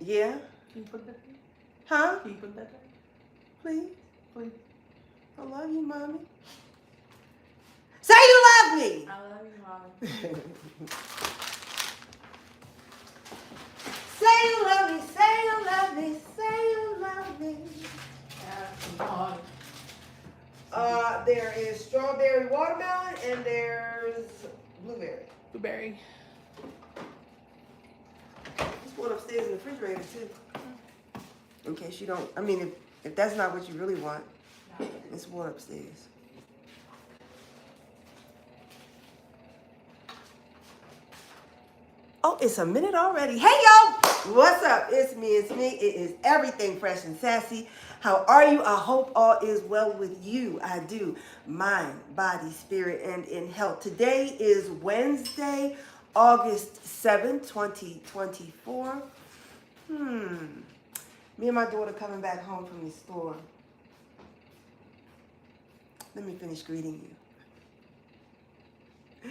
Yeah? Can you put that there? Huh? Can you put that there? Please? Please. I love you, Mommy. Say you love me! I love you, Mommy. Say you love me, say you love me, say you love me. There is strawberry watermelon and there's blueberry. Blueberry. There's one upstairs in the refrigerator too. In case you don't, I mean, if that's not what you really want, it's one upstairs. Oh, it's a minute already. Hey, yo! What's up? It's me. It is everything fresh and sassy. How are you? I hope all is well with you. I do. Mind, body, spirit, and in health. Today is Wednesday, August 7th, 2024. Me and my daughter coming back home from the store. Let me finish greeting you.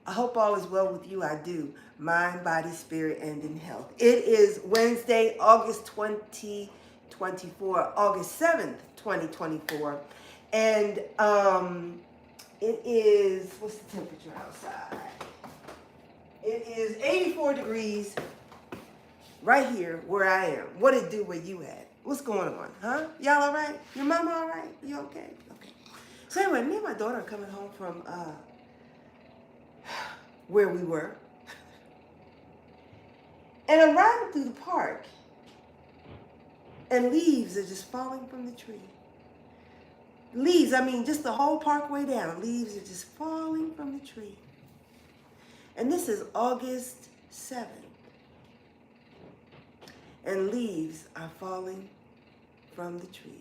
I hope all is well with you. I do. Mind, body, spirit, and in health. It is Wednesday, August 2024, August 7th, 2024. And it is, what's the temperature outside? It is 84 degrees right here where I am. What it do where you at? What's going on? Huh? Y'all all right? Your mama all right? You okay? Okay. So anyway, me and my daughter are coming home from where we were. And I'm riding through the park, and leaves are just falling from the tree. Leaves, I mean, just the whole parkway down, leaves are just falling from the tree. And this is August 7th. And leaves are falling from the trees.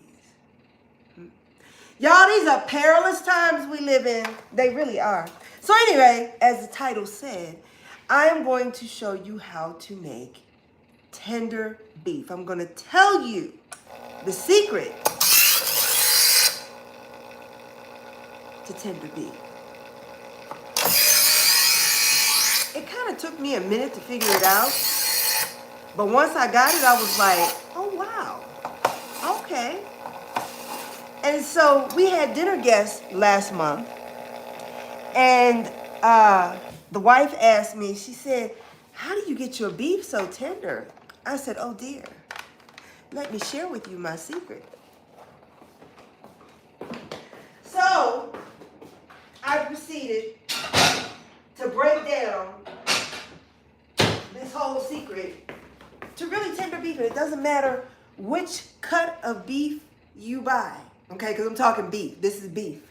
Y'all, these are perilous times we live in. They really are. So anyway, as the title said, I am going to show you how to make tender beef. I'm going to tell you the secret to tender beef. It kind of took me a minute to figure it out. But once I got it, I was like, oh, wow. Okay. And so we had dinner guests last month. And the wife asked me, she said, how do you get your beef so tender? I said, oh dear, let me share with you my secret. So I proceeded to break down this whole secret to really tender beef. And it doesn't matter which cut of beef you buy, okay? Because I'm talking beef. This is beef.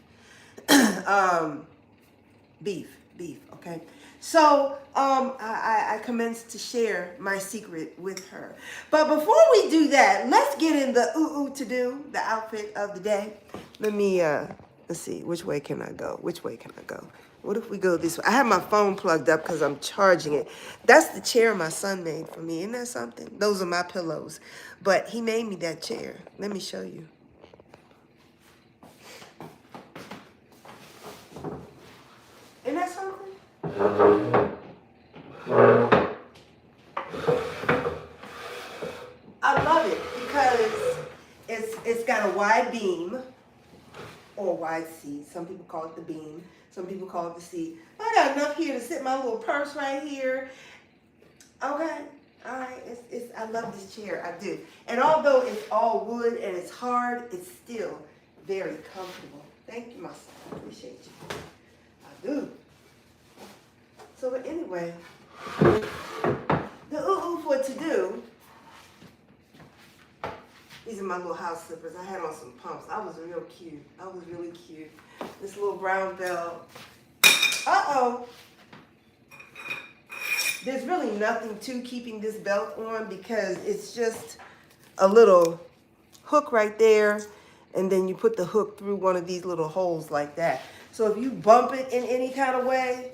Beef, okay? So I commenced to share my secret with her. But before we do that, let's get in the to do, the outfit of the day. Let me, let's see, which way can I go? Which way can I go? What if we go this way? I have my phone plugged up because I'm charging it. That's the chair my son made for me. Isn't that something? Those are my pillows. But he made me that chair. Let me show you. Isn't that something? I love it because it's got a wide beam or a wide seat. Some people call it the beam. Some people call it the seat. I got enough here to sit my little purse right here. Okay. All right. I love this chair. I do. And although it's all wood and it's hard, it's still very comfortable. Thank you, my son. I appreciate you. I do. So but anyway, the for to do. These are my little house slippers. I had on some pumps. I was real cute. I was really cute. This little brown belt. Uh-oh. There's really nothing to keeping this belt on because it's just a little hook right there. And then you put the hook through one of these little holes like that. So if you bump it in any kind of way,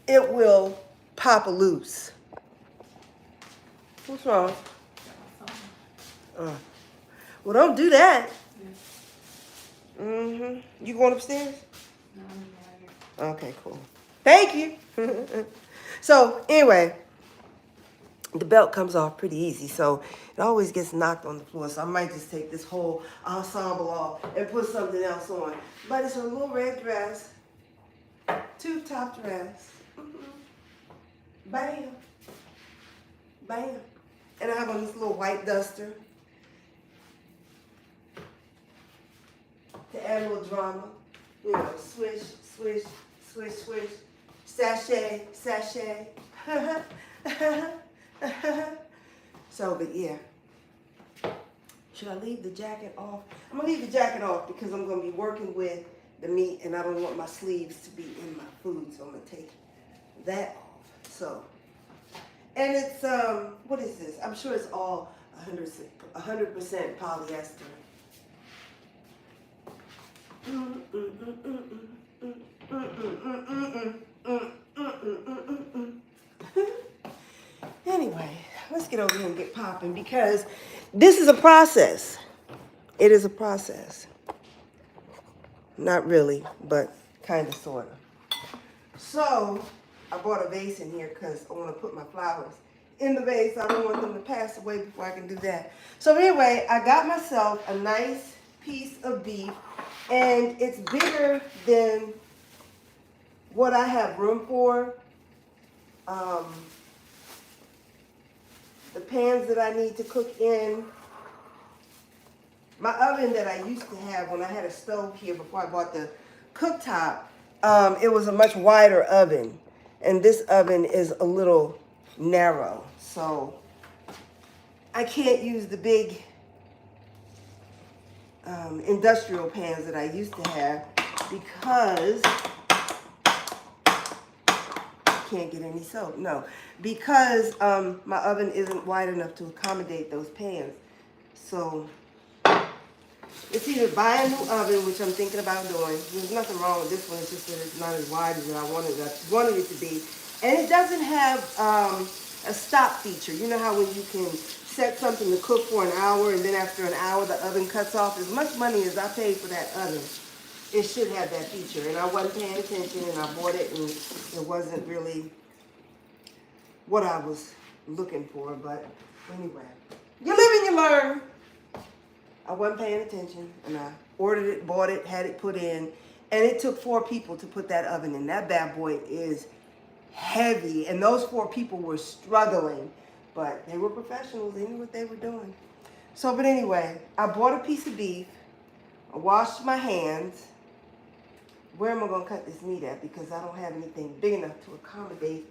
it will pop loose. What's wrong? Well, don't do that. You going upstairs? No, I'm Okay, cool. Thank you. So, anyway, the belt comes off pretty easy, so it always gets knocked on the floor. So I might just take this whole ensemble off and put something else on. But it's a little red dress, tube top dress. Bam, bam. And I have on this little white duster to add a little drama. You know, swish, swish, swish, swish, sashay, sashay. So, but yeah. Should I leave the jacket off? I'm gonna leave the jacket off because I'm gonna be working with the meat and I don't want my sleeves to be in my food, so I'm gonna take that off. So, and it's, what is this? I'm sure it's all 100% polyester. Anyway, let's get over here and get popping because this is a process. It is a process. Not really, but kind of, sort of. So, I bought a vase in here because I want to put my flowers in the vase. I don't want them to pass away before I can do that. So anyway, I got myself a nice piece of beef, and it's bigger than what I have room for. The pans that I need to cook in, my oven that I used to have when I had a stove here before I bought the cooktop, it was a much wider oven. And this oven is a little narrow. So I can't use the big industrial pans that I used to have because can't get any soap. No, because my oven isn't wide enough to accommodate those pans. So it's either buy a new oven, which I'm thinking about doing. There's nothing wrong with this one. It's just that it's not as wide as I wanted it to be. And it doesn't have a stop feature. You know how when you can set something to cook for an hour and then after an hour the oven cuts off? As much money as I paid for that oven, it should have that feature. And I wasn't paying attention and I bought it and it wasn't really what I was looking for. But anyway, you live and you learn. I wasn't paying attention and I ordered it, bought it, had it put in. And it took 4 people to put that oven in. That bad boy is heavy. And those 4 people were struggling. But they were professionals. They knew what they were doing. So, but anyway, I bought a piece of beef. I washed my hands. Where am I going to cut this meat at? Because I don't have anything big enough to accommodate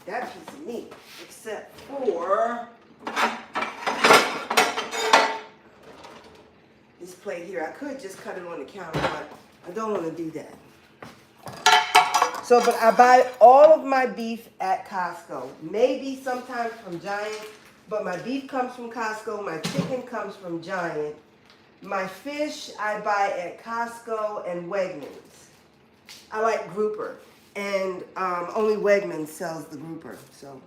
that piece of meat. Except for this plate here. I could just cut it on the counter, but I don't want to do that. So, but I buy all of my beef at Costco. Maybe sometimes from Giant, but my beef comes from Costco. My chicken comes from Giant. My fish I buy at Costco and Wegmans. I like grouper, and only Wegmans sells the grouper, so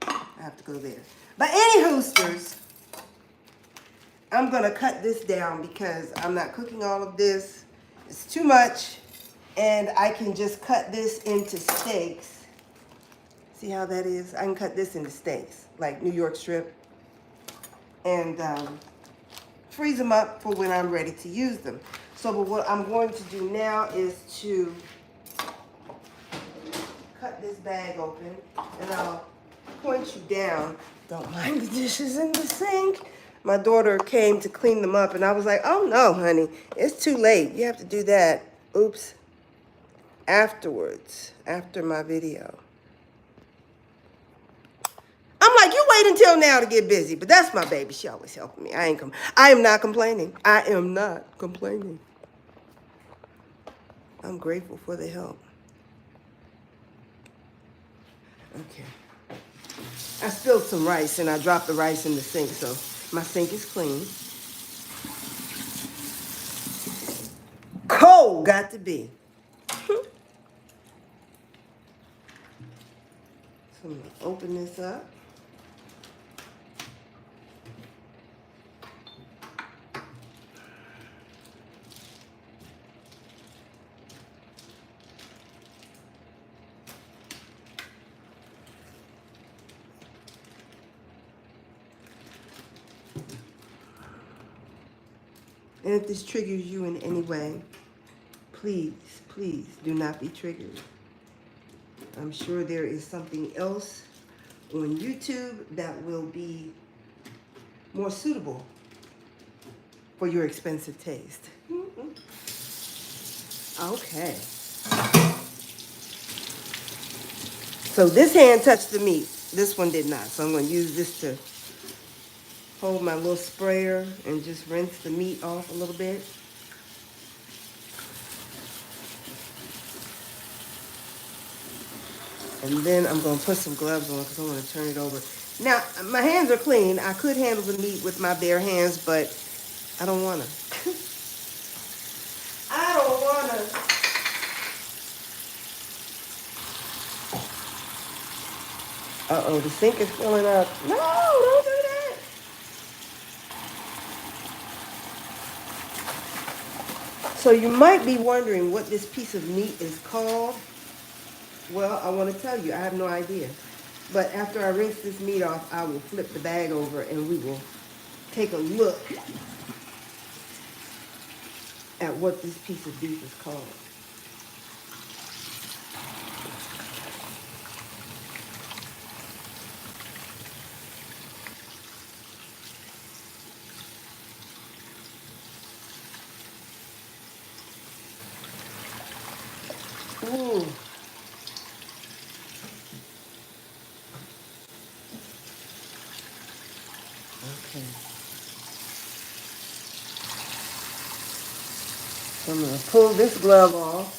I have to go there. But anywhoosters, I'm gonna cut this down because I'm not cooking all of this. It's too much, and I can just cut this into steaks. See how that is? I can cut this into steaks, like New York strip, and freeze them up for when I'm ready to use them. So but what I'm going to do now is to cut this bag open, and I'll point you down. Don't mind the dishes in the sink. My daughter came to clean them up, and I was like, oh no, honey, it's too late. You have to do that, oops, afterwards, after my video. I'm like, you wait until now to get busy, but that's my baby. She always helping me. I am not complaining. I am not complaining. I'm grateful for the help. Okay. I spilled some rice and I dropped the rice in the sink, so my sink is clean. Cold got to be. So I'm gonna open this up. And if this triggers you in any way, please, please do not be triggered. I'm sure there is something else on YouTube that will be more suitable for your expensive taste. Okay. So this hand touched the meat. This one did not. So I'm going to use this to hold my little sprayer and just rinse the meat off a little bit. And then I'm going to put some gloves on because I want to turn it over. Now, my hands are clean. I could handle the meat with my bare hands, but I don't want to. I don't want to. Uh-oh, the sink is filling up. No, don't do that. So you might be wondering what this piece of meat is called. Well, I want to tell you, I have no idea. But after I rinse this meat off, I will flip the bag over and we will take a look at what this piece of beef is called. Ooh. Okay. So I'm going to pull this glove off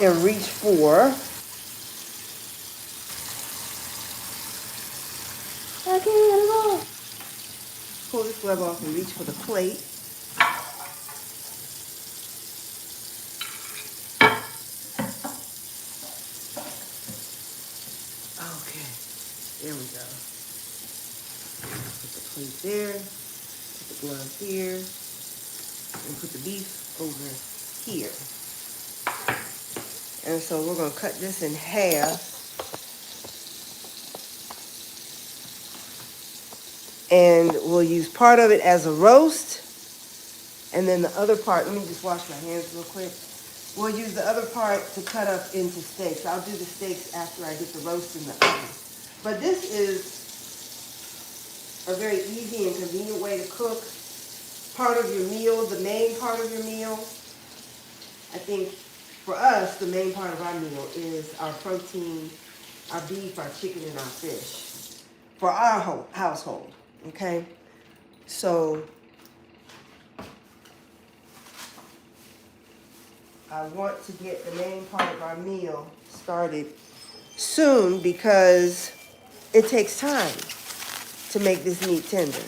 and reach for. I can't get it off. Pull this glove off and reach for the plate. Okay, there we go. Put the plate there, put the glove here, and put the beef over here. And so we're going to cut this in half. And we'll use part of it as a roast. And then the other part, let me just wash my hands real quick. We'll use the other part to cut up into steaks. I'll do the steaks after I get the roast in the oven. But this is a very easy and convenient way to cook part of your meal, the main part of your meal. I think for us, the main part of our meal is our protein, our beef, our chicken, and our fish for our whole household, okay? So I want to get the main part of our meal started soon because it takes time to make this meat tender.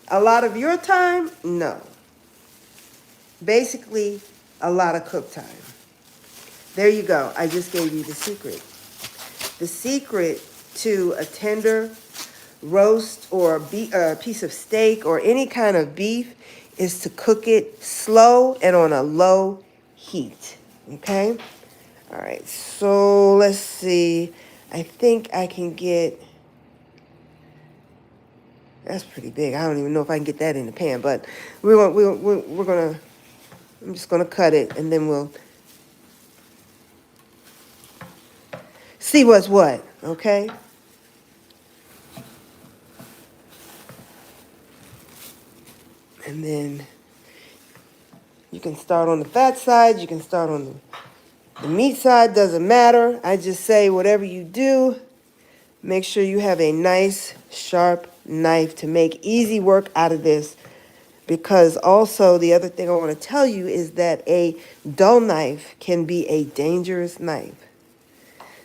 A lot of your time? No. Basically, a lot of cook time. There you go. I just gave you the secret. The secret to a tender roast or a piece of steak or any kind of beef is to cook it slow and on a low heat. Okay? All right. So let's see. I think I can get... That's pretty big. I don't even know if I can get that in the pan, but I'm just gonna cut it and then we'll see what's what, okay? And then you can start on the fat side, you can start on the meat side, doesn't matter. I just say whatever you do, make sure you have a nice sharp knife to make easy work out of this. Because also the other thing I want to tell you is that a dull knife can be a dangerous knife.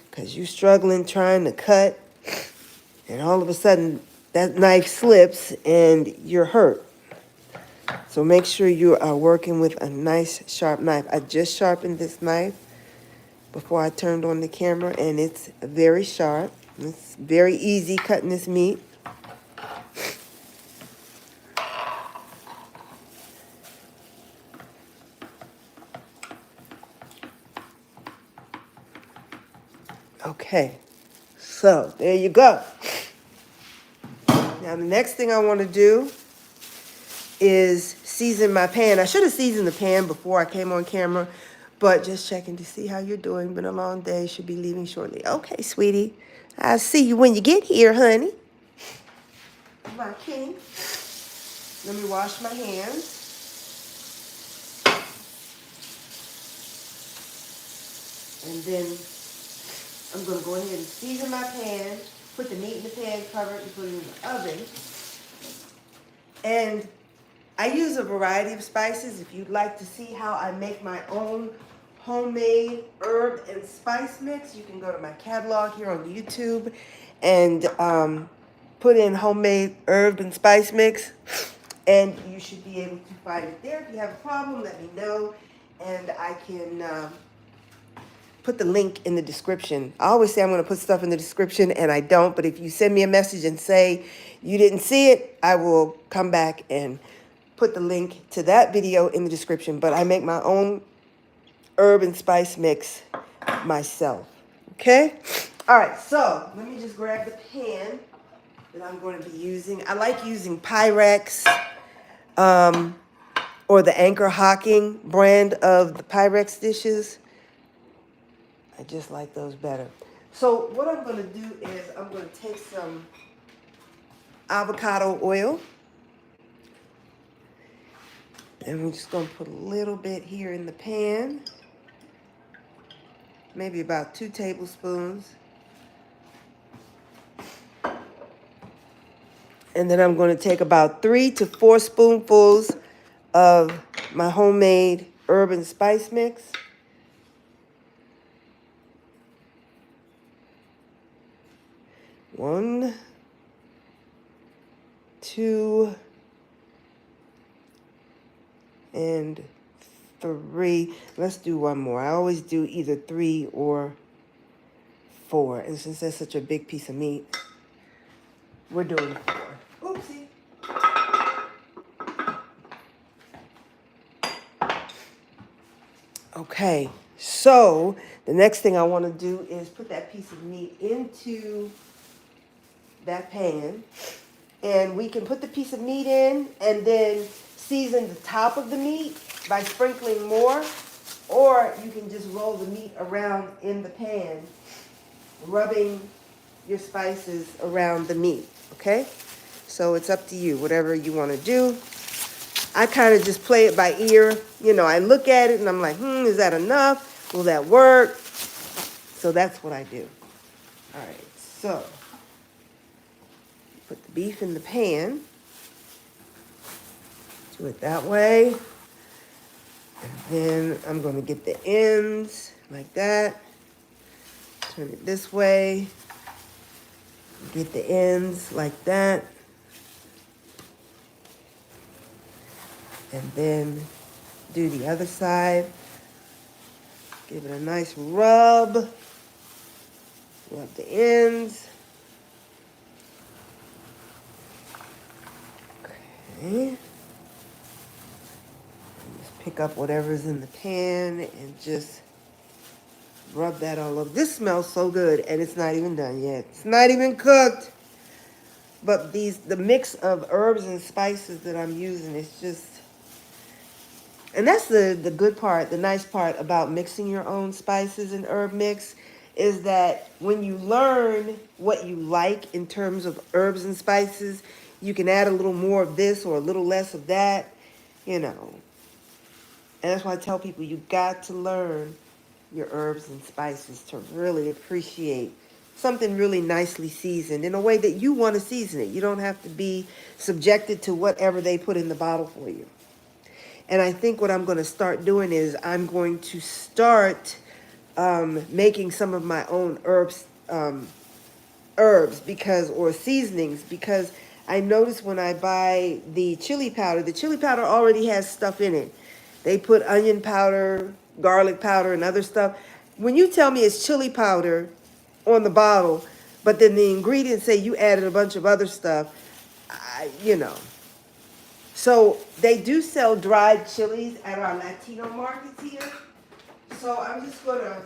Because you're struggling trying to cut and all of a sudden that knife slips and you're hurt. So make sure you are working with a nice sharp knife. I just sharpened this knife before I turned on the camera and it's very sharp. It's very easy cutting this meat. Okay, so there you go. Now the next thing I want to do is season my pan. I should have seasoned the pan before I came on camera, but just checking to see how you're doing. Been a long day. Should be leaving shortly. Okay, sweetie. I'll see you when you get here, honey. My king. Let me wash my hands. And then I'm going to go ahead and season my pan, put the meat in the pan, cover it, and put it in the oven. And I use a variety of spices. If you'd like to see how I make my own homemade herb and spice mix, you can go to my catalog here on YouTube and put in homemade herb and spice mix. And you should be able to find it there. If you have a problem, let me know, and I can put the link in the description. I always say I'm going to put stuff in the description, and I don't, but if you send me a message and say you didn't see it, I will come back and put the link to that video in the description. But I make my own herb and spice mix myself. Okay? All right, so let me just grab the pan that I'm going to be using. I like using Pyrex or the Anchor Hocking brand of the Pyrex dishes. I just like those better. So what I'm going to do is I'm going to take some avocado oil. And we're just going to put a little bit here in the pan. Maybe about 2 tablespoons. And then I'm going to take about 3 to 4 spoonfuls of my homemade herb and spice mix. One, 2, and 3. Let's do one more. I always do either 3 or 4. And since that's such a big piece of meat, we're doing 4. Oopsie. Okay, so the next thing I want to do is put that piece of meat into that pan. And we can put the piece of meat in and then season the top of the meat by sprinkling more, or you can just roll the meat around in the pan, rubbing your spices around the meat, okay? So it's up to you, whatever you want to do. I kind of just play it by ear. You know, I look at it and I'm like, is that enough? Will that work? So that's what I do. All right, so put the beef in the pan. Do it that way. And then I'm going to get the ends like that. Turn it this way. Get the ends like that. And then do the other side. Give it a nice rub. Rub the ends. Okay. Pick up whatever's in the pan and just rub that all over. This smells so good, and it's not even done yet. It's not even cooked. But the mix of herbs and spices that I'm using is just, and that's the good part, the nice part about mixing your own spices and herb mix, is that when you learn what you like in terms of herbs and spices, you can add a little more of this or a little less of that, you know. And that's why I tell people you got to learn your herbs and spices to really appreciate something really nicely seasoned in a way that you want to season it. You don't have to be subjected to whatever they put in the bottle for you. And I think what I'm going to start doing is I'm going to start making some of my own herbs because, or seasonings, because I notice when I buy the chili powder already has stuff in it. They put onion powder, garlic powder, and other stuff. When you tell me it's chili powder on the bottle, but then the ingredients say you added a bunch of other stuff, you know. So they do sell dried chilies at our Latino markets here. So I'm just going to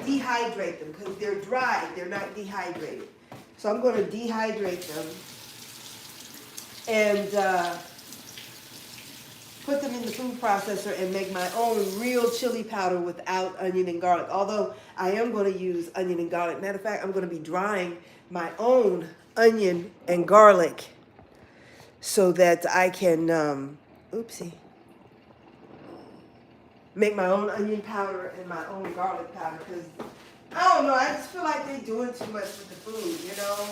dehydrate them because they're dried. They're not dehydrated. So I'm going to dehydrate them and put them in the food processor and make my own real chili powder without onion and garlic. Although I am going to use onion and garlic. Matter of fact, I'm going to be drying my own onion and garlic so that I can, oopsie, make my own onion powder and my own garlic powder. Because, I don't know, I just feel like they're doing too much with the food, you know?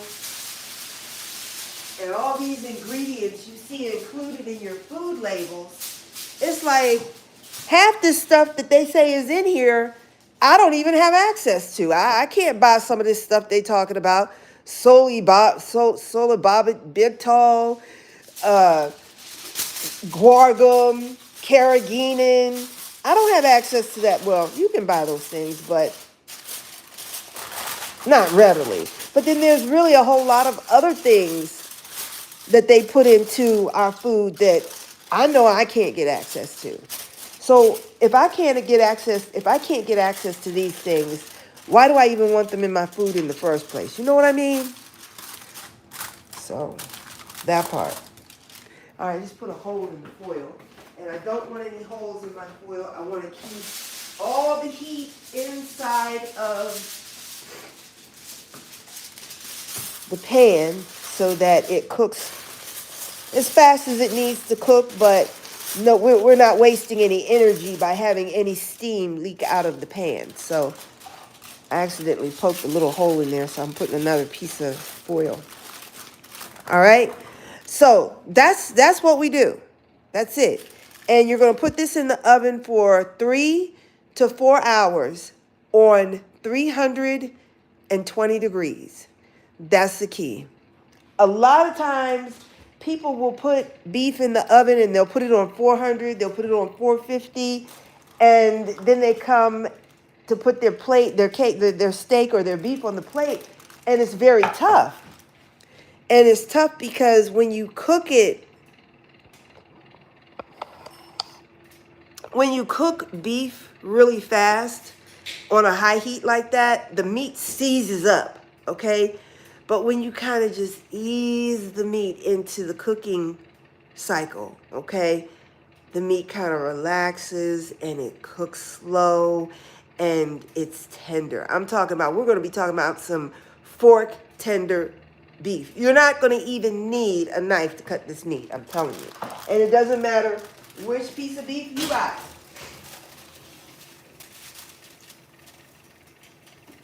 And all these ingredients you see included in your food labels, it's like half this stuff that they say is in here, I don't even have access to. I can't buy some of this stuff they talking about. Solibobitol, guargum, carrageenan. I don't have access to that. Well, you can buy those things, but not readily. But then there's really a whole lot of other things that they put into our food that I know I can't get access to. So if I can't get access to these things, why do I even want them in my food in the first place? You know what I mean? So that part. All right, just put a hole in the foil. And I don't want any holes in my foil. I want to keep all the heat inside of the pan so that it cooks as fast as it needs to cook, but no, we're not wasting any energy by having any steam leak out of the pan. So I accidentally poked a little hole in there, so I'm putting another piece of foil. All right, so that's what we do. That's it. And you're going to put this in the oven for 3 to 4 hours on 320 degrees. That's the key. A lot of times people will put beef in the oven and they'll put it on 400, they'll put it on 450, and then they come to put their plate, their cake, their steak or their beef on the plate, and it's very tough. And it's tough because when you cook beef really fast on a high heat like that, the meat seizes up, okay? But when you kind of just ease the meat into the cooking cycle, okay, the meat kind of relaxes and it cooks slow and it's tender. We're going to be talking about some fork tender beef. You're not going to even need a knife to cut this meat, I'm telling you. And it doesn't matter which piece of beef you buy.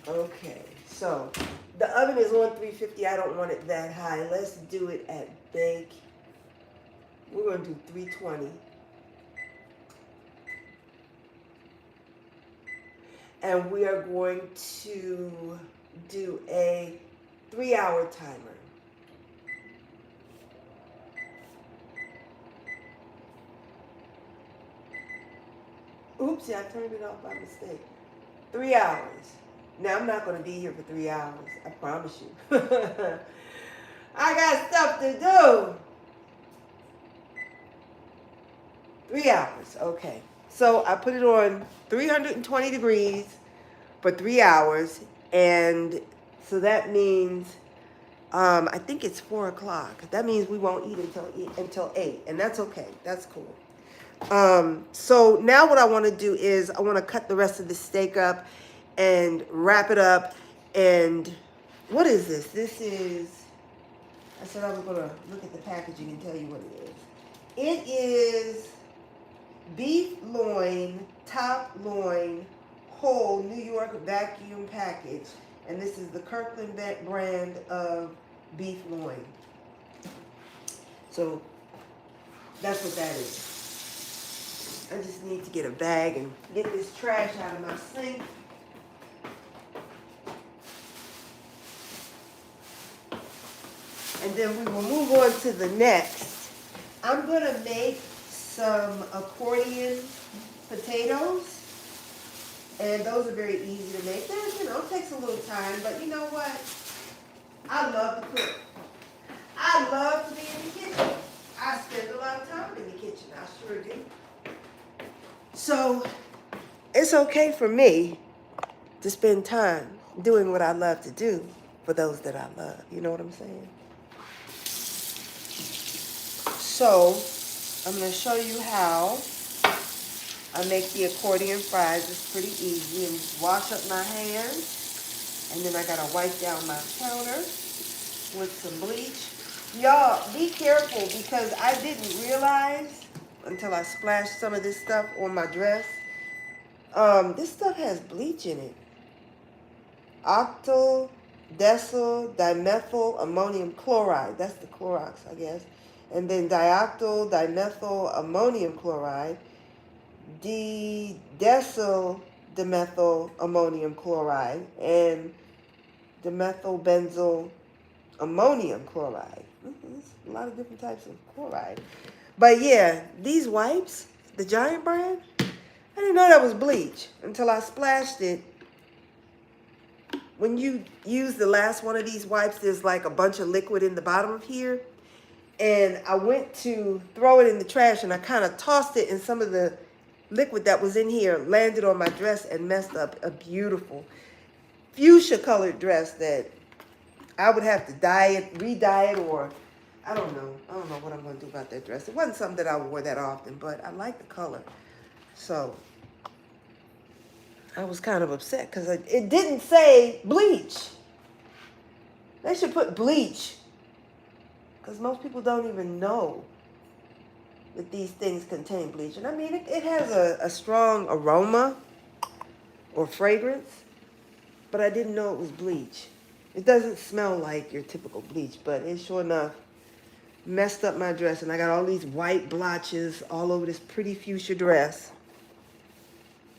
Okay, so the oven is on 350. I don't want it that high. Let's do it at bake. We're going to do 320. And we are going to do a 3-hour timer. Oopsie, I turned it off by mistake. 3 hours. Now, I'm not going to be here for 3 hours. I promise you. I got stuff to do. 3 hours. Okay. So I put it on 320 degrees for 3 hours. And so that means, I think it's 4 o'clock. That means we won't eat until 8. And that's okay. That's cool. So now what I want to do is I want to cut the rest of the steak up and wrap it up. And what is this? This is, I said I was going to look at the packaging and tell you what it is. It is beef loin, top loin, whole New York vacuum package. And this is the Kirkland brand of beef loin. So that's what that is. I just need to get a bag and get this trash out of my sink. And then we will move on to the next. I'm going to make some accordion potatoes. And those are very easy to make. It takes a little time, but you know what? I love to cook. I love to be in the kitchen. I spend a lot of time in the kitchen. I sure do. So it's okay for me to spend time doing what I love to do for those that I love. You know what I'm saying? So, I'm going to show you how I make the accordion fries. It's pretty easy. And wash up my hands. And then I got to wipe down my counter with some bleach. Y'all, be careful because I didn't realize until I splashed some of this stuff on my dress. This stuff has bleach in it. Octyl decyl dimethyl ammonium chloride. That's the Clorox, I guess. And then dioctyl dimethyl ammonium chloride. Decyl dimethyl ammonium chloride. And dimethyl benzyl ammonium chloride. There's a lot of different types of chloride. But yeah, these wipes, the Giant brand, I didn't know that was bleach until I splashed it. When you use the last one of these wipes, there's like a bunch of liquid in the bottom of here. And I went to throw it in the trash and I kind of tossed it, and some of the liquid that was in here landed on my dress and messed up a beautiful fuchsia colored dress that I would have to dye it, re-dye it, or I don't know. I don't know what I'm going to do about that dress. It wasn't something that I wore that often, but I like the color. So I was kind of upset because it didn't say bleach. They should put bleach because most people don't even know that these things contain bleach. And I mean, it has a strong aroma or fragrance, but I didn't know it was bleach. It doesn't smell like your typical bleach, but it sure enough messed up my dress. And I got all these white blotches all over this pretty fuchsia dress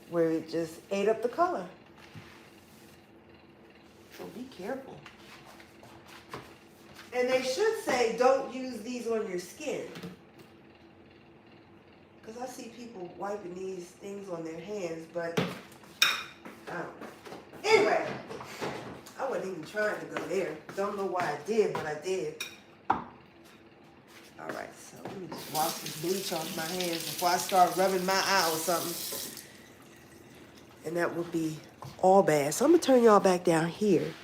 where it just ate up the color. So be careful. And they should say don't use these on your skin. Because I see people wiping these things on their hands, but I don't know. Anyway, I wasn't even trying to go there. Don't know why I did, but I did. All right, so let me just wash this bleach off my hands before I start rubbing my eye or something. And that would be all bad. So I'm going to turn y'all back down here.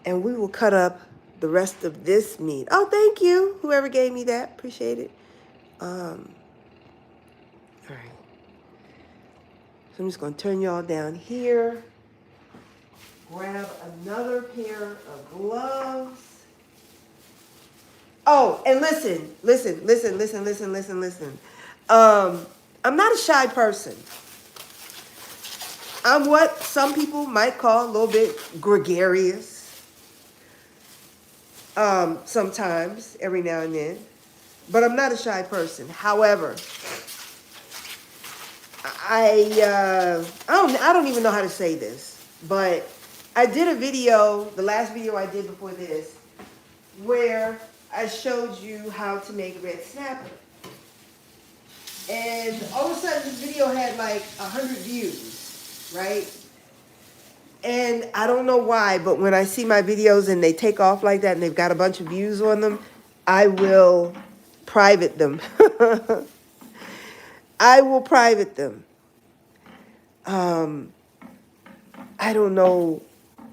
And we will cut up the rest of this meat. Oh, thank you, whoever gave me that. Appreciate it. All right. So I'm just going to turn y'all down here. Grab another pair of gloves. Oh, and listen. I'm not a shy person. I'm what some people might call a little bit gregarious. Sometimes, every now and then. But I'm not a shy person. However, I don't even know how to say this, but I did a video, the last video I did before this, where I showed you how to make red snapper. And all of a sudden this video had like 100 views, right? And I don't know why, but when I see my videos and they take off like that and they've got a bunch of views on them, I will private them. I will private them. I don't know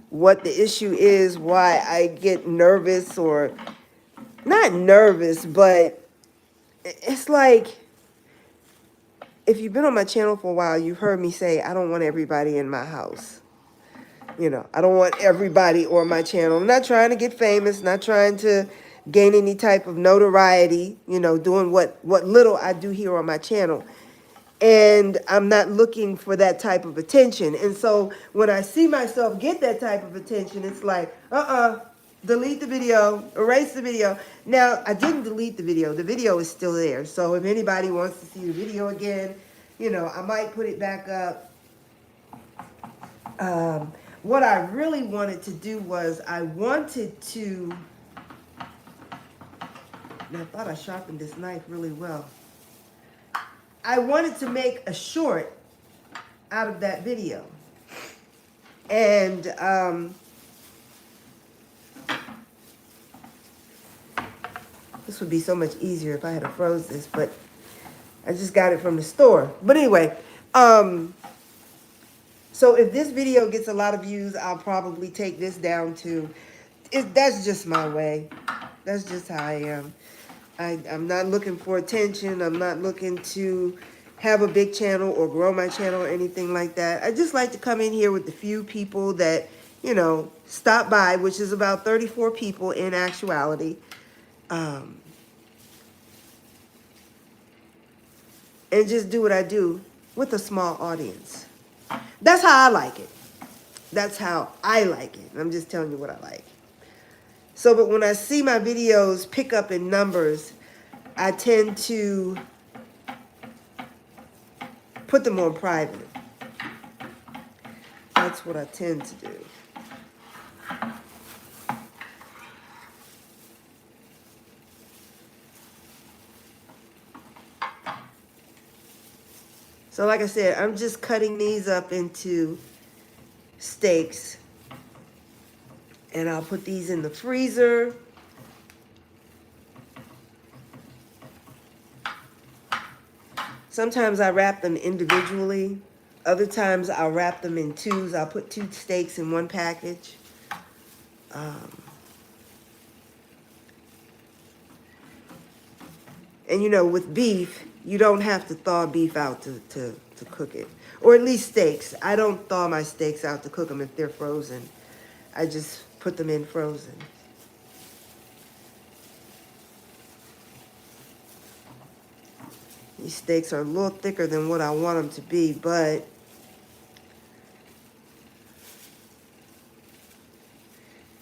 what the issue is, why I get nervous, or not nervous, but it's like, if you've been on my channel for a while, you've heard me say, I don't want everybody in my house. You know, I don't want everybody on my channel. I'm not trying to get famous, not trying to gain any type of notoriety, you know, doing what little I do here on my channel. And I'm not looking for that type of attention. And so when I see myself get that type of attention, it's like, delete the video, erase the video. Now, I didn't delete the video. The video is still there. So if anybody wants to see the video again, you know, I might put it back up. What I really wanted to do was I wanted to, and I thought I sharpened this knife really well. I wanted to make a short out of that video. And this would be so much easier if I had froze this, but I just got it from the store. But anyway, so if this video gets a lot of views, I'll probably take this down to, that's just my way. That's just how I am. I'm not looking for attention. I'm not looking to have a big channel or grow my channel or anything like that. I just like to come in here with the few people that, you know, stop by, which is about 34 people in actuality. And just do what I do with a small audience. That's how I like it. That's how I like it. I'm just telling you what I like. So, but when I see my videos pick up in numbers, I tend to put them on private. That's what I tend to do. So like I said, I'm just cutting these up into steaks. And I'll put these in the freezer. Sometimes I wrap them individually. Other times I'll wrap them in twos. I'll put 2 steaks in one package. And you know, with beef, you don't have to thaw beef out to cook it. Or at least steaks. I don't thaw my steaks out to cook them if they're frozen. I just put them in frozen. These steaks are a little thicker than what I want them to be, but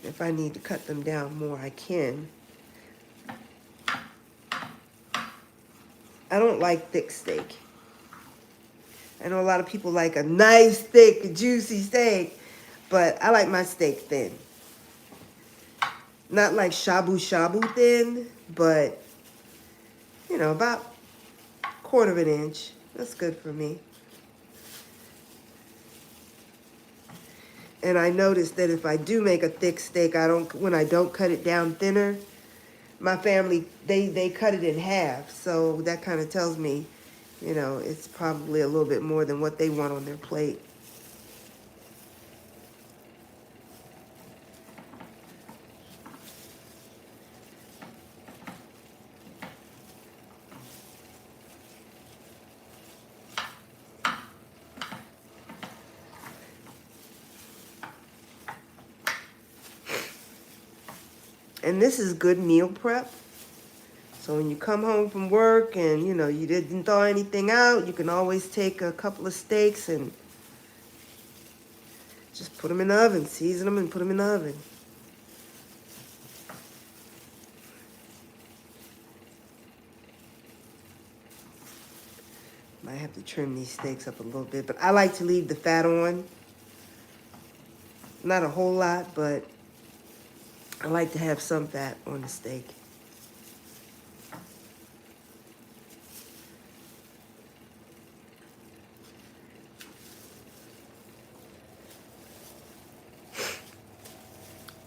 if I need to cut them down more, I can. I don't like thick steak. I know a lot of people like a nice, thick, juicy steak, but I like my steak thin. Not like shabu-shabu thin, but, you know, about 1/4 inch. That's good for me. And I noticed that if I do make a thick steak, when I don't cut it down thinner, my family, they cut it in half. So that kind of tells me, you know, it's probably a little bit more than what they want on their plate. And this is good meal prep. So when you come home from work and, you know, you didn't thaw anything out, you can always take a couple of steaks and just put them in the oven, season them and put them in the oven. Might have to trim these steaks up a little bit, but I like to leave the fat on. Not a whole lot, but I like to have some fat on the steak.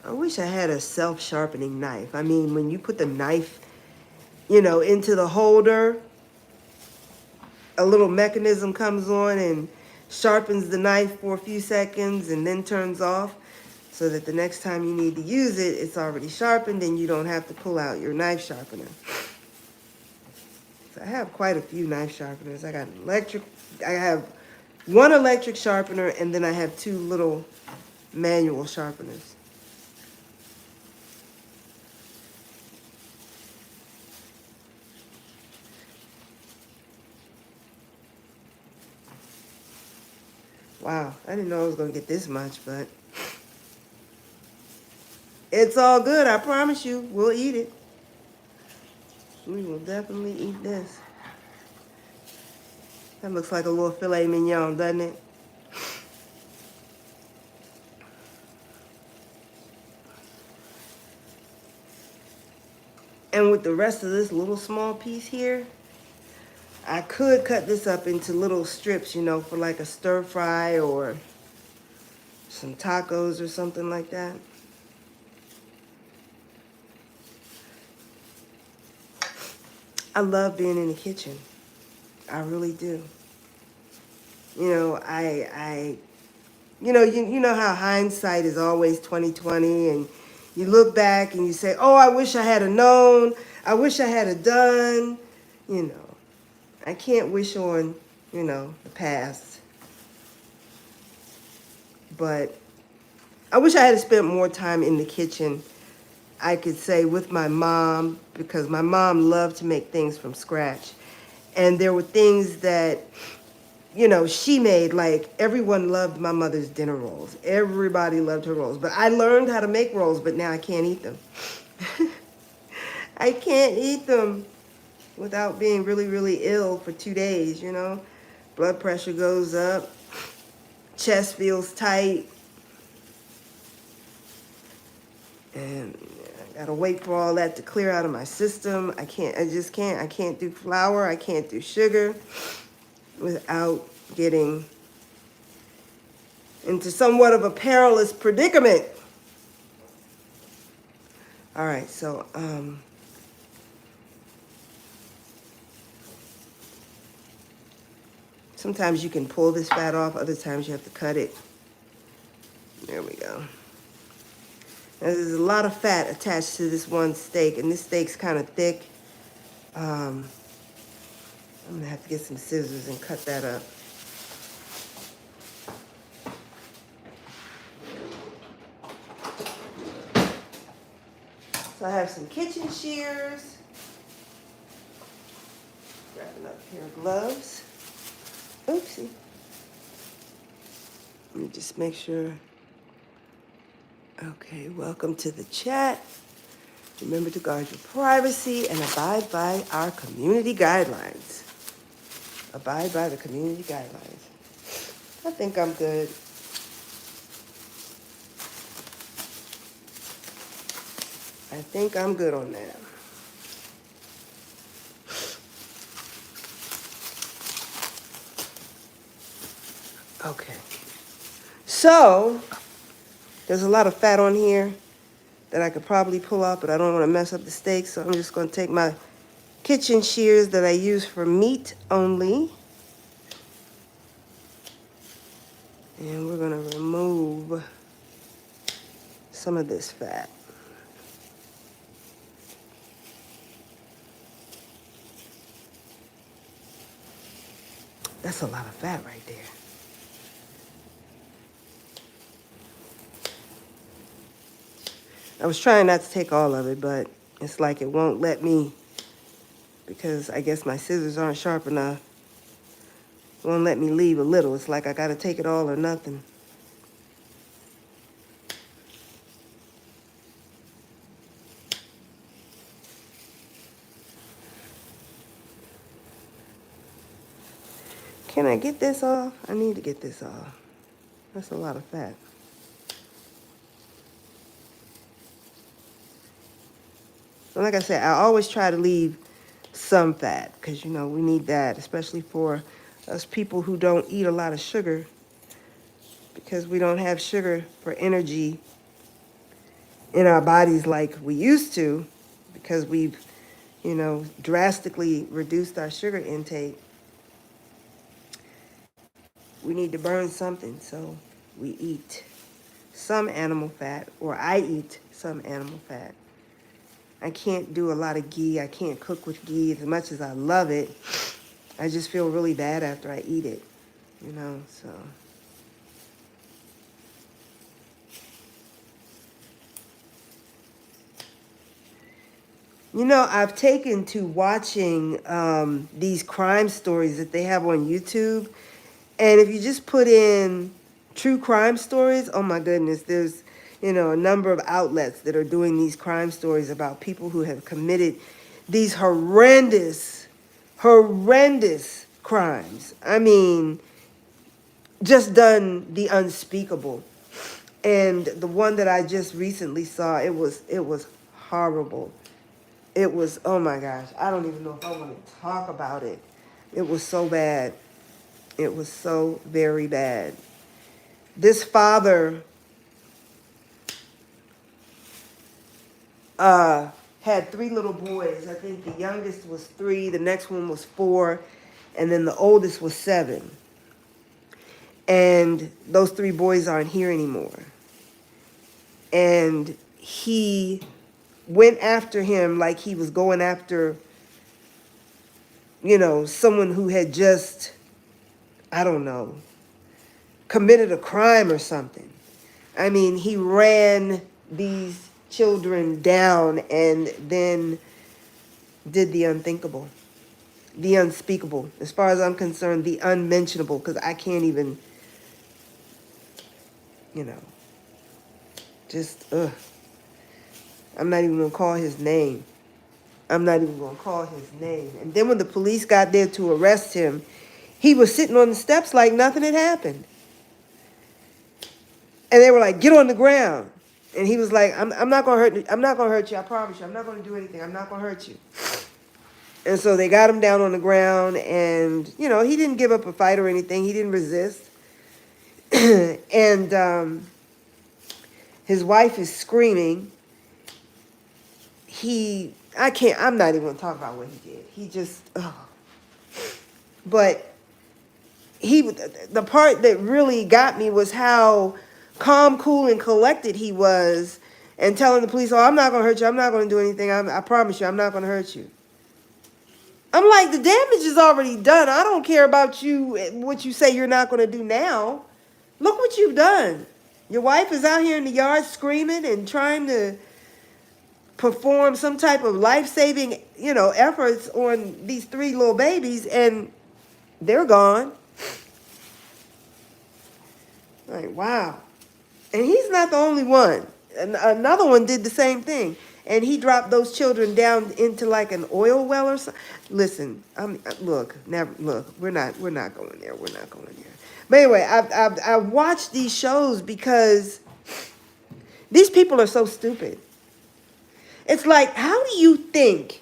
I wish I had a self-sharpening knife. I mean, when you put the knife, you know, into the holder, a little mechanism comes on and sharpens the knife for a few seconds and then turns off, so that the next time you need to use it, it's already sharpened and you don't have to pull out your knife sharpener. So I have quite a few knife sharpeners. I got an electric, I have 1 electric sharpener, and then I have 2 little manual sharpeners. Wow, I didn't know I was going to get this much, but it's all good. I promise you, we'll eat it. We will definitely eat this. That looks like a little filet mignon, doesn't it? And with the rest of this little small piece here, I could cut this up into little strips, you know, for like a stir fry or some tacos or something like that. I love being in the kitchen. I really do. You know, you know how hindsight is always 20/20, and you look back and you say, "Oh, I wish I had known. I wish I had it done, you know. I can't wish on, you know, the past. But I wish I had spent more time in the kitchen, I could say, with my mom, because my mom loved to make things from scratch. And there were things that, you know, she made, like everyone loved my mother's dinner rolls. Everybody loved her rolls. But I learned how to make rolls, but now I can't eat them. I can't eat them without being really, really ill for 2 days, you know. Blood pressure goes up, chest feels tight, and I gotta wait for all that to clear out of my system. I just can't. I can't do flour, I can't do sugar without getting into somewhat of a perilous predicament. All right, so, sometimes you can pull this fat off, other times you have to cut it. There we go. Now, there's a lot of fat attached to this one steak, and this steak's kind of thick. I'm gonna have to get some scissors and cut that up. So I have some kitchen shears. Grab another pair of gloves. Oopsie. Let me just make sure. Okay, welcome to the chat. Remember to guard your privacy and abide by our community guidelines. Abide by the community guidelines. I think I'm good. I think I'm good on that. Okay. So, there's a lot of fat on here that I could probably pull off, but I don't want to mess up the steak, so I'm just going to take my kitchen shears that I use for meat only. And we're going to remove some of this fat. That's a lot of fat right there. I was trying not to take all of it, but it's like it won't let me, because I guess my scissors aren't sharp enough. It won't let me leave a little. It's like I got to take it all or nothing. Can I get this off? I need to get this off. That's a lot of fat. And like I said, I always try to leave some fat because, you know, we need that, especially for us people who don't eat a lot of sugar, because we don't have sugar for energy in our bodies like we used to, because we've, you know, drastically reduced our sugar intake. We need to burn something, so we eat some animal fat, or I eat some animal fat. I can't do a lot of ghee. I can't cook with ghee as much as I love it. I just feel really bad after I eat it, you know, so. You know, I've taken to watching these crime stories that they have on YouTube. And if you just put in true crime stories, oh my goodness, there's, you know, a number of outlets that are doing these crime stories about people who have committed these horrendous crimes. I mean, just done the unspeakable. And the one that I just recently saw, it was horrible. It was, oh my gosh, I don't even know if I want to talk about it. It was so bad. It was so very bad. This father had 3 little boys. I think the youngest was 3, the next one was 4, and then the oldest was 7. And those 3 boys aren't here anymore. And he went after him like he was going after, you know, someone who had just, I don't know, committed a crime or something. I mean, he ran these children down and then did the unthinkable, the unspeakable. As far as I'm concerned, the unmentionable, because I can't even, you know, just, I'm not even going to call his name. I'm not even going to call his name. And then when the police got there to arrest him, he was sitting on the steps like nothing had happened. And they were like, get on the ground. And he was like, I'm not going to hurt, I'm not going to hurt you. I promise you. I'm not going to do anything. I'm not going to hurt you. And so they got him down on the ground, and, you know, he didn't give up a fight or anything. He didn't resist. And his wife is screaming. I'm not even going to talk about what he did. He just, But the part that really got me was how calm, cool, and collected he was, and telling the police, oh, I'm not going to hurt you. I'm not going to do anything. I promise you, I'm not going to hurt you. I'm like, the damage is already done. I don't care about you, what you say you're not going to do now. Look what you've done. Your wife is out here in the yard screaming and trying to perform some type of life-saving, you know, efforts on these 3 little babies, and they're gone. Like, wow. And he's not the only one. Another one did the same thing. And he dropped those children down into like an oil well or something. Listen, look, we're not going there. We're not going there. But anyway, I watch these shows because these people are so stupid. It's like, how do you think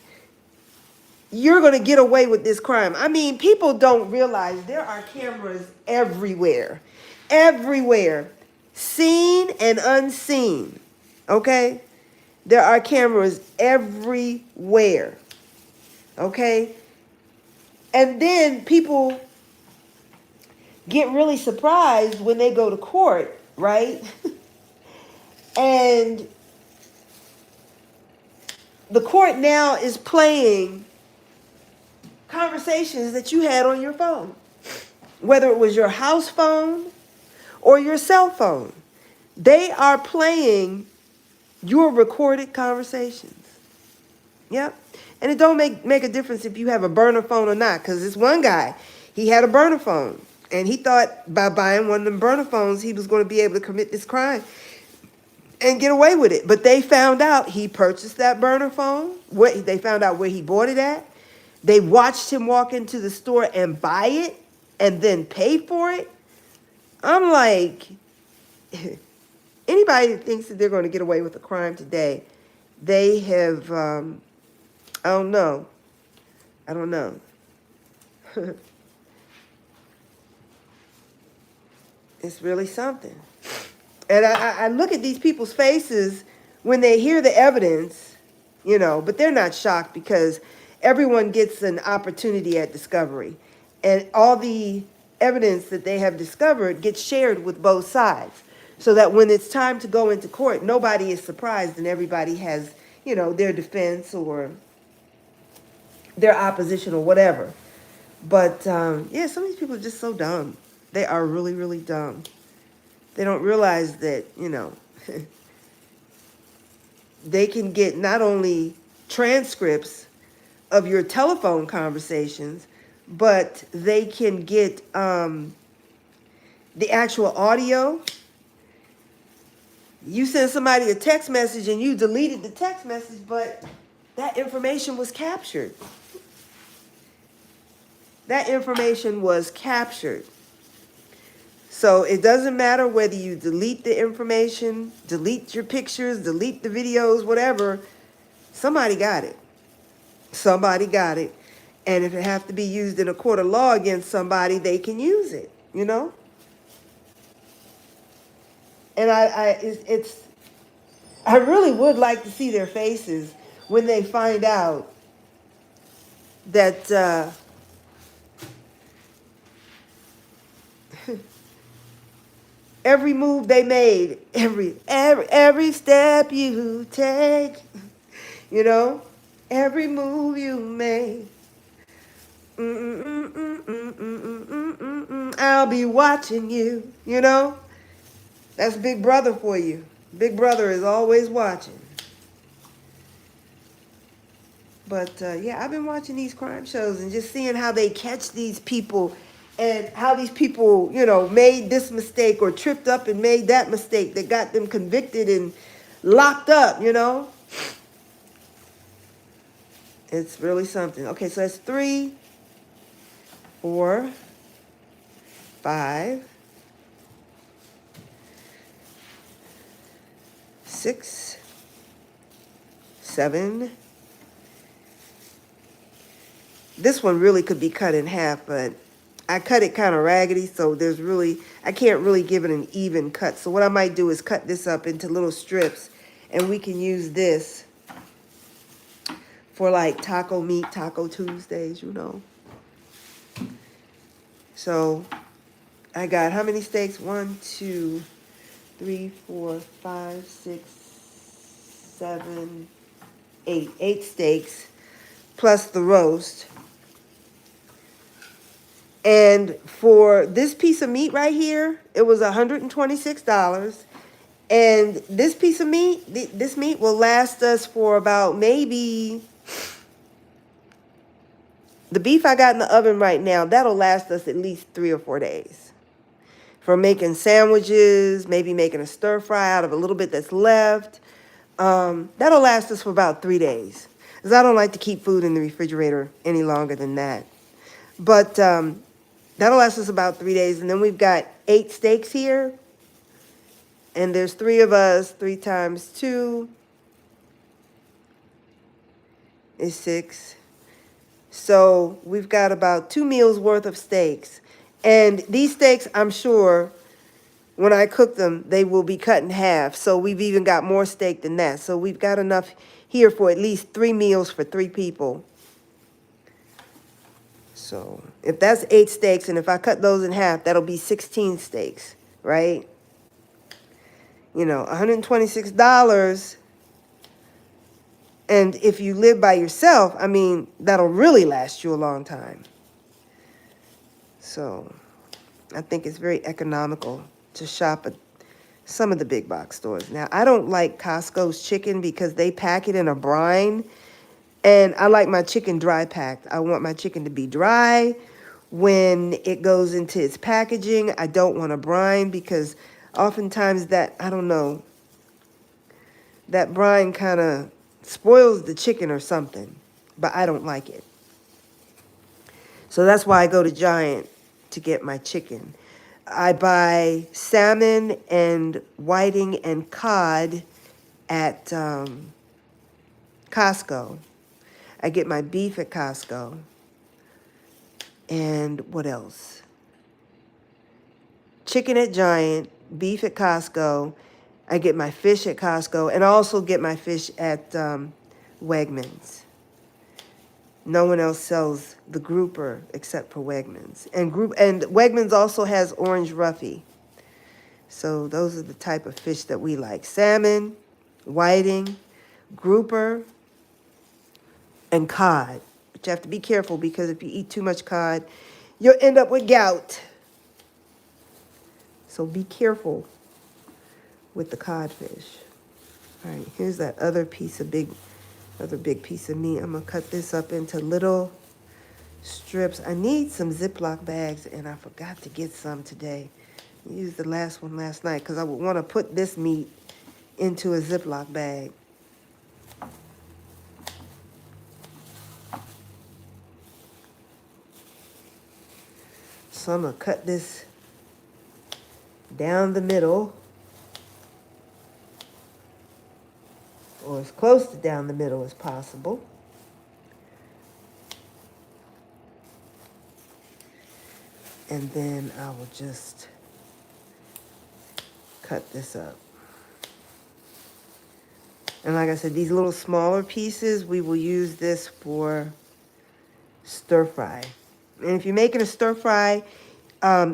you're going to get away with this crime? I mean, people don't realize there are cameras everywhere. Everywhere. Seen and unseen. Okay? There are cameras everywhere. Okay? And then people get really surprised when they go to court, right? And the court now is playing conversations that you had on your phone, whether it was your house phone or your cell phone. They are playing your recorded conversations. Yep. And it don't make a difference if you have a burner phone or not, because this one guy, he had a burner phone, and he thought by buying one of them burner phones, he was going to be able to commit this crime and get away with it. But they found out he purchased that burner phone. They found out where he bought it at. They watched him walk into the store and buy it and then pay for it. I'm like, anybody that thinks that they're going to get away with a crime today, they have, I don't know. I don't know. It's really something. And I look at these people's faces when they hear the evidence, you know, but they're not shocked because everyone gets an opportunity at discovery. And all the evidence that they have discovered gets shared with both sides. So that when it's time to go into court, nobody is surprised and everybody has, you know, their defense or their opposition or whatever. But, yeah, some of these people are just so dumb. They are really, really dumb. They don't realize that, you know, they can get not only transcripts of your telephone conversations, but they can get the actual audio. You send somebody a text message and you deleted the text message, but that information was captured. That information was captured. So it doesn't matter whether you delete the information, delete your pictures, delete the videos, whatever. Somebody got it. Somebody got it. And if it has to be used in a court of law against somebody, they can use it, you know? And I really would like to see their faces when they find out that every move they made, every step you take, You know, every move you make. I'll be watching you. You know, that's Big Brother for you. Big Brother is always watching. But yeah, I've been watching these crime shows and just seeing how they catch these people and how these people, you know, made this mistake or tripped up and made that mistake that got them convicted and locked up, you know. It's really something. Okay, so that's 3, 4, 5, 6, 7. This one really could be cut in half, but I cut it kind of raggedy, so I can't really give it an even cut. So what I might do is cut this up into little strips, and we can use this for like taco meat, Taco Tuesdays, you know. So I got how many steaks? 1, 2, 3, 4, 5, 6, 7, 8. 8 steaks plus the roast. And for this piece of meat right here, it was $126. And this piece of meat, this meat will last us for about maybe, the beef I got in the oven right now, that'll last us at least 3 or 4 days. From making sandwiches, maybe making a stir fry out of a little bit that's left. That'll last us for about 3 days. Because I don't like to keep food in the refrigerator any longer than that. But that'll last us about 3 days. And then we've got 8 steaks here. And there's 3 of us. 3 times 2 is 6. So we've got about 2 meals worth of steaks. And these steaks, I'm sure, when I cook them, they will be cut in half. So we've even got more steak than that. So we've got enough here for at least 3 meals for 3 people. So if that's 8 steaks, and if I cut those in half, that'll be 16 steaks, right? You know, $126. And if you live by yourself, I mean, that'll really last you a long time. So I think it's very economical to shop at some of the big box stores. Now, I don't like Costco's chicken because they pack it in a brine. And I like my chicken dry packed. I want my chicken to be dry when it goes into its packaging. I don't want a brine because oftentimes that, I don't know, that brine kind of spoils the chicken or something. But I don't like it. So that's why I go to Giant to get my chicken. I buy salmon and whiting and cod at Costco. I get my beef at Costco. And what else? Chicken at Giant, beef at Costco. I get my fish at Costco, and I also get my fish at Wegmans. No one else sells the grouper except for Wegmans. And Wegmans also has orange roughy. So those are the type of fish that we like. Salmon, whiting, grouper, and cod. But you have to be careful because if you eat too much cod, you'll end up with gout. So be careful with the codfish. All right, here's that other big piece of meat. I'm gonna cut this up into little strips. I need some Ziploc bags, and I forgot to get some today. I used the last one last night because I would want to put this meat into a Ziploc bag. So I'm gonna cut this down the middle, or as close to down the middle as possible. And then I will just cut this up. And like I said, these little smaller pieces, we will use this for stir fry. And if you're making a stir fry,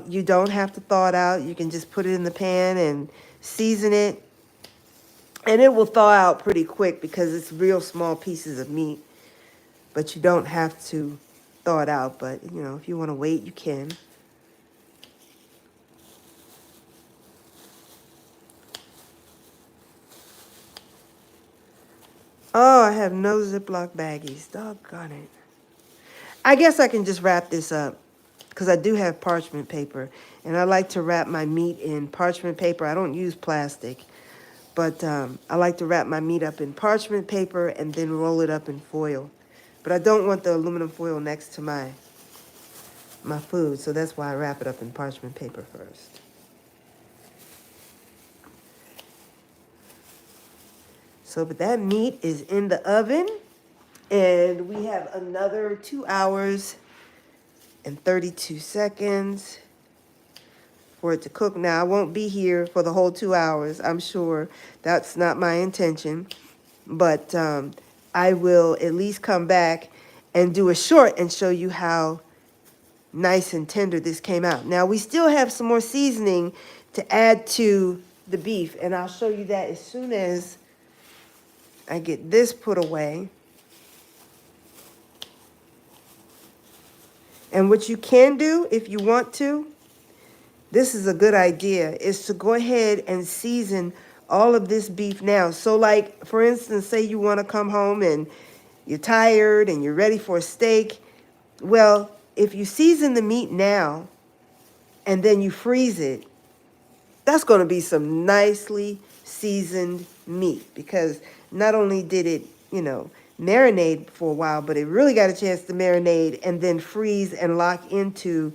you don't have to thaw it out. You can just put it in the pan and season it And it will thaw out pretty quick because it's real small pieces of meat. But you don't have to thaw it out. But, you know, if you want to wait, you can. Oh, I have no Ziploc baggies. Doggone it. I guess I can just wrap this up because I do have parchment paper. And I like to wrap my meat in parchment paper. I don't use plastic. But I like to wrap my meat up in parchment paper and then roll it up in foil. But I don't want the aluminum foil next to my food. So that's why I wrap it up in parchment paper first. So, but that meat is in the oven, and we have another 2 hours and 32 seconds for it to cook. Now, I won't be here for the whole 2 hours. I'm sure that's not my intention, but I will at least come back and do a short and show you how nice and tender this came out. Now, we still have some more seasoning to add to the beef, and I'll show you that as soon as I get this put away. And what you can do if you want to, this is a good idea, is to go ahead and season all of this beef now. So like, for instance, say you want to come home and you're tired and you're ready for a steak. Well, if you season the meat now and then you freeze it, that's going to be some nicely seasoned meat, because not only did it, you know, marinate for a while, but it really got a chance to marinate and then freeze and lock into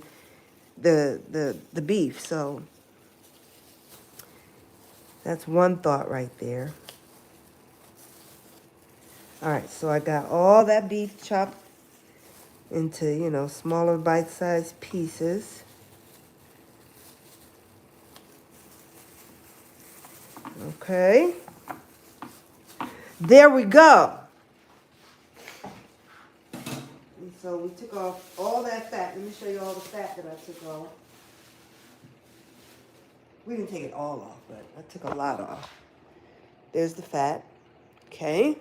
the beef. So that's one thought right there. All right, so I got all that beef chopped into, you know, smaller bite-sized pieces. Okay. There we go. And so we took off all that fat. Let me show you all the fat that I took off. We didn't take it all off, but I took a lot off. There's the fat. Okay.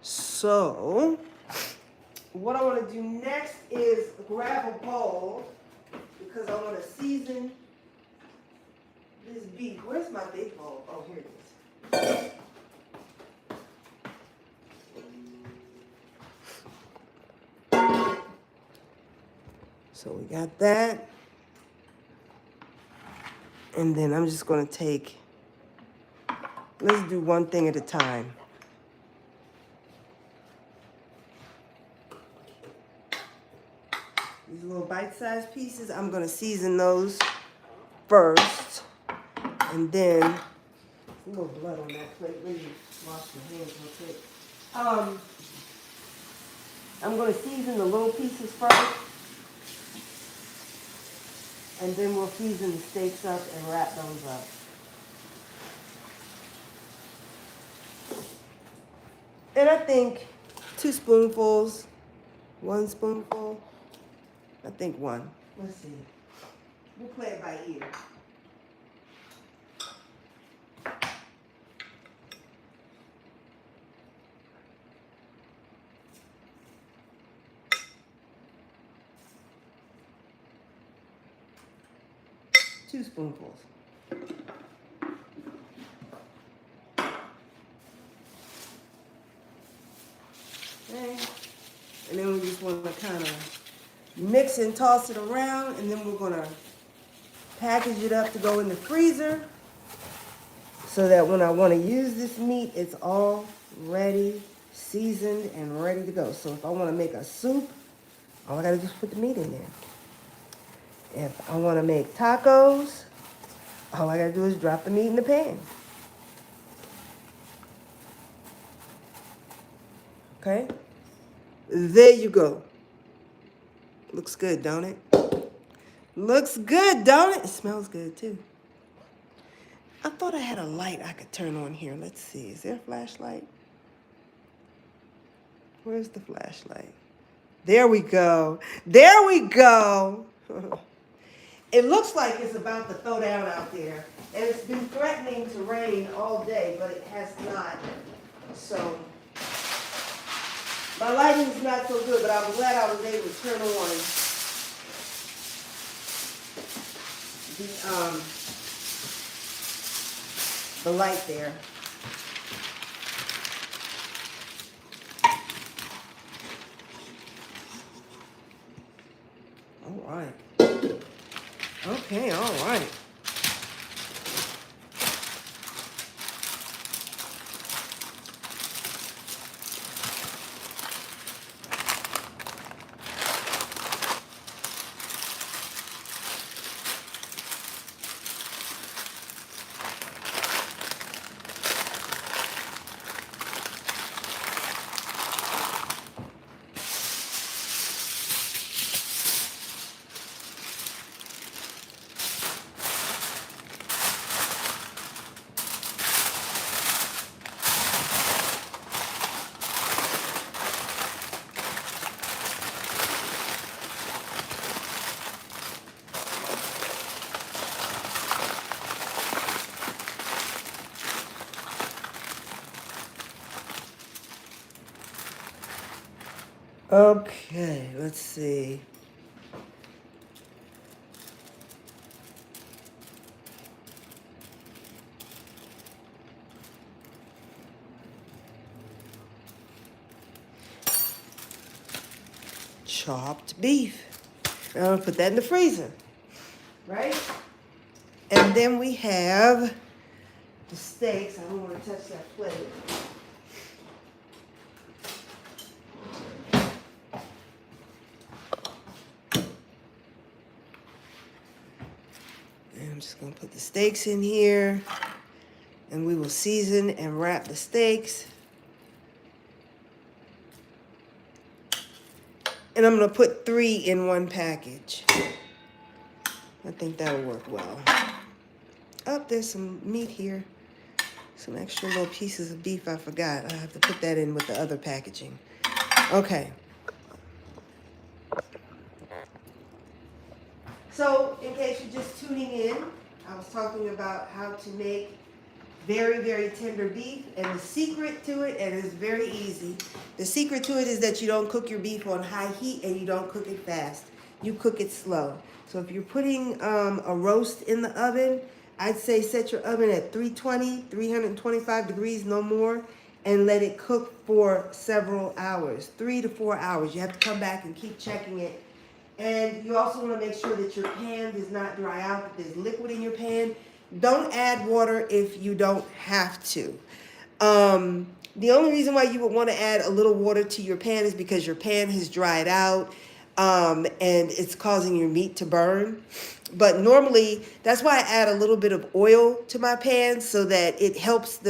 So, what I want to do next is grab a bowl, because I want to season this beef. Where's my big bowl? Oh, here it is. So we got that. And then I'm just going to take, let's do one thing at a time. These little bite-sized pieces, I'm going to season those first. And then, a little blood on that plate. Let me wash my hands real quick. I'm going to season the little pieces first. And then we'll season the steaks up and wrap those up. And I think 2 spoonfuls, 1 spoonful. I think 1. Let's see. We'll play it by ear. Two spoonfuls. Okay. And then we just want to kind of mix and toss it around, and then we're going to package it up to go in the freezer so that when I want to use this meat, it's all ready, seasoned, and ready to go. So if I want to make a soup, all I got to do is put the meat in there. If I want to make tacos, all I got to do is drop the meat in the pan. Okay? There you go. Looks good, don't it? Looks good, don't it? It smells good, too. I thought I had a light I could turn on here. Let's see. Is there a flashlight? Where's the flashlight? There we go. There we go. It looks like it's about to throw down out there. And it's been threatening to rain all day, but it has not. So, my lighting is not so good, but I'm glad I was able to turn on the light there. All right. Okay, all right. Okay, let's see. Chopped beef. I'm gonna put that in the freezer, right? And then we have the steaks. I don't want to touch that plate. And I'm just gonna put the steaks in here, and we will season and wrap the steaks. And I'm gonna put 3 in one package. I think that'll work well. Oh, there's some meat here. Some extra little pieces of beef I forgot. I have to put that in with the other packaging. Okay. So, in case you're just tuning in, I was talking about how to make very, very tender beef, and the secret to it, and it's very easy. The secret to it is that you don't cook your beef on high heat and you don't cook it fast. You cook it slow. So if you're putting a roast in the oven, I'd say set your oven at 320, 325 degrees, no more, and let it cook for several hours, 3 to 4 hours. You have to come back and keep checking it. And you also want to make sure that your pan does not dry out, that there's liquid in your pan. Don't add water if you don't have to. The only reason why you would want to add a little water to your pan is because your pan has dried out and it's causing your meat to burn. But normally, that's why I add a little bit of oil to my pan so that it helps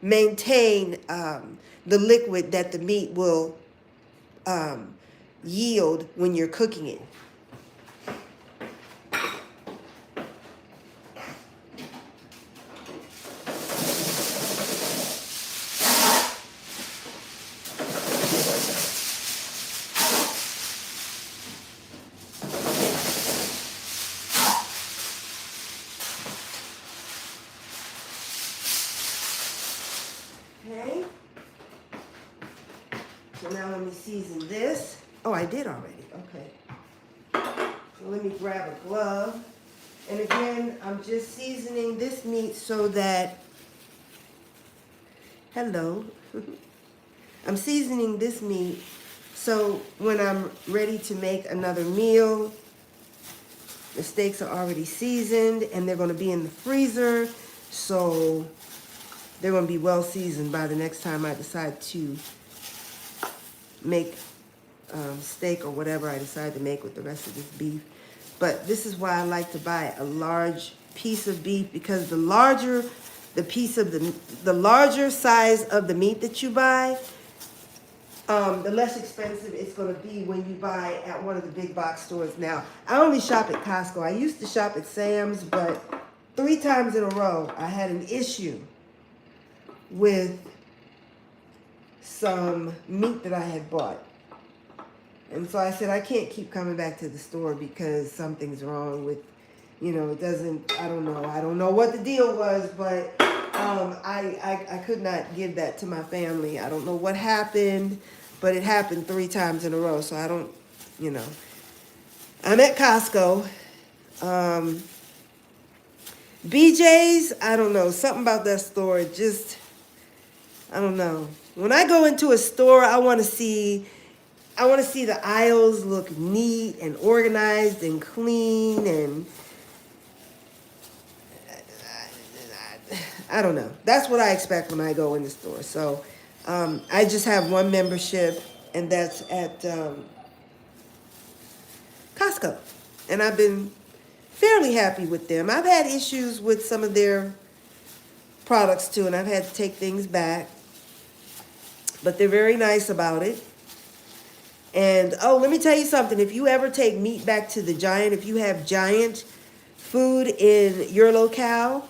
maintain the liquid that the meat will yield when you're cooking it. Okay. So now let me season this. Oh, I did already. Okay. So let me grab a glove. And again, I'm just seasoning this meat so that, hello. I'm seasoning this meat so when I'm ready to make another meal, the steaks are already seasoned and they're going to be in the freezer. So they're going to be well seasoned by the next time I decide to make steak or whatever I decide to make with the rest of this beef. But this is why I like to buy a large piece of beef, because the larger the larger size of the meat that you buy, the less expensive it's going to be when you buy at one of the big box stores. Now, I only shop at Costco. I used to shop at Sam's, but 3 times in a row I had an issue with some meat that I had bought. And so I said, I can't keep coming back to the store because something's wrong with You know, it doesn't, I don't know what the deal was, but I could not give that to my family. I don't know what happened, but it happened 3 times in a row, so I don't, you know. I'm at Costco. BJ's, I don't know, something about that store, it just, I don't know. When I go into a store, I want to see the aisles look neat and organized and clean, and I don't know. That's what I expect when I go in the store. So I just have one membership, and that's at Costco. And I've been fairly happy with them. I've had issues with some of their products too, and I've had to take things back. But they're very nice about it. And oh, let me tell you something. If you ever take meat back to the Giant, if you have Giant food in your locale,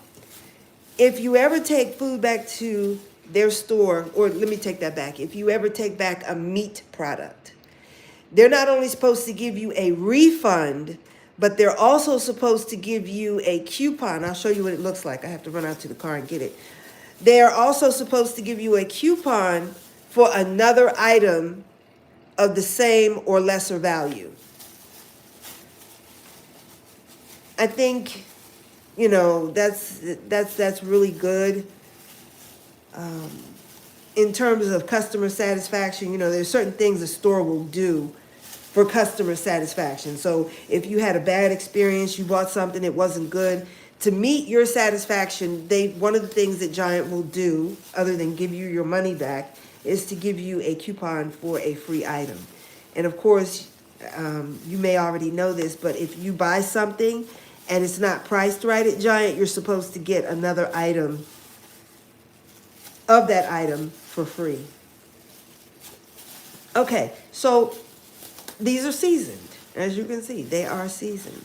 if you ever take food back to their store, or let me take that back. If you ever take back a meat product, they're not only supposed to give you a refund, but they're also supposed to give you a coupon. I'll show you what it looks like. I have to run out to the car and get it. They are also supposed to give you a coupon for another item of the same or lesser value. I think, you know, that's really good. In terms of customer satisfaction, you know, there's certain things a store will do for customer satisfaction. So if you had a bad experience, you bought something that wasn't good, to meet your satisfaction, one of the things that Giant will do, other than give you your money back, is to give you a coupon for a free item. And of course, you may already know this, but if you buy something and it's not priced right at Giant, you're supposed to get another item of that item for free. Okay, so these are seasoned. As you can see, they are seasoned.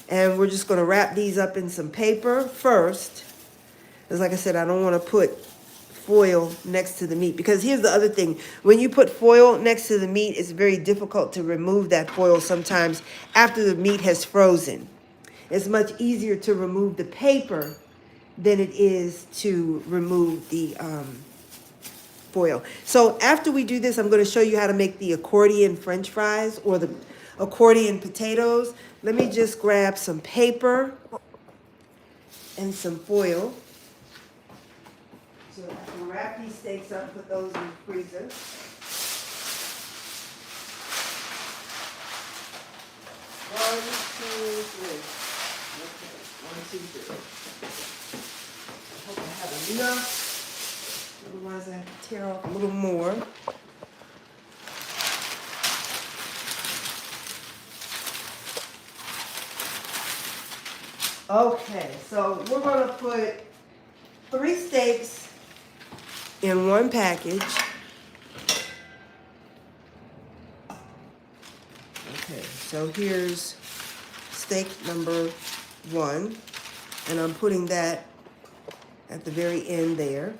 And we're just going to wrap these up in some paper first. Because like I said, I don't want to put foil next to the meat. Because here's the other thing. When you put foil next to the meat, it's very difficult to remove that foil sometimes after the meat has frozen. It's much easier to remove the paper than it is to remove the foil. So after we do this, I'm going to show you how to make the accordion French fries or the accordion potatoes. Let me just grab some paper and some foil. So I can wrap these steaks up and put those in the freezer. One, two, three. Okay, 1, 2, 3. I hope I have enough. Otherwise, I have to tear off a little more. Okay, so we're going to put 3 steaks in one package. Okay, so here's steak number 1, and I'm putting that at the very end there.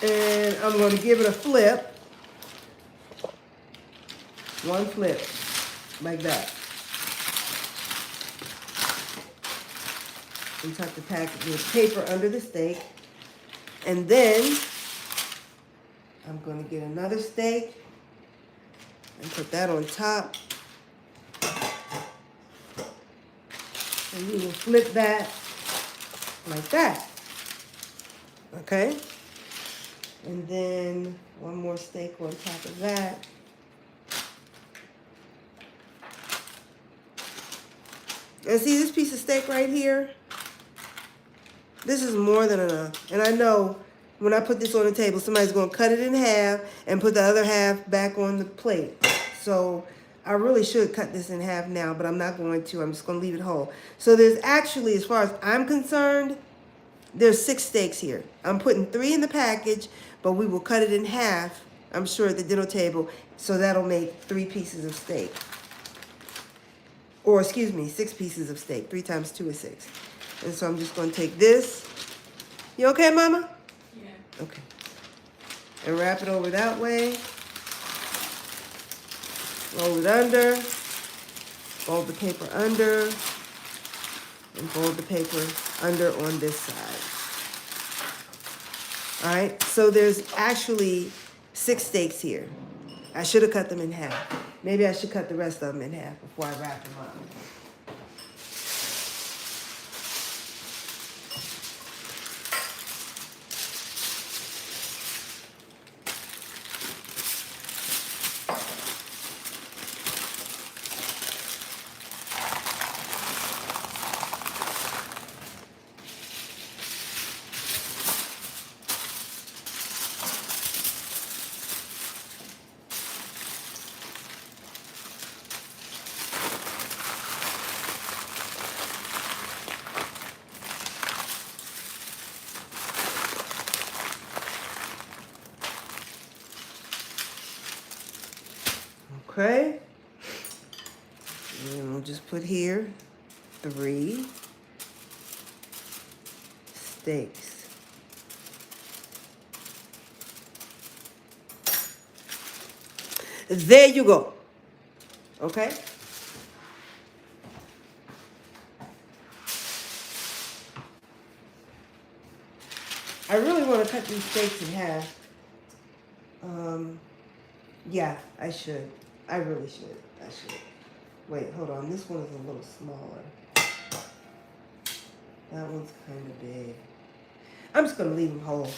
And I'm going to give it a flip. 1 flip, like that. And tuck the paper under the steak. And then I'm going to get another steak and put that on top. And we will flip that like that. Okay? And then 1 more steak on top of that. And see this piece of steak right here? This is more than enough. And I know when I put this on the table, somebody's going to cut it in half and put the other half back on the plate. So I really should cut this in half now, but I'm not going to. I'm just going to leave it whole. So there's actually, as far as I'm concerned, there's 6 steaks here. I'm putting 3 in the package, but we will cut it in half, I'm sure, at the dinner table. So that'll make 3 pieces of steak. Or, excuse me, 6 pieces of steak. 3 times 2 is 6. And so I'm just going to take this. You okay, Mama? Yeah. Okay. And wrap it over that way. Roll it under. Fold the paper under and fold the paper under on this side. All right, so there's actually 6 steaks here. I should have cut them in half. Maybe I should cut the rest of them in half before I wrap them up. Okay, and we'll just put here 3 steaks. There you go. Okay. I really want to cut these steaks in half. Yeah, I should. I really should. I should. Wait, hold on. This one is a little smaller. That one's kind of big. I'm just going to leave them whole.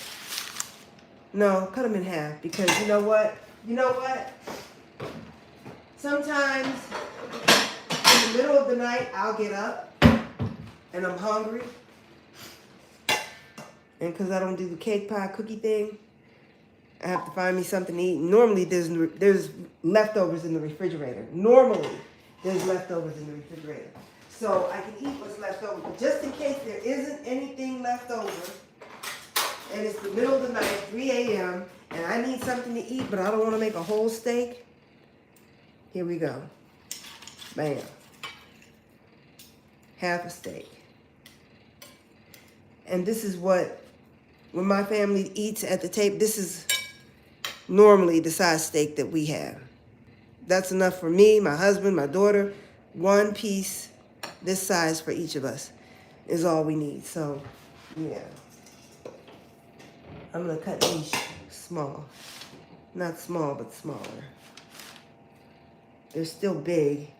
No, cut them in half because you know what? You know what? Sometimes in the middle of the night, I'll get up and I'm hungry. And because I don't do the cake pie cookie thing, I have to find me something to eat. Normally, there's leftovers in the refrigerator. Normally, there's leftovers in the refrigerator. So I can eat what's left over. But just in case there isn't anything left over, and it's the middle of the night, 3 a.m., and I need something to eat, but I don't want to make a whole steak, here we go. Bam. Half a steak. And this is what, when my family eats at the table, this is normally the size steak that we have. That's enough for me, my husband, my daughter. 1 piece this size for each of us is all we need. So, yeah. I'm going to cut these small. Not small, but smaller. They're still big.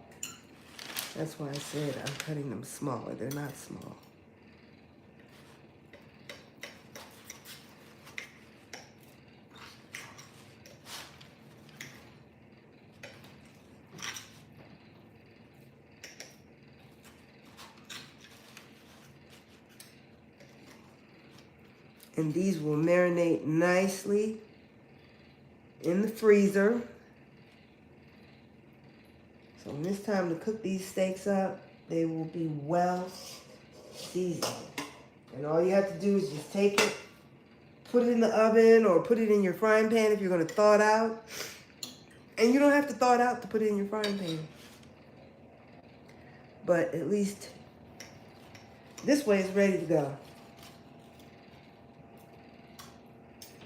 That's why I said I'm cutting them smaller. They're not small. And these will marinate nicely in the freezer. So when it's time to cook these steaks up, they will be well seasoned. And all you have to do is just take it, put it in the oven or put it in your frying pan if you're going to thaw it out. And you don't have to thaw it out to put it in your frying pan. But at least this way it's ready to go.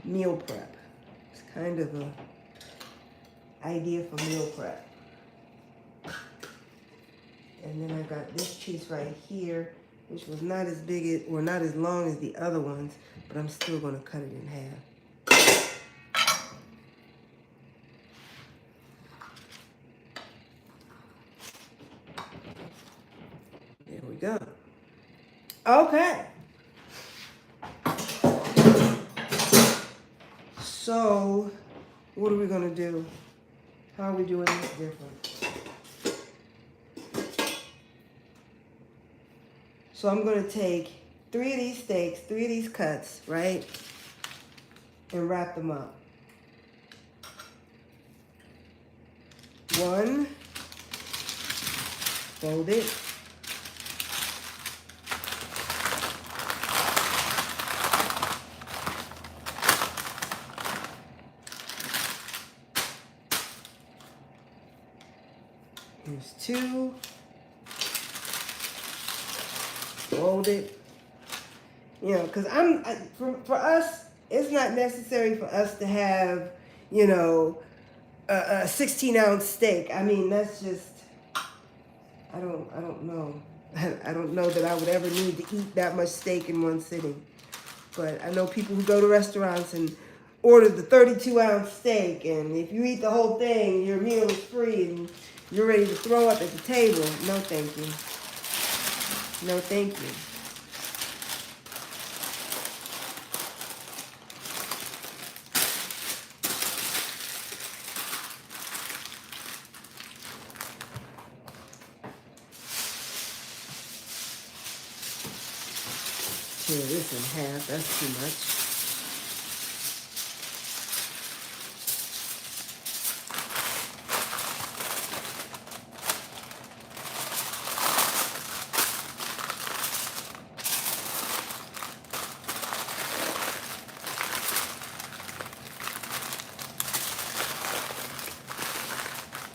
Meal prep. It's kind of an idea for meal prep. And then I got this piece right here, which was not as big or not as long as the other ones, but I'm still going to cut it in half. There we go. Okay. So, what are we going to do? How are we doing this different? So I'm going to take 3 of these steaks, 3 of these cuts, right? And wrap them up. 1, fold it. Here's 2. Fold it. You know, because for us, it's not necessary for us to have, you know, a 16-ounce steak. I mean, that's just, I don't know. I don't know that I would ever need to eat that much steak in one sitting. But I know people who go to restaurants and order the 32-ounce steak, and if you eat the whole thing, your meal is free and you're ready to throw up at the table. No, thank you. No, thank you. Tear this in half. That's too much.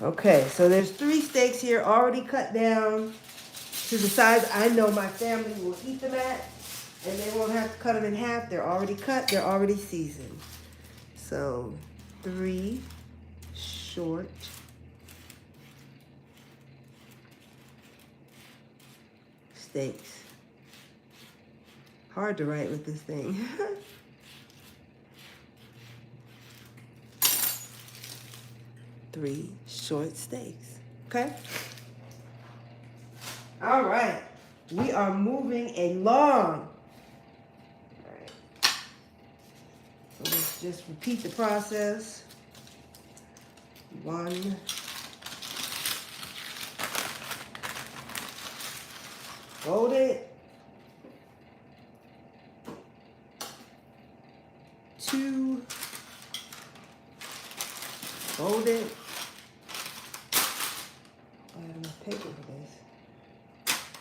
Okay, so there's 3 steaks here already cut down to the size I know my family will eat them at, and they won't have to cut them in half. They're already cut, they're already seasoned. So 3 short steaks. Hard to write with this thing. Three short steaks. Okay? All right. We are moving along. All right. So let's just repeat the process. 1. Fold it. 2. Fold it. I have enough paper for this.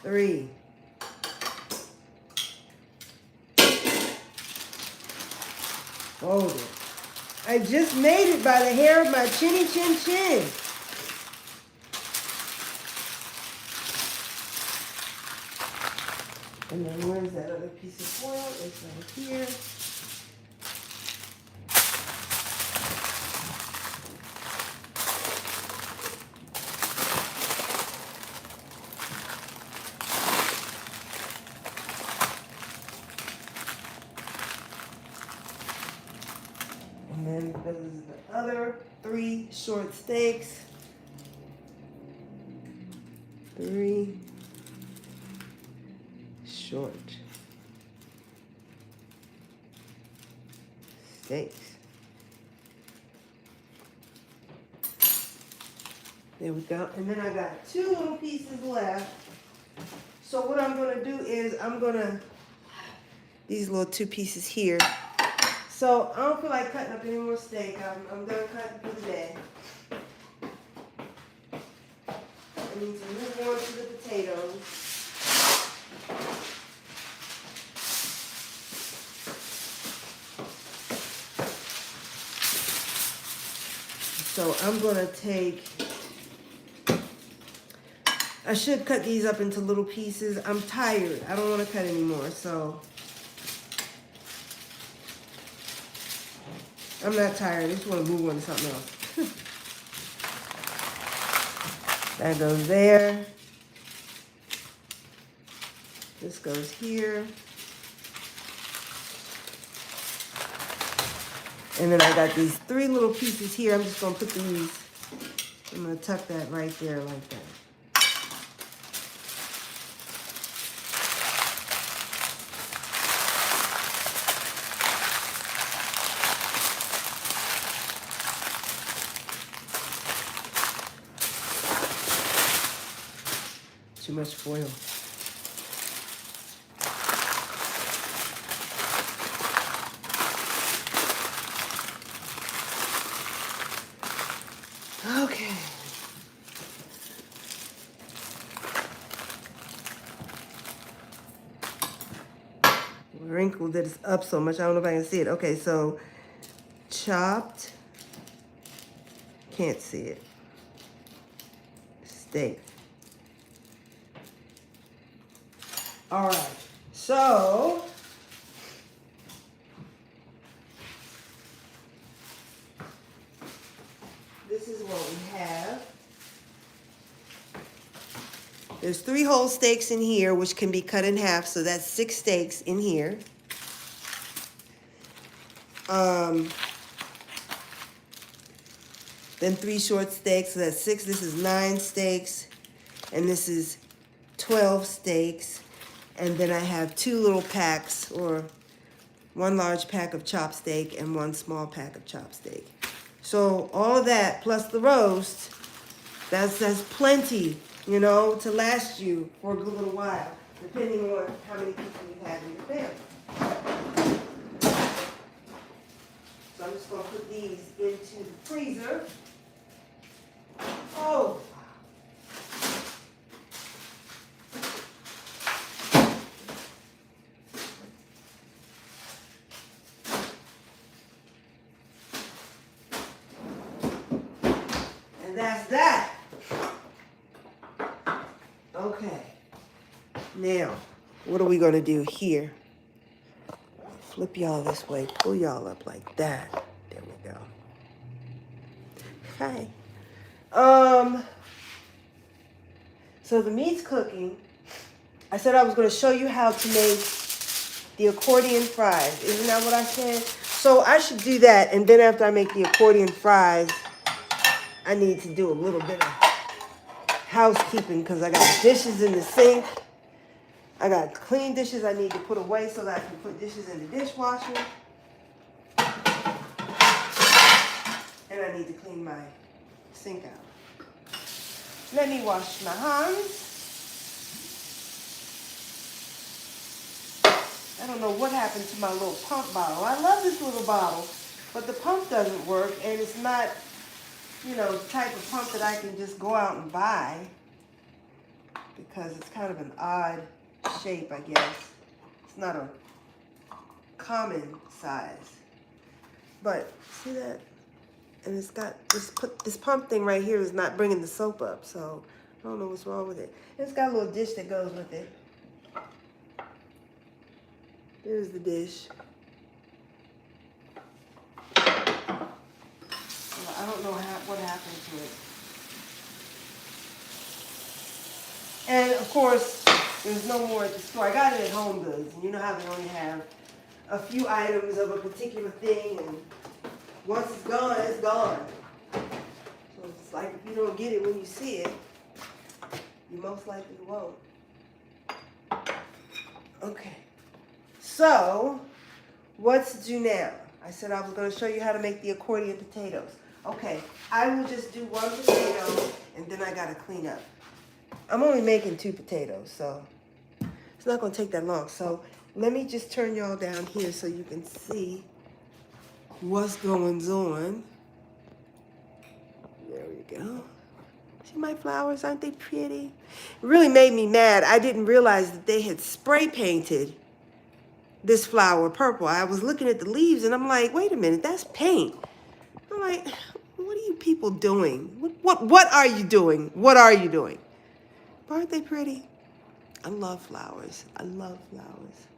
3. Fold it. I just made it by the hair of my chinny chin chin. And then where's that other piece of foil? It's right here. And then this is the other 3 short steaks. 3 short steaks. There we go. And then I got 2 little pieces left. So what I'm going to do is these little 2 pieces here. So I don't feel like cutting up any more steak. I'm done cutting for the day. I need to move on to the potatoes. So I'm going to take, I should cut these up into little pieces. I'm tired. I don't want to cut anymore, so. I'm not tired. I just want to move on to something else. That goes there. This goes here. And then I got these 3 little pieces here. I'm just going to put these, I'm going to tuck that right there like that. Too much foil. Okay. Wrinkled it up so much, I don't know if I can see it. Okay, so chopped, can't see it, steak. All right, so this is what we have. There's 3 whole steaks in here, which can be cut in half, so that's 6 steaks in here. Then 3 short steaks, so that's 6. This is 9 steaks, and this is 12 steaks. And then I have 2 little packs, or 1 large pack of chopped steak and 1 small pack of chopped steak. So all of that plus the roast, that's plenty, you know, to last you for a good little while, depending on how many people you have in your family. So I'm just gonna put these into the freezer. Oh. And that's that. Okay. Now, what are we going to do here? Flip y'all this way. Pull y'all up like that. There we go. Okay. So the meat's cooking. I said I was going to show you how to make the accordion fries. Isn't that what I said? So I should do that, and then after I make the accordion fries, I need to do a little bit of housekeeping because I got dishes in the sink. I got clean dishes I need to put away so that I can put dishes in the dishwasher. And I need to clean my sink out. Let me wash my hands. I don't know what happened to my little pump bottle. I love this little bottle, but the pump doesn't work, and it's not, you know, the type of pump that I can just go out and buy because it's kind of an odd shape, I guess. It's not a common size. But see that? And it's got this pump thing right here is not bringing the soap up, so I don't know what's wrong with it. It's got a little dish that goes with it. There's the dish. I don't know what happened to it. And of course, there's no more at the store. I got it at Home Goods, and you know how they only have a few items of a particular thing, and once it's gone, it's gone. So it's like if you don't get it when you see it, you most likely won't. Okay. So, what to do now? I said I was going to show you how to make the accordion potatoes. Okay, I will just do 1 potato, and then I got to clean up. I'm only making 2 potatoes, so it's not going to take that long. So let me just turn y'all down here so you can see what's going on. There we go. See my flowers? Aren't they pretty? It really made me mad. I didn't realize that they had spray painted this flower purple. I was looking at the leaves, and I'm like, wait a minute, that's paint. I'm like, what are you people doing? What are you doing? What are you doing? Aren't they pretty? I love flowers. I love flowers.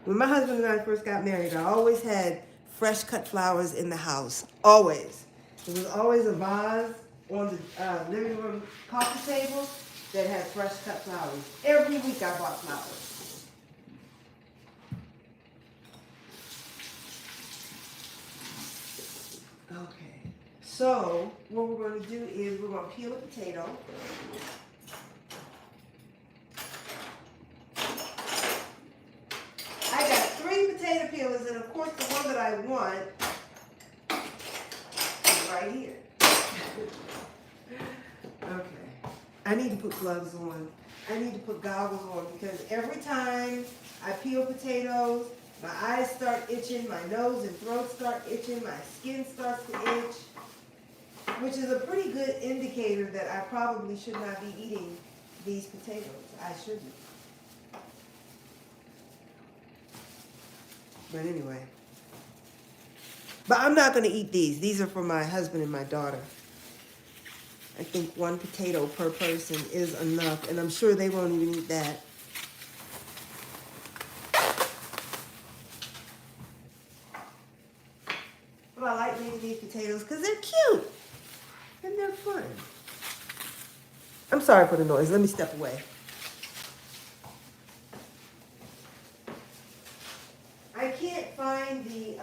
When my husband and I first got married, I always had fresh cut flowers in the house. Always. There was always a vase on the living room coffee table that had fresh cut flowers. Every week I bought flowers. Okay, so what we're going to do is we're going to peel a potato. I got 3 potato peelers, and of course the one that I want is right here. Okay. I need to put gloves on. I need to put goggles on because every time I peel potatoes, my eyes start itching, my nose and throat start itching, my skin starts to itch, which is a pretty good indicator that I probably should not be eating these potatoes. I shouldn't. But anyway. But I'm not going to eat these. These are for my husband and my daughter. I think 1 potato per person is enough, and I'm sure they won't even eat that. But I like making these potatoes because they're cute and they're fun. I'm sorry for the noise. Let me step away. I can't find the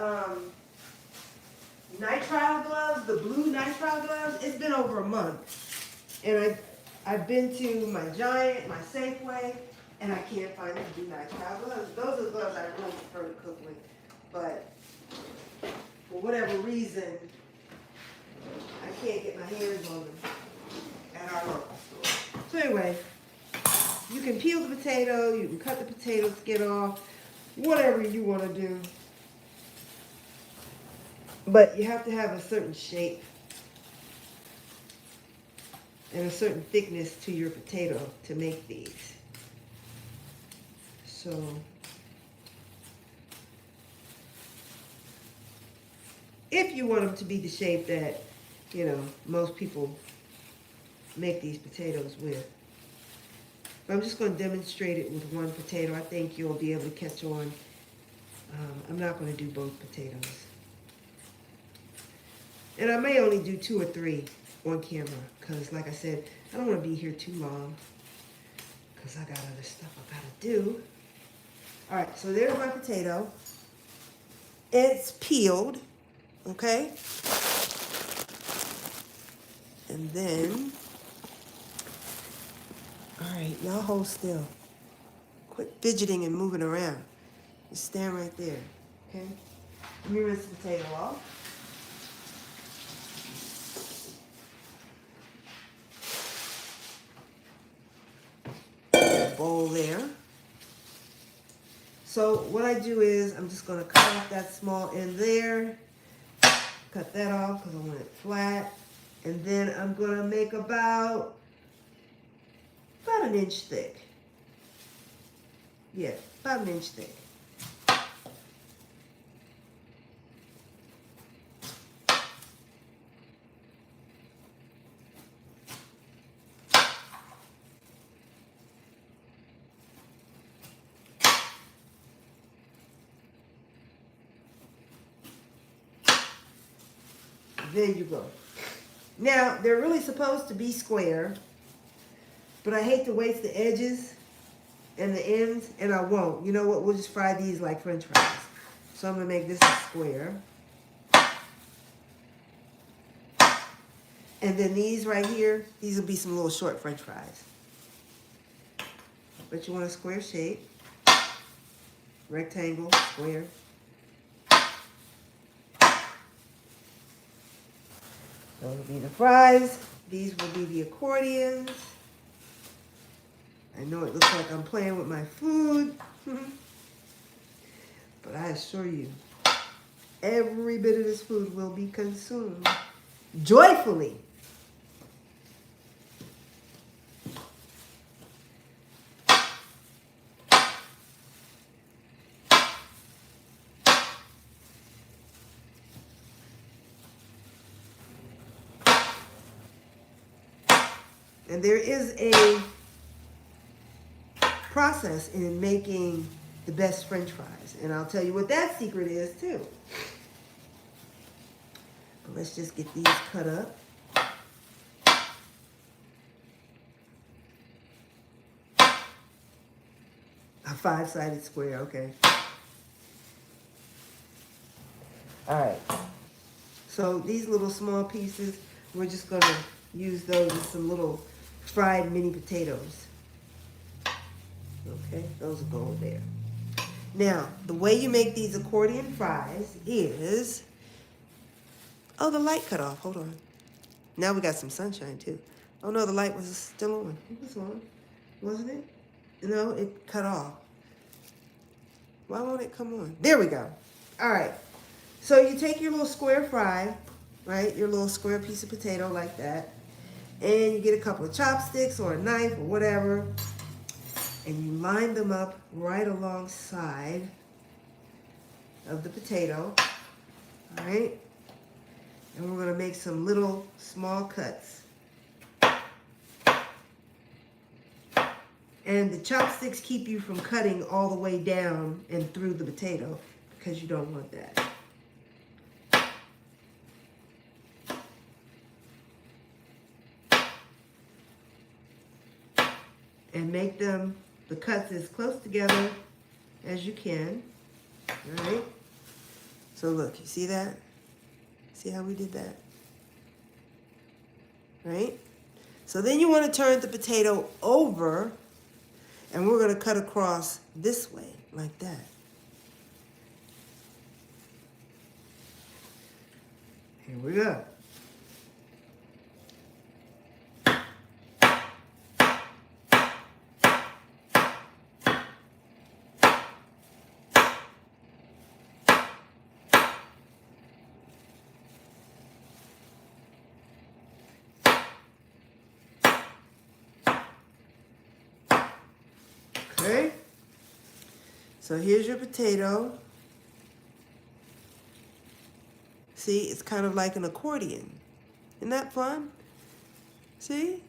nitrile gloves, the blue nitrile gloves. It's been over a month. And I've been to my Giant, my Safeway, and I can't find the blue nitrile gloves. Those are the gloves I really prefer to cook with. But for whatever reason, I can't get my hands on them at our local store. So anyway, you can peel the potato, you can cut the potato skin off, whatever you want to do. But you have to have a certain shape and a certain thickness to your potato to make these. So if you want them to be the shape that, you know, most people make these potatoes with. But I'm just going to demonstrate it with one potato. I think you'll be able to catch on. I'm not going to do both potatoes. And I may only do 2 or 3 on camera because, like I said, I don't want to be here too long because I got other stuff I got to do. All right, so there's my potato. It's peeled, okay? And then, all right, y'all hold still. Quit fidgeting and moving around. Just stand right there, okay? Let me rinse the potato off. Bowl there. So what I do is I'm just going to cut off that small end there. Cut that off because I want it flat. And then I'm going to make about an inch thick. Yeah, about an inch thick. There you go. Now, they're really supposed to be square, but I hate to waste the edges and the ends, and I won't. You know what? We'll just fry these like French fries. So I'm going to make this a square. And then these right here, these will be some little short French fries. But you want a square shape. Rectangle, square. Those will be the fries. These will be the accordions. I know it looks like I'm playing with my food. But I assure you, every bit of this food will be consumed joyfully. And there is a process in making the best French fries. And I'll tell you what that secret is too. But let's just get these cut up. A 5-sided square, okay. All right. So these little small pieces, we're just going to use those as some little fried mini potatoes. Okay, those will go there. Now, the way you make these accordion fries is... Oh, the light cut off. Hold on. Now we got some sunshine, too. Oh, no, the light was still on. It was on, wasn't it? No, it cut off. Why won't it come on? There we go. All right. So you take your little square fry, right? Your little square piece of potato like that. And you get a couple of chopsticks or a knife or whatever. And you line them up right alongside of the potato. All right? And we're going to make some little small cuts. And the chopsticks keep you from cutting all the way down and through the potato because you don't want that. make them, the cuts as close together as you can. All right? So look, you see that? See how we did that? Right? So then you want to turn the potato over, and we're going to cut across this way, like that. Here we go. Okay, so here's your potato. See, it's kind of like an accordion. Isn't that fun? See?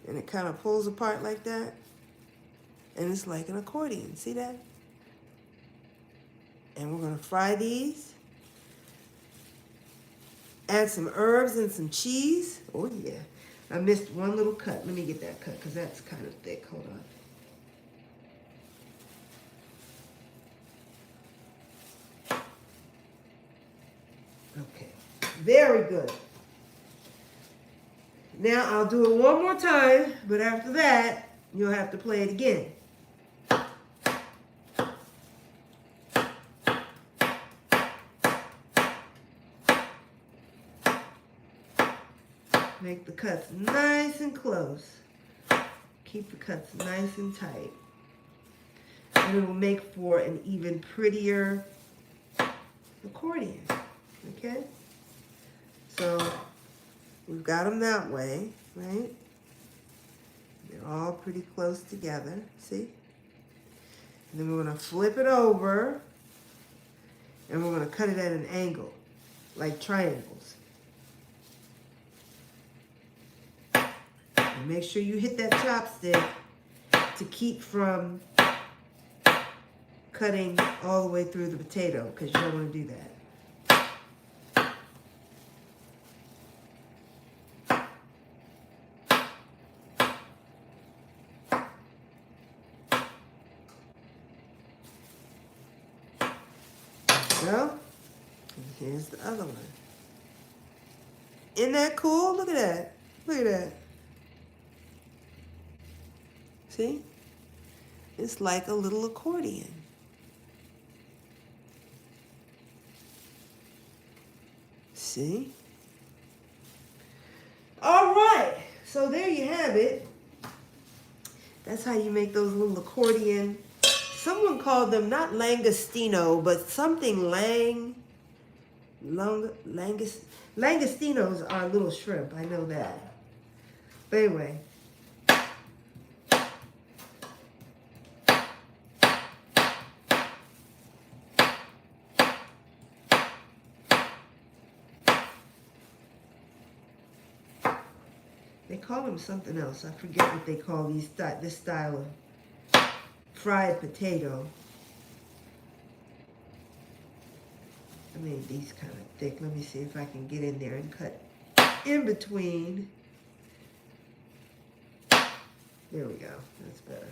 And it kind of pulls apart like that. And it's like an accordion. See that? And we're going to fry these. Add some herbs and some cheese. Oh, yeah. I missed one little cut. Let me get that cut because that's kind of thick. Hold on. Okay, very good. Now I'll do it one more time, but after that, you'll have to play it again. Make the cuts nice and close. Keep the cuts nice and tight. And it will make for an even prettier accordion. Okay? So we've got them that way, right? They're all pretty close together, see? And then we're going to flip it over, and we're going to cut it at an angle, like triangles. And make sure you hit that chopstick to keep from cutting all the way through the potato, because you don't want to do that. Well, here's the other one. Isn't that cool? Look at that. Look at that. See? It's like a little accordion. See? All right. So there you have it. That's how you make those little accordion. Someone called them not langostino, but something langostinos are little shrimp. I know that. But anyway. They call them something else. I forget what they call this style of fried potato. I made these kind of thick. Let me see if I can get in there and cut in between. There we go. That's better.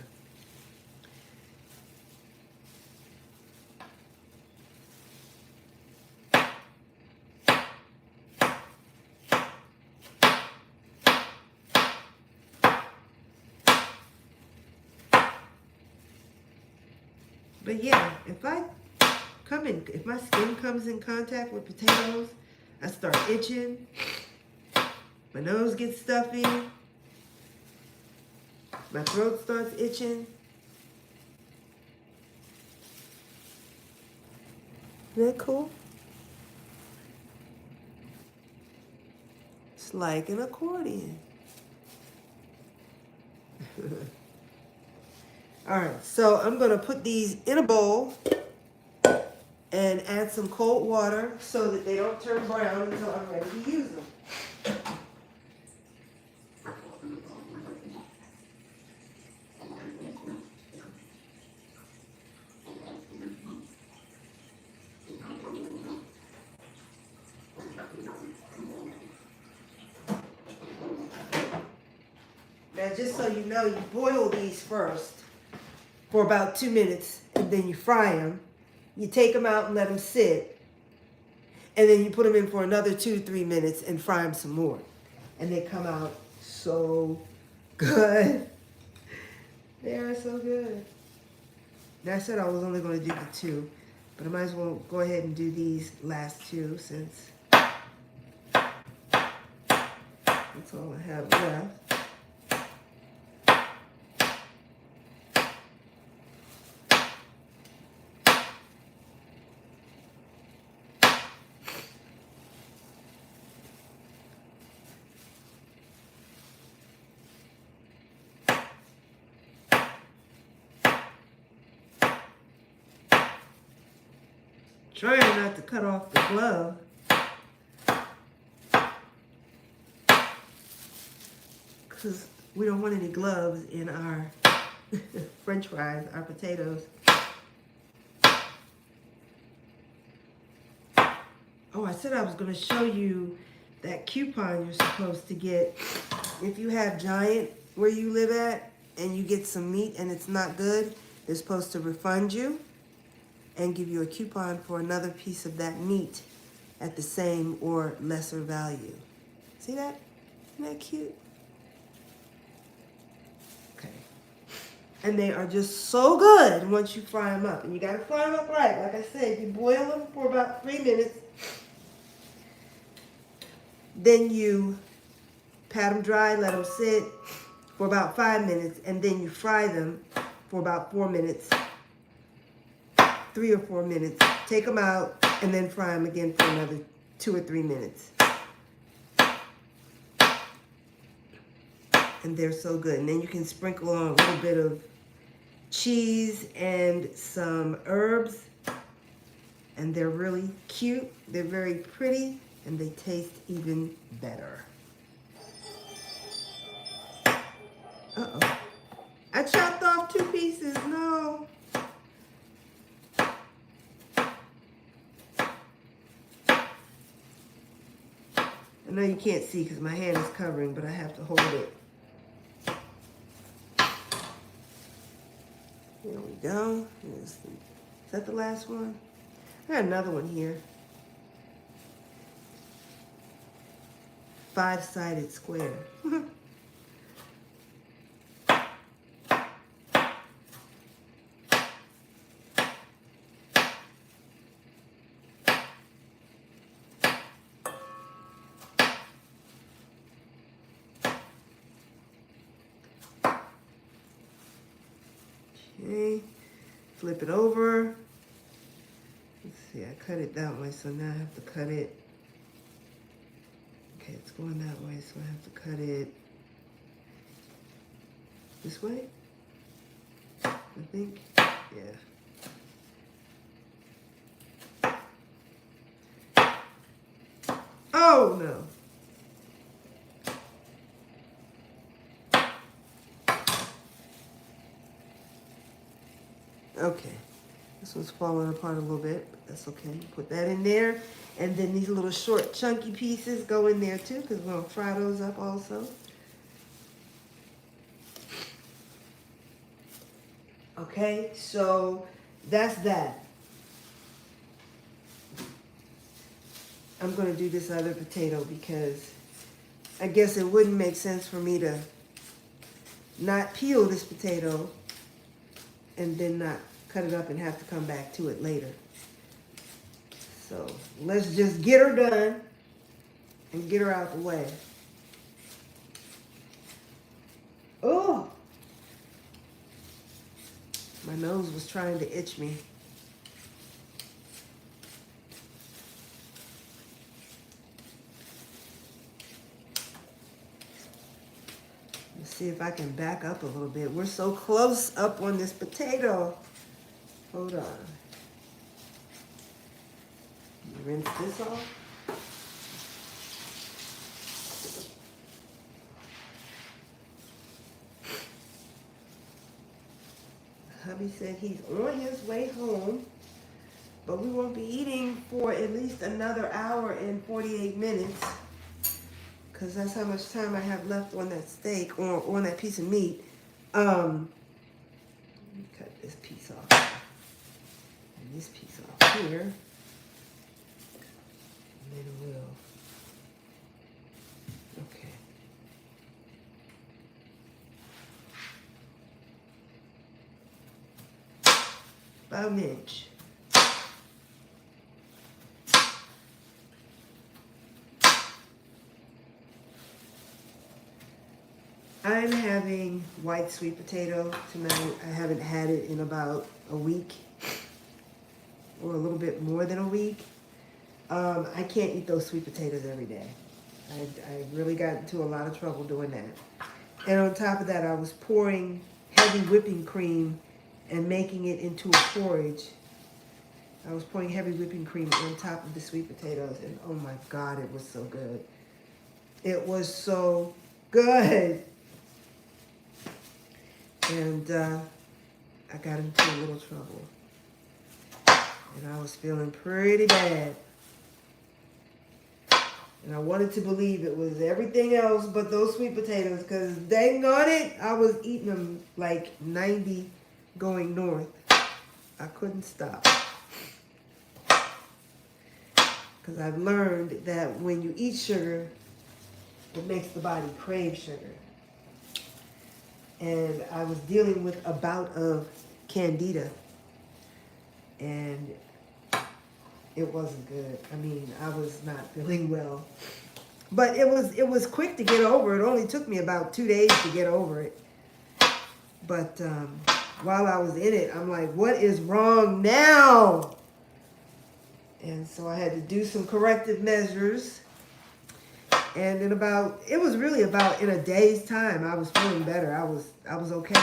But yeah, if my skin comes in contact with potatoes, I start itching, my nose gets stuffy, my throat starts itching. Isn't that cool? It's like an accordion. All right, so I'm going to put these in a bowl and add some cold water so that they don't turn brown until I'm ready to use them. Now, just so you know, you boil these first for about 2 minutes, and then you fry them. You take them out and let them sit, and then you put them in for another 2 to 3 minutes and fry them some more. And they come out so good. They are so good. Now, I said I was only going to do the 2, but I might as well go ahead and do these last 2 since that's all I have left. Trying not to cut off the glove. Because we don't want any gloves in our French fries, our potatoes. Oh, I said I was going to show you that coupon you're supposed to get. If you have Giant where you live at and you get some meat and it's not good, they're supposed to refund you and give you a coupon for another piece of that meat at the same or lesser value. See that? Isn't that cute? Okay. And they are just so good once you fry them up. And you gotta fry them up right. Like I said, you boil them for about 3 minutes. Then you pat them dry, let them sit for about 5 minutes, and then you fry them for about 4 minutes. 3 or 4 minutes, take them out, and then fry them again for another 2 or 3 minutes. And they're so good. And then you can sprinkle on a little bit of cheese and some herbs. And they're really cute. They're very pretty, and they taste even better. Uh-oh. I chopped off 2 pieces. No. I know you can't see because my hand is covering, but I have to hold it. There we go. Is that the last one? I got another one here. 5-sided square. Okay, flip it over. Let's see, I cut it that way, so now I have to cut it. Okay, it's going that way, so I have to cut it this way, I think. Yeah. Oh, no. Okay, this one's falling apart a little bit, but that's okay. Put that in there. And then these little short chunky pieces go in there too, because we're going to fry those up also. Okay, so that's that. I'm going to do this other potato because I guess it wouldn't make sense for me to not peel this potato and then not cut it up and have to come back to it later. So let's just get her done and get her out the way. Oh, my nose was trying to itch me. Let's see if I can back up a little bit. We're so close up on this potato. Hold on. Rinse this off. Hubby said he's on his way home, but we won't be eating for at least another hour and 48 minutes because that's how much time I have left on that steak or on that piece of meat. Let me cut this piece off. And this piece off here. And then we'll. Okay. About an inch. I'm having white sweet potato tonight. I haven't had it in about a week or a little bit more than a week. I can't eat those sweet potatoes every day. I really got into a lot of trouble doing that. And on top of that, I was pouring heavy whipping cream and making it into a porridge. I was pouring heavy whipping cream on top of the sweet potatoes, and oh my God, it was so good. It was so good. And I got into a little trouble. And I was feeling pretty bad. And I wanted to believe it was everything else but those sweet potatoes, because dang on it, I was eating them like 90 going north. I couldn't stop. Because I've learned that when you eat sugar, it makes the body crave sugar. And I was dealing with a bout of candida. And it wasn't good. I mean, I was not feeling well. But it was quick to get over. It only took me about 2 days to get over it. But while I was in it, I'm like, what is wrong now? And so I had to do some corrective measures. And in it was really about in a day's time, I was feeling better. I was okay.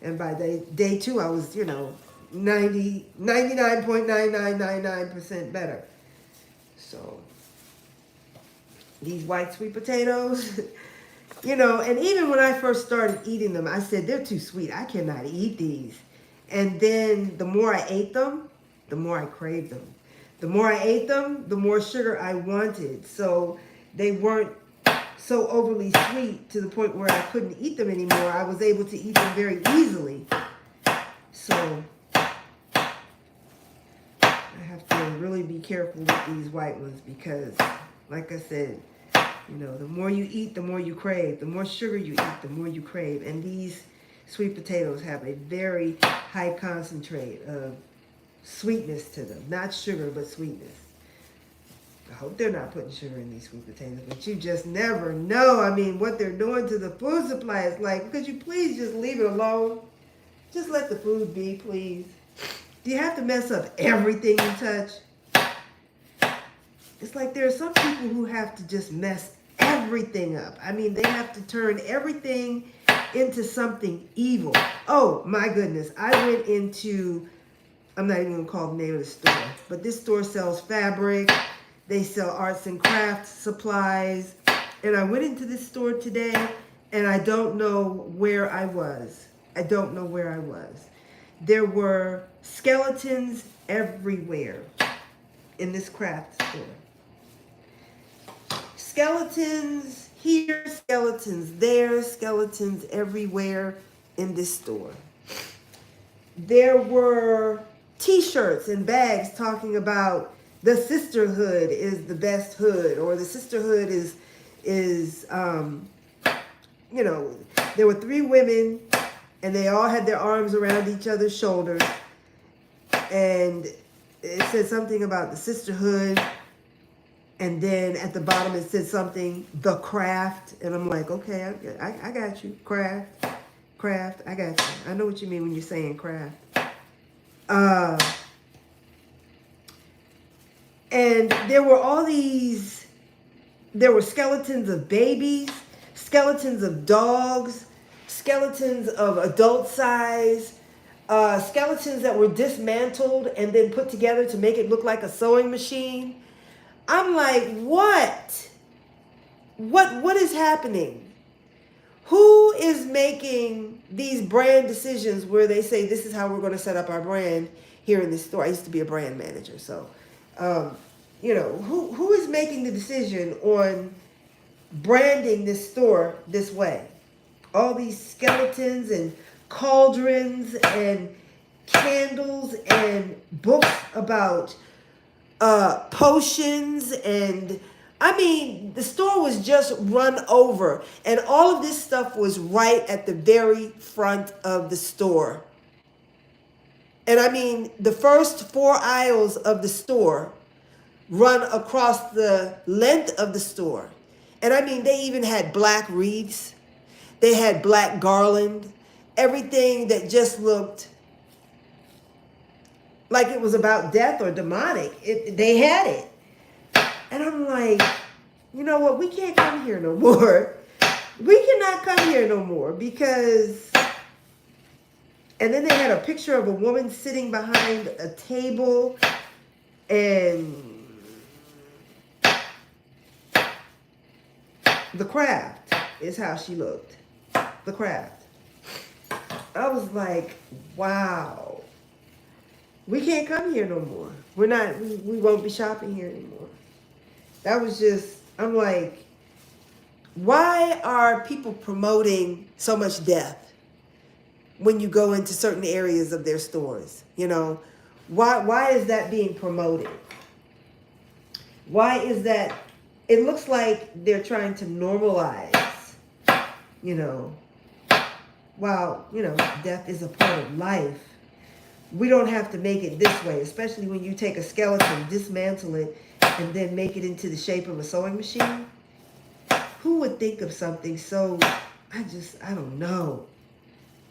And by day 2, I was, 99.9999% better. So these white sweet potatoes, and even when I first started eating them, I said, they're too sweet. I cannot eat these. And then the more I ate them, the more I craved them. The more I ate them, the more sugar I wanted. So they weren't so overly sweet to the point where I couldn't eat them anymore. I was able to eat them very easily. So I have to really be careful with these white ones because, like I said, the more you eat, the more you crave. The more sugar you eat, the more you crave. And these sweet potatoes have a very high concentrate of sweetness to them. Not sugar, but sweetness. I hope they're not putting sugar in these sweet potatoes, but you just never know. I mean, what they're doing to the food supply is like, could you please just leave it alone? Just let the food be, please. Do you have to mess up everything you touch? It's like there are some people who have to just mess everything up. I mean, they have to turn everything into something evil. Oh, my goodness. I went into, I'm not even going to call the name of the store, but this store sells fabric. They sell arts and crafts supplies. And I went into this store today, and I don't know where I was. There were skeletons everywhere in this craft store. Skeletons here, skeletons there, skeletons everywhere in this store. There were t-shirts and bags talking about the sisterhood is the best hood, or the sisterhood is there were 3 women and they all had their arms around each other's shoulders, and it said something about the sisterhood, and then at the bottom it said something, the craft, and I'm like, okay, I got you, craft, I got you. I know what you mean when you're saying craft. And there were skeletons of babies, skeletons of dogs, skeletons of adult size, skeletons that were dismantled and then put together to make it look like a sewing machine. I'm like, what? What is happening? Who is making these brand decisions where they say this is how we're going to set up our brand here in this store? I used to be a brand manager, so who is making the decision on branding this store this way. All these skeletons and cauldrons and candles and books about potions, and I mean, the store was just run over, and all of this stuff was right at the very front of the store. And I mean, the first 4 aisles of the store run across the length of the store. And I mean, they even had black wreaths. They had black garland. Everything that just looked like it was about death or demonic. They had it. And I'm like, you know what? We can't come here no more. We cannot come here no more because... And then they had a picture of a woman sitting behind a table, and the craft is how she looked. The craft. I was like, wow. We can't come here no more. We won't be shopping here anymore. That was just, I'm like, why are people promoting so much death when you go into certain areas of their stores? You know, why is that being promoted? Why is that? It looks like they're trying to normalize, you know, while, you know, death is a part of life. We don't have to make it this way, especially when you take a skeleton, dismantle it, and then make it into the shape of a sewing machine. Who would think of something so, I don't know.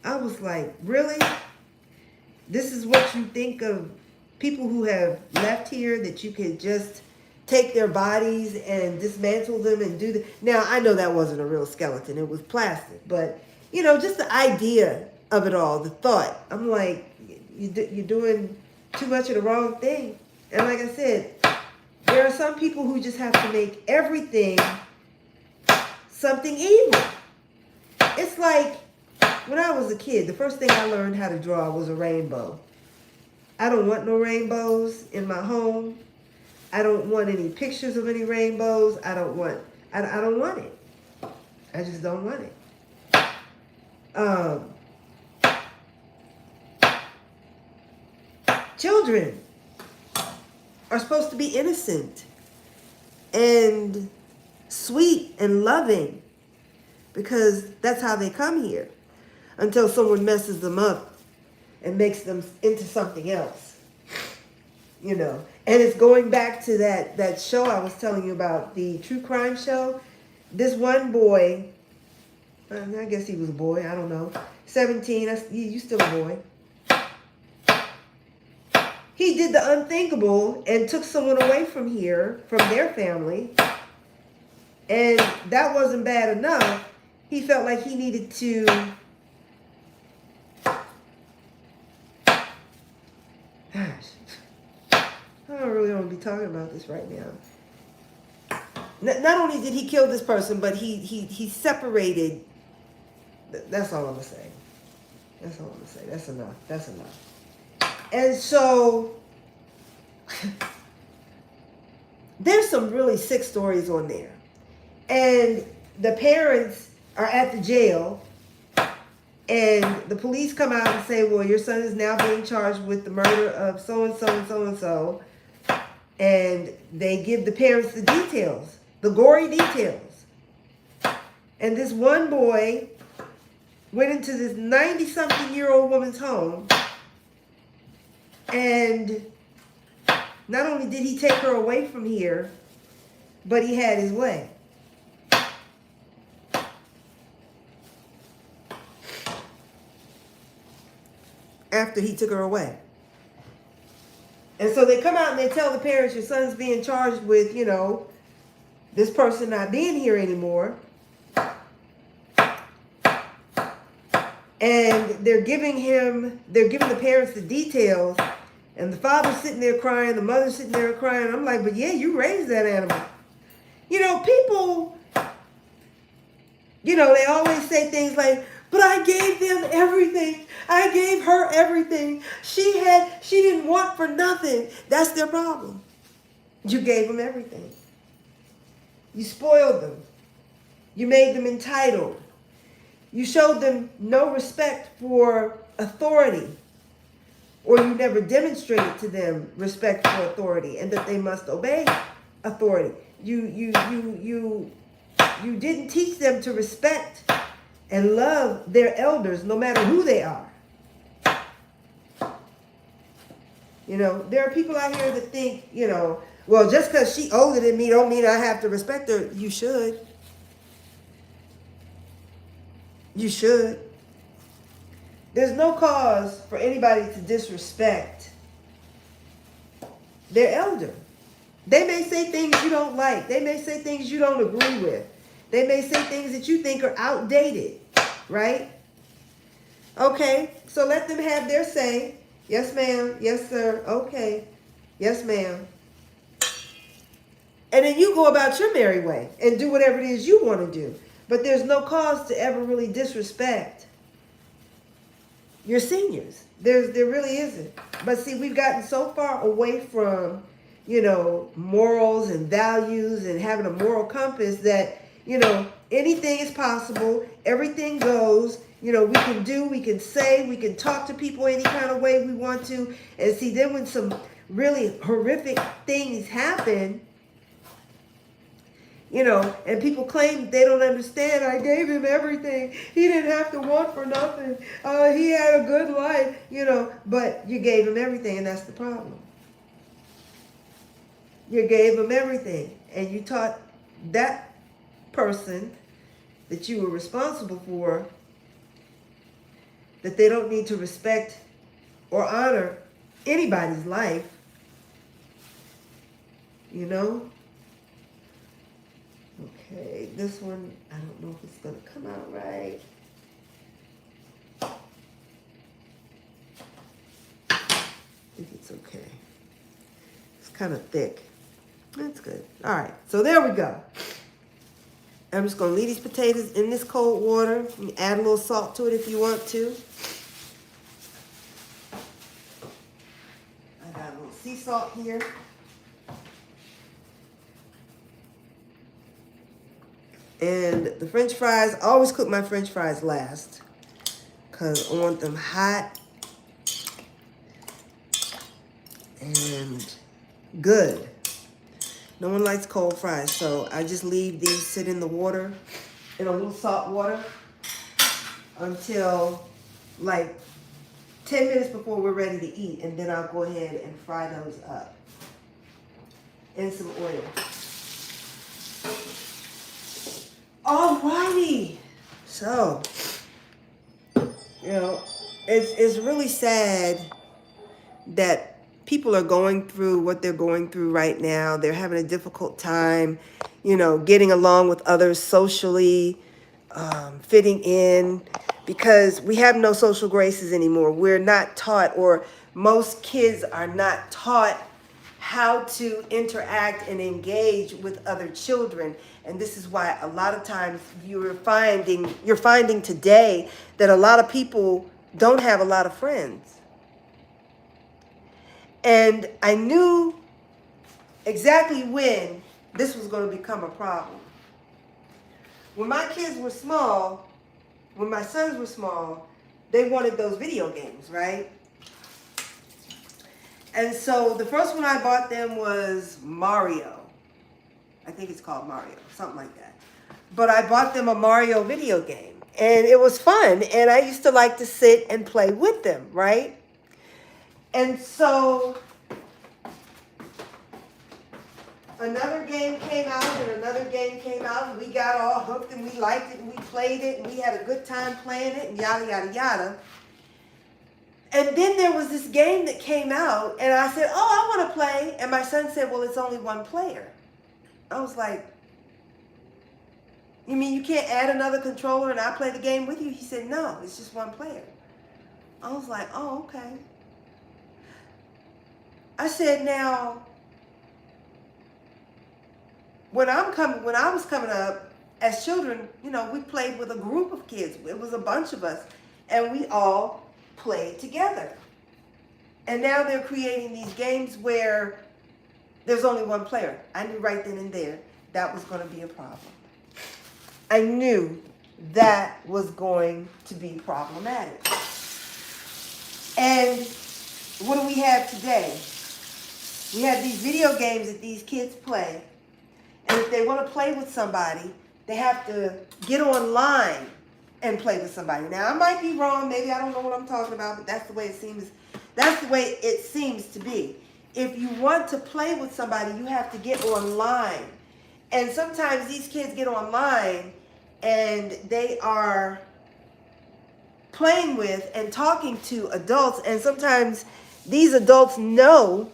I was like, really? This is what you think of people who have left here, that you can just take their bodies and dismantle them and do the... Now, I know that wasn't a real skeleton. It was plastic. But, you know, just the idea of it all, the thought. I'm like, you're doing too much of the wrong thing. And like I said, there are some people who just have to make everything something evil. It's like, when I was a kid, the first thing I learned how to draw was a rainbow. I don't want no rainbows in my home. I don't want any pictures of any rainbows. I don't want it. I just don't want it. Children are supposed to be innocent and sweet and loving, because that's how they come here, until someone messes them up and makes them into something else, you know. And it's going back to that show I was telling you about, the true crime show. This one boy, I guess he was a boy, I don't know, 17, you still a boy. He did the unthinkable and took someone away from here, from their family. And that wasn't bad enough. He felt like he needed to I don't really want to be talking about this right now. Not only did he kill this person, but he separated. That's all I'm going to say. That's all I'm going to say. That's enough. That's enough. And so there's some really sick stories on there. And the parents are at the jail, and the police come out and say, well, your son is now being charged with the murder of so-and-so and so-and-so. And they give the parents the details, the gory details. And this one boy went into this 90-something-year-old woman's home, and not only did he take her away from here, but he had his way. After he took her away. And so they come out and they tell the parents, your son's being charged with, you know, this person not being here anymore. And they're giving the parents the details. And the father's sitting there crying, the mother's sitting there crying. I'm like, but yeah, you raised that animal. You know, people, you know, they always say things like, but I gave them everything. I gave her everything. She didn't want for nothing. That's their problem. You gave them everything. You spoiled them. You made them entitled. You showed them no respect for authority, or you never demonstrated to them respect for authority and that they must obey authority. You didn't teach them to respect and love their elders, no matter who they are. You know, there are people out here that think, you know, well, just because she's older than me don't mean I have to respect her. You should. You should. There's no cause for anybody to disrespect their elder. They may say things you don't like. They may say things you don't agree with. They may say things that you think are outdated, right? Okay, so let them have their say. Yes, ma'am. Yes, sir. Okay. Yes, ma'am. And then you go about your merry way and do whatever it is you want to do. But there's no cause to ever really disrespect your seniors. There really isn't. But see, we've gotten so far away from, you know, morals and values and having a moral compass that, you know, anything is possible. Everything goes. You know, we can say, we can talk to people any kind of way we want to. And see, then when some really horrific things happen, you know, and people claim they don't understand. I gave him everything. He didn't have to want for nothing. He had a good life, you know, but you gave him everything, and that's the problem. You gave him everything, and you taught that person that you were responsible for that they don't need to respect or honor anybody's life, you know? Okay, this one, I don't know if it's going to come out right. I think it's okay. It's kind of thick. That's good. All right, so there we go. I'm just going to leave these potatoes in this cold water. You can add a little salt to it if you want to. I got a little sea salt here. And the French fries, I always cook my French fries last because I want them hot and good. No one likes cold fries, so I just leave these sit in the water, in a little salt water, until like 10 minutes before we're ready to eat, and then I'll go ahead and fry those up in some oil. Alrighty, so, you know, it's really sad that people are going through what they're going through right now. They're having a difficult time, you know, getting along with others socially, fitting in, because we have no social graces anymore. We're not taught, or most kids are not taught how to interact and engage with other children. And this is why a lot of times you're finding today that a lot of people don't have a lot of friends. And I knew exactly when this was going to become a problem. When my kids were small, when my sons were small, they wanted those video games, right? And so the first one I bought them was Mario. I think it's called Mario, something like that. But I bought them a Mario video game, and it was fun. And I used to like to sit and play with them, right? And so another game came out, and another game came out, and we got all hooked, and we liked it, and we played it, and we had a good time playing it, and yada, yada, yada. And then there was this game that came out, and I said, oh, I want to play. And my son said, well, it's only one player. I was like, you mean you can't add another controller and I play the game with you? He said, no, it's just one player. I was like, oh, okay. I said, now, when I was coming up, as children, you know, we played with a group of kids. It was a bunch of us, and we all played together. And now they're creating these games where there's only one player. I knew right then and there that was going to be a problem. I knew that was going to be problematic. And what do we have today? We have these video games that these kids play. And if they want to play with somebody, they have to get online and play with somebody. Now, I might be wrong. Maybe I don't know what I'm talking about, but that's the way it seems. That's the way it seems to be. If you want to play with somebody, you have to get online. And sometimes these kids get online and they are playing with and talking to adults. And sometimes these adults know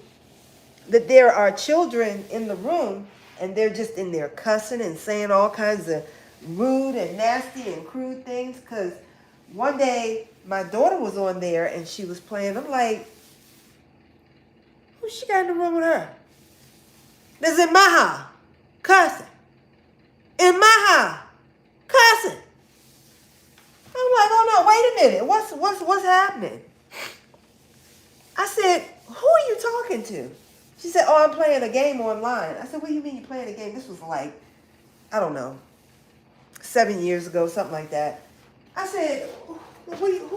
that there are children in the room and they're just in there cussing and saying all kinds of rude and nasty and crude things. Because one day my daughter was on there and she was playing. I'm like, who she got in the room with her? That's in my house, cussing. In my house, cussing. I'm like, oh no, wait a minute. What's happening? I said, who are you talking to? She said, oh, I'm playing a game online. I said, what do you mean you're playing a game? This was like, I don't know, 7 years ago, something like that. I said, who are you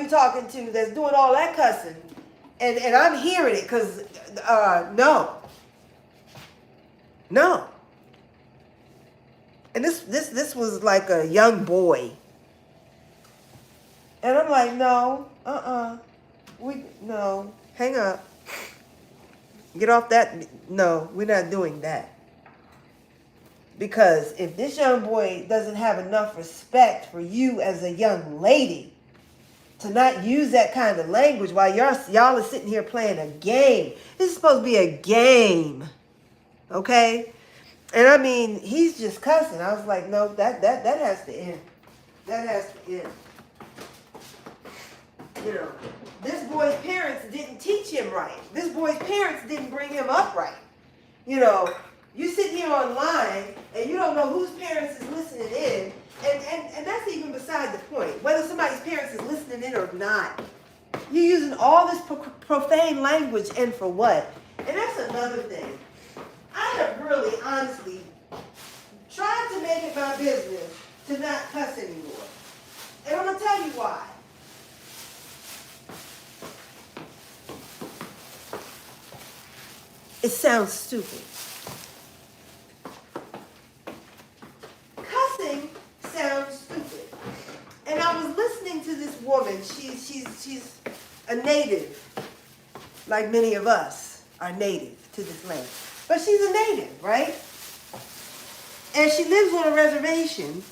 talking to that's doing all that cussing? And I'm hearing it because, no. And this was like a young boy. And I'm like, no, no, hang up. Get off that. No, we're not doing that. Because if this young boy doesn't have enough respect for you as a young lady to not use that kind of language while y'all are sitting here playing a game. This is supposed to be a game. Okay? And I mean, he's just cussing. I was like, no, that has to end. That has to end. You know, this boy's parents didn't teach him right. This boy's parents didn't bring him up right. You know, you sit here online and you don't know whose parents is listening in. And that's even beside the point. Whether somebody's parents is listening in or not. You're using all this profane language and for what? And that's another thing. I have really, honestly, tried to make it my business to not cuss anymore. And I'm going to tell you why. It sounds stupid. Cussing sounds stupid. And I was listening to this woman. She's a native, like many of us are native to this land. But she's a native, right? And she lives on a reservation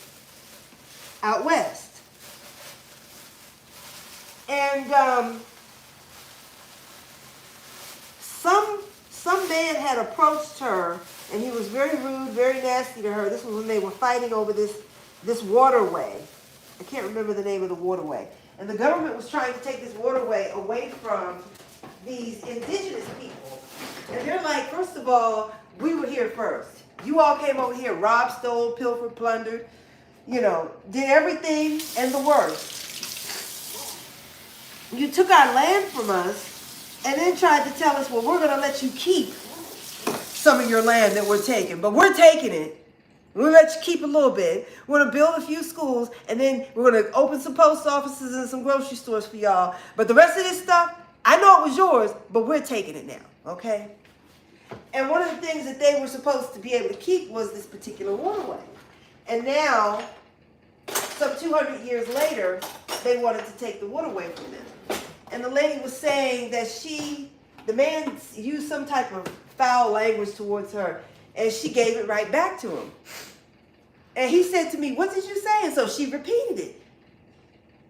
out west. And some man had approached her, and he was very rude, very nasty to her. This was when they were fighting over this waterway. I can't remember the name of the waterway. And the government was trying to take this waterway away from these indigenous people. And they're like, first of all, we were here first. You all came over here, robbed, stole, pilfered, plundered, you know, did everything and the worst. You took our land from us and then tried to tell us, well, we're going to let you keep some of your land that we're taking. But we're taking it. We'll let you keep a little bit. We're going to build a few schools, and then we're going to open some post offices and some grocery stores for y'all. But the rest of this stuff, I know it was yours, but we're taking it now, okay? And one of the things that they were supposed to be able to keep was this particular waterway. And now, some 200 years later, they wanted to take the waterway from them. And the lady was saying that the man used some type of foul language towards her, and she gave it right back to him. And he said to me, what did you say? And so she repeated it.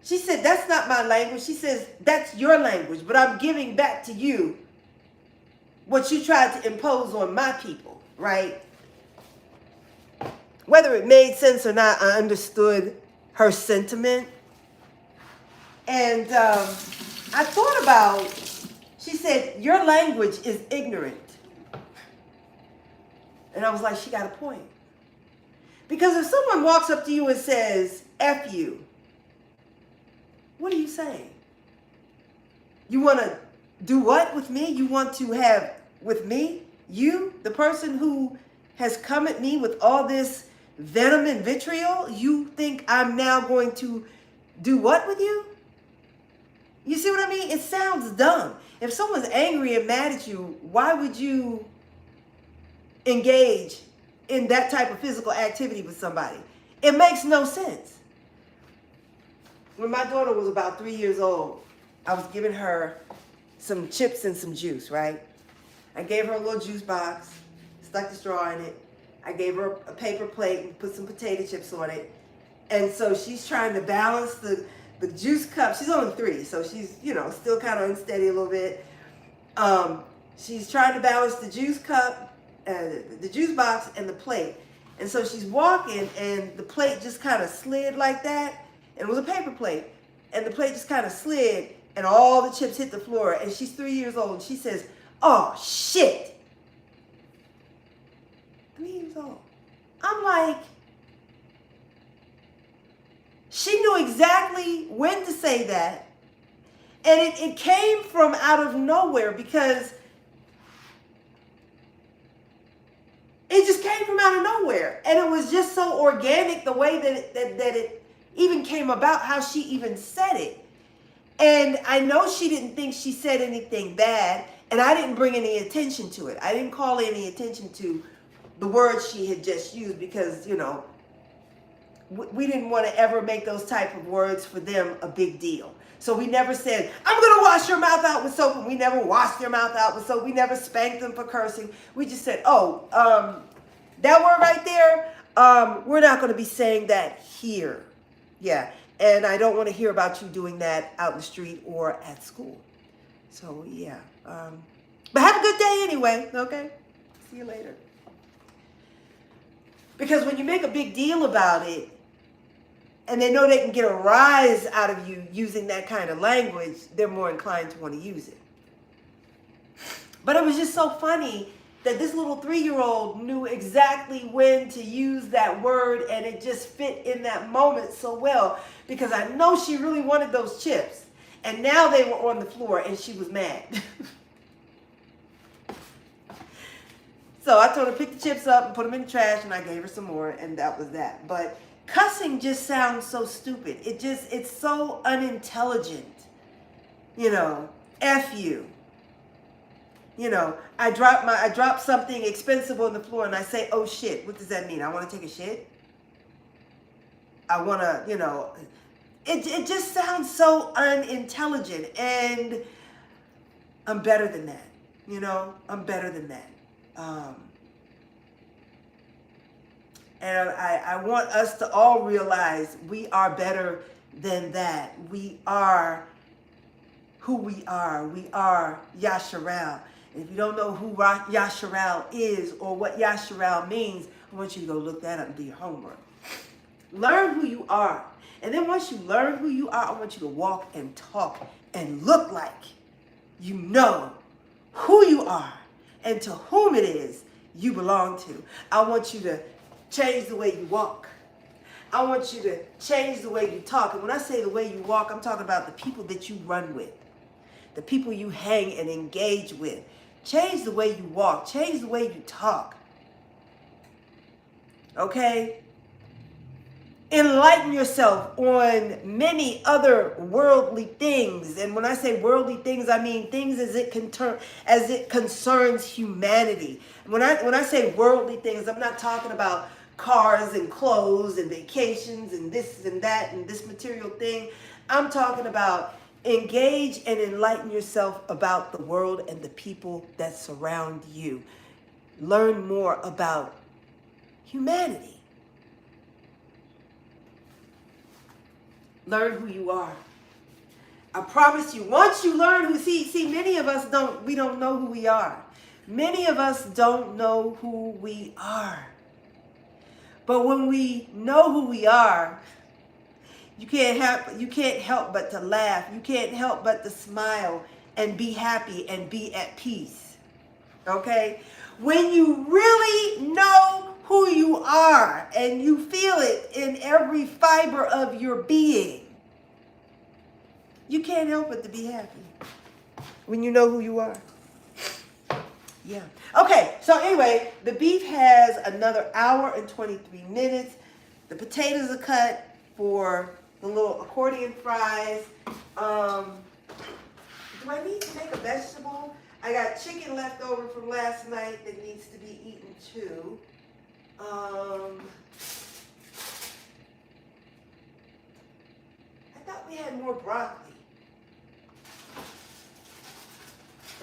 She said, that's not my language. She says, that's your language, but I'm giving back to you what you tried to impose on my people, right? Whether it made sense or not, I understood her sentiment. And I thought about, she said, your language is ignorant. And I was like, she got a point. Because if someone walks up to you and says, F you, what are you saying? You want to do what with me? You want to have with me, you, the person who has come at me with all this venom and vitriol, you think I'm now going to do what with you? You see what I mean? It sounds dumb. If someone's angry and mad at you, why would you engage in that type of physical activity with somebody? It makes no sense. When my daughter was about 3 years old, I was giving her some chips and some juice, right? I gave her a little juice box, stuck the straw in it. I gave her a paper plate and put some potato chips on it. And so she's trying to balance the juice cup. She's only 3, so she's, still kind of unsteady a little bit. She's trying to balance the juice cup, the juice box, and the plate. And so she's walking, and the plate just kind of slid like that. And it was a paper plate. And the plate just kind of slid, and all the chips hit the floor. And she's 3 years old, and she says, "Oh, shit." 3 years old. I'm like, she knew exactly when to say that. And it came from out of nowhere, because it just came from out of nowhere. And it was just so organic, the way that it even came about, how she even said it. And I know she didn't think she said anything bad, and I didn't bring any attention to it. I didn't call any attention to the words she had just used, because, we didn't want to ever make those type of words for them a big deal. So we never said, "I'm going to wash your mouth out with soap." And we never washed their mouth out with soap. We never spanked them for cursing. We just said, that word right there, we're not going to be saying that here. Yeah. And I don't want to hear about you doing that out in the street or at school. So, yeah. But have a good day anyway, okay? See you later. Because when you make a big deal about it, and they know they can get a rise out of you using that kind of language, they're more inclined to want to use it. But it was just so funny that this little 3-year-old knew exactly when to use that word, and it just fit in that moment so well, because I know she really wanted those chips, and now they were on the floor, and she was mad. So I told her to pick the chips up and put them in the trash, and I gave her some more, and that was that. But cussing just sounds so stupid. It's so unintelligent. F you. I drop something expensive on the floor, and I say, "Oh shit." What does that mean? I want to take a shit? I want to, it just sounds so unintelligent, and I'm better than that. I'm better than that. And I want us to all realize we are better than that. We are who we are. We are Yasharal. And if you don't know who Yasharal is or what Yasharal means, I want you to go look that up and do your homework. Learn who you are. And then once you learn who you are, I want you to walk and talk and look like you know who you are and to whom it is you belong to. I want you to change the way you walk. I want you to change the way you talk. And when I say the way you walk, I'm talking about the people that you run with, the people you hang and engage with. Change the way you walk. Change the way you talk. Okay? Enlighten yourself on many other worldly things. And when I say worldly things, I mean things as it concerns humanity. When I say worldly things, I'm not talking about cars and clothes and vacations and this and that and this material thing. I'm talking about engage and enlighten yourself about the world and the people that surround you. Learn more about humanity. Learn who you are. I promise you, once you learn many of us don't know who we are. Many of us don't know who we are. But when we know who we are, you can't help but to laugh. You can't help but to smile and be happy and be at peace. Okay? When you really know who you are and you feel it in every fiber of your being, you can't help but to be happy when you know who you are. Yeah. Okay, so anyway, the beef has another hour and 23 minutes. The potatoes are cut for the little accordion fries. Do I need to make a vegetable? I got chicken left over from last night that needs to be eaten too. I thought we had more broccoli.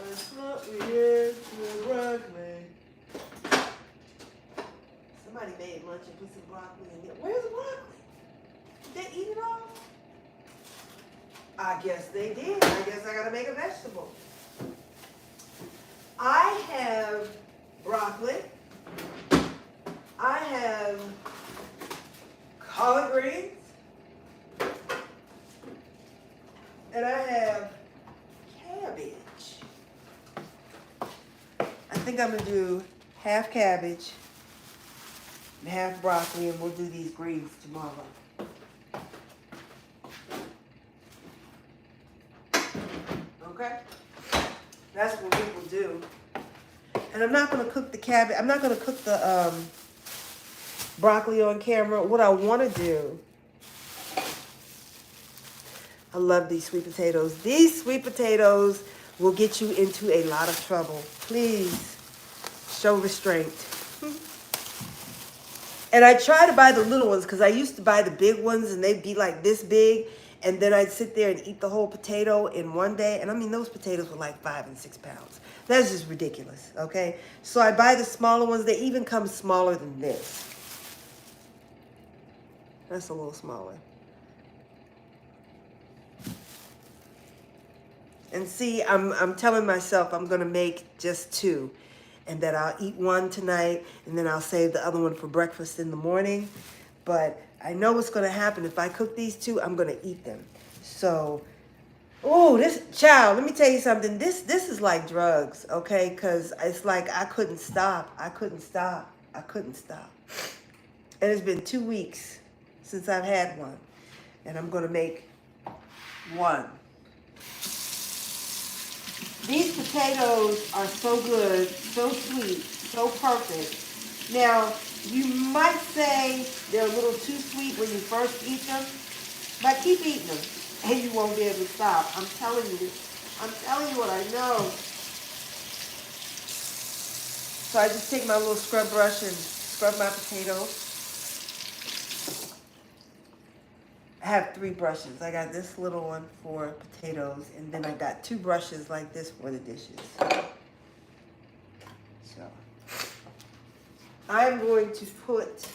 I thought we had more broccoli. Somebody made lunch and put some broccoli in there. Where's the broccoli? Did they eat it all? I guess they did. I guess I gotta make a vegetable. I have broccoli. I have collard greens. And I have cabbage. I think I'm gonna do half cabbage and half broccoli, and we'll do these greens tomorrow. Okay? That's what we will do. And I'm not gonna cook the cabbage. I'm not gonna cook the broccoli on camera. What I want to do. I love these sweet potatoes. These sweet potatoes will get you into a lot of trouble. Please show restraint. And I try to buy the little ones because I used to buy the big ones and they'd be like this big. And then I'd sit there and eat the whole potato in one day. And I mean, those potatoes were like 5 and 6 pounds. That's just ridiculous, okay? So I buy the smaller ones. They even come smaller than this. That's a little smaller. And see, I'm telling myself I'm going to make just 2. And that I'll eat one tonight. And then I'll save the other one for breakfast in the morning. But I know what's going to happen. If I cook these 2, I'm going to eat them. So, oh, this, child, let me tell you something. This is like drugs, okay? Because it's like I couldn't stop. I couldn't stop. I couldn't stop. And it's been 2 weeks since I've had one. And I'm going to make one. These potatoes are so good, so sweet, so perfect. Now, you might say they're a little too sweet when you first eat them, but keep eating them and you won't be able to stop. I'm telling you what I know. So I just take my little scrub brush and scrub my potatoes. I have 3 brushes. I got this little one for potatoes, and then I got 2 brushes like this for the dishes. So I'm going to put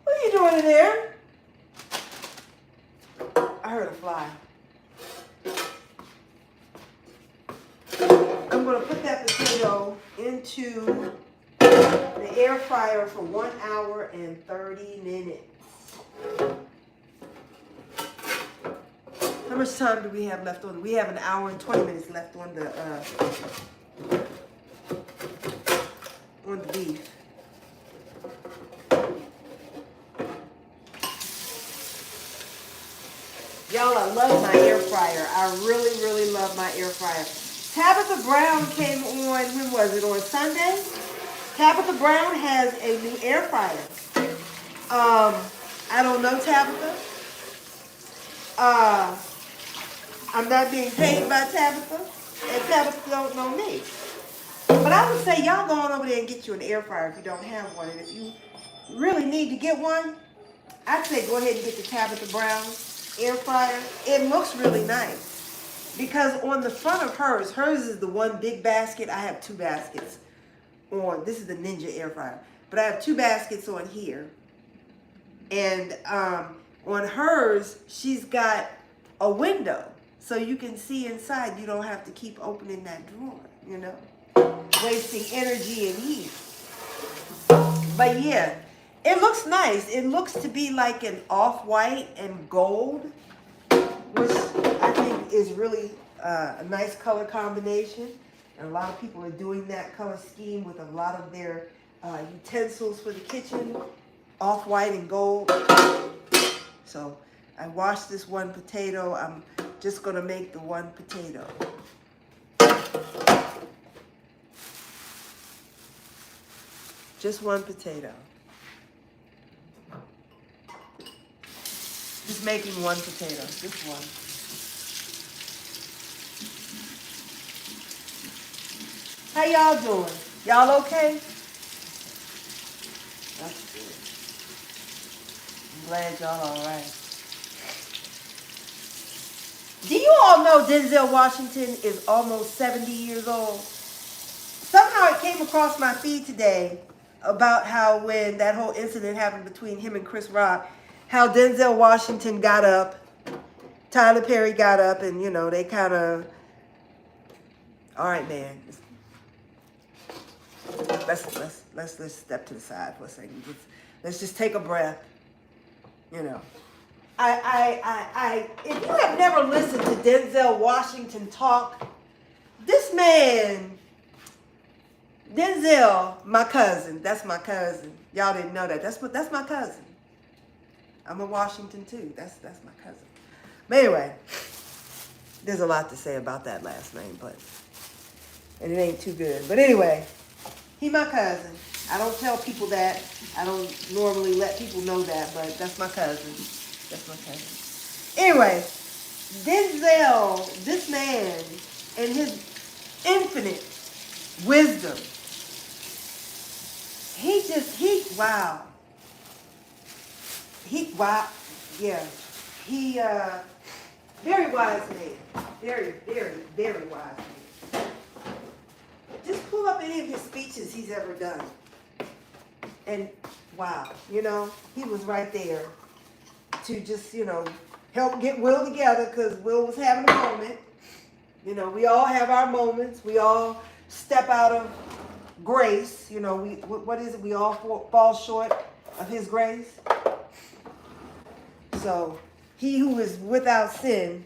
what are you doing in there? I heard a fly. I'm going to put that potato into the air fryer for 1 hour and 30 minutes. How much time do we have left on? We have 1 hour and 20 minutes left on the beef. Y'all, I love my air fryer. I really, really love my air fryer. Tabitha Brown came on, when was it, on Sunday? Tabitha Brown has a new air fryer. I don't know Tabitha. I'm not being paid by Tabitha, and Tabitha don't know me. But I would say y'all go on over there and get you an air fryer if you don't have one. And if you really need to get one, I'd say go ahead and get the Tabitha Brown air fryer. It looks really nice because on the front of hers is the one big basket. I have 2 baskets on. This is the Ninja air fryer, but I have 2 baskets on here. And on hers, she's got a window so you can see inside. You don't have to keep opening that drawer, you know, wasting energy and heat. But yeah, it looks nice. It looks to be like an off-white and gold, which I think is really a nice color combination. And a lot of people are doing that color scheme with a lot of their utensils for the kitchen, off-white and gold. So I washed this one potato. I'm just gonna make the one potato. Just one potato. Just making one potato, just one. How y'all doing? Y'all okay? That's good. I'm glad y'all all right. Do you all know Denzel Washington is almost 70 years old? Somehow it came across my feed today about how when that whole incident happened between him and Chris Rock, how Denzel Washington got up, Tyler Perry got up, and, you know, they kind of, all right, man, let's step to the side for a second. Let's just take a breath, you know. If you have never listened to Denzel Washington talk, this man, Denzel, my cousin, that's my cousin. Y'all didn't know that. That's my cousin. I'm a Washington too. That's my cousin. But anyway, there's a lot to say about that last name, and it ain't too good. But anyway, he my cousin. I don't tell people that. I don't normally let people know that, but that's my cousin. That's my cousin. Anyway, Denzel, this man, and his infinite wisdom, wow. Yeah. Very wise man. Very, very, very wise man. Just pull up any of his speeches he's ever done. And wow, you know, he was right there to just, you know, help get Will together because Will was having a moment. You know, we all have our moments. We all step out of grace. You know, what is it? We all fall short of his grace. So, he who is without sin,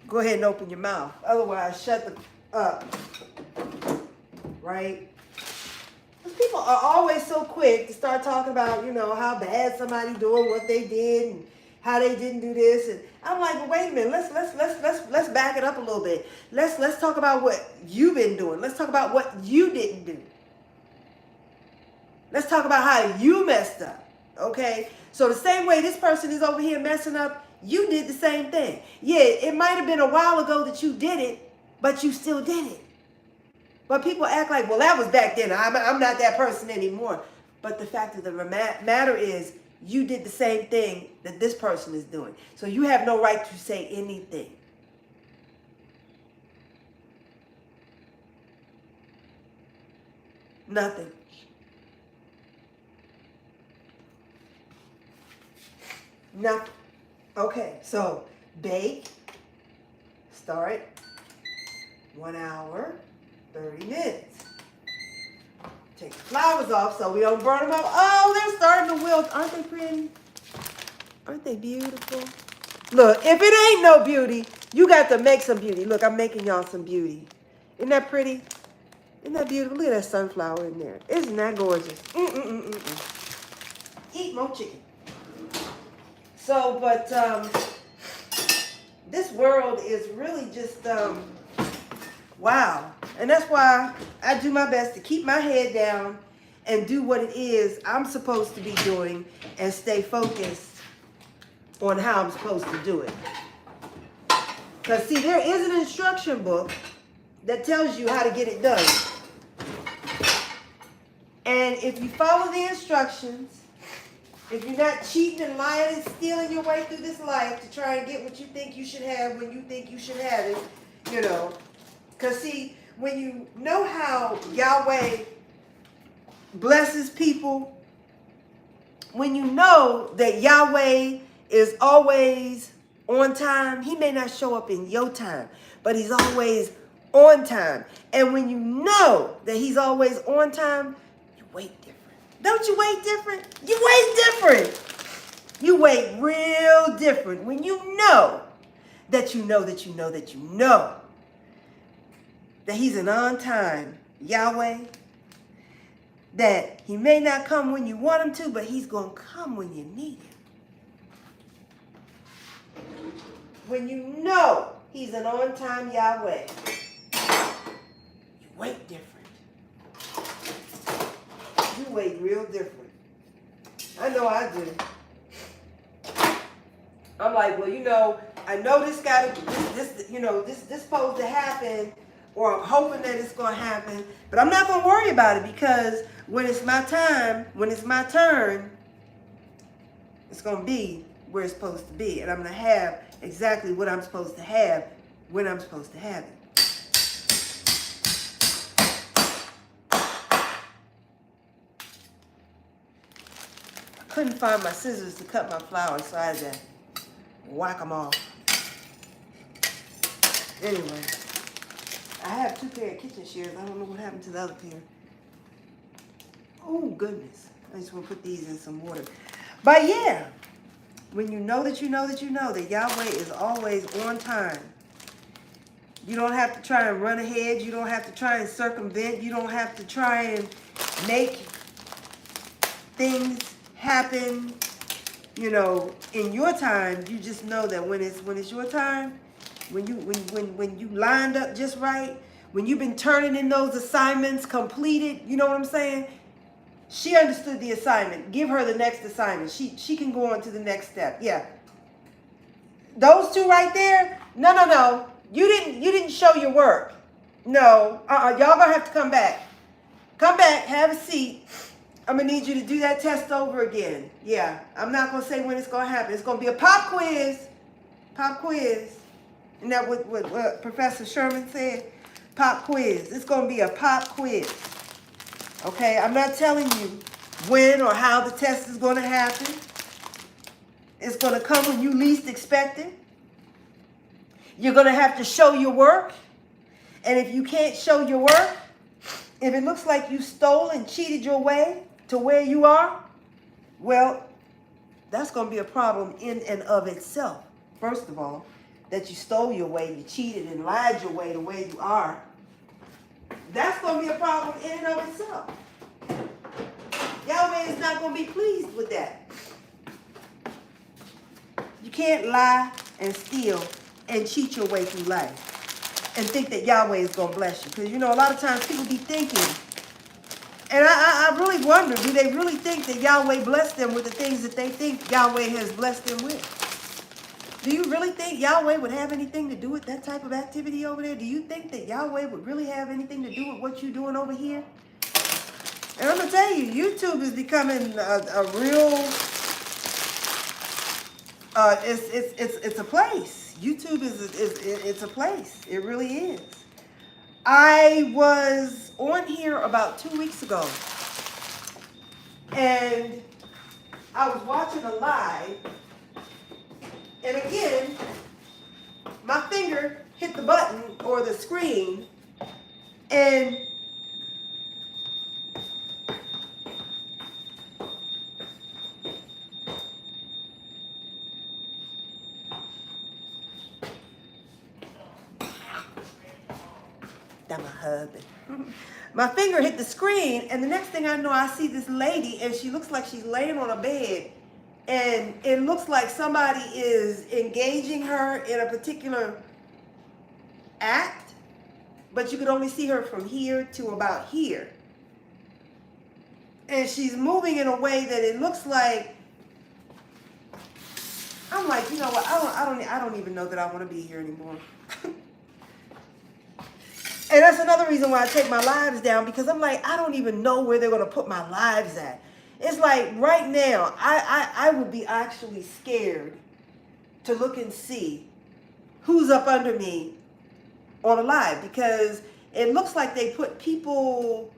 go ahead and open your mouth. Otherwise, shut up. Right? Because people are always so quick to start talking about, you know, how bad somebody doing what they did and how they didn't do this. And I'm like, well, wait a minute. Let's back it up a little bit. Let's talk about what you've been doing. Let's talk about what you didn't do. Let's talk about how you messed up. Okay? So the same way this person is over here messing up, you did the same thing. Yeah, it might have been a while ago that you did it, but you still did it. But people act like, well, that was back then. I'm not that person anymore. But the fact of the matter is, you did the same thing that this person is doing. So you have no right to say anything. Nothing. Nothing. Okay, so bake. Start 1 hour, 30 minutes. Take the flowers off so we don't burn them up. Oh, they're starting to wilt. Aren't they pretty? Aren't they beautiful? Look, if it ain't no beauty, you got to make some beauty. Look, I'm making y'all some beauty. Isn't that pretty? Isn't that beautiful? Look at that sunflower in there. Isn't that gorgeous? Eat more chicken. So, but this world is really just, wow. And that's why I do my best to keep my head down and do what it is I'm supposed to be doing and stay focused on how I'm supposed to do it. Because, see, there is an instruction book that tells you how to get it done. And if you follow the instructions, if you're not cheating and lying and stealing your way through this life to try and get what you think you should have when you think you should have it, you know. Because, see, when you know how Yahweh blesses people, when you know that Yahweh is always on time, he may not show up in your time, but he's always on time. And when you know that he's always on time, you wait different. Don't you wait different? You wait different. You wait real different when you know that you know that you know that you know that he's an on-time Yahweh, that he may not come when you want him to, but he's going to come when you need him. When you know he's an on-time Yahweh, you wait different. You wait real different. I know I do. I'm like, well, you know, I know this supposed to happen, or I'm hoping that it's going to happen, but I'm not going to worry about it, because when it's my time, when it's my turn, it's going to be where it's supposed to be, and I'm going to have exactly what I'm supposed to have when I'm supposed to have it. I couldn't find my scissors to cut my flowers, so I had to whack them off. Anyway, I have 2 pair of kitchen shears. I don't know what happened to the other pair. Oh, goodness. I just want to put these in some water. But yeah, when you know that you know that you know that Yahweh is always on time, you don't have to try and run ahead. You don't have to try and circumvent. You don't have to try and make things happen, you know, in your time. You just know that when it's your time, when you lined up just right, when you've been turning in those assignments completed, you know what I'm saying? She understood the assignment. Give her the next assignment. She can go on to the next step. Yeah. Those 2 right there? No. You didn't show your work. No. Y'all gonna have to come back. Come back, have a seat. I'm gonna need you to do that test over again. Yeah. I'm not gonna say when it's gonna happen. It's gonna be a pop quiz. Pop quiz. Isn't that what Professor Sherman said? Pop quiz. It's gonna be a pop quiz. Okay, I'm not telling you when or how the test is going to happen. It's going to come when you least expect it. You're going to have to show your work. And if you can't show your work, if it looks like you stole and cheated your way to where you are, well, that's going to be a problem in and of itself. First of all, that you stole your way, you cheated and lied your way to where you are. That's going to be a problem in and of itself. Yahweh is not going to be pleased with that. You can't lie and steal and cheat your way through life and think that Yahweh is going to bless you. Because, you know, a lot of times people be thinking, and I really wonder, do they really think that Yahweh blessed them with the things that they think Yahweh has blessed them with? Do you really think Yahweh would have anything to do with that type of activity over there? Do you think that Yahweh would really have anything to do with what you're doing over here? And I'm going to tell you, YouTube is becoming a real, it's a place. YouTube it's a place. It really is. I was on here about 2 weeks ago, and I was watching a live. And again, my finger hit the button or the screen, and that's my husband. My finger hit the screen, and the next thing I know, I see this lady, and she looks like she's laying on a bed. And it looks like somebody is engaging her in a particular act, but you could only see her from here to about here. And she's moving in a way that it looks like, I'm like, you know what, I don't even know that I want to be here anymore. And that's another reason why I take my lives down, because I'm like, I don't even know where they're going to put my lives at. It's like right now, I would be actually scared to look and see who's up under me on a live, because it looks like they put people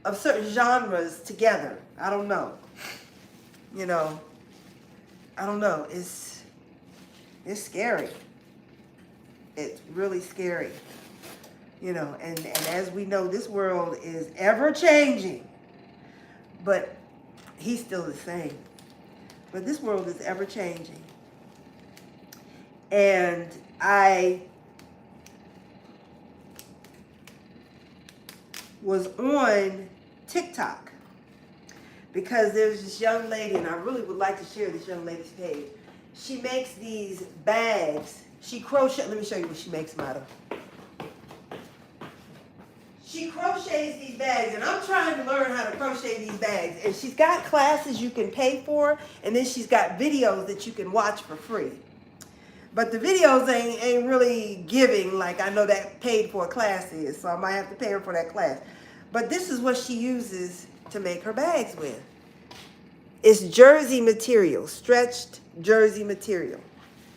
of certain genres together. I don't know. You know, I don't know. It's scary. It's really scary. You know, and as we know, this world is ever changing. But he's still the same. But this world is ever changing. And I was on TikTok because there's this young lady, and I really would like to share this young lady's page. she makes these bags. She crochet. Let me show you what she makes them out of. She crochets these bags, and I'm trying to learn how to crochet these bags. And she's got classes you can pay for, and then she's got videos that you can watch for free. But the videos ain't really giving like I know that paid for class is, so I might have to pay her for that class. But this is what she uses to make her bags with. It's jersey material, stretched jersey material.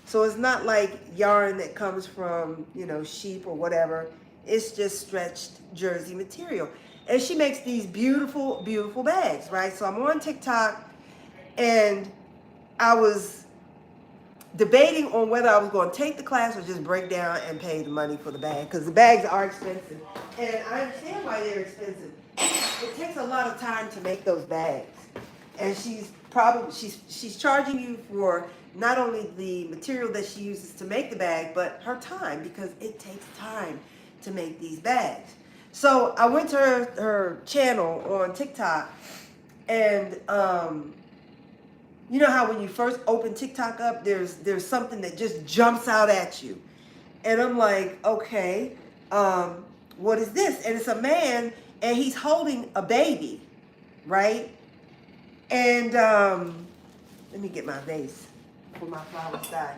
So it's not like yarn that comes from, sheep or whatever. It's just stretched jersey material. And she makes these beautiful, beautiful bags, right? So I'm on TikTok, and I was debating on whether I was going to take the class or just break down and pay the money for the bag, because the bags are expensive. And I understand why they're expensive. It takes a lot of time to make those bags. And she's charging you for not only the material that she uses to make the bag, but her time, because it takes time to make these bags. So I went to her channel on TikTok, and you know how when you first open TikTok up, there's something that just jumps out at you. And I'm like, okay, what is this? And it's a man, and he's holding a baby, right? And let me get my vase for my flowers die.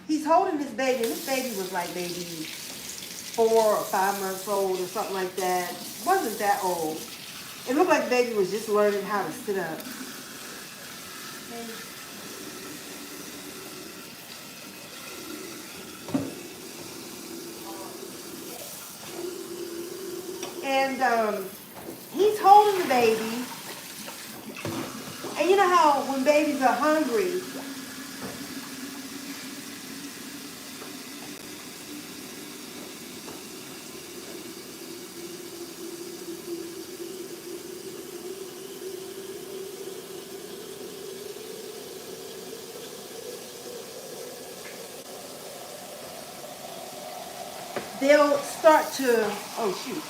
He's holding this baby, and this baby was like maybe 4 or 5 months old or something like that. Wasn't that old. It looked like the baby was just learning how to sit up. And he's holding the baby. And you know how when babies are hungry, they'll start to, oh shoot.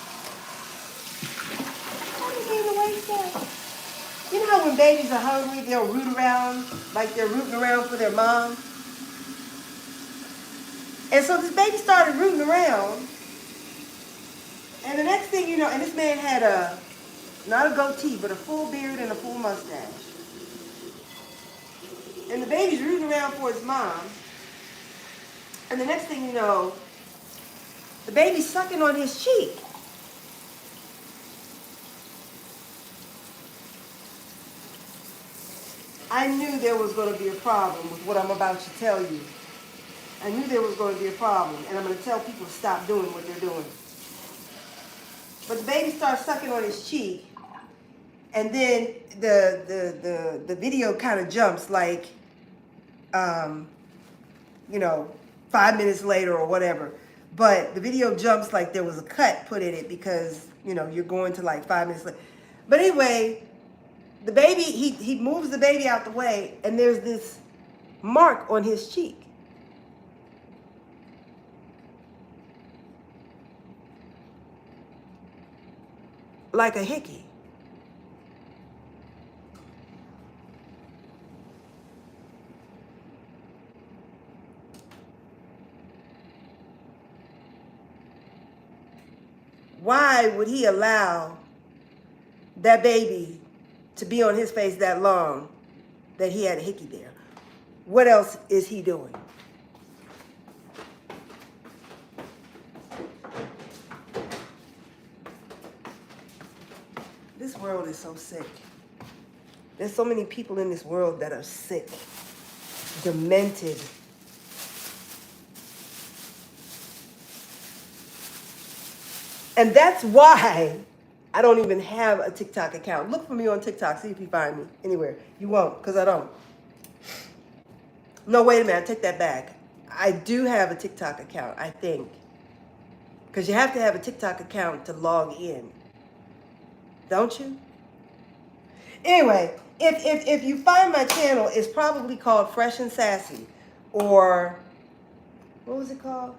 You know how when babies are hungry, they'll root around, like they're rooting around for their mom? And so this baby started rooting around. And the next thing you know, and this man had not a goatee, but a full beard and a full mustache. And the baby's rooting around for his mom. And the next thing you know, the baby's sucking on his cheek. I knew there was going to be a problem with what I'm about to tell you. I knew there was going to be a problem, and I'm going to tell people to stop doing what they're doing. But the baby starts sucking on his cheek, and then the video kind of jumps like, 5 minutes later or whatever. But the video jumps like there was a cut put in it because, you're going to like 5 minutes later. But anyway, the baby, he moves the baby out the way, and there's this mark on his cheek. Like a hickey. Why would he allow that baby to be on his face that long that he had a hickey there? What else is he doing? This world is so sick. There's so many people in this world that are sick, demented. And that's why I don't even have a TikTok account. Look for me on TikTok, see if you find me anywhere. You won't, because I don't. No, wait a minute, I take that back. I do have a TikTok account, I think. Because you have to have a TikTok account to log in. Don't you? Anyway, if you find my channel, it's probably called Fresh and Sassy. Or, what was it called?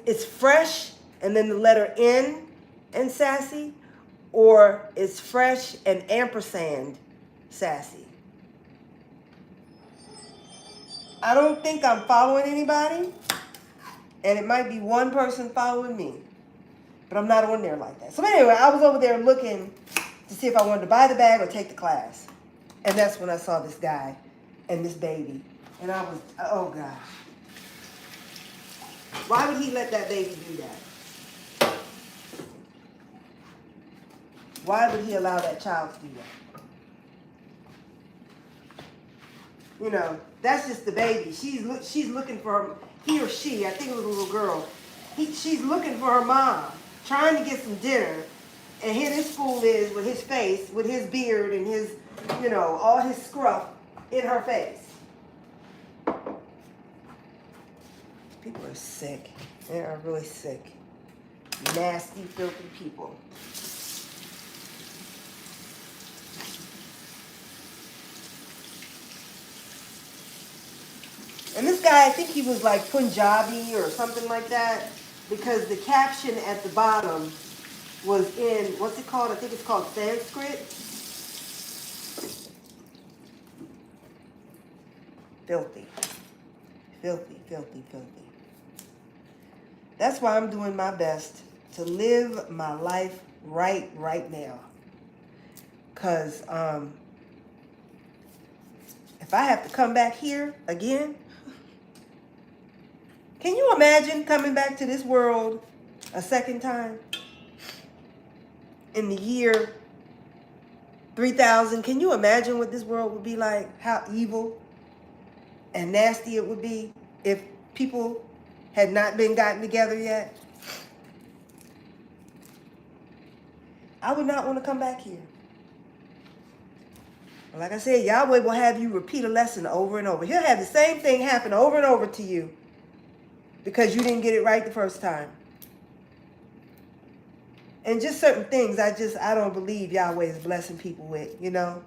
It's Fresh and then the letter N and Sassy. Or it's Fresh and ampersand Sassy. I don't think I'm following anybody, and it might be one person following me, but I'm not on there like that. So anyway, I was over there looking to see if I wanted to buy the bag or take the class, and that's when I saw this guy and this baby, and I was, oh gosh. Why would he let that baby do that? Why would he allow that child to do that? You know, that's just the baby. She's looking for he or she. I think it was a little girl. She's looking for her mom, trying to get some dinner, and here this fool is with his face, with his beard and his, you know, all his scruff in her face. People are sick. They are really sick. Nasty, filthy people. And this guy, I think he was like Punjabi or something like that, because the caption at the bottom was in, what's it called? I think it's called Sanskrit. Filthy. Filthy, filthy, filthy. That's why I'm doing my best to live my life right now. Because if I have to come back here again, can you imagine coming back to this world a second time? In the year 3000, can you imagine what this world would be like? How evil and nasty it would be if people had not been gotten together yet? I would not want to come back here. Like I said, Yahweh will have you repeat a lesson over and over. He'll have the same thing happen over and over to you because you didn't get it right the first time. And just certain things I don't believe Yahweh is blessing people with, you know.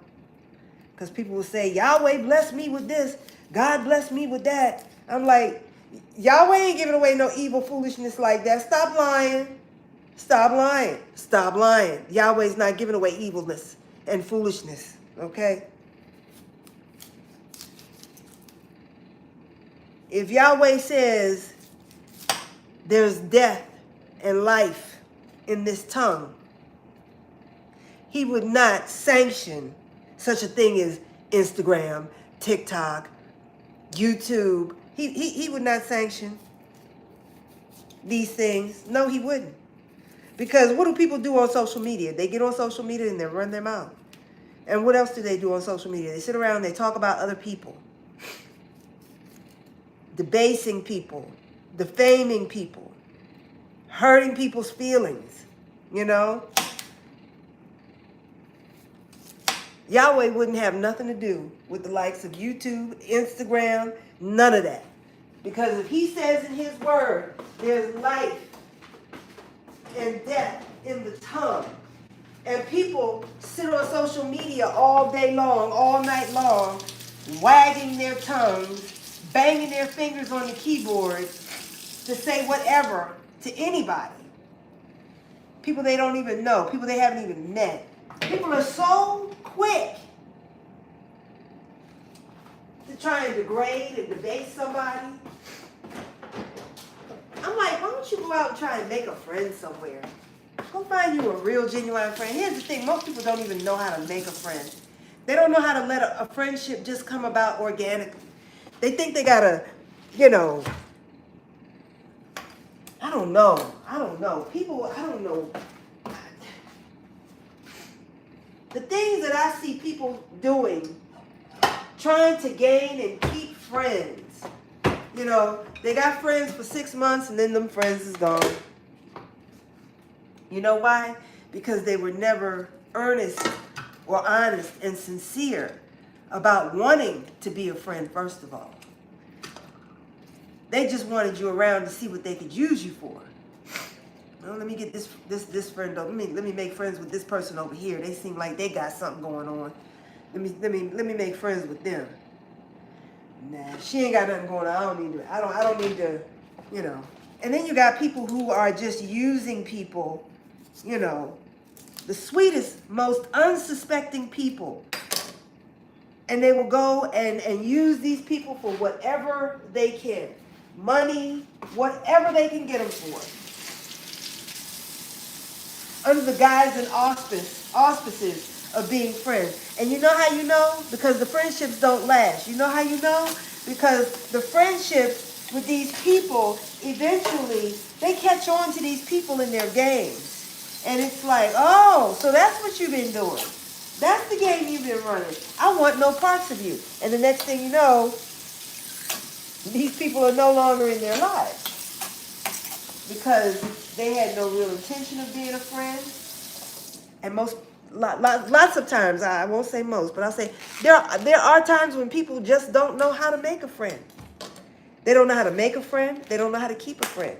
Because people will say, Yahweh bless me with this. God bless me with that. I'm like, Yahweh ain't giving away no evil foolishness like that. Stop lying. Stop lying. Stop lying. Yahweh's not giving away evilness and foolishness. Okay? If Yahweh says there's death and life in this tongue, he would not sanction such a thing as Instagram, TikTok, YouTube. He would not sanction these things. No, he wouldn't. Because what do people do on social media? They get on social media and they run their mouth. And what else do they do on social media? They sit around and they talk about other people. Debasing people. Defaming people. Hurting people's feelings. You know? Yahweh wouldn't have nothing to do with the likes of YouTube, Instagram, none of that. Because if he says in his word, there's life and death in the tongue. And people sit on social media all day long, all night long, wagging their tongues, banging their fingers on the keyboard to say whatever to anybody. People they don't even know, people they haven't even met. People are so quick to try and degrade and debase somebody. I'm like, why don't you go out and try and make a friend somewhere? Go find you a real, genuine friend. Here's the thing. Most people don't even know how to make a friend. They don't know how to let a friendship just come about organically. They think they got to, you know, I don't know. People, I don't know. The things that I see people doing, trying to gain and keep friends. You know, they got friends for 6 months and then them friends is gone. You know why? Because they were never earnest or honest and sincere about wanting to be a friend, first of all. They just wanted you around to see what they could use you for. Well, let me get this friend over. Let me make friends with this person over here. They seem like they got something going on. Let me make friends with them. Nah, she ain't got nothing going on. I don't need to, you know. And then you got people who are just using people, you know, the sweetest, most unsuspecting people And they will go and use these people for whatever they can. Money, whatever they can get them for. Under the guise and auspices of being friends. And you know how you know? Because the friendships don't last. You know how you know? Because the friendships with these people, eventually, they catch on to these people in their games. And it's like, oh, so that's what you've been doing. That's the game you've been running. I want no parts of you. And the next thing you know, these people are no longer in their lives. Because they had no real intention of being a friend. And lots of times, I won't say most, but I'll say there are times when people just don't know how to make a friend. They don't know how to make a friend. They don't know how to keep a friend.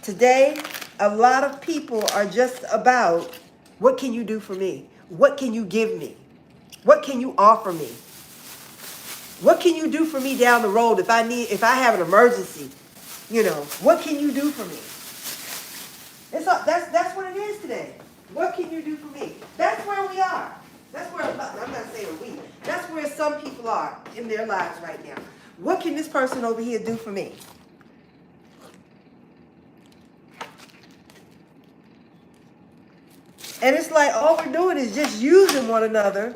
Today, a lot of people are just about, what can you do for me? What can you give me? What can you offer me? What can you do for me down the road if I have an emergency? You know, what can you do for me? That's what it is today. What can you do for me? That's where we are. That's where, I'm not saying we. That's where some people are in their lives right now. What can this person over here do for me? And it's like all we're doing is just using one another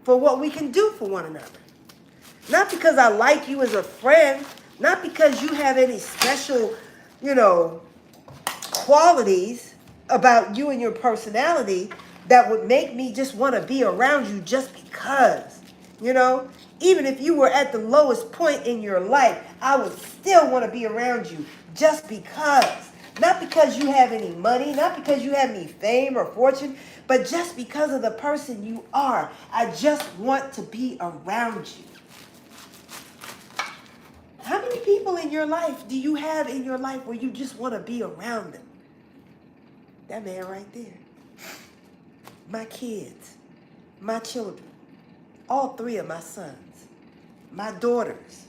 for what we can do for one another. Not because I like you as a friend, not because you have any special, qualities about you and your personality that would make me just want to be around you just because, even if you were at the lowest point in your life, I would still want to be around you just because. Not because you have any money, not because you have any fame or fortune, but just because of the person you are. I just want to be around you. How many people in your life do you have in your life where you just want to be around them? That man right there. My kids, my children, all three of my sons, my daughters,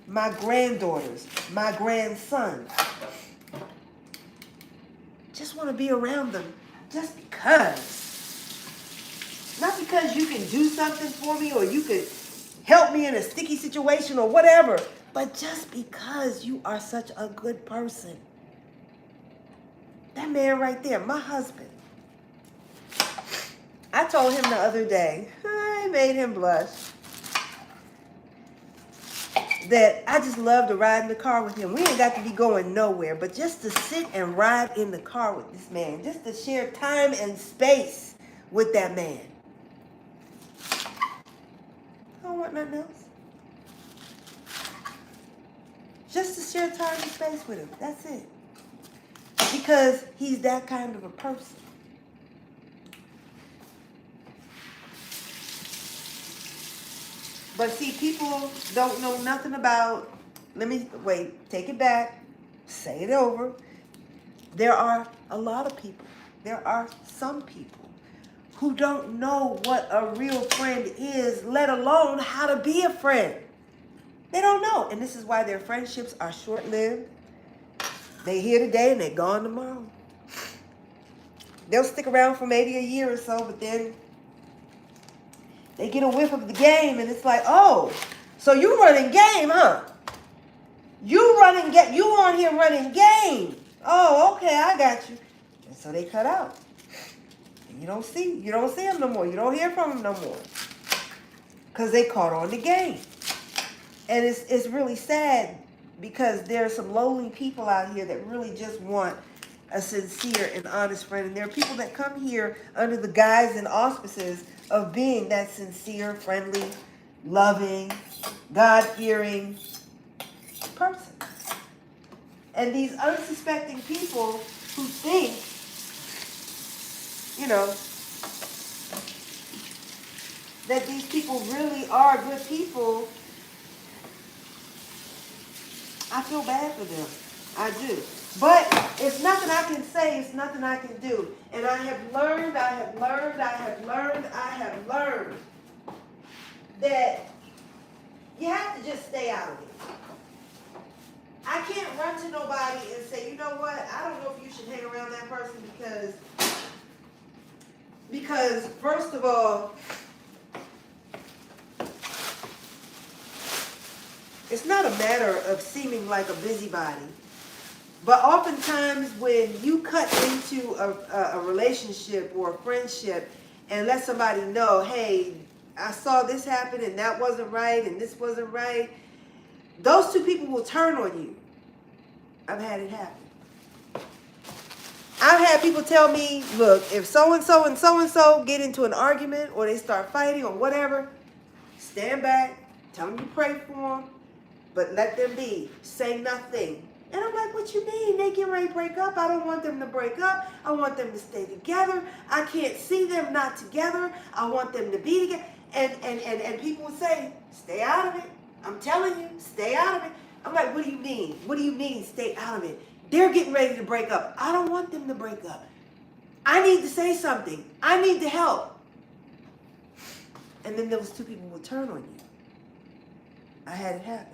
my granddaughters, my grandsons. Just want to be around them just because. Not because you can do something for me or you could help me in a sticky situation or whatever, but just because you are such a good person. That man right there, my husband. I told him the other day, I made him blush, that I just love to ride in the car with him. We ain't got to be going nowhere, but just to sit and ride in the car with this man, just to share time and space with that man. I don't want nothing else. Just to share time and space with him. That's it. Because he's that kind of a person. But see, people don't know nothing about, take it back, say it over. There are a lot of people, there are some people who don't know what a real friend is, let alone how to be a friend. They don't know. And this is why their friendships are short-lived. They're here today and they're gone tomorrow. They'll stick around for maybe a year or so, but then they get a whiff of the game and it's like, oh, so you running game, huh? You on here running game. Oh, okay, I got you. And so they cut out. And you don't see them no more. You don't hear from them no more. Because they caught on the game. And it's really sad because there are some lonely people out here that really just want a sincere and honest friend. And there are people that come here under the guise and auspices of being that sincere, friendly, loving, God-fearing person. And these unsuspecting people who think, that these people really are good people, I feel bad for them. I do. But it's nothing I can say. It's nothing I can do. And I have learned that you have to just stay out of it. I can't run to nobody and say, you know what? I don't know if you should hang around that person because Because first of all, it's not a matter of seeming like a busybody. But oftentimes when you cut into a relationship or a friendship and let somebody know, hey, I saw this happen and that wasn't right and this wasn't right, those two people will turn on you. I've had it happen. I've had people tell me, look, if so-and-so and so-and-so get into an argument or they start fighting or whatever, stand back, tell them you pray for them, but let them be. Say nothing. And I'm like, what you mean? They get ready to break up. I don't want them to break up. I want them to stay together. I can't see them not together. I want them to be together. And people would say, stay out of it. I'm telling you, stay out of it. I'm like, what do you mean? What do you mean stay out of it? They're getting ready to break up. I don't want them to break up. I need to say something. I need to help. And then those two people will turn on you. I had it happen.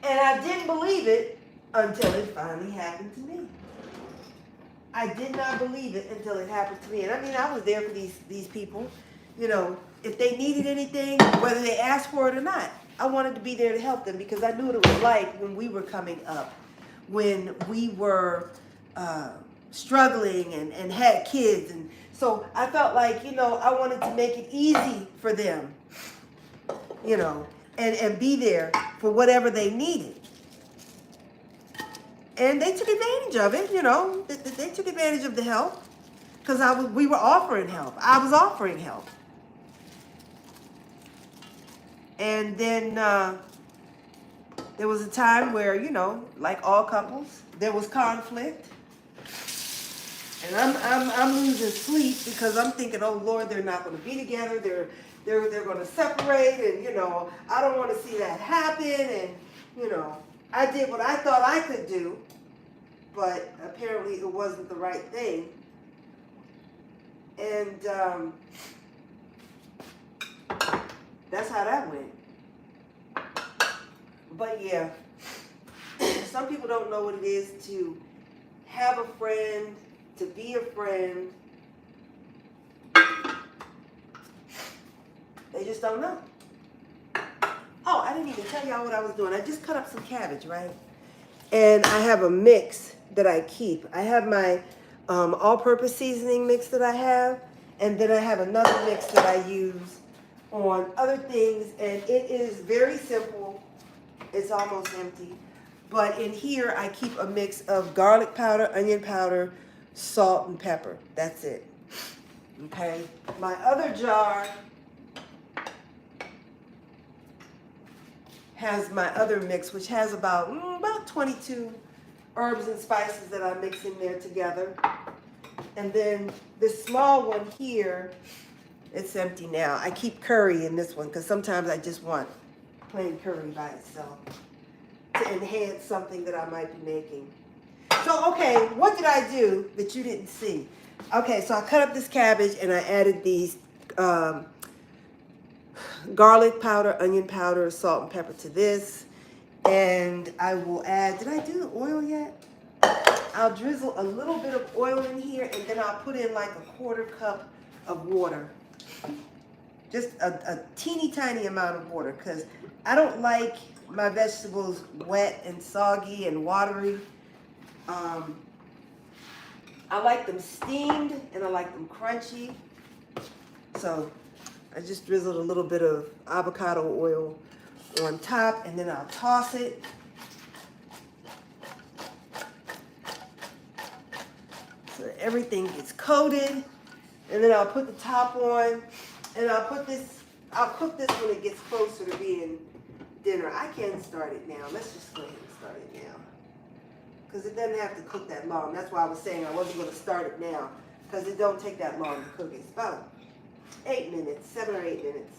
And I didn't believe it until it finally happened to me. I did not believe it until it happened to me. And I mean, I was there for these people. You know, if they needed anything, whether they asked for it or not, I wanted to be there to help them because I knew what it was like when we were coming up, when we were struggling and had kids. And so I felt like, you know, I wanted to make it easy for them, you know, and be there for whatever they needed. And they took advantage of it, you know. They took advantage of the help because we were offering help. I was offering help. And then there was a time where, you know, like all couples, there was conflict. And I'm losing sleep because I'm thinking, oh Lord, they're not going to be together. They're going to separate, and you know, I don't want to see that happen. And you know, I did what I thought I could do, but apparently it wasn't the right thing. And that's how that went. But yeah, some people don't know what it is to have a friend, to be a friend. They just don't know. Oh, I didn't even tell y'all what I was doing. I just cut up some cabbage, right? And I have a mix that I keep. I have my all-purpose seasoning mix that I have, and then I have another mix that I use on other things, and it is very simple. It's almost empty. But in here, I keep a mix of garlic powder, onion powder, salt, and pepper. That's it. Okay? My other jar has my other mix, which has about 22 herbs and spices that I mix in there together. And then this small one here, it's empty now. I keep curry in this one because sometimes I just want plain curry by itself to enhance something that I might be making. So, okay, what did I do that you didn't see? Okay, so I cut up this cabbage and I added these garlic powder, onion powder, salt, and pepper to this. And I will add, did I do the oil yet? I'll drizzle a little bit of oil in here, and then I'll put in like a 1/4 cup of water. Just a teeny tiny amount of water, because I don't like my vegetables wet and soggy and watery. I like them steamed and I like them crunchy. So I just drizzled a little bit of avocado oil on top, and then I'll toss it. So that everything gets coated, and then I'll put the top on, and I'll cook this when it gets closer to being dinner. I can start it now. Let's just go ahead and start it now, because it doesn't have to cook that long. That's why I was saying I wasn't going to start it now, because it don't take that long to cook. It's about 8 minutes, 7 or 8 minutes.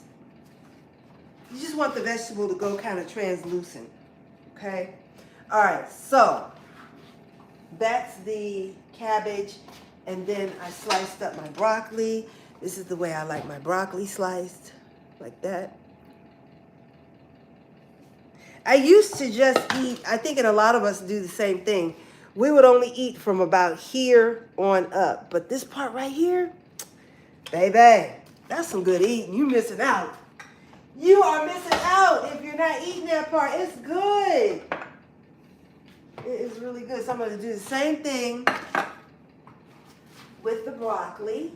You just want the vegetable to go kind of translucent, okay? All right, so that's the cabbage, and then I sliced up my broccoli. This is the way I like my broccoli sliced, like that. I used to just eat, I think, and a lot of us do the same thing. we would only eat from about here on up. But this part right here, baby, that's some good eating. You missing out. You are missing out if you're not eating that part. It's good. It is really good. So I'm going to do the same thing with the broccoli.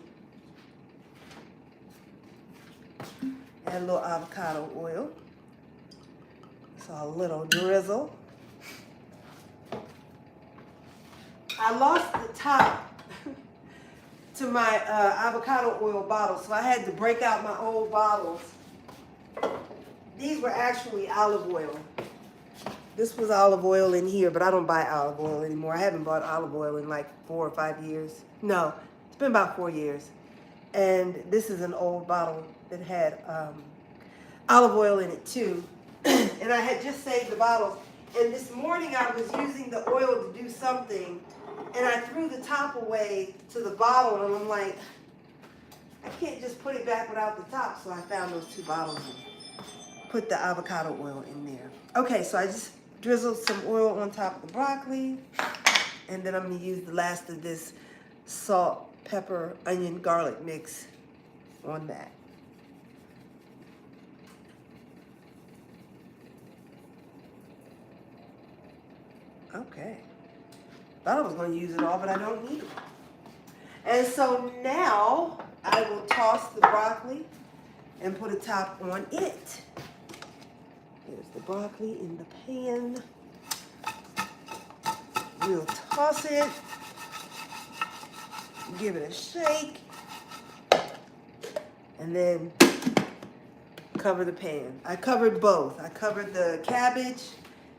Add a little avocado oil. So a little drizzle. I lost the top to my avocado oil bottle, so I had to break out my old bottles. These were actually olive oil. This was olive oil in here, but I don't buy olive oil anymore. I haven't bought olive oil in like 4 or 5 years. No, it's been about 4 years. And this is an old bottle that had olive oil in it too. And I had just saved the bottles. And this morning I was using the oil to do something, and I threw the top away to the bottle, and I'm like, I can't just put it back without the top. So I found those 2 bottles and put the avocado oil in there. Okay, so I just drizzled some oil on top of the broccoli, and then I'm gonna use the last of this salt, pepper, onion, garlic mix on that. Okay. Thought I was going to use it all, but I don't need it. And so now I will toss the broccoli and put a top on it. There's the broccoli in the pan. We'll toss it. Give it a shake. And then cover the pan. I covered both. I covered the cabbage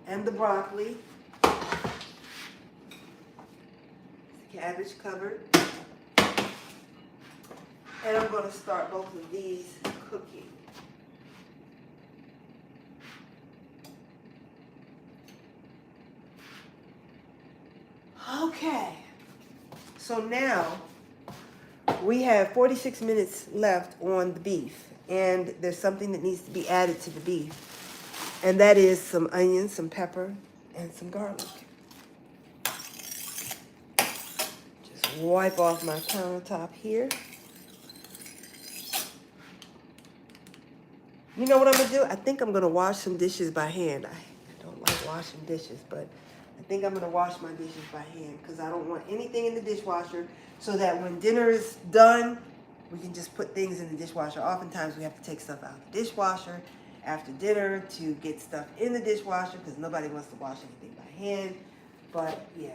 and the broccoli. Cabbage covered. And I'm going to start both of these cooking. Okay. So now we have 46 minutes left on the beef. And there's something that needs to be added to the beef. And that is some onions, some pepper, and some garlic. Wipe off my countertop here. You know what I'm going to do? I think I'm going to wash some dishes by hand. I don't like washing dishes, but I think I'm going to wash my dishes by hand because I don't want anything in the dishwasher, so that when dinner is done, we can just put things in the dishwasher. Oftentimes we have to take stuff out of the dishwasher after dinner to get stuff in the dishwasher because nobody wants to wash anything by hand. But yeah,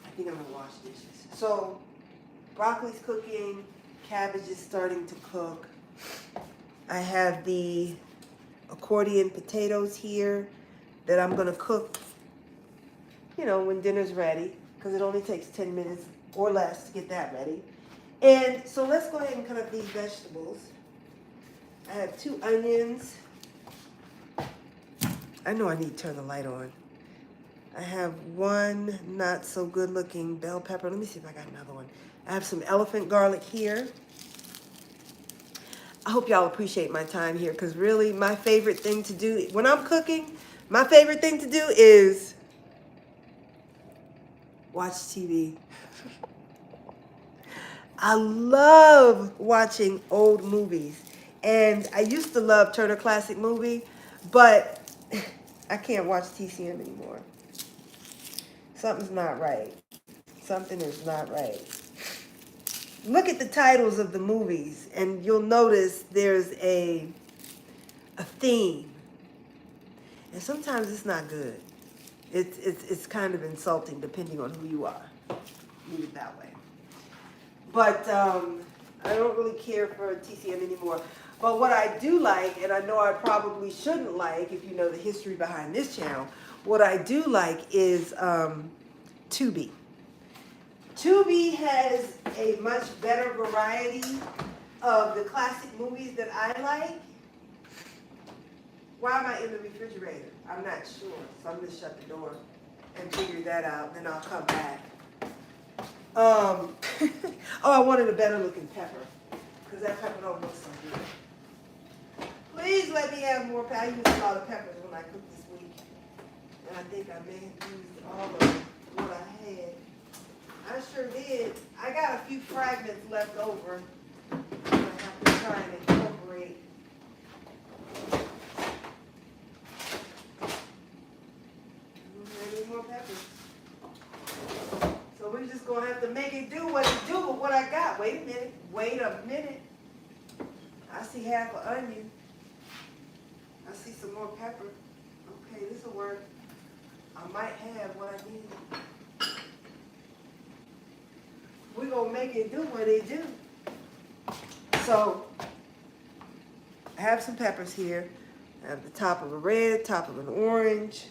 I think I'm going to wash dishes. So, broccoli's cooking, cabbage is starting to cook. I have the accordion potatoes here that I'm going to cook, you know, when dinner's ready, because it only takes 10 minutes or less to get that ready. And so let's go ahead and cut up these vegetables. I have 2 onions. I know I need to turn the light on. I have 1 not so good looking bell pepper. Let me see if I got another one. I have some elephant garlic here. I hope y'all appreciate my time here, because really my favorite thing to do when I'm cooking, my favorite thing to do is watch TV. I love watching old movies. And I used to love Turner Classic Movie, but I can't watch TCM anymore. Something's not right. Something is not right. Look at the titles of the movies, and you'll notice there's a theme. And sometimes it's not good. It's kind of insulting depending on who you are. Leave it that way. But I don't really care for TCM anymore. But what I do like, and I know I probably shouldn't like if you know the history behind this channel, what I do like is Tubi. Tubi has a much better variety of the classic movies that I like. Why am I in the refrigerator? I'm not sure. So I'm going to shut the door and figure that out. Then I'll come back. Oh, I wanted a better looking pepper, because that pepper don't look so good. Please let me have more pepper. I used a lot of peppers when I cooked this week. And I think I may have used all of them. what I had. I sure did. I got a few fragments left over. I'm gonna have to try and incorporate. Any more peppers? So we're just gonna have to make it do what it do with what I got. Wait a minute. Wait a minute. I see half an onion. I see some more pepper. Okay, this will work. I might have what I need. We're gonna make it do what it do. So I have some peppers here. I have the top of a red, top of an orange,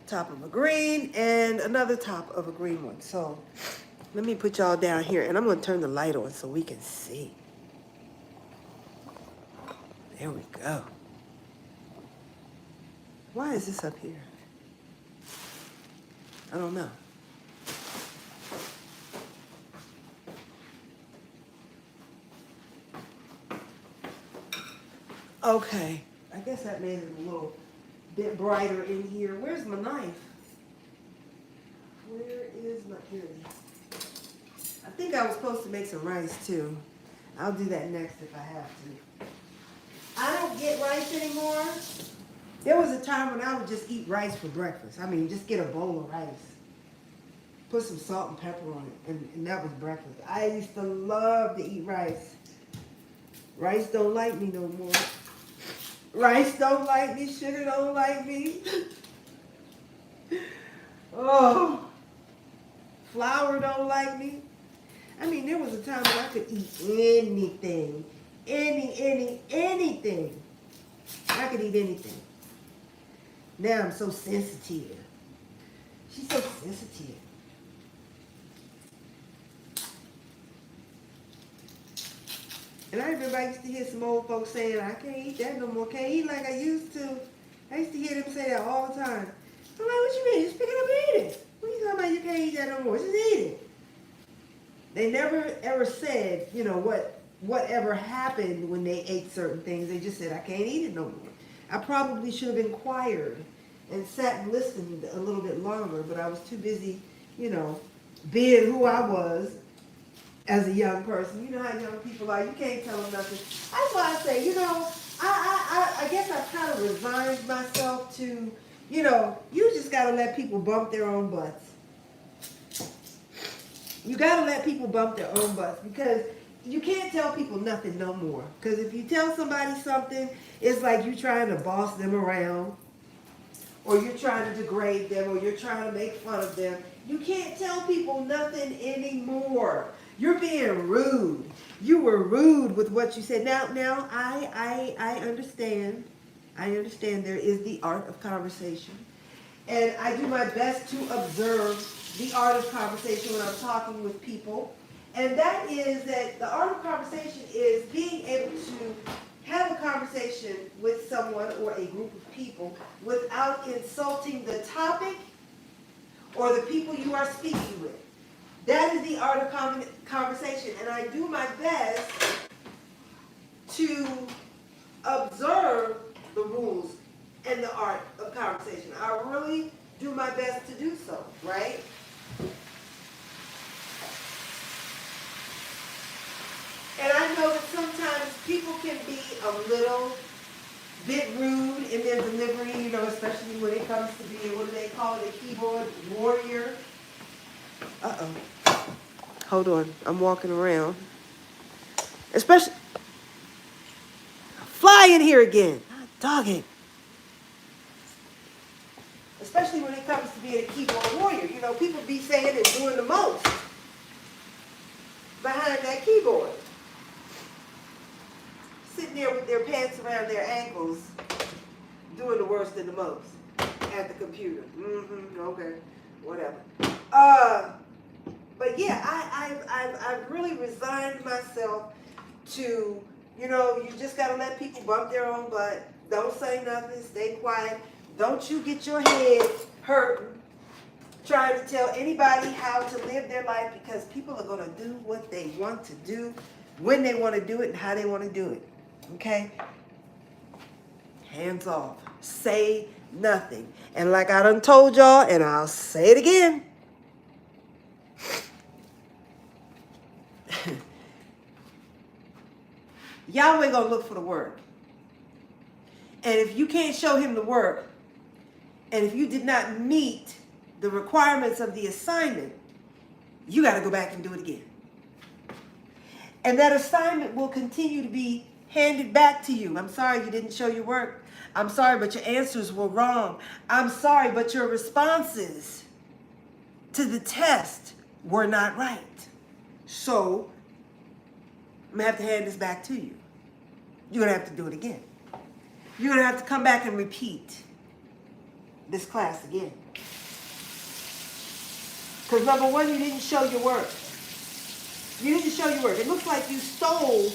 top of a green, and another top of a green one. So let me put y'all down here, and I'm gonna turn the light on so we can see. There we go. Why is this up here? I don't know. Okay, I guess that made it a little bit brighter in here. Where's my knife? Where is my, here it is. I think I was supposed to make some rice too. I'll do that next if I have to. I don't get rice anymore. There was a time when I would just eat rice for breakfast. I mean, just get a bowl of rice. Put some salt and pepper on it, and that was breakfast. I used to love to eat rice. Rice don't like me no more. Rice don't like me, sugar don't like me. Oh, flour don't like me. I mean, there was a time when I could eat anything. Anything. I could eat anything. Now I'm so sensitive. She's so sensitive. And I remember I used to hear some old folks saying, I can't eat that no more. Can't eat like I used to. I used to hear them say that all the time. I'm like, what you mean? Just pick it up and eat it. What are you talking about? You can't eat that no more. Just eat it. They never ever said, you know, whatever happened when they ate certain things. They just said, I can't eat it no more. I probably should have inquired and sat and listened a little bit longer, but I was too busy, you know, being who I was as a young person. You know how young people are. You can't tell them nothing. That's why I say, you know, I guess I've kind of resigned myself to, you know, you just got to let people bump their own butts. You got to let people bump their own butts because you can't tell people nothing no more. Because if you tell somebody something, it's like you're trying to boss them around, or you're trying to degrade them, or you're trying to make fun of them. You can't tell people nothing anymore. You're being rude. You were rude with what you said. Now, I understand. I understand there is the art of conversation. And I do my best to observe the art of conversation when I'm talking with people. And that is that the art of conversation is being able to have a conversation with someone or a group of people without insulting the topic or the people you are speaking with. That is the art of conversation, and I do my best to observe the rules and the art of conversation. I really do my best to do so, right? And I know that sometimes people can be a little bit rude in their delivery, you know, especially when it comes to being, what do they call it, a keyboard warrior. Uh-oh. Hold on. I'm walking around. Especially... Fly in here again. Ah, dog it. Especially when it comes to being a keyboard warrior. You know, people be saying and doing the most behind that keyboard. Sitting there with their pants around their ankles, doing the worst and the most at the computer. Okay, whatever. But yeah, I've really resigned myself to, you know, you just gotta let people bump their own butt. Don't say nothing. Stay quiet. Don't you get your head hurting trying to tell anybody how to live their life, because people are gonna do what they want to do, when they want to do it, and how they want to do it. Okay? Hands off. Say Nothing. And like I done told y'all, and I'll say it again. Yahweh gonna look for the work. And if you can't show him the work, and if you did not meet the requirements of the assignment, you got to go back and do it again. And that assignment will continue to be handed back to you. I'm sorry you didn't show your work. I'm sorry, but your answers were wrong. I'm sorry, but your responses to the test were not right. So I'm going to have to hand this back to you. You're going to have to do it again. You're going to have to come back and repeat this class again. Because number one, you didn't show your work. You didn't show your work. It looks like you stole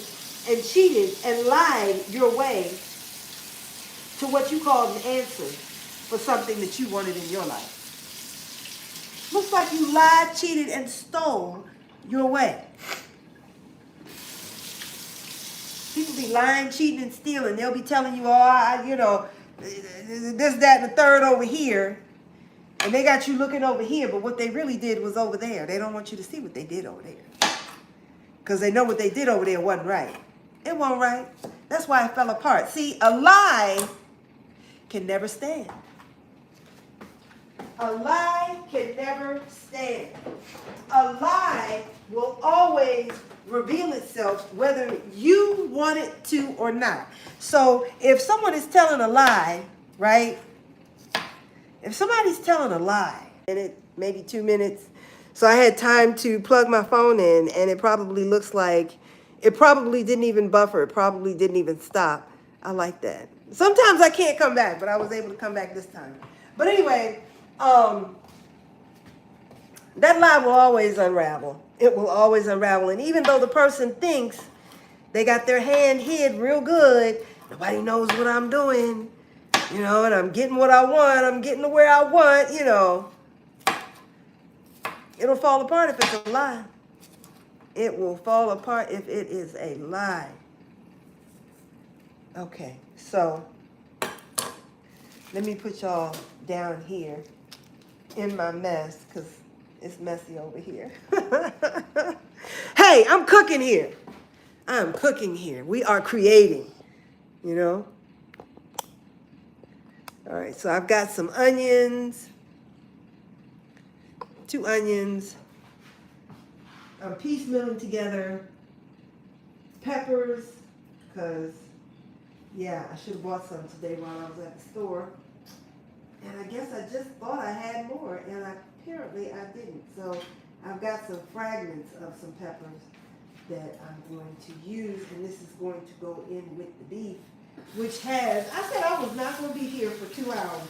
and cheated and lied your way to what you called an answer for something that you wanted in your life. Looks like you lied, cheated, and stole your way. People be lying, cheating, and stealing. They'll be telling you, this, that, and the third over here. And they got you looking over here, but what they really did was over there. They don't want you to see what they did over there. Because they know what they did over there wasn't right. It wasn't right. That's why it fell apart. See, a lie can never stand. A lie can never stand. A lie will always reveal itself whether you want it to or not. So if someone is telling a lie, right? If somebody's telling a lie, and it maybe 2 minutes, so I had time to plug my phone in, and it probably looks like it probably didn't even buffer. It probably didn't even stop. I like that. Sometimes I can't come back, but I was able to come back this time. But anyway, that lie will always unravel. It will always unravel. And even though the person thinks they got their hand hid real good, nobody knows what I'm doing, and I'm getting what I want, I'm getting to where I want, it'll fall apart if it's a lie. It will fall apart if it is a lie. Okay, so let me put y'all down here in my mess, because it's messy over here. Hey, I'm cooking here. I'm cooking here. We are creating, All right, so I've got some onions, 2 onions. I'm piece milling together peppers, because, I should have bought some today while I was at the store. And I guess I just thought I had more, and apparently I didn't. So I've got some fragments of some peppers that I'm going to use, and this is going to go in with the beef, which I said I was not going to be here for 2 hours.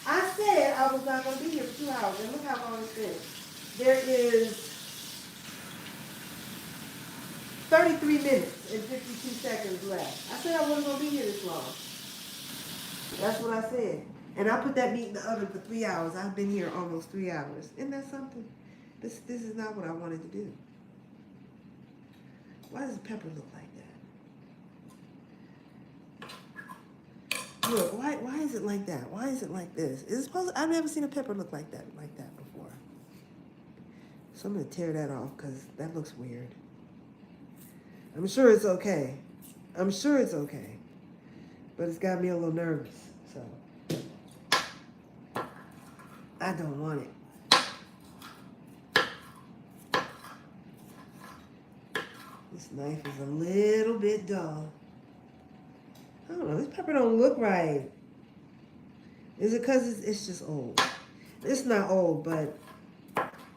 I said I was not going to be here for 2 hours, and look how long it's been. There is 33 minutes and 52 seconds left. I said I wasn't going to be here this long. That's what I said. And I put that meat in the oven for 3 hours. I've been here almost 3 hours. Isn't that something? This is not what I wanted to do. Why does the pepper look like that? Look, why is it like that? Why is it like this? Is it supposed I've never seen a pepper look like that before. So I'm going to tear that off because that looks weird. I'm sure it's okay. I'm sure it's okay. But it's got me a little nervous. So I don't want it. This knife is a little bit dull. I don't know. This pepper don't look right. Is it because it's just old? It's not old, but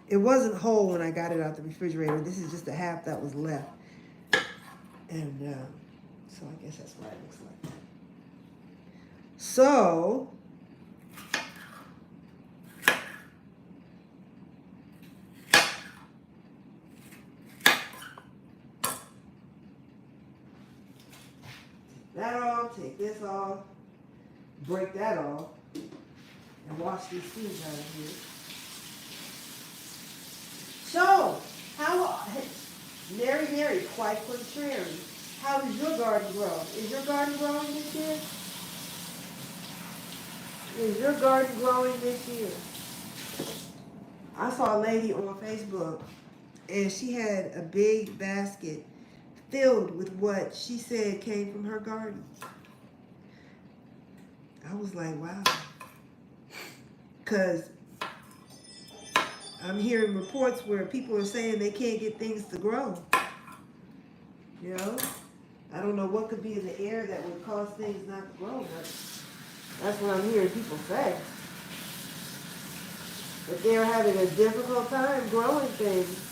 it wasn't whole when I got it out the refrigerator. This is just the half that was left. And so I guess that's why it looks like that. So that off, take this off, break that off, and wash these seeds out of here. So, Mary, quite contrary. How does your garden grow? Is your garden growing this year? Is your garden growing this year? I saw a lady on Facebook and she had a big basket filled with what she said came from her garden. I was like, wow. Because I'm hearing reports where people are saying they can't get things to grow. You know? I don't know what could be in the air that would cause things not to grow, but that's what I'm hearing people say. That they're having a difficult time growing things.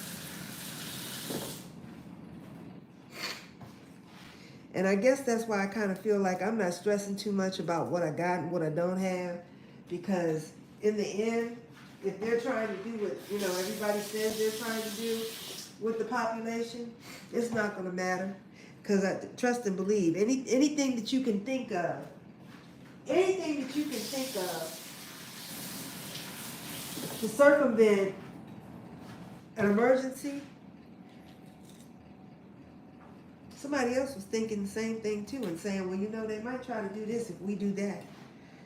And I guess that's why I kind of feel like I'm not stressing too much about what I got and what I don't have. Because in the end, if they're trying to do what, you know, everybody says they're trying to do with the population, it's not going to matter. Because I trust and believe. Anything that you can think of, to circumvent an emergency, somebody else was thinking the same thing too and saying, well, you know, they might try to do this if we do that.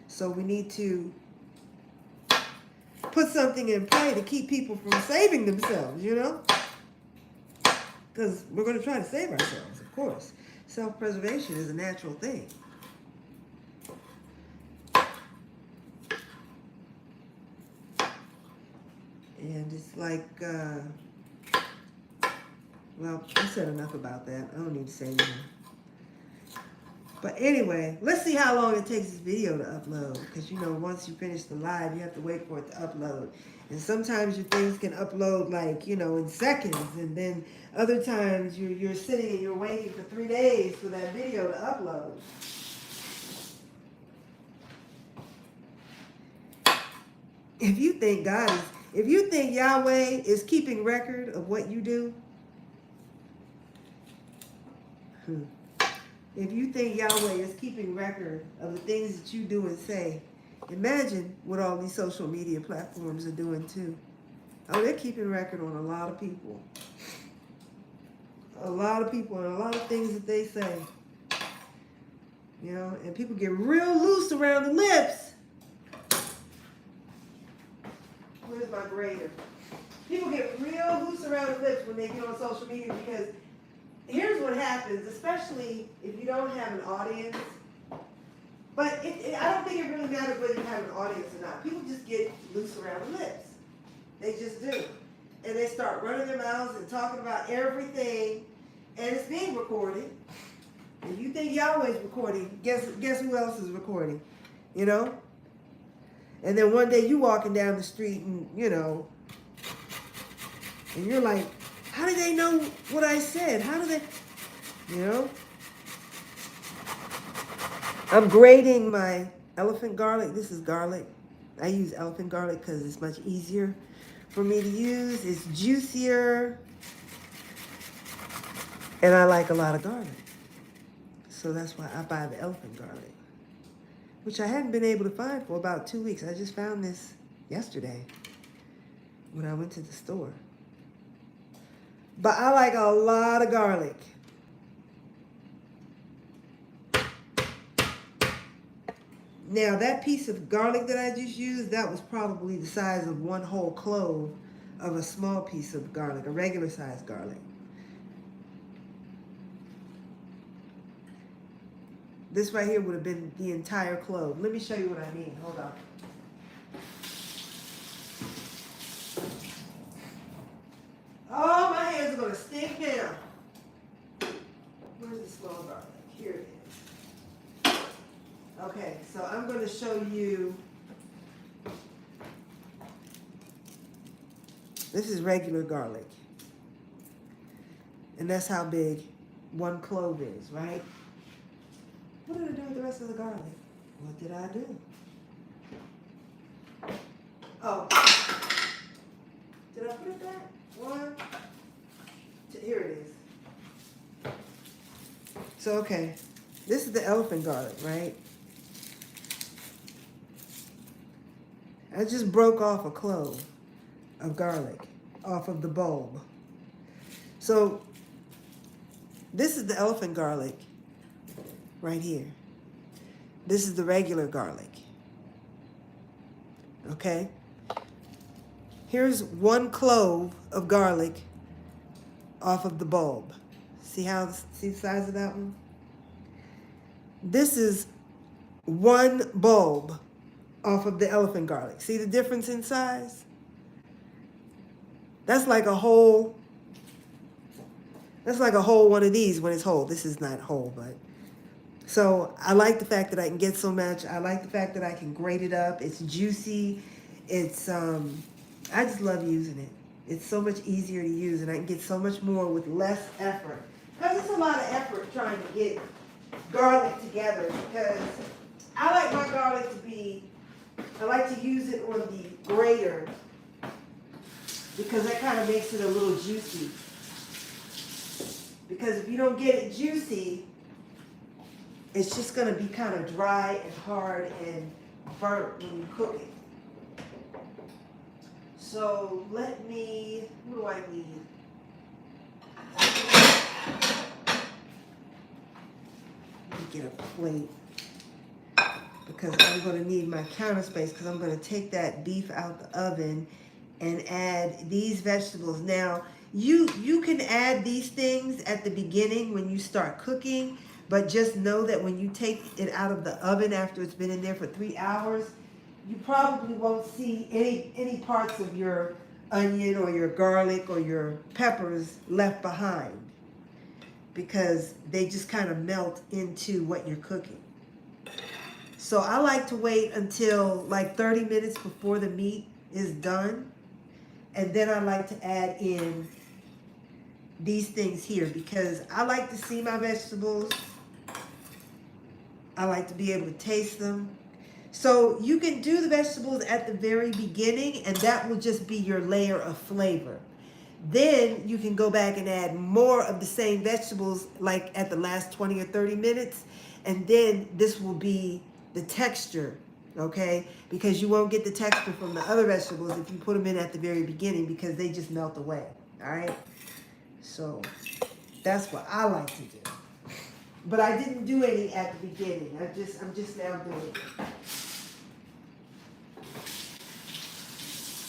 So we need to put something in play to keep people from saving themselves, you know? Because we're going to try to save ourselves, of course. Self-preservation is a natural thing. And it's like, well, I said enough about that. I don't need to say anymore. But anyway, let's see how long it takes this video to upload. Because, you know, once you finish the live, you have to wait for it to upload. And sometimes your things can upload, like, you know, in seconds. And then other times you're sitting and you're waiting for 3 days for that video to upload. If you think Yahweh is keeping record of what you do, if you think Yahweh is keeping record of the things that you do and say, imagine what all these social media platforms are doing too. Oh, they're keeping record on a lot of people. A lot of people and a lot of things that they say. You know, and people get real loose around the lips. Where's my grader? People get real loose around the lips when they get on social media because here's what happens, especially if you don't have an audience. But I don't think it really matters whether you have an audience or not. People just get loose around the lips. They just do. And they start running their mouths and talking about everything. And it's being recorded. If you think Yahweh's recording, guess who else is recording? You know? And then one day you walking down the street and, you know, and you're like, how do they know what I said? How do they, you know? I'm grating my elephant garlic. This is garlic. I use elephant garlic because it's much easier for me to use. It's juicier. And I like a lot of garlic. So that's why I buy the elephant garlic, which I hadn't been able to find for about 2 weeks. I just found this yesterday when I went to the store. But I like a lot of garlic. Now, that piece of garlic that I just used, that was probably the size of one whole clove of a small piece of garlic, a regular size garlic. This right here would have been the entire clove. Let me show you what I mean. Hold on. Oh, my hands are going to stink now. Where's the small garlic? Here it is. Okay, so I'm going to show you. This is regular garlic. And that's how big one clove is, right? What did I do with the rest of the garlic? What did I do? Oh. Did I put it back? 1, 2, here it is. So, okay. This is the elephant garlic, right? I just broke off a clove of garlic off of the bulb. So, this is the elephant garlic. Right here. This is the regular garlic. Okay? Here's 1 clove of garlic off of the bulb. See the size of that one? This is 1 bulb off of the elephant garlic. See the difference in size? That's like a whole one of these when it's whole. This is not whole, but so I like the fact that I can get so much. I like the fact that I can grate it up. It's juicy. It's I just love using it. It's so much easier to use, and I can get so much more with less effort. Because it's a lot of effort trying to get garlic together, because I like my garlic to be, I like to use it on the grater because that kind of makes it a little juicy. Because if you don't get it juicy, it's just going to be kind of dry and hard and burnt when you cook it. So what do I need? Let me get a plate because I'm going to need my counter space, because I'm going to take that beef out the oven and add these vegetables. Now, you can add these things at the beginning when you start cooking, but just know that when you take it out of the oven after it's been in there for 3 hours, you probably won't see any parts of your onion or your garlic or your peppers left behind, because they just kind of melt into what you're cooking. So I like to wait until like 30 minutes before the meat is done, and then I like to add in these things here, because I like to see my vegetables. I like to be able to taste them. So you can do the vegetables at the very beginning, and that will just be your layer of flavor. Then you can go back and add more of the same vegetables like at the last 20 or 30 minutes, and then this will be the texture, okay? Because you won't get the texture from the other vegetables if you put them in at the very beginning, because they just melt away, all right? So that's what I like to do. But I didn't do any at the beginning. I'm just now doing it.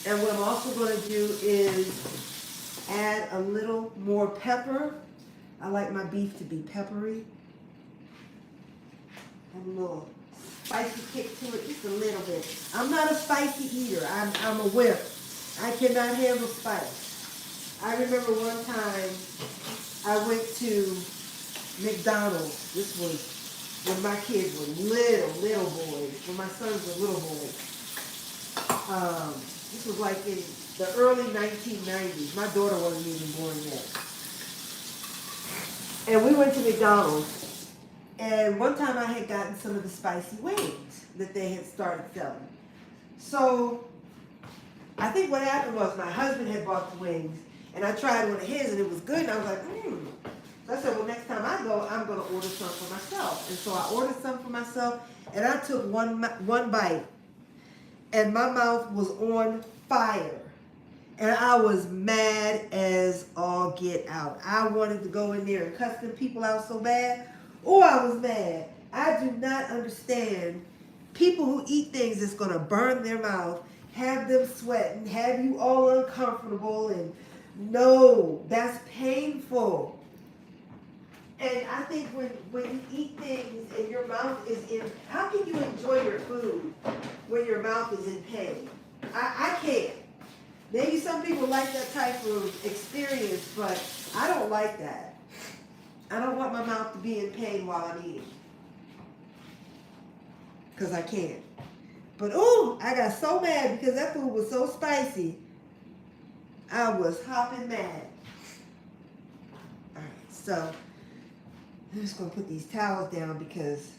And what I'm also going to do is add a little more pepper. I like my beef to be peppery. And a little spicy kick to it, just a little bit. I'm not a spicy eater. I'm a whip. I cannot handle spice. I remember one time I went to McDonald's. This was when my kids were little boys, when my sons were little boys. This was like in the early 1990s. My daughter wasn't even born yet. And we went to McDonald's, and one time I had gotten some of the spicy wings that they had started selling. So I think what happened was my husband had bought the wings, and I tried one of his, and it was good, and I was like, So I said, well, next time I go, I'm going to order some for myself. And so I ordered some for myself, and I took one bite, and my mouth was on fire. And I was mad as all get out. I wanted to go in there and cuss them people out so bad. Oh, I was mad. I do not understand people who eat things that's going to burn their mouth, have them sweating, have you all uncomfortable, and no, that's painful. And I think when you eat things and your mouth is in, how can you enjoy your food when your mouth is in pain? I can't. Maybe some people like that type of experience, but I don't like that. I don't want my mouth to be in pain while I'm eating, because I can't. But oh, I got so mad because that food was so spicy. I was hopping mad. All right, so I'm just going to put these towels down, because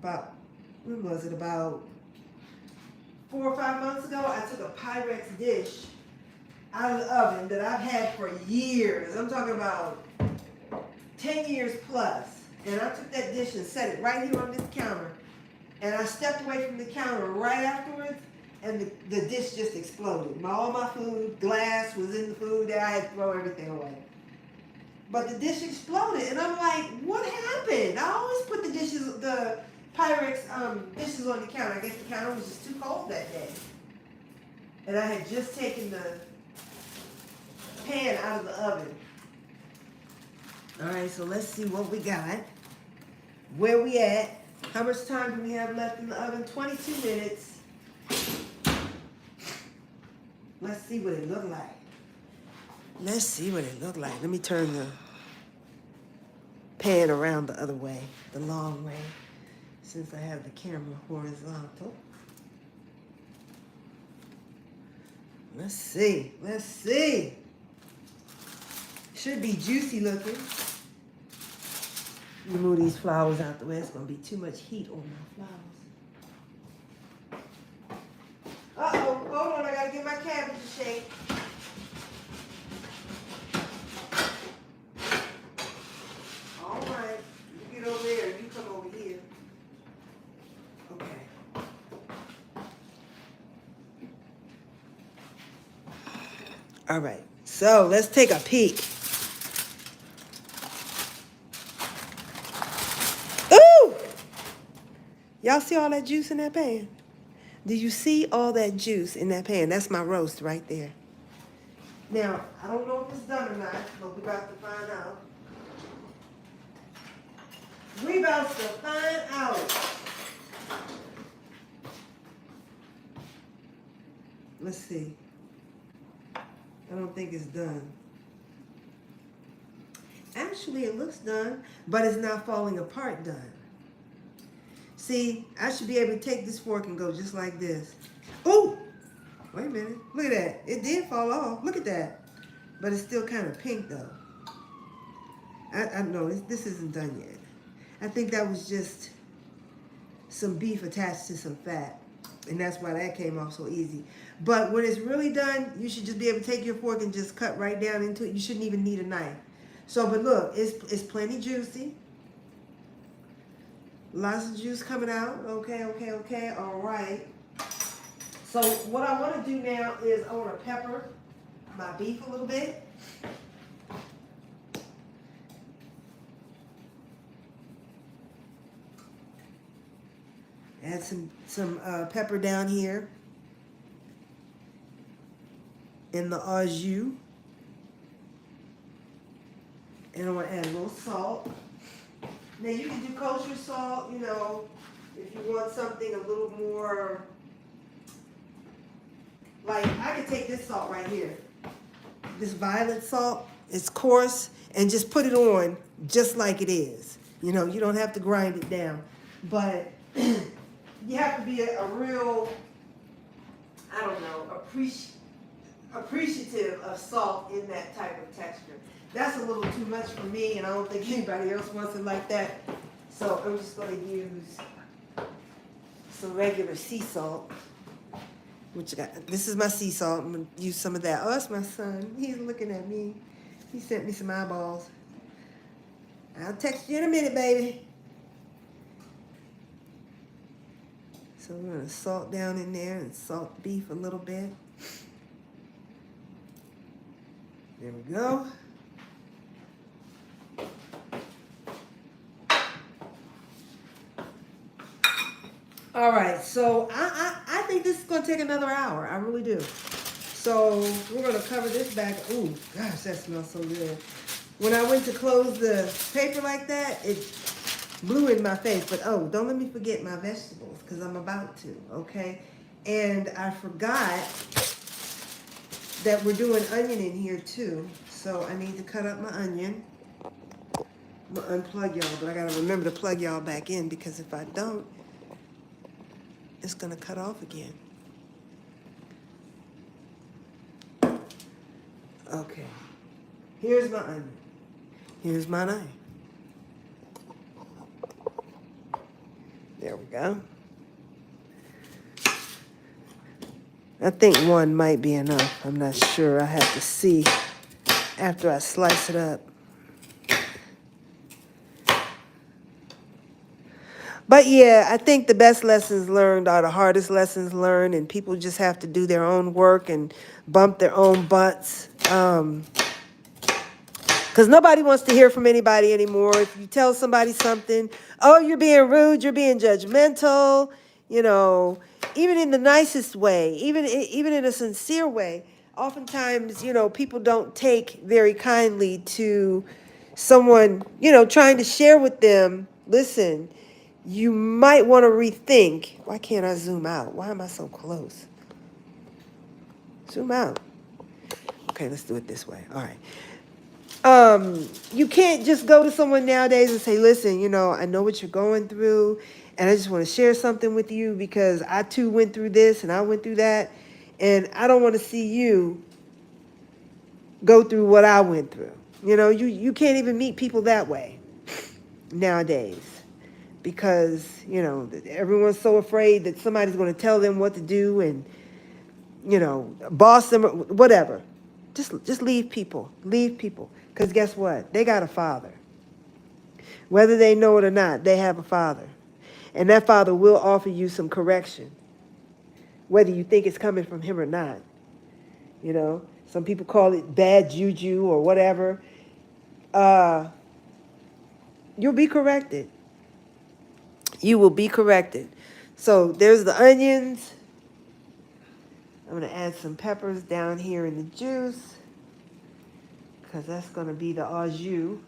when was it? About 4 or 5 months ago, I took a Pyrex dish out of the oven that I've had for years. I'm talking about 10 years plus. And I took that dish and set it right here on this counter. And I stepped away from the counter right afterwards, and the dish just exploded. All my food, glass was in the food that I had to throw everything away. But the dish exploded, and I'm like, what happened? I always put the Pyrex dishes on the counter. I guess the counter was just too cold that day. And I had just taken the pan out of the oven. All right, so let's see what we got. Where we at? How much time do we have left in the oven? 22 minutes. Let's see what it looked like. Let's see what it looked like. Let me turn the pan around the other way, the long way, since I have the camera horizontal. Let's see. Let's see. Should be juicy looking. Let me move these flowers out the way. It's going to be too much heat on my flowers. Uh-oh. Hold on. I got to give my cabbage a shake. All right. You get over there. You come over here. Okay. All right. So let's take a peek. Ooh! Y'all see all that juice in that pan? Do you see all that juice in that pan? That's my roast right there. Now, I don't know if it's done or not, but we're about to find out. We're about to find out. Let's see. I don't think it's done. Actually, it looks done, but it's not falling apart done. See, I should be able to take this fork and go just like this. Oh, wait a minute. Look at that. It did fall off. Look at that. But it's still kind of pink, though. I know this isn't done yet. I think that was just some beef attached to some fat. And that's why that came off so easy. But when it's really done, you should just be able to take your fork and just cut right down into it. You shouldn't even need a knife. So, but look, it's plenty juicy. Lots of juice coming out. Okay, okay, okay. All right. So what I want to do now is I want to pepper my beef a little bit. Add some pepper down here in the au jus. And I want to add a little salt. Now you can do kosher salt, you know, if you want something a little more, like I could take this salt right here. This violet salt, it's coarse, and just put it on just like it is. You know, you don't have to grind it down. But you have to be a real, I don't know, appreciative of salt in that type of texture. That's a little too much for me, and I don't think anybody else wants it like that. So I'm just going to use some regular sea salt. This is my sea salt. I'm going to use some of that. Oh, that's my son. He's looking at me. He sent me some eyeballs. I'll text you in a minute, baby. So we're going to salt down in there and salt the beef a little bit. There we go. All right, so I think this is going to take another hour. I really do. So we're going to cover this back. Ooh, gosh, that smells so good. When I went to close the paper like that, it blew in my face. But, oh, don't let me forget my vegetables because I'm about to, okay? And I forgot that we're doing onion in here, too. So I need to cut up my onion. I'm going to unplug y'all, but I got to remember to plug y'all back in because if I don't, it's going to cut off again. Okay. Here's my onion. Here's my knife. There we go. I think one might be enough. I'm not sure. I have to see after I slice it up. But yeah, I think the best lessons learned are the hardest lessons learned, and people just have to do their own work and bump their own butts. Because nobody wants to hear from anybody anymore. If you tell somebody something, oh, you're being rude, you're being judgmental, you know, even in the nicest way, even in a sincere way. Oftentimes, you know, people don't take very kindly to someone, you know, trying to share with them, listen, you might want to rethink. Why can't I zoom out? Why am I so close? Zoom out. Okay, let's do it this way. All right. You can't just go to someone nowadays and say, listen, you know, I know what you're going through, and I just want to share something with you because I too went through this and I went through that, and I don't want to see you go through what I went through. You know, you can't even meet people that way nowadays because, you know, everyone's so afraid that somebody's going to tell them what to do and, you know, boss them or whatever. Just leave people. Leave people. Because guess what? They got a father. Whether they know it or not, they have a father. And that father will offer you some correction, whether you think it's coming from him or not. You know, some people call it bad juju or whatever. You'll be corrected. You will be corrected. So there's the onions. I'm going to add some peppers down here in the juice because that's going to be the au jus.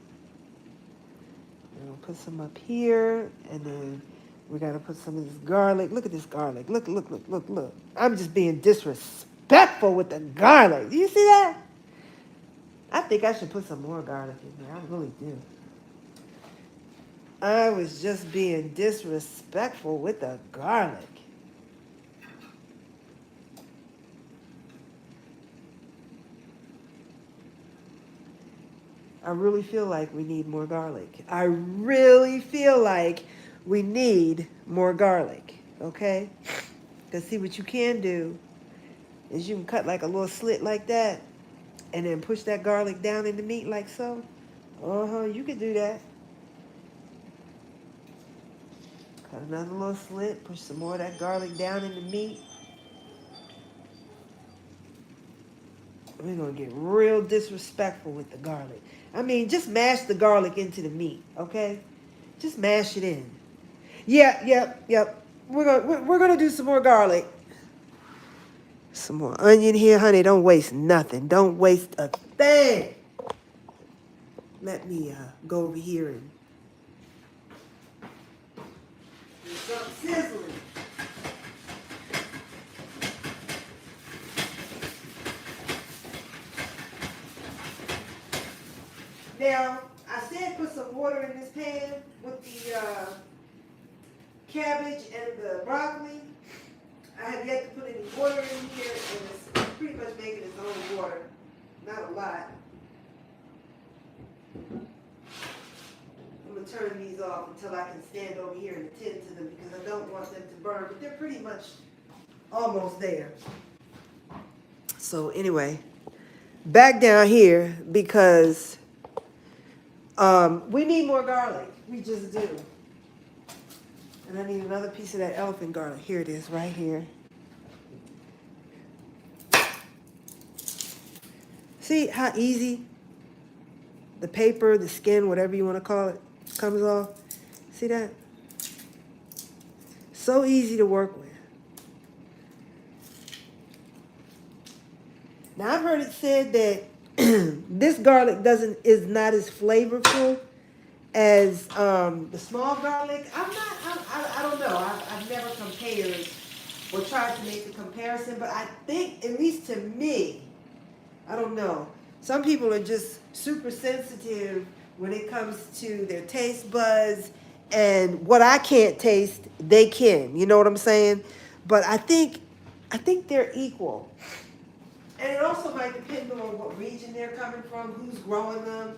We'll put some up here, and then we got to put some of this garlic. Look at this garlic. Look. I'm just being disrespectful with the garlic. Do you see that? I think I should put some more garlic in there. I really do. I was just being disrespectful with the garlic. I really feel like we need more garlic. I really feel like we need more garlic, okay? Because see, what you can do is you can cut like a little slit like that and then push that garlic down in the meat like so. You could do that. Cut another little slit, push some more of that garlic down in the meat. We're going to get real disrespectful with the garlic. I mean, just mash the garlic into the meat, okay? Just mash it in. Yep. We're gonna do some more garlic. Some more onion here, honey. Don't waste nothing. Don't waste a thing. Let me go over here and do something sizzling. Now, I said put some water in this pan with the cabbage and the broccoli. I have yet to put any water in here, and it's pretty much making its own water. Not a lot. I'm going to turn these off until I can stand over here and attend to them because I don't want them to burn, but they're pretty much almost there. So anyway, back down here because we need more garlic. We just do. And I need another piece of that elephant garlic. Here it is, right here. See how easy the paper, the skin, whatever you want to call it, comes off? See that? So easy to work with. Now I've heard it said that this garlic is not as flavorful as the small garlic. I don't know. I've never compared or tried to make the comparison, but I think, at least to me, I don't know. Some people are just super sensitive when it comes to their taste buds, and what I can't taste, they can. You know what I'm saying? But I think they're equal. And it also might depend on what region they're coming from, who's growing them,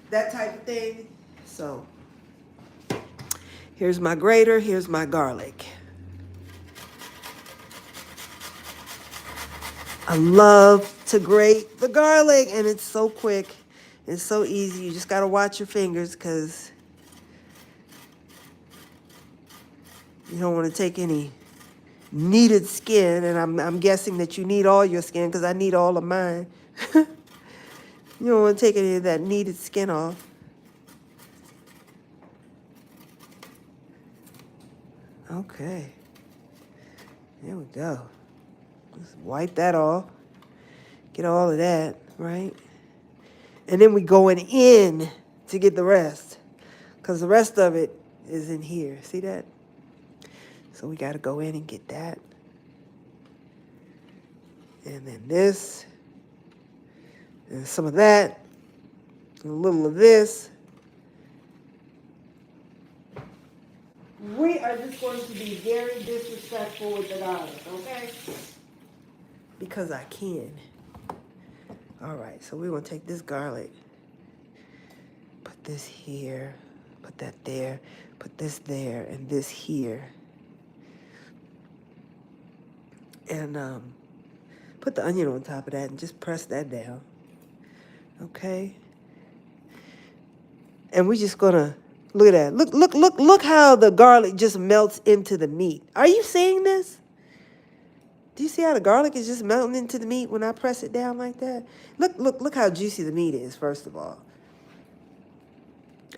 that type of thing. So, here's my grater, here's my garlic. I love to grate the garlic, and it's so quick. It's so easy. You just got to watch your fingers because you don't want to take any needed skin, and I'm guessing that you need all your skin because I need all of mine. You don't want to take any of that needed skin off. Okay. There we go. Just wipe that off. Get all of that, right? And then we going in to get the rest. Because the rest of it is in here. See that? So we got to go in and get that. And then this. And some of that. And a little of this. We are just going to be very disrespectful with the garlic, okay? Because I can. All right, so we're going to take this garlic. Put this here. Put that there. Put this there. And this here. And put the onion on top of that and just press that down. Okay? And we're just going to... Look at that. Look how the garlic just melts into the meat. Are you seeing this? Do you see how the garlic is just melting into the meat when I press it down like that? Look how juicy the meat is, first of all.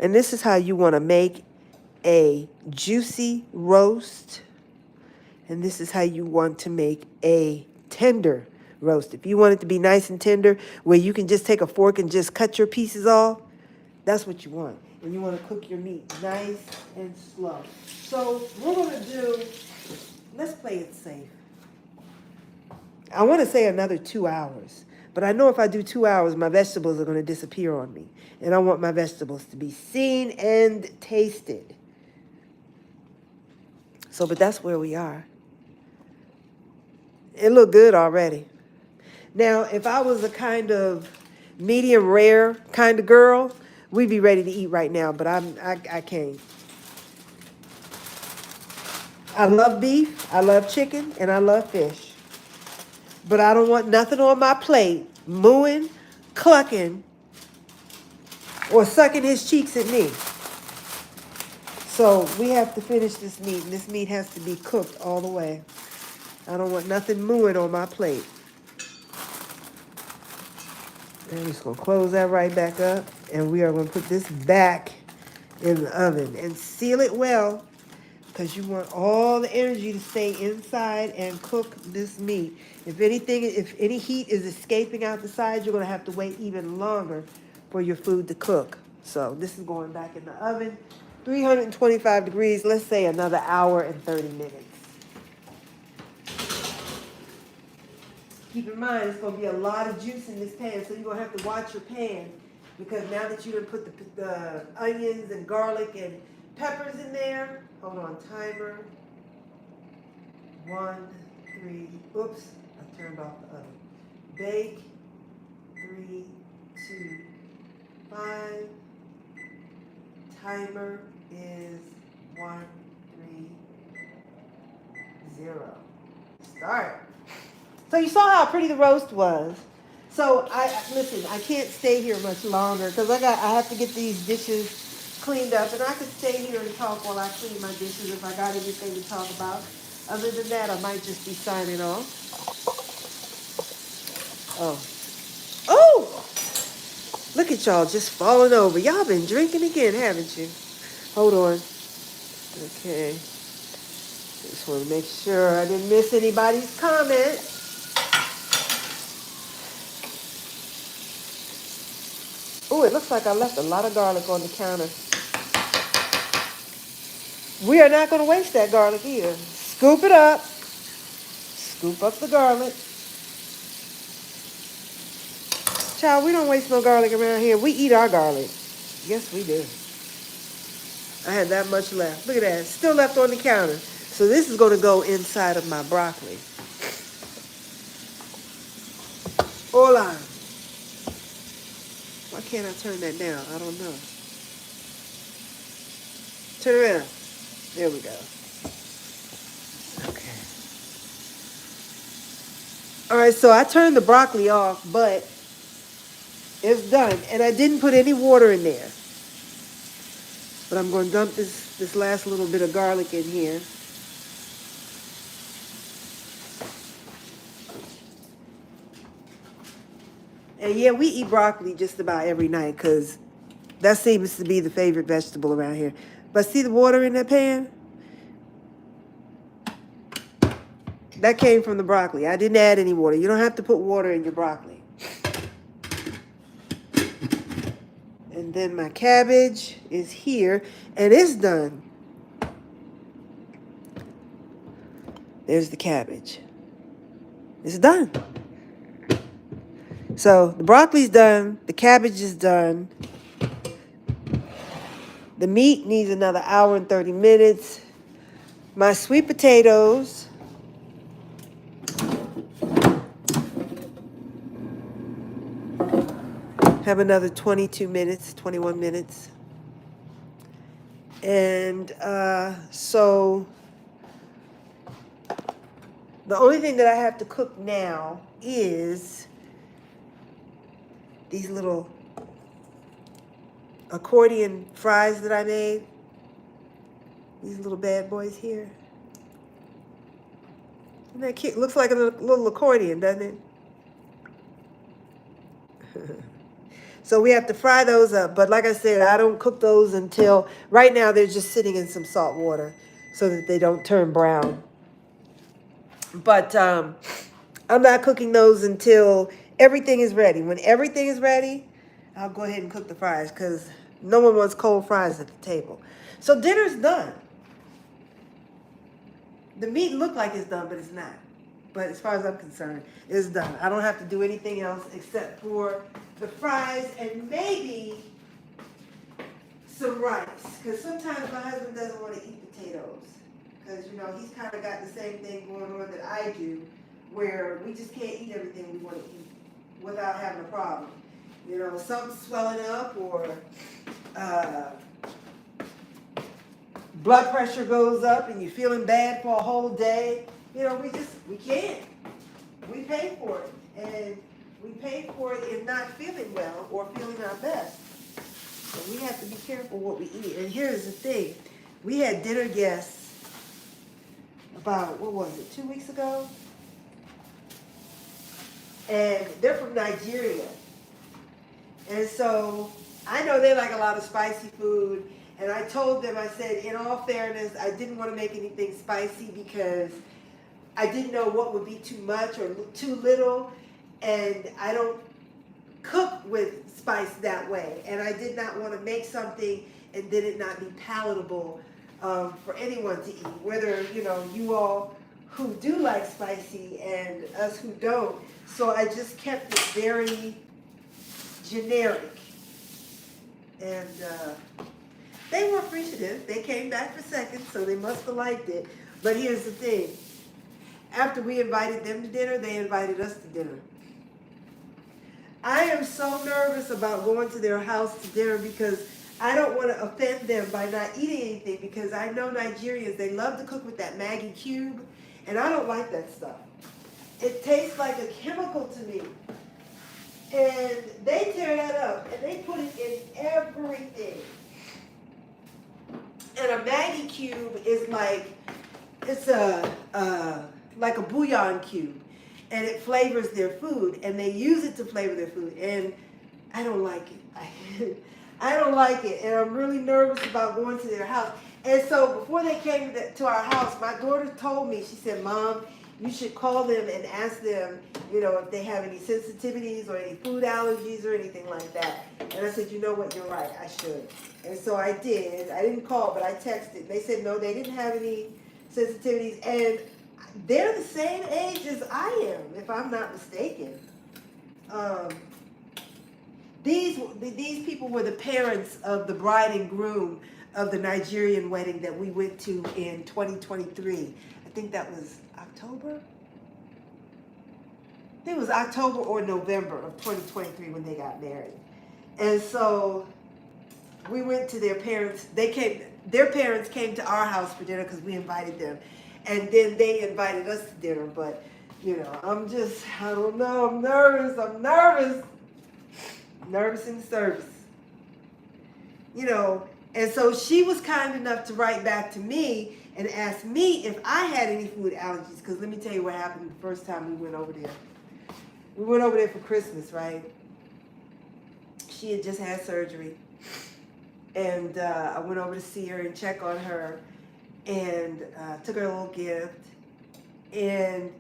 And this is how you want to make a juicy roast. And this is how you want to make a tender roast. If you want it to be nice and tender, where you can just take a fork and just cut your pieces off, that's what you want. And you want to cook your meat nice and slow. So we're going to do, let's play it safe. I want to say another 2 hours. But I know if I do 2 hours, my vegetables are going to disappear on me. And I want my vegetables to be seen and tasted. So, but that's where we are. It looked good already. Now, if I was a kind of medium rare kind of girl, we'd be ready to eat right now, but I can't. I love beef, I love chicken, and I love fish. But I don't want nothing on my plate mooing, clucking, or sucking his cheeks at me. So we have to finish this meat, and this meat has to be cooked all the way. I don't want nothing mooing on my plate. And I'm just going to close that right back up. And we are going to put this back in the oven and seal it well, because you want all the energy to stay inside and cook this meat. If any heat is escaping out the side, you're going to have to wait even longer for your food to cook. So this is going back in the oven, 325 degrees, let's say another hour and 30 minutes. Keep in mind, it's going to be a lot of juice in this pan, so you're going to have to watch your pan, because now that you done put the onions and garlic and peppers in there, hold on, timer, 1, 3, oops, I turned off the oven. Bake, 3, 2, 5, timer is 1, 3, 0. Start. So you saw how pretty the roast was. So listen, I can't stay here much longer because I have to get these dishes cleaned up, and I could stay here and talk while I clean my dishes if I got anything to talk about. Other than that, I might just be signing off. Oh, look at y'all just falling over. Y'all been drinking again, haven't you? Hold on. Okay. Just want to make sure I didn't miss anybody's comment. Oh, it looks like I left a lot of garlic on the counter. We are not going to waste that garlic either. Scoop it up. Scoop up the garlic. Child, we don't waste no garlic around here. We eat our garlic. Yes, we do. I had that much left. Look at that. Still left on the counter. So this is going to go inside of my broccoli. Hola. Why can't I turn that down? I don't know. Turn around. There we go. Okay. All right, so I turned the broccoli off, but it's done. And I didn't put any water in there. But I'm going to dump this last little bit of garlic in here. And yeah, we eat broccoli just about every night because that seems to be the favorite vegetable around here. But see the water in that pan? That came from the broccoli. I didn't add any water. You don't have to put water in your broccoli. And then my cabbage is here, and it's done. There's the cabbage. It's done. So the broccoli's done. The cabbage is done. The meat needs another hour and 30 minutes. My sweet potatoes. Have another 22 minutes, 21 minutes. And so the only thing that I have to cook now is these little accordion fries that I made. These little bad boys here. Isn't that cute? Looks like a little accordion, doesn't it? So we have to fry those up. But like I said, I don't cook those until, right now they're just sitting in some salt water so that they don't turn brown. But I'm not cooking those until everything is ready. When everything is ready, I'll go ahead and cook the fries because no one wants cold fries at the table. So dinner's done. The meat looked like it's done, but it's not. But as far as I'm concerned, it's done. I don't have to do anything else except for the fries and maybe some rice. Because sometimes my husband doesn't want to eat potatoes. Because, you know, he's kind of got the same thing going on that I do, where we just can't eat everything we want to eat without having a problem. You know, something's swelling up or blood pressure goes up and you're feeling bad for a whole day. You know, we can't. We pay for it. And we pay for it in not feeling well or feeling our best. So we have to be careful what we eat. And here's the thing. We had dinner guests about, 2 weeks ago? And they're from Nigeria. And so I know they like a lot of spicy food. And I told them, I said, in all fairness, I didn't want to make anything spicy because I didn't know what would be too much or too little. And I don't cook with spice that way. And I did not want to make something and then it not be palatable for anyone to eat. Whether, you know, you all who do like spicy and us who don't. So I just kept it very generic. And they were appreciative. They came back for seconds, so they must have liked it. But here's the thing. After we invited them to dinner, they invited us to dinner. I am so nervous about going to their house to dinner because I don't want to offend them by not eating anything because I know Nigerians, they love to cook with that Maggi cube, and I don't like that stuff. It tastes like a chemical to me. And they tear that up, and they put it in everything. And a Maggi cube is like, it's like a bouillon cube. And it flavors their food. And they use it to flavor their food. And I don't like it. I don't like it. And I'm really nervous about going to their house. And so before they came to our house, my daughter told me, she said, Mom, you should call them and ask them, you know, if they have any sensitivities or any food allergies or anything like that. And I said, you know what, you're right, I should. And so I did. I didn't call, but I texted. They said, no, they didn't have any sensitivities. And they're the same age as I am, if I'm not mistaken. These people were the parents of the bride and groom of the Nigerian wedding that we went to in 2023. I think that was October? I think it was October or November of 2023 when they got married. And so we went to their parents. Their parents came to our house for dinner because we invited them. And then they invited us to dinner. But, you know, I don't know, I'm nervous. Nervous in service. You know, and so she was kind enough to write back to me and ask me if I had any food allergies. Because let me tell you what happened the first time we went over there. We went over there for Christmas, right? she had just had surgery. And I went over to see her and check on her, and took her a little gift. And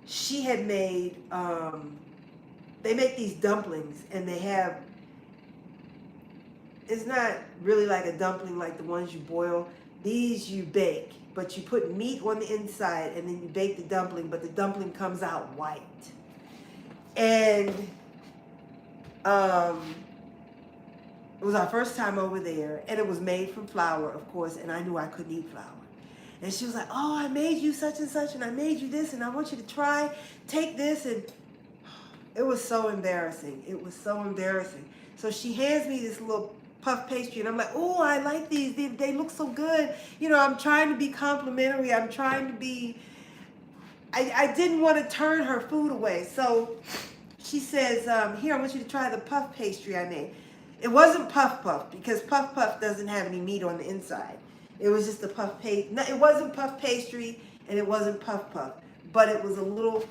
she had made, they make these dumplings, and they have, it's not really like a dumpling like the ones you boil. These you bake, but you put meat on the inside, and then you bake the dumpling, but the dumpling comes out white. And it was our first time over there, and it was made from flour, of course, and I knew I couldn't eat flour. And she was like, oh, I made you such and such, and I made you this, and I want you to try, take this, and it was so embarrassing. It was so embarrassing. So she hands me this little puff pastry, and I'm like, oh, I like these. They look so good. You know, I'm trying to be complimentary. I'm trying to be, I didn't want to turn her food away. So she says, here, I want you to try the puff pastry I made. It wasn't Puff Puff, because Puff Puff doesn't have any meat on the inside. It was just a puff pastry. No, it wasn't puff pastry, and it wasn't Puff Puff, but it was a little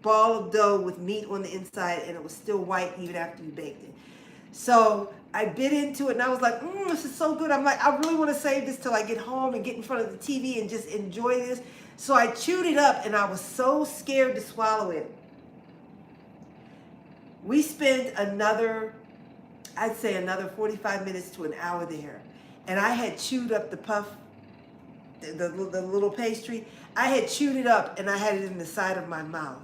ball of dough with meat on the inside, and it was still white even after you baked it. So I bit into it, and I was like, this is so good. I'm like, I really want to save this till I get home and get in front of the TV and just enjoy this. So I chewed it up, and I was so scared to swallow it. We spent I'd say another 45 minutes to an hour there. And I had chewed up the puff, the little pastry. I had chewed it up, and I had it in the side of my mouth.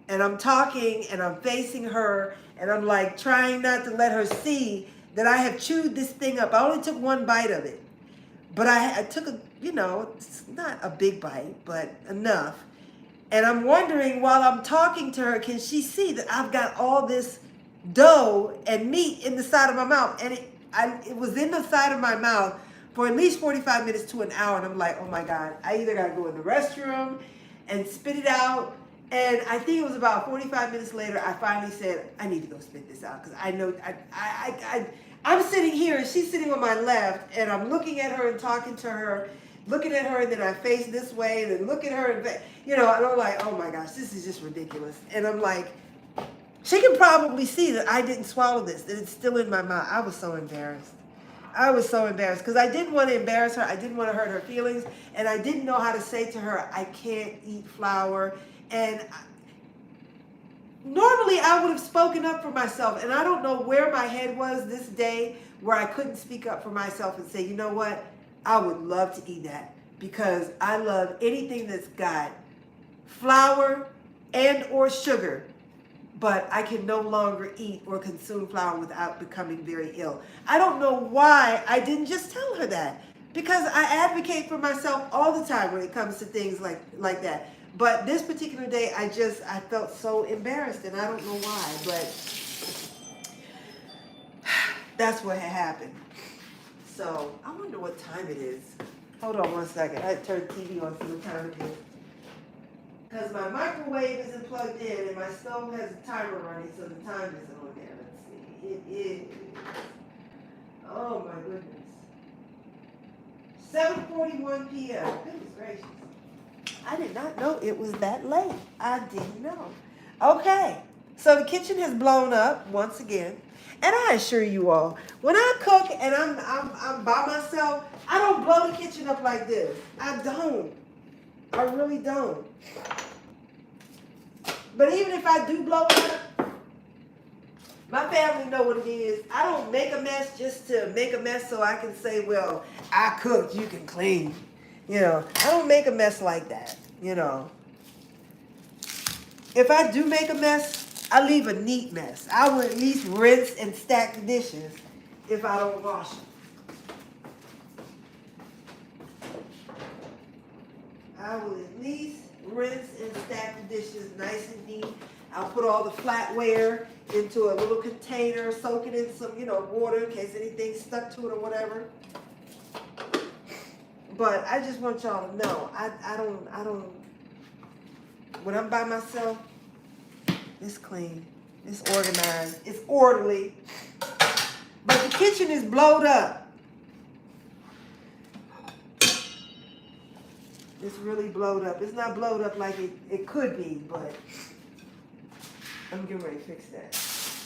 And I'm talking, and I'm facing her, and I'm like trying not to let her see that I have chewed this thing up. I only took one bite of it. But I took it's not a big bite, but enough. And I'm wondering, while I'm talking to her, can she see that I've got all this dough and meat in the side of my mouth? And it was in the side of my mouth for at least 45 minutes to an hour. And I'm like, oh my God, I either got to go in the restroom and spit it out. And I think it was about 45 minutes later, I finally said, I need to go spit this out. Because I know, I'm sitting here and she's sitting on my left, and I'm looking at her and talking to her, looking at her, and then I face this way, and then look at her, and and I'm like, oh my gosh, this is just ridiculous. And I'm like, she can probably see that I didn't swallow this, that it's still in my mouth. I was so embarrassed. I was so embarrassed because I didn't want to embarrass her. I didn't want to hurt her feelings. And I didn't know how to say to her, I can't eat flour. And normally I would have spoken up for myself. And I don't know where my head was this day where I couldn't speak up for myself and say, you know what? I would love to eat that because I love anything that's got flour and or sugar. But I can no longer eat or consume flour without becoming very ill. I don't know why I didn't just tell her that, because I advocate for myself all the time when it comes to things like that. But this particular day, I felt so embarrassed, and I don't know why, but that's what had happened. So I wonder what time it is. Hold on one second. I turned the TV on, see what time it is. Because my microwave isn't plugged in and my stove has a timer running, so the time isn't on there. Let's see. It is, oh my goodness, 7:41 p.m. Goodness gracious. I did not know it was that late. I didn't know. Okay, so the kitchen has blown up once again. And I assure you all, when I cook and I'm by myself, I don't blow the kitchen up like this. I don't. I really don't. But even if I do blow it up, my family know what it is. I don't make a mess just to make a mess so I can say, well, I cooked, you can clean. I don't make a mess like that, If I do make a mess, I leave a neat mess. I will at least rinse and stack the dishes if I don't wash them. I will at least rinse and stack the dishes nice and neat. I'll put all the flatware into a little container, soak it in some, water in case anything stuck to it or whatever. But I just want y'all to know, I don't, when I'm by myself, it's clean, it's organized, it's orderly. But the kitchen is blowed up. It's really blowed up. It's not blowed up like it could be, but I'm getting ready to fix that.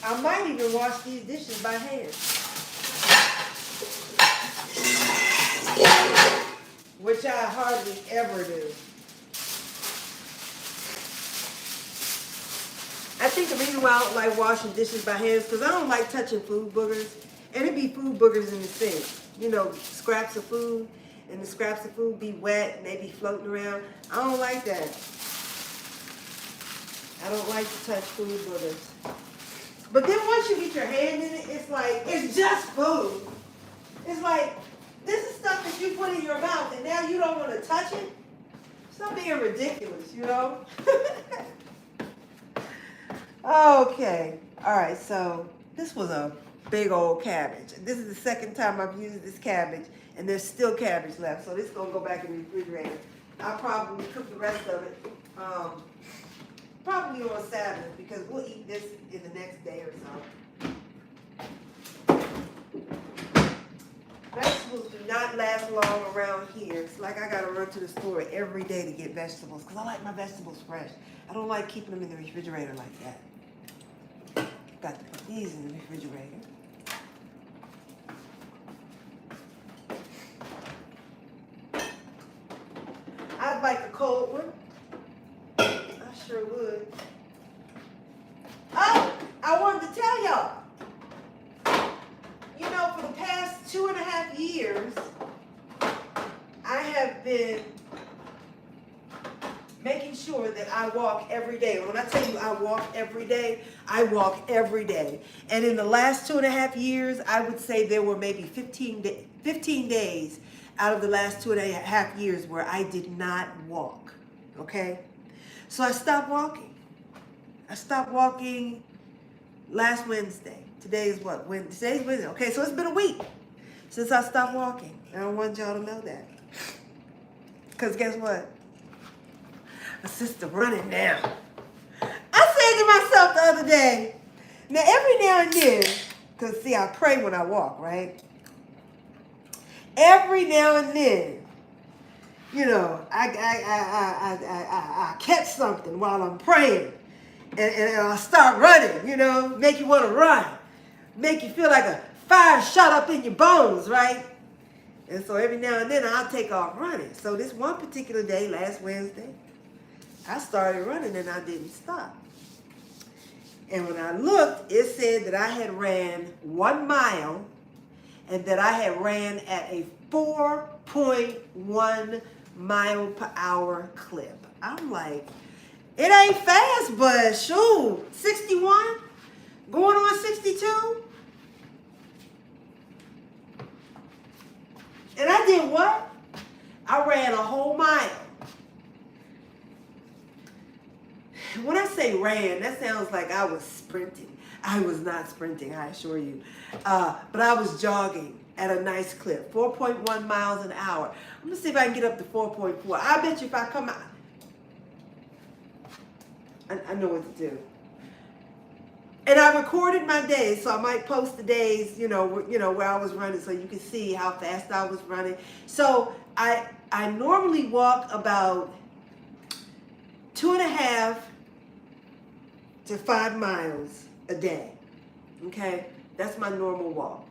I might even wash these dishes by hand. Which I hardly ever do. I think the reason why I don't like washing dishes by hand is because I don't like touching food boogers. And it be food boogers in the sink. You know, scraps of food. And the scraps of food be wet and they be floating around. I don't like that. I don't like to touch food boogers. But then once you get your hand in it, it's like, it's just food. It's like, this is stuff that you put in your mouth and now you don't want to touch it? Stop being ridiculous, you know? Okay. All right, so this was a big old cabbage. This is the second time I've used this cabbage, and there's still cabbage left, so this is gonna go back in the refrigerator. I'll probably cook the rest of it, probably on Sabbath, because we'll eat this in the next day or so. Vegetables do not last long around here. It's like I gotta run to the store every day to get vegetables, because I like my vegetables fresh. I don't like keeping them in the refrigerator like that. Got to put these in the refrigerator. I'd like a cold one. I sure would. Oh, I wanted to tell y'all. You know, for the past 2.5 years, I have been making sure that I walk every day. When I tell you I walk every day, I walk every day. And in the last 2.5 years, I would say there were maybe 15 days out of the last 2.5 years where I did not walk, okay? So I stopped walking. I stopped walking last Wednesday. Today is what? Today's Wednesday. Okay, so it's been a week since I stopped walking. And I want y'all to know that. Because guess what? My sister running now. I said to myself the other day, now every now and then, because see, I pray when I walk, right? Every now and then, you know, I catch something while I'm praying. And I start running, you know, make you want to run. Make you feel like a fire shot up in your bones, right? And so every now and then I'll take off running. So this one particular day, last Wednesday, I started running and I didn't stop. And when I looked, it said that I had ran 1 mile and that I had ran at a 4.1 mile per hour clip. I'm like, it ain't fast, but shoot, 61, going on 62. And I did what? I ran a whole mile. When I say ran, that sounds like I was sprinting. I was not sprinting, I assure you. But I was jogging at a nice clip, 4.1 miles an hour. I'm gonna see if I can get up to 4.4. I bet you if I come out, I know what to do. And I recorded my days, so I might post the days, you know, where I was running, so you can see how fast I was running. So I normally walk about 2.5 to 5 miles a day. Okay, that's my normal walk.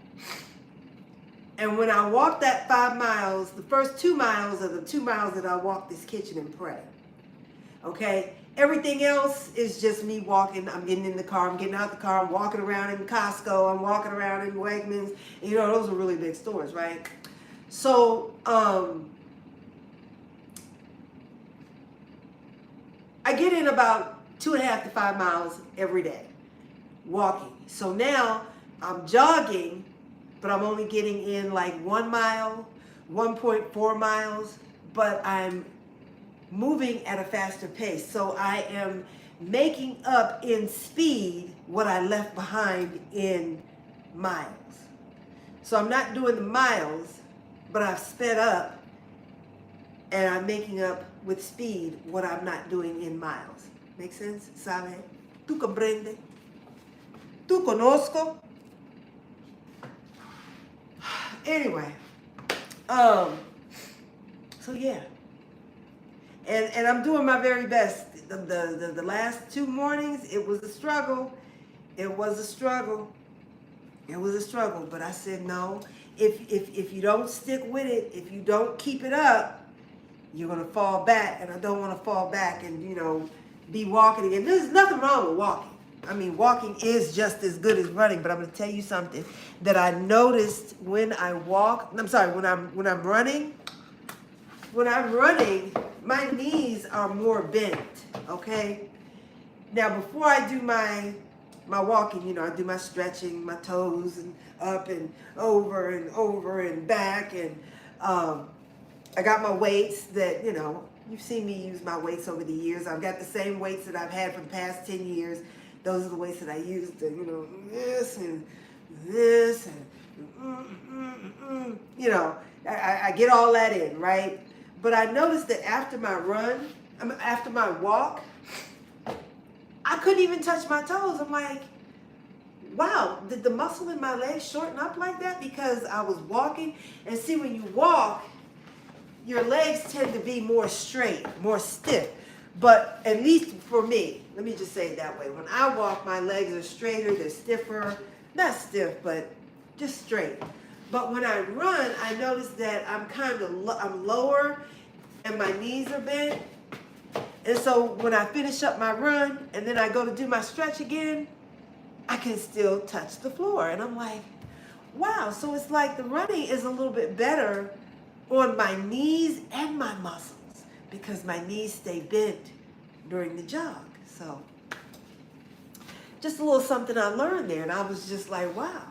And when I walk that 5 miles, the first 2 miles are the 2 miles that I walk this kitchen and pray. Okay, everything else is just me walking. I'm getting in the car, I'm getting out the car, I'm walking around in Costco, I'm walking around in Wegmans. You know, those are really big stores, right? So, I get in about 2.5 to 5 miles every day, walking. So now I'm jogging, but I'm only getting in like 1 mile, 1.4 miles, but I'm moving at a faster pace. So I am making up in speed what I left behind in miles. So I'm not doing the miles, but I've sped up and I'm making up with speed what I'm not doing in miles. Make sense? ¿Sabe? ¿Tú comprende? ¿Tú conozco? Anyway, so yeah. And I'm doing my very best. The last 2 mornings, it was a struggle. It was a struggle. It was a struggle, but I said no. If you don't stick with it, if you don't keep it up, you're gonna fall back, and I don't want to fall back and be walking again. There's nothing wrong with walking. I mean, walking is just as good as running. But I'm gonna tell you something that I noticed when I walk. I'm sorry, when I'm running. When I'm running, my knees are more bent. Okay. Now, before I do my walking, I do my stretching, my toes and up and over and back, and I got my weights that, you've seen me use my weights over the years. I've got the same weights that I've had for the past 10 years. Those are the weights that I use to, this and this and, I get all that in, right? But I noticed that after my walk, I couldn't even touch my toes. I'm like, wow, did the muscle in my legs shorten up like that? Because I was walking. And see, when you walk, your legs tend to be more straight, more stiff. But at least for me, let me just say it that way. When I walk, my legs are straighter, they're stiffer. Not stiff, but just straight. But when I run, I notice that I'm lower and my knees are bent. And so when I finish up my run and then I go to do my stretch again, I can still touch the floor. And I'm like, wow, so it's like the running is a little bit better on my knees and my muscles because my knees stay bent during the jog. So just a little something I learned there, and I was just like, wow,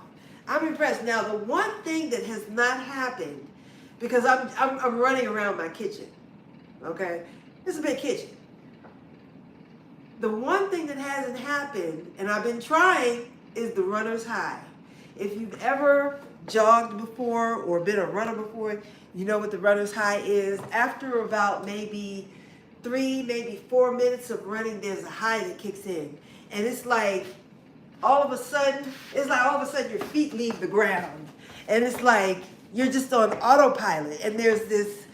I'm impressed. Now, the one thing that has not happened, because I'm running around my kitchen, okay? It's a big kitchen. The one thing that hasn't happened, and I've been trying, is the runner's high. If you've ever jogged before or been a runner before, you know what the runner's high is. After about maybe 3, maybe 4 minutes of running, there's a high that kicks in. And it's like all of a sudden your feet leave the ground. And it's like you're just on autopilot. And there's this,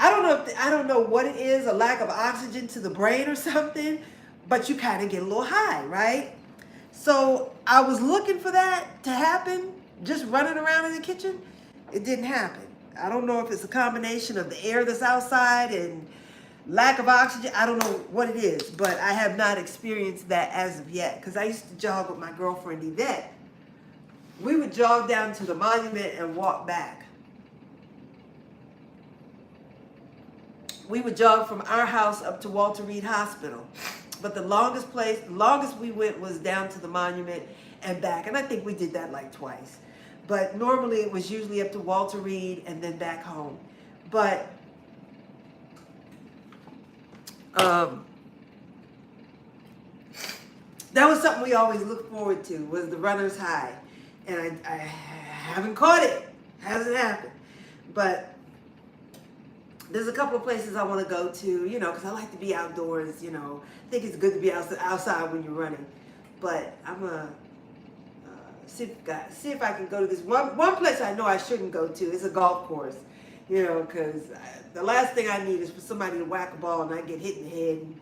I don't know what it is, a lack of oxygen to the brain or something, but you kind of get a little high, right? So I was looking for that to happen, just running around in the kitchen. It didn't happen. I don't know if it's a combination of the air that's outside and lack of oxygen. I don't know what it is, but I have not experienced that as of yet. Because I used to jog with my girlfriend Yvette. We would jog down to the monument and walk back. We would jog from our house up to Walter Reed Hospital. But the longest we went was down to the monument and back. And I think we did that like twice. But normally it was usually up to Walter Reed and then back home. But that was something we always looked forward to, was the runner's high. And I haven't caught it. Hasn't happened. But there's a couple of places I want to go to, because I like to be outdoors, I think it's good to be outside when you're running. But I'm going to see if I can go to this. One place I know I shouldn't go to is a golf course, because the last thing I need is for somebody to whack a ball and I get hit in the head, and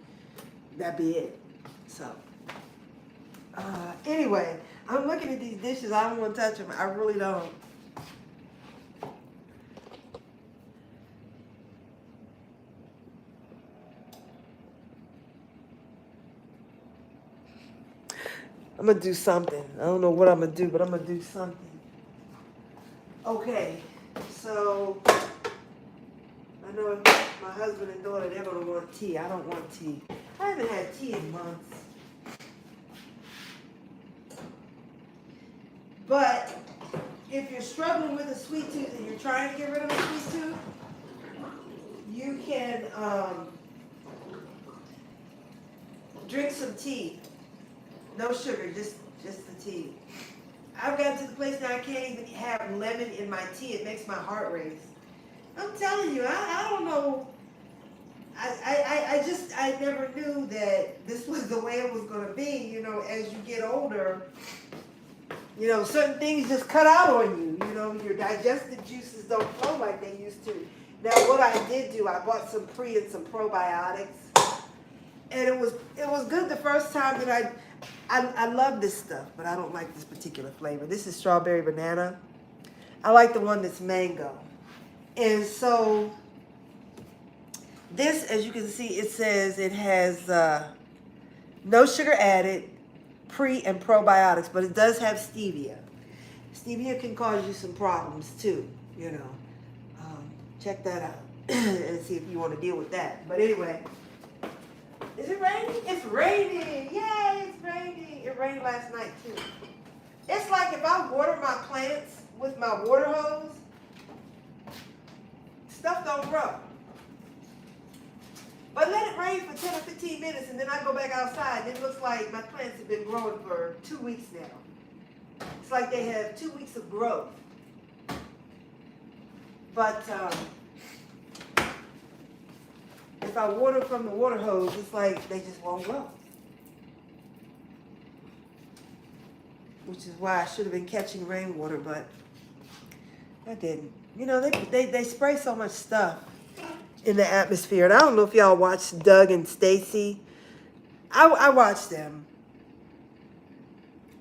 that'd be it. So, anyway, I'm looking at these dishes. I don't want to touch them. I really don't. I'm going to do something. I don't know what I'm going to do, but I'm going to do something. Okay, so I know my husband and daughter, they're going to want tea. I don't want tea. I haven't had tea in months. But if you're struggling with a sweet tooth and you're trying to get rid of a sweet tooth, you can drink some tea. No sugar, just the tea. I've gotten to the place now I can't even have lemon in my tea. It makes my heart race. I'm telling you, I don't know. I never knew that this was the way it was going to be. As you get older, certain things just cut out on you. Your digestive juices don't flow like they used to. Now, what I did do, I bought some pre and some probiotics. And it was good the first time that I love this stuff, but I don't like this particular flavor. This is strawberry banana. I like the one that's mango. And so this, as you can see, it says it has no sugar added, pre and probiotics, but it does have stevia. Stevia can cause you some problems too, you know. Check that out and see if you want to deal with that. But anyway, is it raining? It's raining. Yay, it's raining. It rained last night too. It's like if I water my plants with my water hose, stuff don't grow. But let it rain for 10 or 15 minutes and then I go back outside and it looks like my plants have been growing for 2 weeks now. It's like they have 2 weeks of growth. But if I water from the water hose, it's like they just won't grow. Which is why I should have been catching rainwater, but I didn't. You know, they spray so much stuff in the atmosphere. And I don't know if y'all watched Doug and Stacy. I watched them.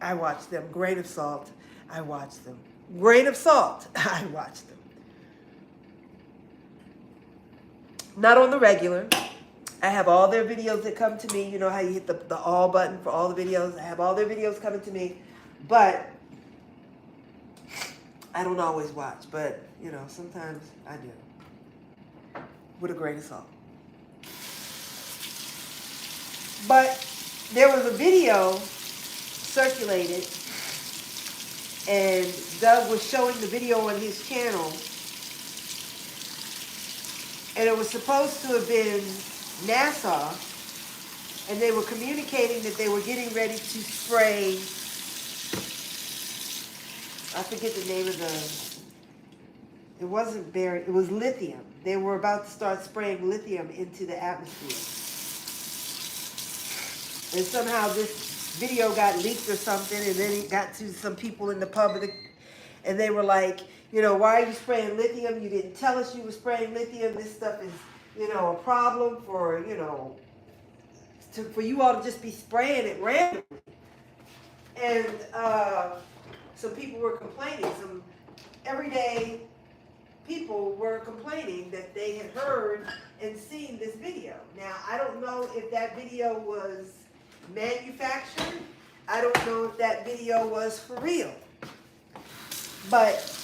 I watched them. Grain of salt. I watched them. Grain of salt. I watched them. Not on the regular. I have all their videos that come to me. You know how you hit the all button for all the videos. I have all their videos coming to me. But I don't always watch. But, you know, sometimes I do. With a grain of salt. But there was a video circulated. And Doug was showing the video on his channel. And it was supposed to have been NASA, and they were communicating that they were getting ready to spray, I forget the name of it wasn't barium, it was lithium. They were about to start spraying lithium into the atmosphere. And somehow this video got leaked or something, and then it got to some people in the public, and they were like, you know, why are you spraying lithium? You didn't tell us you were spraying lithium. This stuff is, you know, a problem for, you know, for you all to just be spraying it randomly. And some people were complaining. Some everyday people were complaining that they had heard and seen this video. Now, I don't know if that video was manufactured. I don't know if that video was for real. But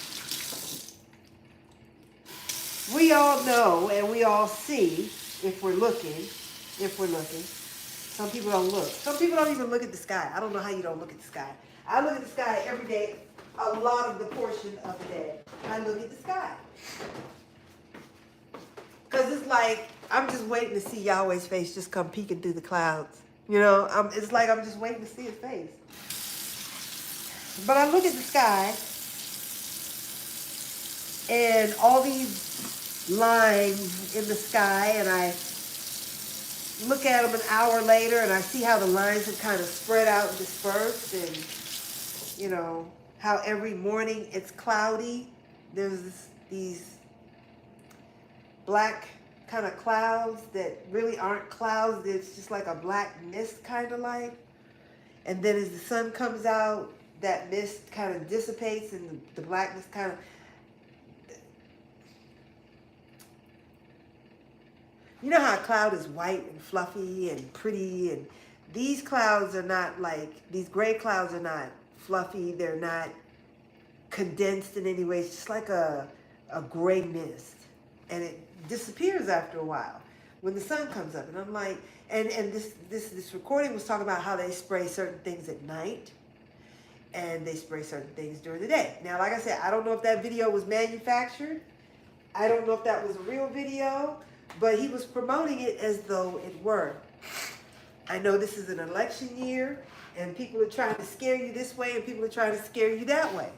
we all know and we all see if we're looking. Some people don't look. Some people don't even look at the sky. I don't know how you don't look at the sky. I look at the sky every day, a lot of the portion of the day. I look at the sky. Because it's like, I'm just waiting to see Yahweh's face just come peeking through the clouds. You know, it's like I'm just waiting to see his face. But I look at the sky and all these lines in the sky, and I look at them an hour later and I see how the lines have kind of spread out and dispersed, and you know how every morning it's cloudy. There's these black kind of clouds that really aren't clouds. It's just like a black mist kind of like, and then as the sun comes out, that mist kind of dissipates and the blackness kind of, you know how a cloud is white and fluffy and pretty, and these clouds are not like, these gray clouds are not fluffy, they're not condensed in any way. It's just like a gray mist, and it disappears after a while when the sun comes up. And I'm like, and this recording was talking about how they spray certain things at night and they spray certain things during the day. Now, like I said, I don't know if that video was manufactured. I don't know if that was a real video, but he was promoting it as though it were. I know this is an election year, and people are trying to scare you this way, and people are trying to scare you that way.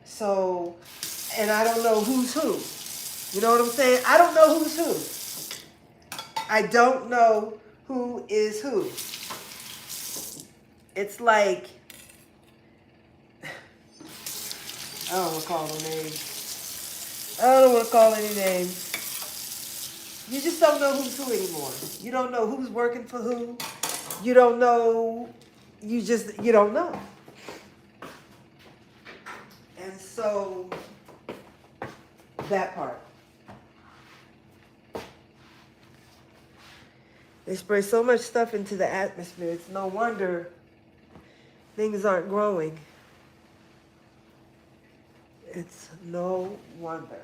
So, and I don't know who's who. You know what I'm saying? I don't know who's who. I don't know who is who. It's like, I don't want to call no names. I don't want to call any names. You just don't know who's who anymore. You don't know who's working for who. you don't know, you don't know. And so, that part. They spray so much stuff into the atmosphere, it's no wonder things aren't growing. It's no wonder.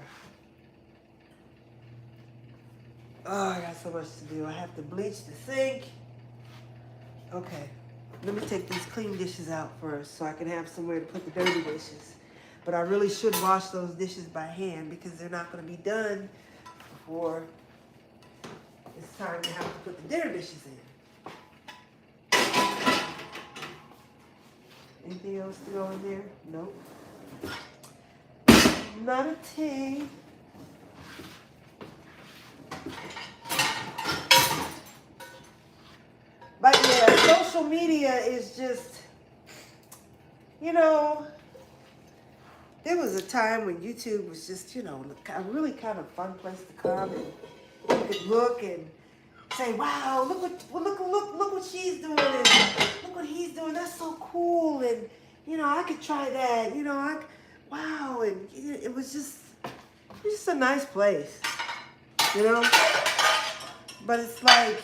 Oh, I got so much to do. I have to bleach the sink. Okay, let me take these clean dishes out first so I can have somewhere to put the dirty dishes. But I really should wash those dishes by hand because they're not going to be done before it's time to have to put the dinner dishes in. Anything else to go in there? Nope. Not a thing. But yeah, social media is just, there was a time when YouTube was just, a really kind of fun place to come and you could look and say, wow, look what she's doing and look what he's doing. That's so cool. And, I could try that. Wow. And it was just a nice place, But it's like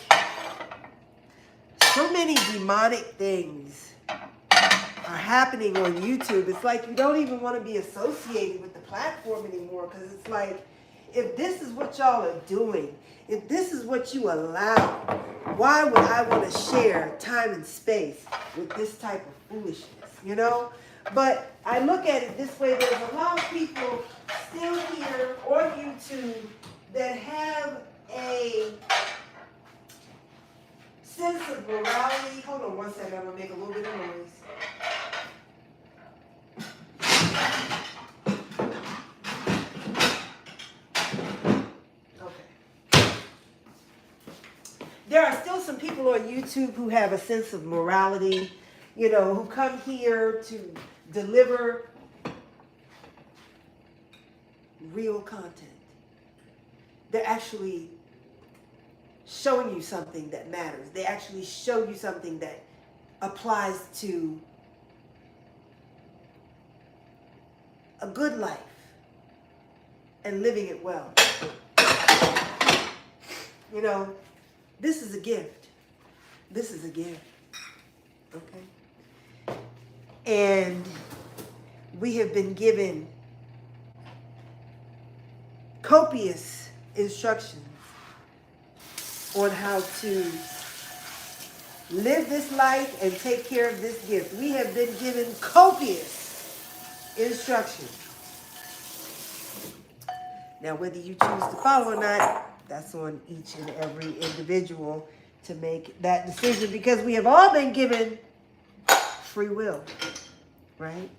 so many demonic things are happening on YouTube. It's like you don't even want to be associated with the platform anymore because it's like, if this is what y'all are doing, if this is what you allow, why would I want to share time and space with this type of foolishness, But I look at it this way, there's a lot of people still here on YouTube that have a sense of morality. Hold on one second, I'm going to make a little bit of noise. There are still some people on YouTube who have a sense of morality, who come here to deliver real content. They're actually showing you something that matters. They actually show you something that applies to a good life and living it well. This is a gift. This is a gift. Okay? And we have been given copious instructions on how to live this life and take care of this gift. We have been given copious instructions. Now, whether you choose to follow or not, that's on each and every individual to make that decision because we have all been given free will, right?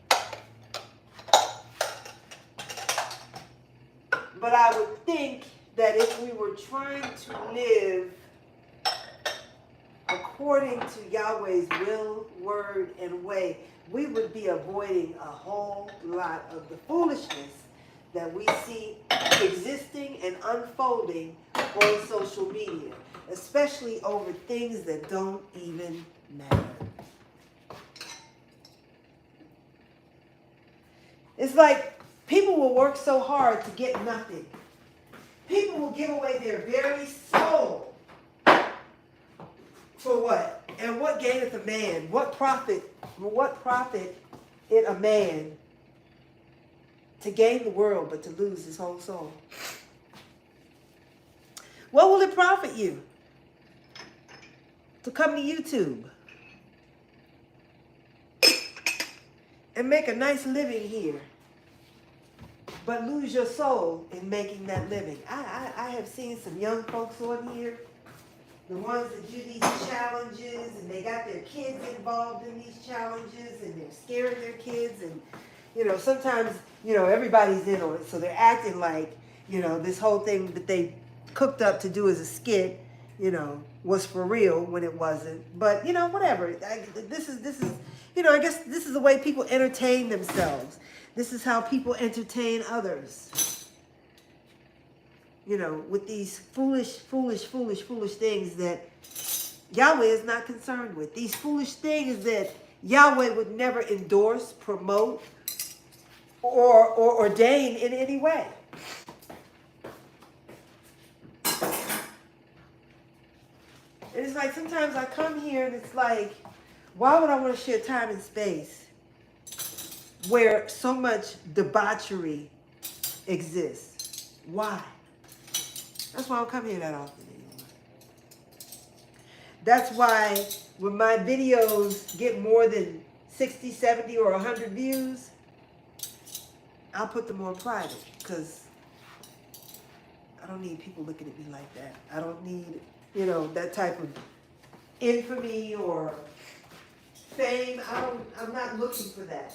But I would think that if we were trying to live according to Yahweh's will, word, and way, we would be avoiding a whole lot of the foolishness that we see existing and unfolding on social media, especially over things that don't even matter. It's like people will work so hard to get nothing. People will give away their very soul for what? And what gaineth a man? What profit it a man to gain the world but to lose his whole soul? What will it profit you to come to YouTube and make a nice living here but lose your soul in making that living? I have seen some young folks on here, the ones that do these challenges, and they got their kids involved in these challenges, and they're scaring their kids, and sometimes, everybody's in on it, so they're acting like, this whole thing that they cooked up to do as a skit, was for real when it wasn't. But, whatever. This is, I guess this is the way people entertain themselves. This is how people entertain others. With these foolish things that Yahweh is not concerned with. These foolish things that Yahweh would never endorse, promote, or ordain in any way. And it's like sometimes I come here and it's like, why would I want to share time and space where so much debauchery exists? Why? That's why I don't come here that often anymore. That's why when my videos get more than 60, 70, or 100 views, I'll put them on private because I don't need people looking at me like that. I don't need, that type of infamy or fame. I'm not looking for that.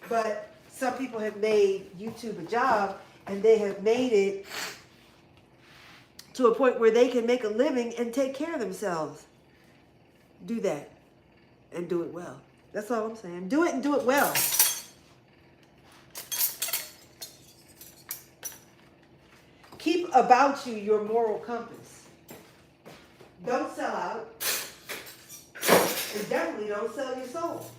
But some people have made YouTube a job, and they have made it to a point where they can make a living and take care of themselves. Do that and do it well. That's all I'm saying. Do it and do it well. Keep about you your moral compass. Don't sell out. And definitely don't sell your soul.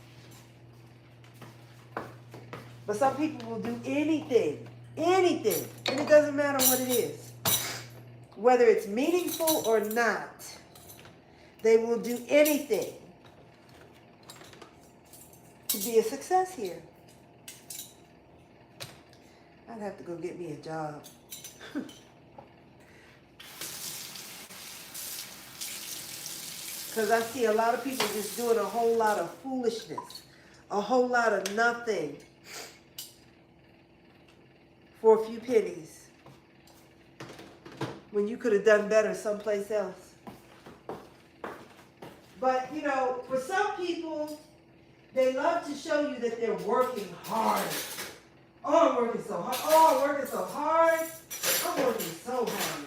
But some people will do anything, and it doesn't matter what it is. Whether it's meaningful or not, they will do anything to be a success here. I'd have to go get me a job. Because I see a lot of people just doing a whole lot of foolishness, a whole lot of nothing for a few pennies when you could have done better someplace else. But, for some people, they love to show you that they're working hard. Oh, I'm working so hard. Oh, I'm working so hard. I'm working so hard.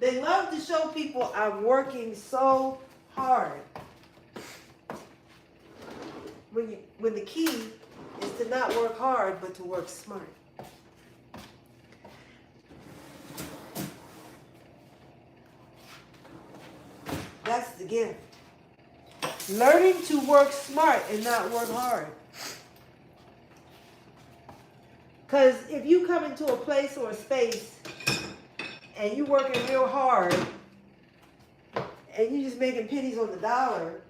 They love to show people I'm working so hard. When the key is to not work hard, but to work smart. That's the gift. Learning to work smart and not work hard. Because if you come into a place or a space and you're working real hard and you're just making pennies on the dollar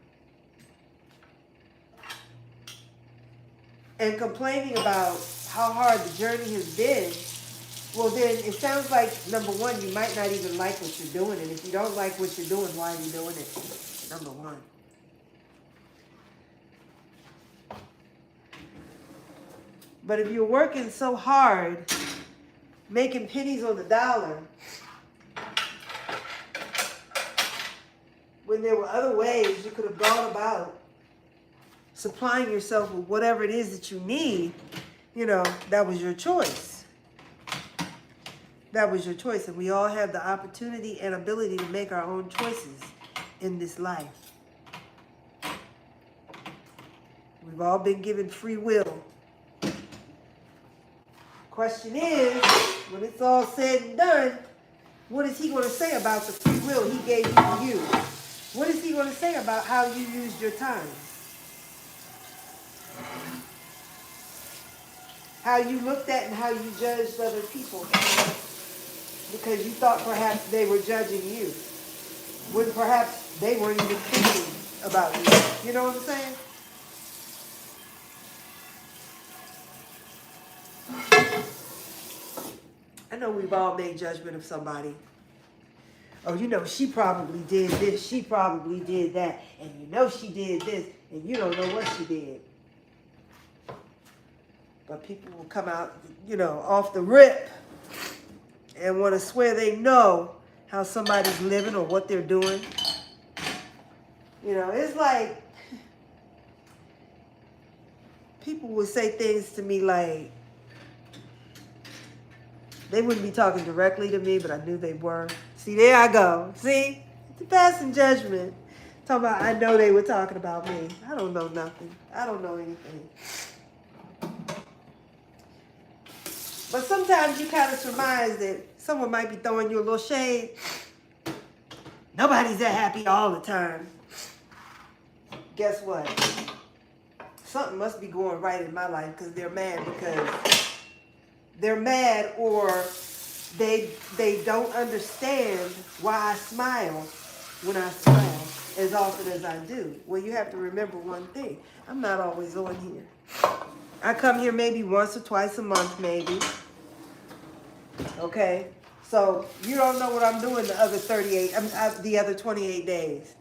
and complaining about how hard the journey has been, well then it sounds like, number one, you might not even like what you're doing. And if you don't like what you're doing, why are you doing it? Number one. But if you're working so hard, making pennies on the dollar, when there were other ways you could have gone about supplying yourself with whatever it is that you need, that was your choice. That was your choice. And we all have the opportunity and ability to make our own choices in this life. We've all been given free will. Question is, when it's all said and done, what is he going to say about the free will he gave you? What is he going to say about how you used your time? How you looked at and how you judged other people because you thought perhaps they were judging you when perhaps they weren't even thinking about you. You know what I'm saying? I know we've all made judgment of somebody. Oh, she probably did this, she probably did that, and she did this, and you don't know what she did. But people will come out, off the rip and want to swear they know how somebody's living or what they're doing. It's like people will say things to me like, they wouldn't be talking directly to me, but I knew they were. See, there I go. See? The passing judgment. Talking about, I know they were talking about me. I don't know nothing. I don't know anything. But sometimes you kind of surmise that someone might be throwing you a little shade. Nobody's that happy all the time. Guess what? Something must be going right in my life because they're mad or they don't understand why I smile when I smile as often as I do. Well, you have to remember one thing. I'm not always on here. I come here maybe once or twice a month, maybe. Okay? So you don't know what I'm doing the other 28 days.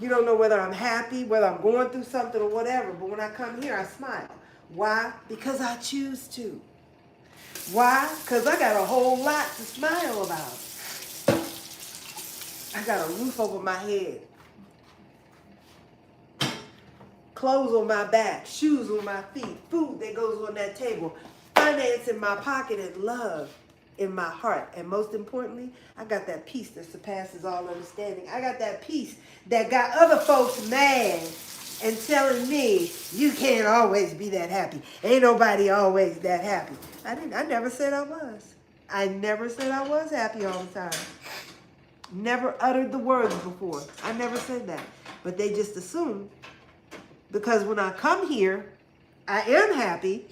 You don't know whether I'm happy, whether I'm going through something or whatever. But when I come here, I smile. Why? Because I choose to. Why? Because I got a whole lot to smile about. I got a roof over my head. Clothes on my back, shoes on my feet, food that goes on that table, finance in my pocket, and love in my heart. And most importantly, I got that peace that surpasses all understanding. I got that peace that got other folks mad and telling me, you can't always be that happy. Ain't nobody always that happy. I never said I was. I never said I was happy all the time. Never uttered the words before. I never said that. But they just assumed. Because when I come here, I am happy,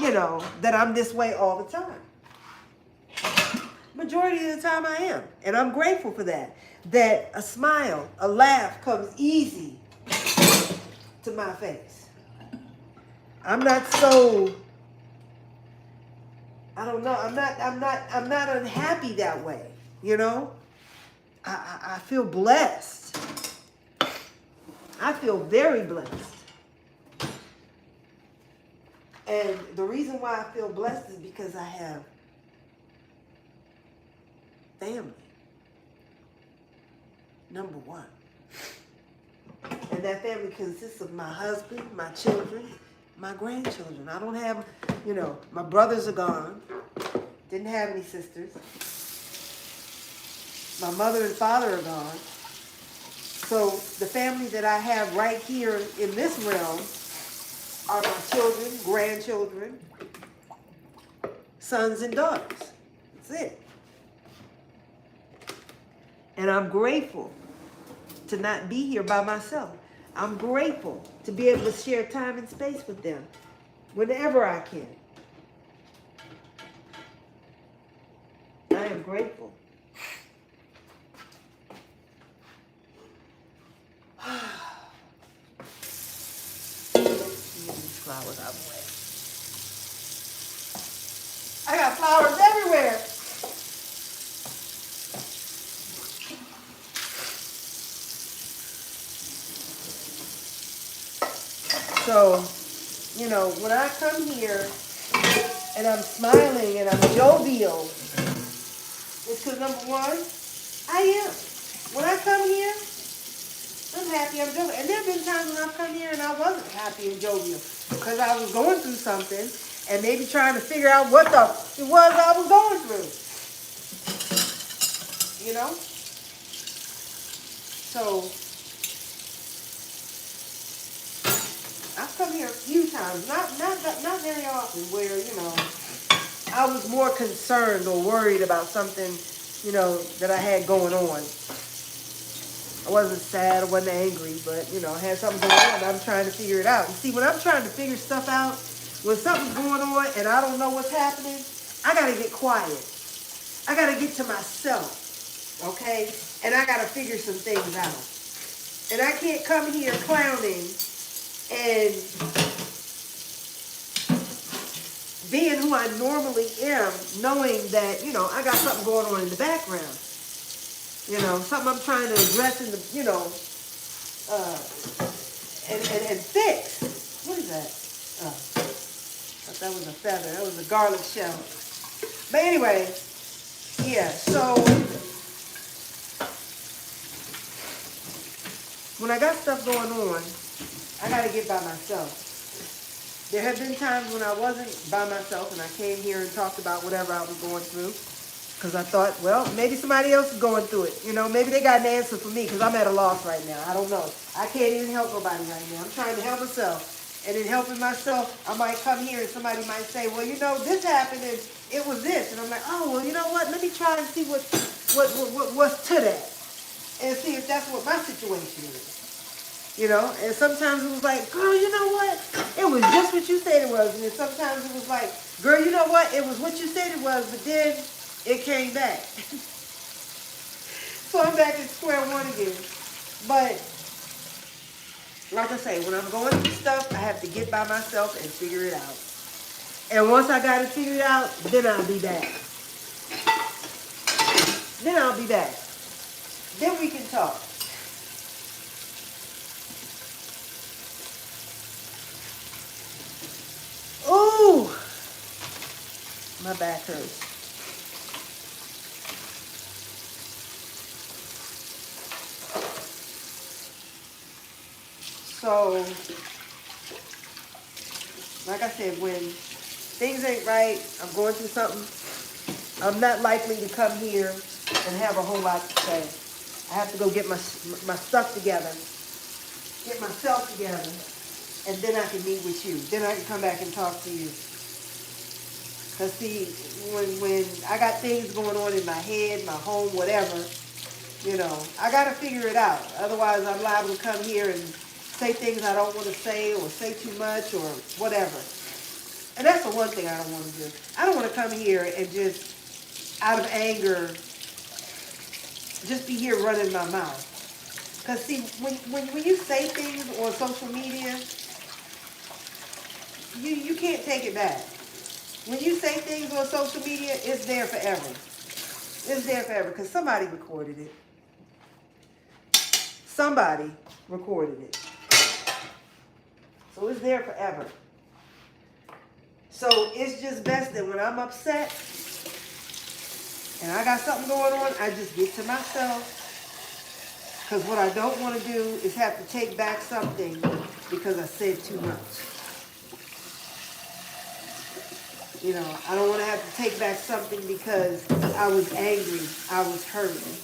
that I'm this way all the time. Majority of the time I am. And I'm grateful for that. That a smile, a laugh comes easy to my face. I'm not so, I don't know, I'm not unhappy that way, I feel blessed. I feel very blessed. And the reason why I feel blessed is because I have family. Number one. And that family consists of my husband, my children, my grandchildren. I don't have, my brothers are gone. Didn't have any sisters. My mother and father are gone. So the family that I have right here in this realm are my children, grandchildren, sons and daughters. That's it. And I'm grateful to not be here by myself. I'm grateful to be able to share time and space with them whenever I can. I am grateful. These flowers out of the way. I got flowers everywhere. So, when I come here and I'm smiling and I'm jovial, it's because number one, I am. When I come here, I'm happy, I'm jovial. And there have been times when I've come here and I wasn't happy and jovial because I was going through something and maybe trying to figure out what it was I was going through. So, I've come here a few times, not very often, where, I was more concerned or worried about something, that I had going on. I wasn't sad, I wasn't angry, but, I had something going on and I'm trying to figure it out. And see, when I'm trying to figure stuff out, when something's going on and I don't know what's happening, I got to get quiet. I got to get to myself, okay? And I got to figure some things out. And I can't come here clowning and being who I normally am, knowing that, I got something going on in the background. Something I'm trying to address in the, and fix. What is that? Oh, I thought that was a feather. That was a garlic shell. But anyway, yeah, so when I got stuff going on, I got to get by myself. There have been times when I wasn't by myself and I came here and talked about whatever I was going through because I thought, well, maybe somebody else is going through it. Maybe they got an answer for me because I'm at a loss right now. I don't know. I can't even help nobody right now. I'm trying to help myself. And in helping myself, I might come here and somebody might say, well, this happened and it was this. And I'm like, oh, well, you know what? Let me try and see what's to that. and see if that's what my situation is. You know, and sometimes it was like, girl, you know what? It was just what you said it was. And then sometimes it was like, girl, you know what? It was what you said it was, but then it came back. So I'm back at square one again. But like I say, when I'm going through stuff, I have to get by myself and figure it out. And once I got it figured out, then I'll be back. Then I'll be back. Then we can talk. Ooh, my back hurts. So, like I said, when things ain't right, I'm going through something, I'm not likely to come here and have a whole lot to say. I have to go get my stuff together, get myself together, and then I can meet with you. Then I can come back and talk to you. Because see, when I got things going on in my head, my home, whatever, you know, I got to figure it out. Otherwise, I'm liable to come here and say things I don't want to say or say too much or whatever. And that's the one thing I don't want to do. I don't want to come here and just, out of anger, just be here running my mouth. Because see, when you say things on social media, you can't take it back. When you say things on social media, it's there forever. It's there forever because somebody recorded it. Somebody recorded it. So it's there forever. So it's just best that when I'm upset and I got something going on, I just get to myself. Because what I don't want to do is have to take back something because I said too much. You know, I don't want to have to take back something because I was angry, I was hurting.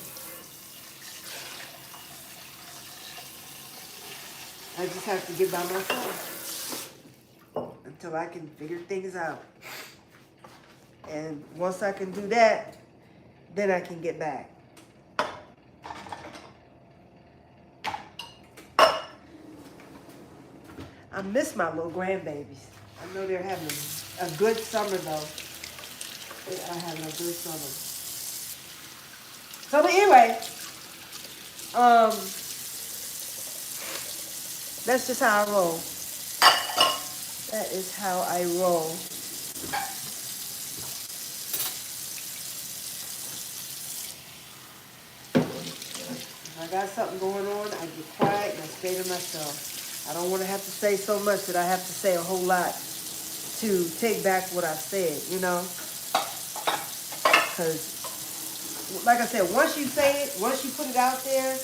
I just have to get by myself until I can figure things out. And once I can do that, then I can get back. I miss my little grandbabies. I know they're having a good summer though. They are having a good summer. So but anyway, that's just how I roll. That is how I roll. If I got something going on, I get quiet and I stay to myself. I don't want to have to say so much that I have to say a whole lot to take back what I said, you know? Because, like I said, once you say it, once you put it out there,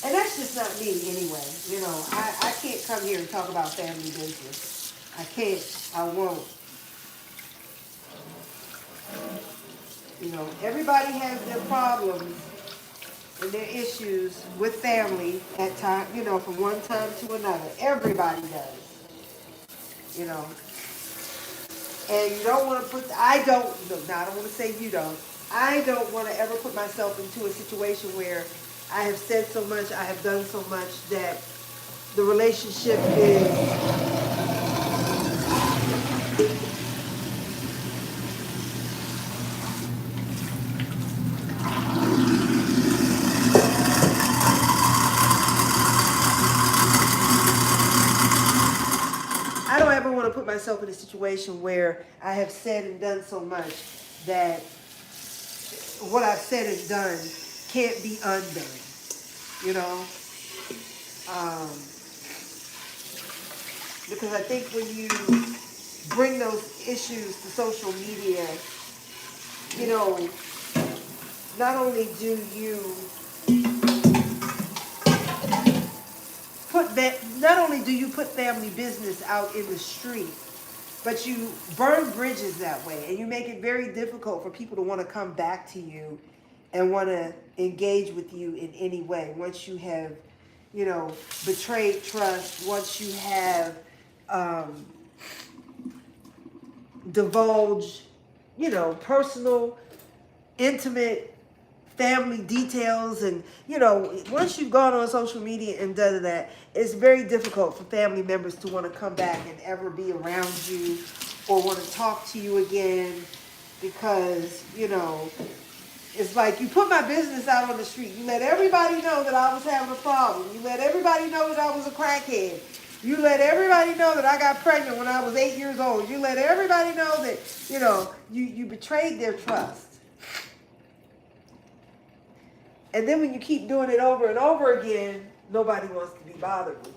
and that's just not me anyway, you know? I can't come here and talk about family business. I can't. I won't. You know, everybody has their problems and their issues with family at time, you know, from one time to another. Everybody does. You know. And you don't want to put, I don't want to say you don't. I don't want to ever put myself into a situation where I have said so much, I have done so much that the relationship is I don't ever want to put myself in a situation where I have said and done so much that what I've said and done can't be undone, you know? Because I think when you bring those issues to social media, you know, not only do you put family business out in the street, but you burn bridges that way, and you make it very difficult for people to want to come back to you and want to engage with you in any way. Once you have, you know, betrayed trust, once you have divulged, you know, personal, intimate family details. And, you know, once you've gone on social media and done that, it's very difficult for family members to want to come back and ever be around you or want to talk to you again, because, you know, it's like you put my business out on the street. You let everybody know that I was having a problem. You let everybody know that I was a crackhead. You let everybody know that I got pregnant when I was 8 years old. You let everybody know that, you know, you betrayed their trust. And then when you keep doing it over and over again, nobody wants to be bothered with you.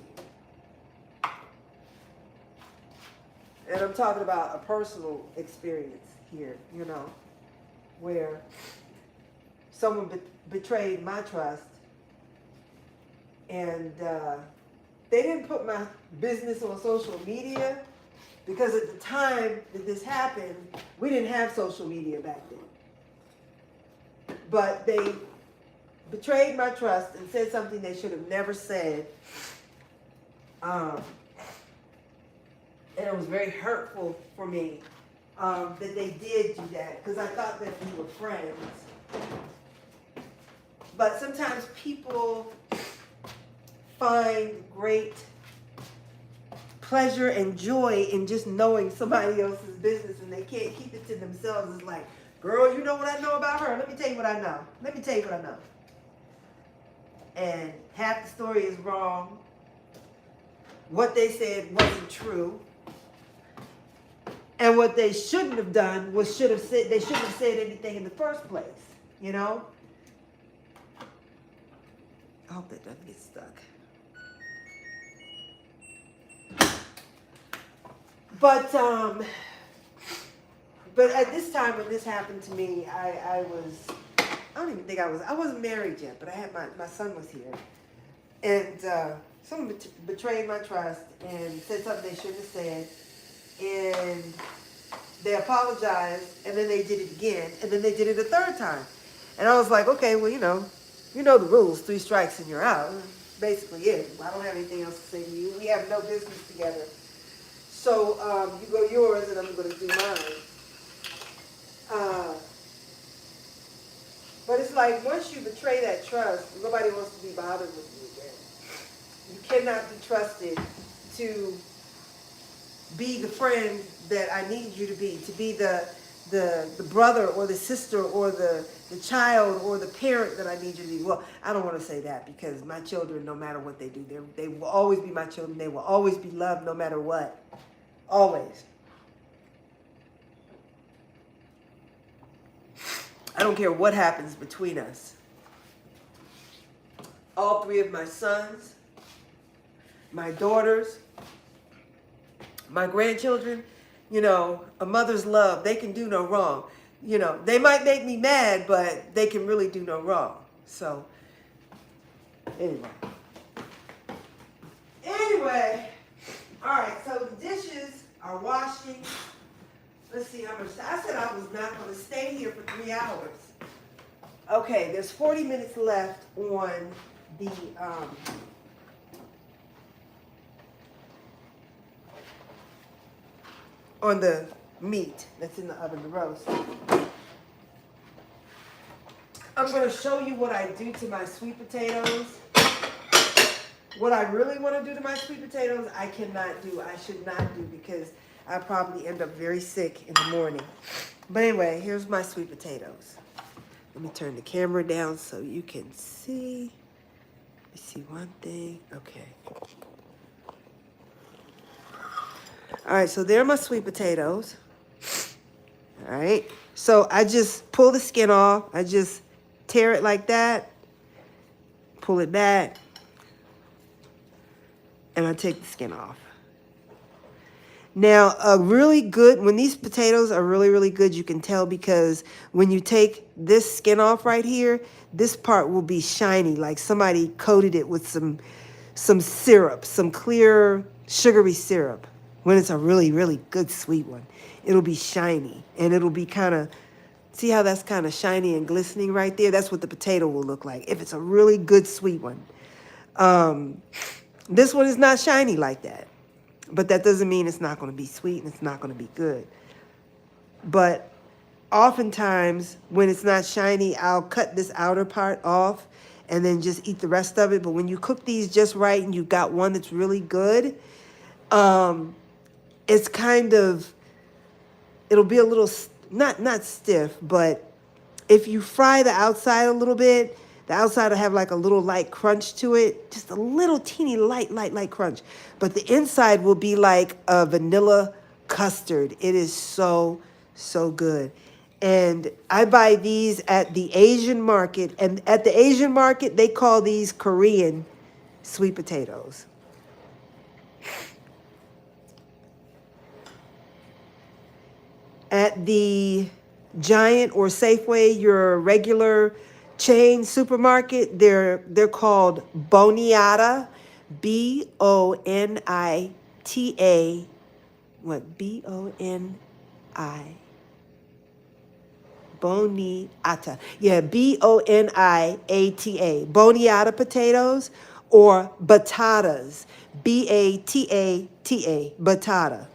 And I'm talking about a personal experience here, you know, where someone betrayed my trust, and they didn't put my business on social media, because at the time that this happened, we didn't have social media back then. But they betrayed my trust and said something they should have never said. And it was very hurtful for me that they did do that, because I thought that we were friends. But sometimes people find great pleasure and joy in just knowing somebody else's business, and they can't keep it to themselves. It's like, girl, you know what I know about her? Let me tell you what I know. Let me tell you what I know. And half the story is wrong. What they said wasn't true. And what they shouldn't have done was they shouldn't have said anything in the first place, you know? I hope that doesn't get stuck. But at this time when this happened to me, I wasn't married yet, but I had my son was here. And someone betrayed my trust and said something they shouldn't have said. And they apologized, and then they did it again, and then they did it a third time. And I was like, okay, well, you know the rules, 3 strikes and you're out. Basically it. I don't have anything else to say to you. We have no business together. So you go yours, and I'm going to do mine. But it's like, once you betray that trust, nobody wants to be bothered with you again. You cannot be trusted to be the friend that I need you to be the brother or the sister or the child or the parent that I need you to be. Well, I don't want to say that, because my children, no matter what they do, they will always be my children. They will always be loved no matter what. Always. I don't care what happens between us. All 3 of my sons, my daughters, my grandchildren, you know, a mother's love, they can do no wrong. You know, they might make me mad, but they can really do no wrong. So, anyway, all right, so the dishes are washing. Let's see how much. I said I was not going to stay here for 3 hours. Okay, there's 40 minutes left on the meat that's in the oven to roast. I'm going to show you what I do to my sweet potatoes. What I really want to do to my sweet potatoes, I cannot do. I should not do, because I probably end up very sick in the morning. But anyway, here's my sweet potatoes. Let me turn the camera down so you can see. Let me see one thing. Okay. All right, so there are my sweet potatoes. All right. So I just pull the skin off. I just tear it like that. Pull it back. And I take the skin off. Now, when these potatoes are really, really good, you can tell, because when you take this skin off right here, this part will be shiny, like somebody coated it with some syrup, some clear sugary syrup. When it's a really, really good sweet one, it'll be shiny, and it'll be kind of, see how that's kind of shiny and glistening right there? That's what the potato will look like if it's a really good sweet one. This one is not shiny like that. But that doesn't mean it's not going to be sweet and it's not going to be good. But oftentimes when it's not shiny, I'll cut this outer part off and then just eat the rest of it. But when you cook these just right and you've got one that's really good, it's kind of, it'll be a little, not stiff, but if you fry the outside a little bit, the outside will have like a little light crunch to it, just a little teeny light crunch. But the inside will be like a vanilla custard. It is so, so good. And I buy these at the Asian market. And at the Asian market, they call these Korean sweet potatoes. At the Giant or Safeway, your regular chain supermarket, they're called Boniata, Bonita, what, B-O-N-I, Boniata, yeah, Boniata, Boniata potatoes, or batatas, Batata, batata.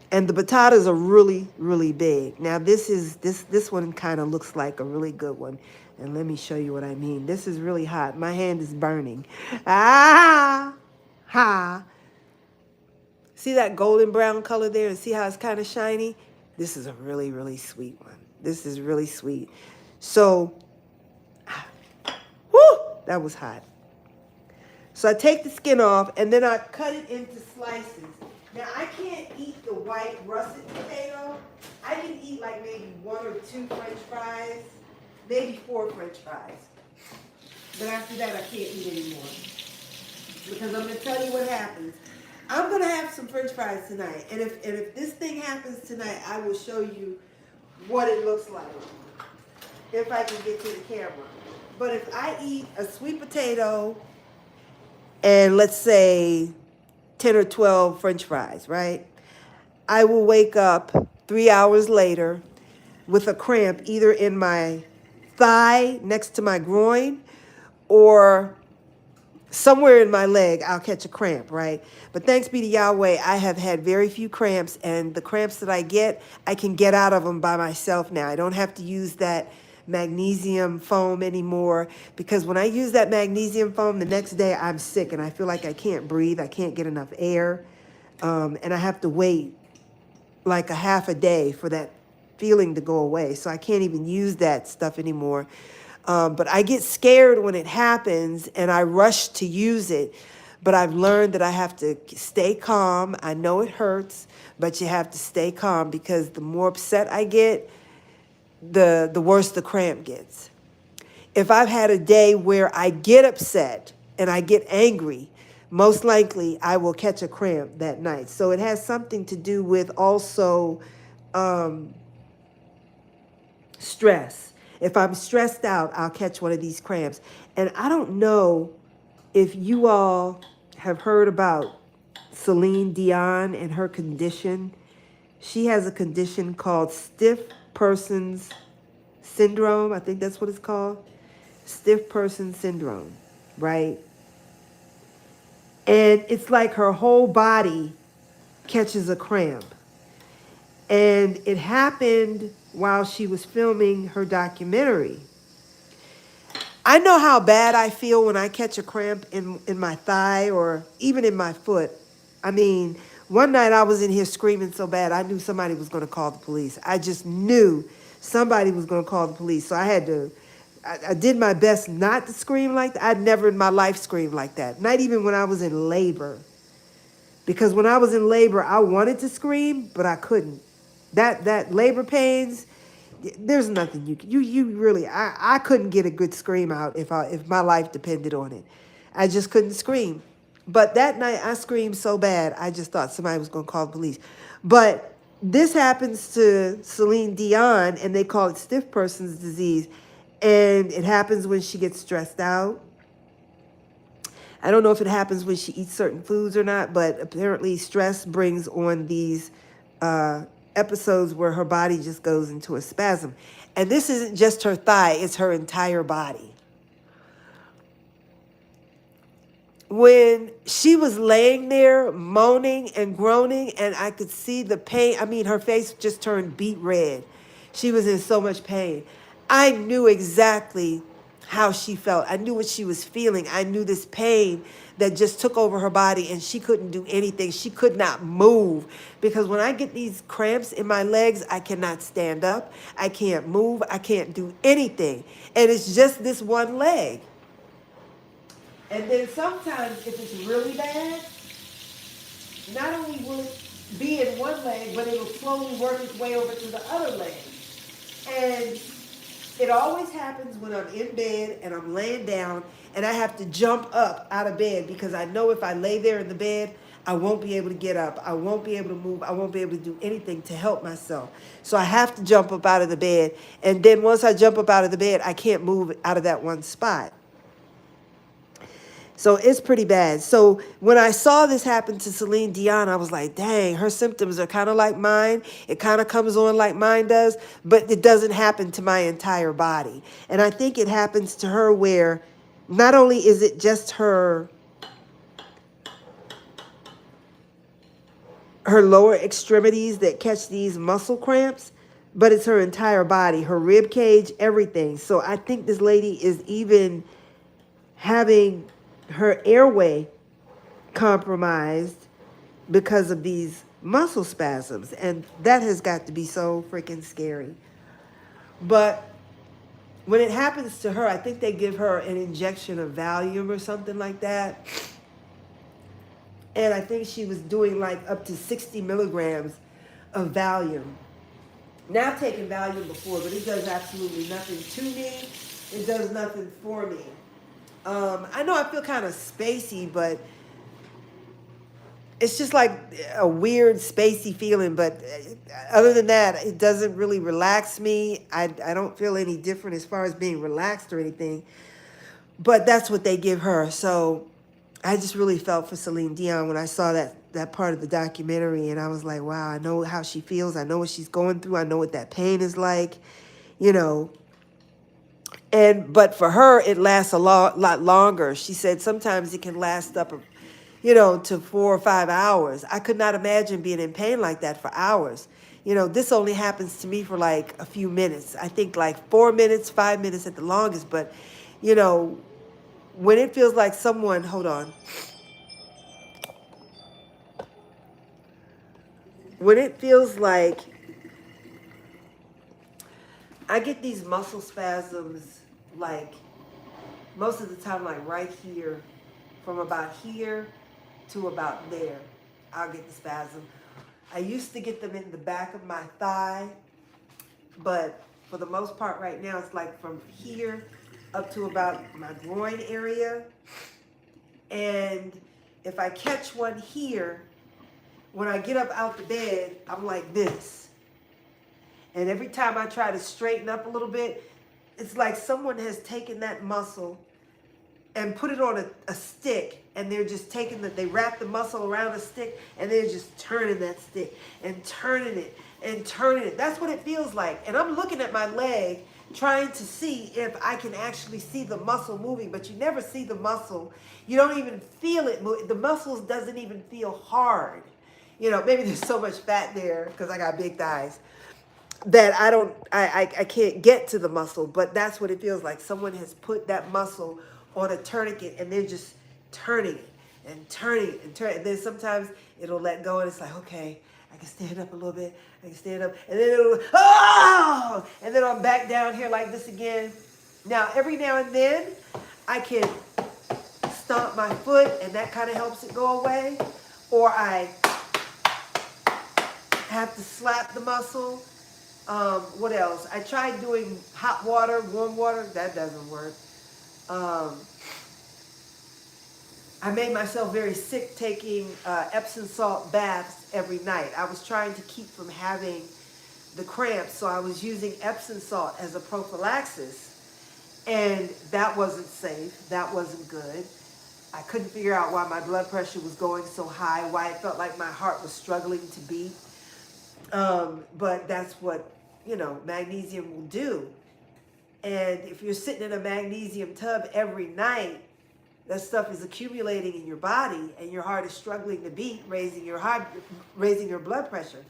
And the batatas are really, really big. Now this one kind of looks like a really good one. And let me show you what I mean. This is really hot. My hand is burning. Ah! Ha! See that golden brown color there and see how it's kind of shiny? This is a really, really sweet one. This is really sweet. So, whoo! That was hot. So I take the skin off and then I cut it into slices. Now, I can't eat the white russet potato. I can eat like maybe 1 or 2 French fries, maybe 4 French fries. But after that, I can't eat anymore. Because I'm going to tell you what happens. I'm going to have some French fries tonight. And if this thing happens tonight, I will show you what it looks like. If I can get to the camera. But if I eat a sweet potato and let's say 10 or 12 French fries, right? I will wake up 3 hours later with a cramp either in my thigh next to my groin or somewhere in my leg. I'll catch a cramp, right? But thanks be to Yahweh, I have had very few cramps, and the cramps that I can get out of them by myself now. I don't have to use that magnesium foam anymore, because when I use that magnesium foam, the next day I'm sick and I feel like I can't breathe. I can't get enough air. And I have to wait like a half a day for that feeling to go away. So I can't even use that stuff anymore. But I get scared when it happens and I rush to use it. But I've learned that I have to stay calm. I know it hurts, but you have to stay calm, because the more upset I get, the worse the cramp gets. If I've had a day where I get upset and I get angry, most likely I will catch a cramp that night. So it has something to do with also stress. If I'm stressed out, I'll catch one of these cramps. And I don't know if you all have heard about Celine Dion and her condition. She has a condition called stiff person's syndrome. I think that's what it's called. Stiff person syndrome, right? And it's like her whole body catches a cramp. And it happened while she was filming her documentary. I know how bad I feel when I catch a cramp in my thigh or even in my foot. I mean, one night I was in here screaming so bad, I knew somebody was going to call the police. I just knew somebody was going to call the police. So I did my best not to scream like that. I'd never in my life screamed like that. Not even when I was in labor. Because when I was in labor, I wanted to scream, but I couldn't. That labor pains, there's nothing you really, I couldn't get a good scream out if my life depended on it. I just couldn't scream. But that night I screamed so bad, I just thought somebody was going to call the police. But this happens to Celine Dion, and they call it stiff person's disease. And it happens when she gets stressed out. I don't know if it happens when she eats certain foods or not, but apparently stress brings on these episodes where her body just goes into a spasm. And this isn't just her thigh, it's her entire body. when she was laying there moaning and groaning, and I could see the pain. I mean, her face just turned beet red. She was in so much pain. I knew exactly how she felt. I knew what she was feeling. I knew this pain that just took over her body, and she couldn't do anything. She could not move, because when I get these cramps in my legs, I cannot stand up. I can't move. I can't do anything. And it's just this one leg. And then sometimes, if it's really bad, not only will it be in one leg, but it will slowly work its way over to the other leg. And it always happens when I'm in bed and I'm laying down and I have to jump up out of bed, because I know if I lay there in the bed, I won't be able to get up. I won't be able to move. I won't be able to do anything to help myself. So I have to jump up out of the bed. And then once I jump up out of the bed, I can't move out of that one spot. So it's pretty bad. So when I saw this happen to Celine Dion, I was like, dang, her symptoms are kind of like mine. It kind of comes on like mine does, but it doesn't happen to my entire body. And I think it happens to her where not only is it just her lower extremities that catch these muscle cramps, but it's her entire body, her rib cage, everything. So I think this lady is even having her airway compromised because of these muscle spasms. And that has got to be so freaking scary. But when it happens to her, I think they give her an injection of Valium or something like that. And I think she was doing like up to 60 milligrams of Valium. Now, I've taken Valium before, but it does absolutely nothing to me. It does nothing for me. I know I feel kind of spacey, but it's just like a weird spacey feeling. But other than that, it doesn't really relax me. I don't feel any different as far as being relaxed or anything. But that's what they give her. So I just really felt for Celine Dion when I saw that part of the documentary. And I was like, wow, I know how she feels. I know what she's going through. I know what that pain is like, you know. But for her, it lasts a lot longer. She said sometimes it can last up, to 4 or 5 hours. I could not imagine being in pain like that for hours. This only happens to me for like a few minutes. I think like 4 minutes, 5 minutes at the longest. But, when it feels like someone, hold on. When it feels like I get these muscle spasms, like most of the time, like right here, from about here to about there, I'll get the spasm. I used to get them in the back of my thigh, but for the most part right now, it's like from here up to about my groin area. And if I catch one here, when I get up out the bed, I'm like this. And every time I try to straighten up a little bit, it's like someone has taken that muscle and put it on a stick, and they're just they wrap the muscle around a stick, and they're just turning that stick and turning it and turning it. That's what it feels like. And I'm looking at my leg, trying to see if I can actually see the muscle moving, but you never see the muscle. You don't even feel it move. The muscles doesn't even feel hard. Maybe there's so much fat there because I got big thighs that I can't get to the muscle, but that's what it feels like. Someone has put that muscle on a tourniquet, and they're just turning it and turning it and turning it. And then sometimes it'll let go, and it's like, okay, I can stand up a little bit. I can stand up, and then it'll, oh! And then I'm back down here like this again. Now, every now and then, I can stomp my foot, and that kind of helps it go away. Or I have to slap the muscle. What else? I tried doing hot water, warm water. That doesn't work. I made myself very sick taking Epsom salt baths every night. I was trying to keep from having the cramps, so I was using Epsom salt as a prophylaxis. And that wasn't safe. That wasn't good. I couldn't figure out why my blood pressure was going so high, why it felt like my heart was struggling to beat. But that's what, magnesium will do. And if you're sitting in a magnesium tub every night, that stuff is accumulating in your body, and your heart is struggling to beat, raising your blood pressure.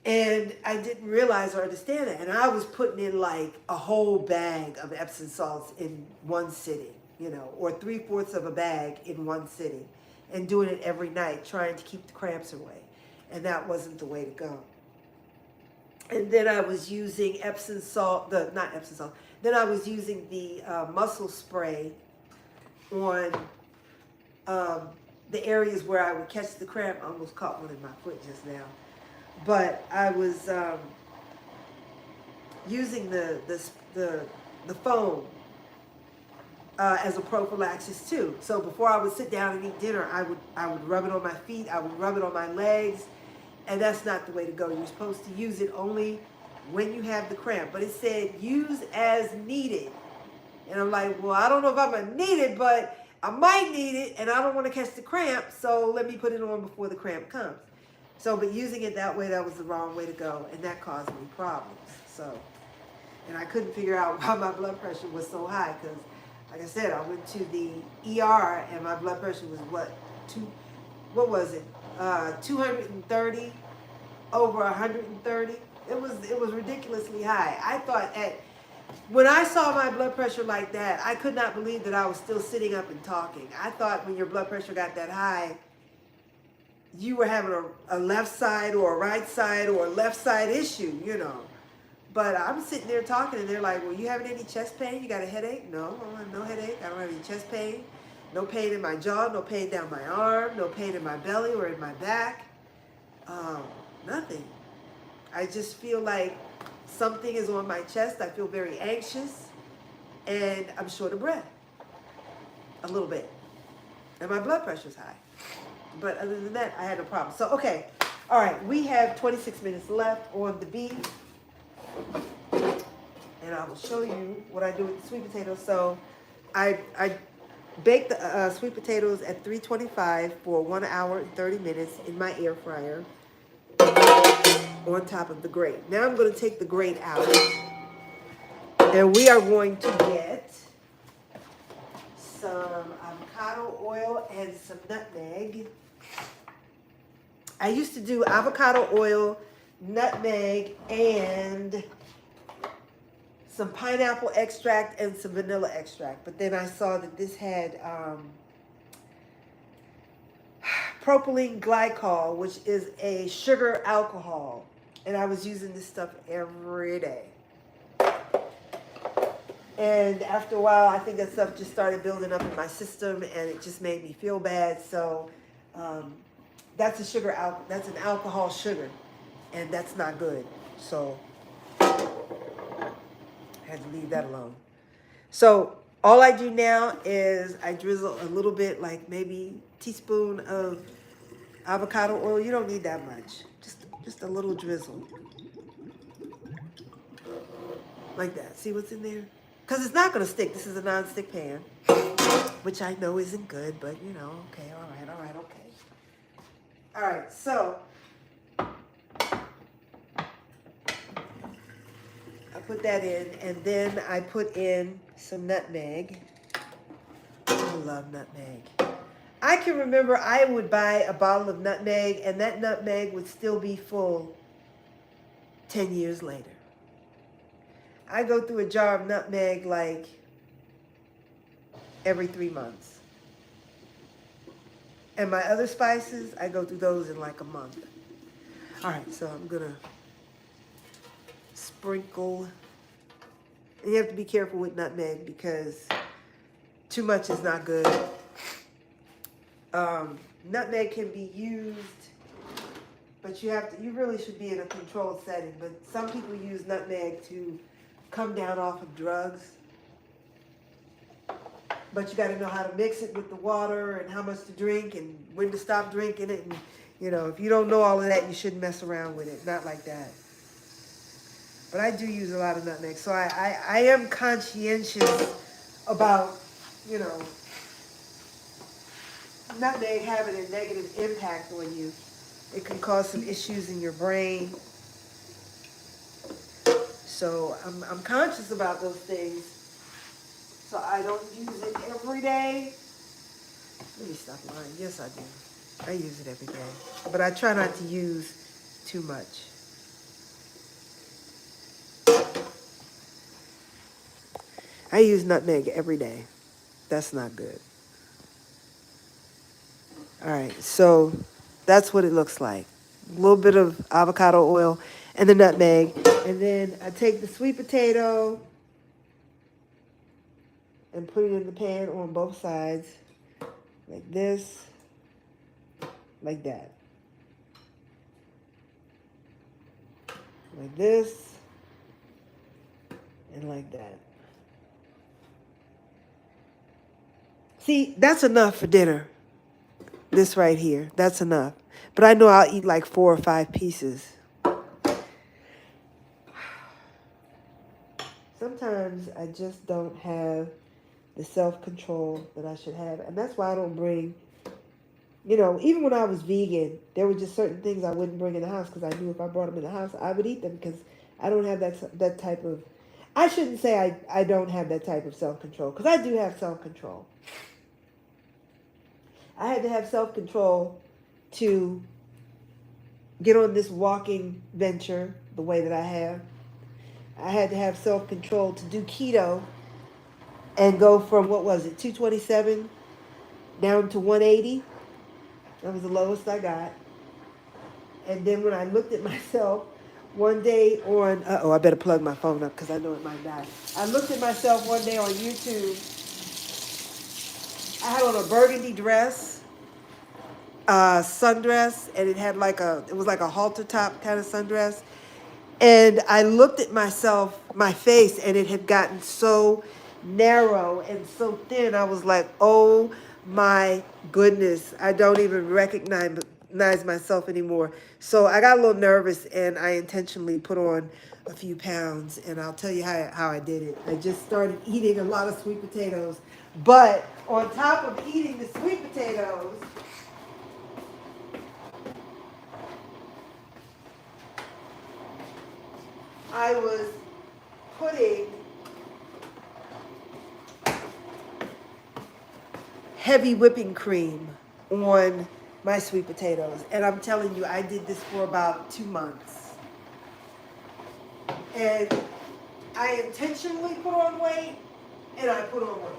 And I didn't realize or understand that. And I was putting in like a whole bag of Epsom salts in one sitting, you know, or 3/4 of a bag in one sitting, and doing it every night, trying to keep the cramps away. And that wasn't the way to go. And then I was using Epsom salt, not Epsom salt, then I was using the muscle spray on the areas where I would catch the cramp. I almost caught one in my foot just now. But I was using the foam as a prophylaxis too. So before I would sit down and eat dinner, I would rub it on my feet, I would rub it on my legs, and that's not the way to go. You're supposed to use it only when you have the cramp. But it said use as needed. And I'm like, well, I don't know if I'm going to need it, but I might need it, and I don't want to catch the cramp, so let me put it on before the cramp comes. So, but using it that way, that was the wrong way to go, and that caused me problems. So, and I couldn't figure out why my blood pressure was so high, because, like I said, I went to the ER, and my blood pressure was 230 over 130. It was ridiculously high. I thought when I saw my blood pressure like that, I could not believe that I was still sitting up and talking. I thought when your blood pressure got that high, you were having a left side or a right side or a left side issue, you know. But I'm sitting there talking, and they're like, well, you having any chest pain? You got a headache? No, I have no headache. I don't have any chest pain. No pain in my jaw, no pain down my arm, no pain in my belly or in my back. Nothing. I just feel like something is on my chest. I feel very anxious, and I'm short of breath a little bit. And my blood pressure's high. But other than that, I had no problem. So, okay. All right. We have 26 minutes left on the beef. And I will show you what I do with the sweet potatoes. So, I bake the sweet potatoes at 325 for 1 hour and 30 minutes in my air fryer on top of the grate. Now I'm going to take the grate out. And we are going to get some avocado oil and some nutmeg. I used to do avocado oil, nutmeg, and some pineapple extract and some vanilla extract. But then I saw that this had propylene glycol, which is a sugar alcohol. And I was using this stuff every day. And after a while, I think that stuff just started building up in my system, and it just made me feel bad. So that's that's an alcohol sugar, and that's not good. So I had to leave that alone. So all I do now is I drizzle a little bit, like maybe a teaspoon of avocado oil. You don't need that much. Just a little drizzle. Like that. See what's in there? Because it's not going to stick. This is a non-stick pan, which I know isn't good, but you know, okay, all right, okay. All right, so I put that in, and then I put in some nutmeg. I love nutmeg. I can remember I would buy a bottle of nutmeg, and that nutmeg would still be full 10 years later. I go through a jar of nutmeg like every 3 months. And my other spices, I go through those in like a month. All right, so I'm going to sprinkle. And you have to be careful with nutmeg because too much is not good. Nutmeg can be used, but you really should be in a controlled setting. But some people use nutmeg to come down off of drugs. But you got to know how to mix it with the water and how much to drink and when to stop drinking it. And, you know, if you don't know all of that, you shouldn't mess around with it. Not like that. But I do use a lot of nutmeg. So I am conscientious about, you know, nutmeg having a negative impact on you. It can cause some issues in your brain. So I'm conscious about those things. So I don't use it every day, Let me stop lying. Yes, I do. I use it every day. But I try not to use too much. I use nutmeg every day. That's not good. All right, so that's what it looks like. A little bit of avocado oil and the nutmeg. And then I take the sweet potato and put it in the pan on both sides. Like this. Like that. Like this. And like that. See, that's enough for dinner. This right here. That's enough. But I know I'll eat like 4 or 5 pieces. Sometimes I just don't have the self-control that I should have. And that's why I don't bring, you know, even when I was vegan, there were just certain things I wouldn't bring in the house because I knew if I brought them in the house, I would eat them because I don't have that type of, I shouldn't say I don't have that type of self-control because I do have self-control. I had to have self-control to get on this walking venture the way that I have. I had to have self-control to do keto and go from, what was it, 227 down to 180. That was the lowest I got. And then when I looked at myself one day on, I better plug my phone up because I know it might die. I looked at myself one day on YouTube. I had on a burgundy dress, sundress, and it had it was like a halter top kind of sundress. And I looked at myself, my face, and it had gotten so narrow and so thin. I was like, oh my goodness, I don't even recognize myself anymore. So I got a little nervous and I intentionally put on a few pounds, and I'll tell you how I did it. I just started eating a lot of sweet potatoes. But on top of eating the sweet potatoes, I was putting heavy whipping cream on my sweet potatoes. And I'm telling you, I did this for about 2 months. And I intentionally put on weight, and I put on weight.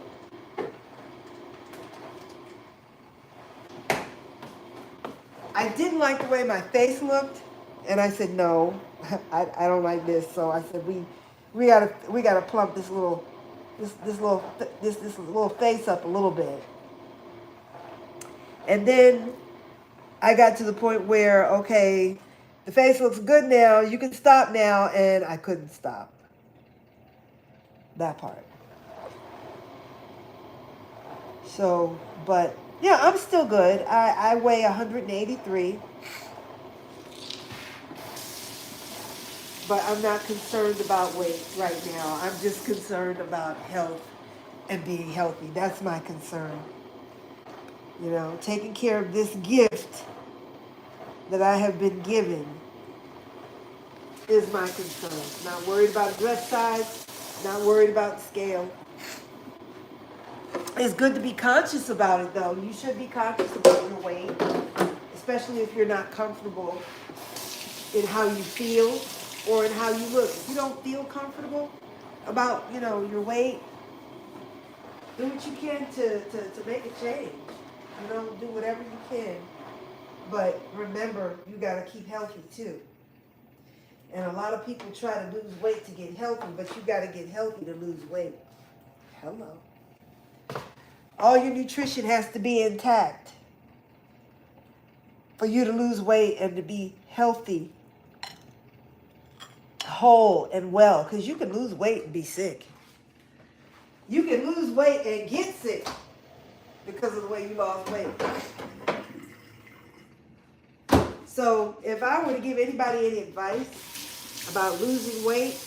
I didn't like the way my face looked, and I said, no, I don't like this. So I said, we gotta plump this little face up a little bit. And then I got to the point where, okay, the face looks good now, you can stop now, and I couldn't stop. That part. So, but yeah, I'm still good. I weigh 183. But I'm not concerned about weight right now. I'm just concerned about health and being healthy. That's my concern. You know, taking care of this gift that I have been given is my concern. Not worried about dress size, not worried about scale. It's good to be conscious about it, though. You should be conscious about your weight, especially if you're not comfortable in how you feel or in how you look. If you don't feel comfortable about, your weight, do what you can to make a change. Do whatever you can. But remember, you got to keep healthy, too. And a lot of people try to lose weight to get healthy, but you got to get healthy to lose weight. Hello. All your nutrition has to be intact for you to lose weight and to be healthy, whole, and well. Because you can lose weight and be sick. You can lose weight and get sick because of the way you lost weight. So if I were to give anybody any advice about losing weight,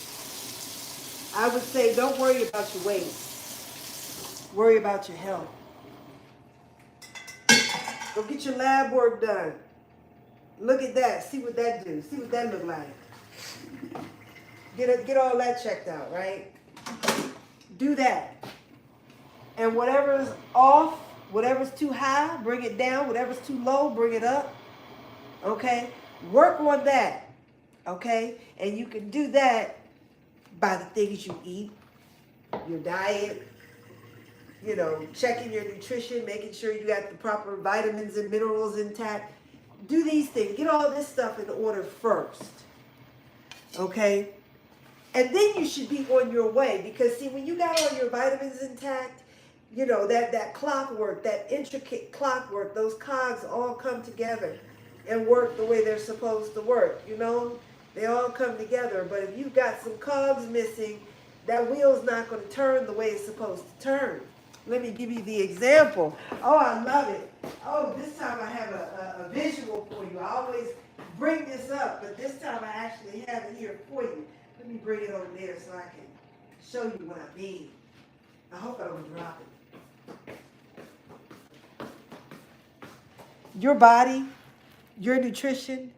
I would say don't worry about your weight. Worry about your health. Go get your lab work done. Look at that. See what that do. See what that look like. Get all that checked out, right? Do that. And whatever's off Whatever's too high, bring it down. Whatever's too low, bring it up. Okay? Work on that. Okay? And you can do that by the things you eat, your diet, you know, checking your nutrition, making sure you got the proper vitamins and minerals intact. Do these things. Get all this stuff in order first. Okay? And then you should be on your way. Because, see, when you got all your vitamins intact, you know, that clockwork, that intricate clockwork, those cogs all come together and work the way they're supposed to work, you know? They all come together. But if you've got some cogs missing, that wheel's not going to turn the way it's supposed to turn. Let me give you the example. Oh, I love it. Oh, this time I have a visual for you. I always bring this up, but this time I actually have it here for you. Let me bring it over there so I can show you what I mean. I hope I don't drop it. Your body, your nutrition,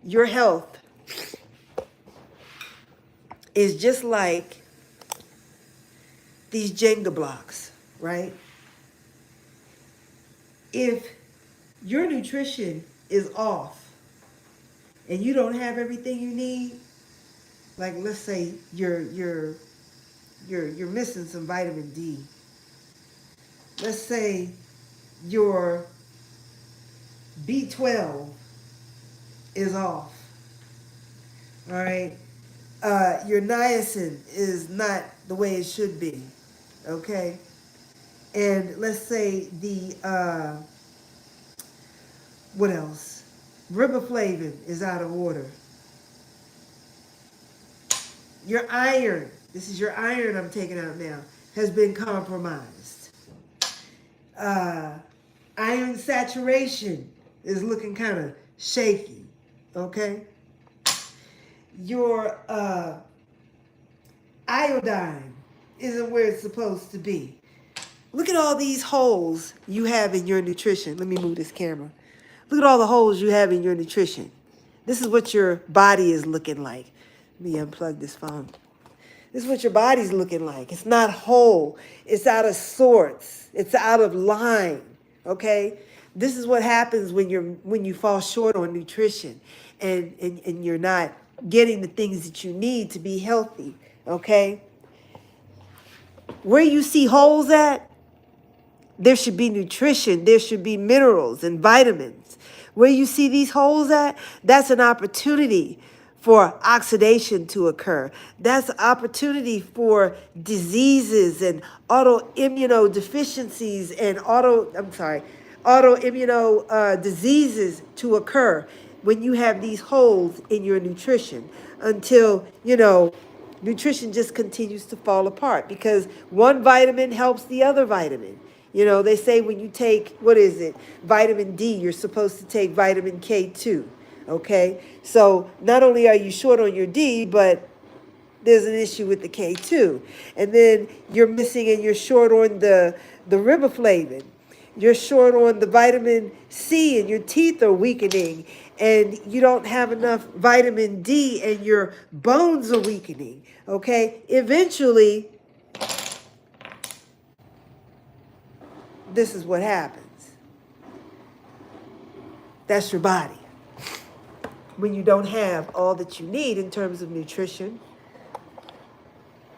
your health is just like these Jenga blocks, right? If your nutrition is off and you don't have everything you need, like let's say you're missing some vitamin D. Let's say your B12 is off. All right. Your niacin is not the way it should be. Okay. And let's say the what else? Riboflavin is out of order. Your iron, this is your iron I'm taking out now, has been compromised. Iron saturation is looking kind of shaky, okay? Your iodine isn't where it's supposed to be. Look at all these holes you have in your nutrition. Let me move this camera. Look at all the holes you have in your nutrition. This is what your body is looking like. Let me unplug this phone. This is what your body's looking like. It's not whole. It's out of sorts. It's out of line. Okay? This is what happens when you fall short on nutrition and you're not getting the things that you need to be healthy. Okay? Where you see holes at, there should be nutrition. There should be minerals and vitamins. Where you see these holes at, that's an opportunity for oxidation to occur. That's an opportunity for diseases and autoimmunodeficiencies and autoimmune diseases to occur when you have these holes in your nutrition until, nutrition just continues to fall apart because one vitamin helps the other vitamin. They say when you take, vitamin D, you're supposed to take vitamin K2. Okay, so not only are you short on your D, but there's an issue with the K2. And then you're missing and you're short on the riboflavin. You're short on the vitamin C and your teeth are weakening. And you don't have enough vitamin D and your bones are weakening. Okay, eventually, this is what happens. That's your body. When you don't have all that you need in terms of nutrition,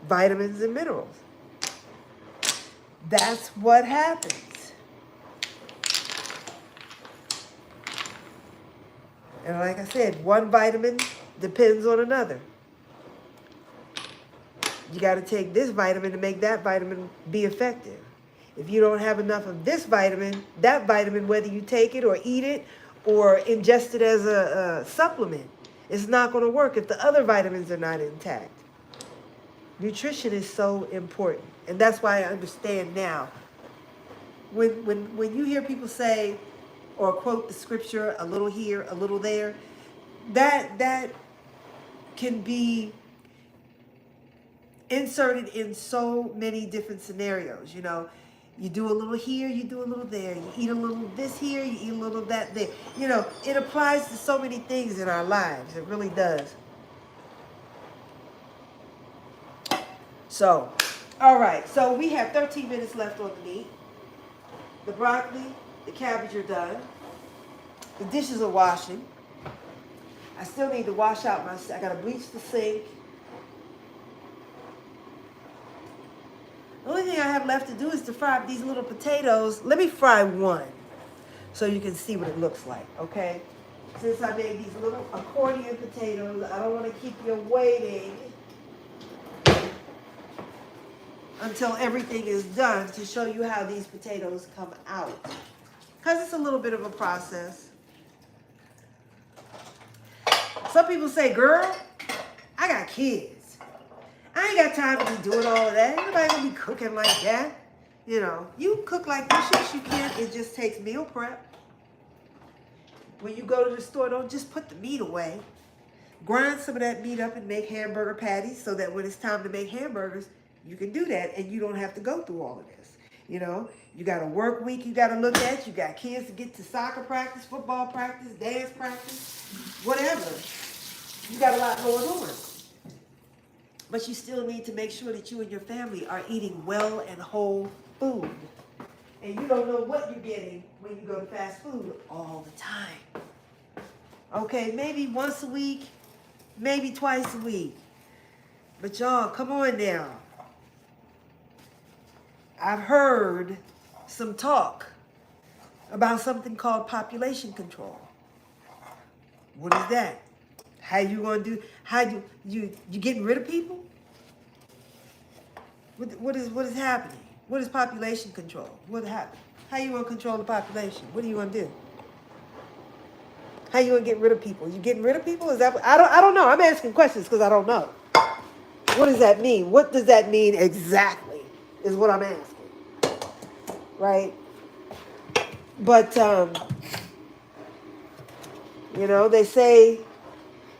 vitamins and minerals. That's what happens. And like I said, one vitamin depends on another. You got to take this vitamin to make that vitamin be effective. If you don't have enough of this vitamin, that vitamin, whether you take it or eat it or ingest it as a supplement, it's not going to work if the other vitamins are not intact. Nutrition is so important. And that's why I understand now. When you hear people say or quote the scripture, a little here, a little there, that can be inserted in so many different scenarios. You do a little here, you do a little there. You eat a little this here, you eat a little that there. It applies to so many things in our lives. It really does. So, all right. So we have 13 minutes left on the meet. The broccoli, the cabbage are done. The dishes are washing. I still need to wash out I gotta bleach the sink. The only thing I have left to do is to fry up these little potatoes. Let me fry one so you can see what it looks like, okay? Since I made these little accordion potatoes, I don't want to keep you waiting until everything is done to show you how these potatoes come out. Because it's a little bit of a process. Some people say, girl, I got kids. I ain't got time to be doing all of that. Ain't nobody gonna be cooking like that. You know, you cook like this, yes you can. It just takes meal prep. When you go to the store, don't just put the meat away. Grind some of that meat up and make hamburger patties so that when it's time to make hamburgers, you can do that and you don't have to go through all of this. You know, you got a work week you got to look at. You got kids to get to soccer practice, football practice, dance practice, whatever. You got a lot going on. But you still need to make sure that you and your family are eating well and whole food. And you don't know what you're getting when you go to fast food all the time. Okay, maybe once a week, maybe twice a week. But y'all, come on now. I've heard some talk about something called population control. What is that? How you gonna do? How you getting rid of people? What is happening? What is population control? What happened? How you gonna control the population? What are you gonna do? How you gonna get rid of people? You getting rid of people? Is that what, I don't know. I'm asking questions because I don't know. What does that mean? What does that mean exactly? Is what I'm asking. Right? But you know, they say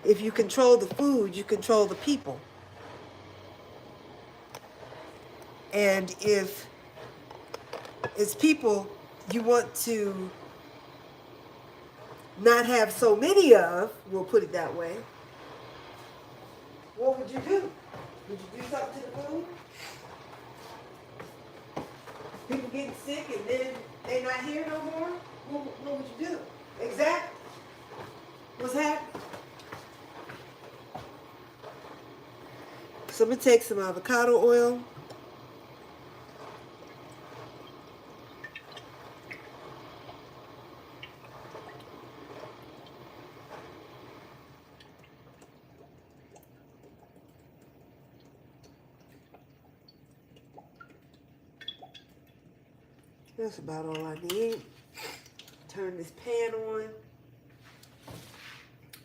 if you control the food, you control the people. And if it's people you want to not have so many of, we'll put it that way, what would you do? Would you do something to the food? People getting sick and then they not here no more? What would you do? Exactly. What's happening? So I'm going to take some avocado oil. That's about all I need. Turn this pan on.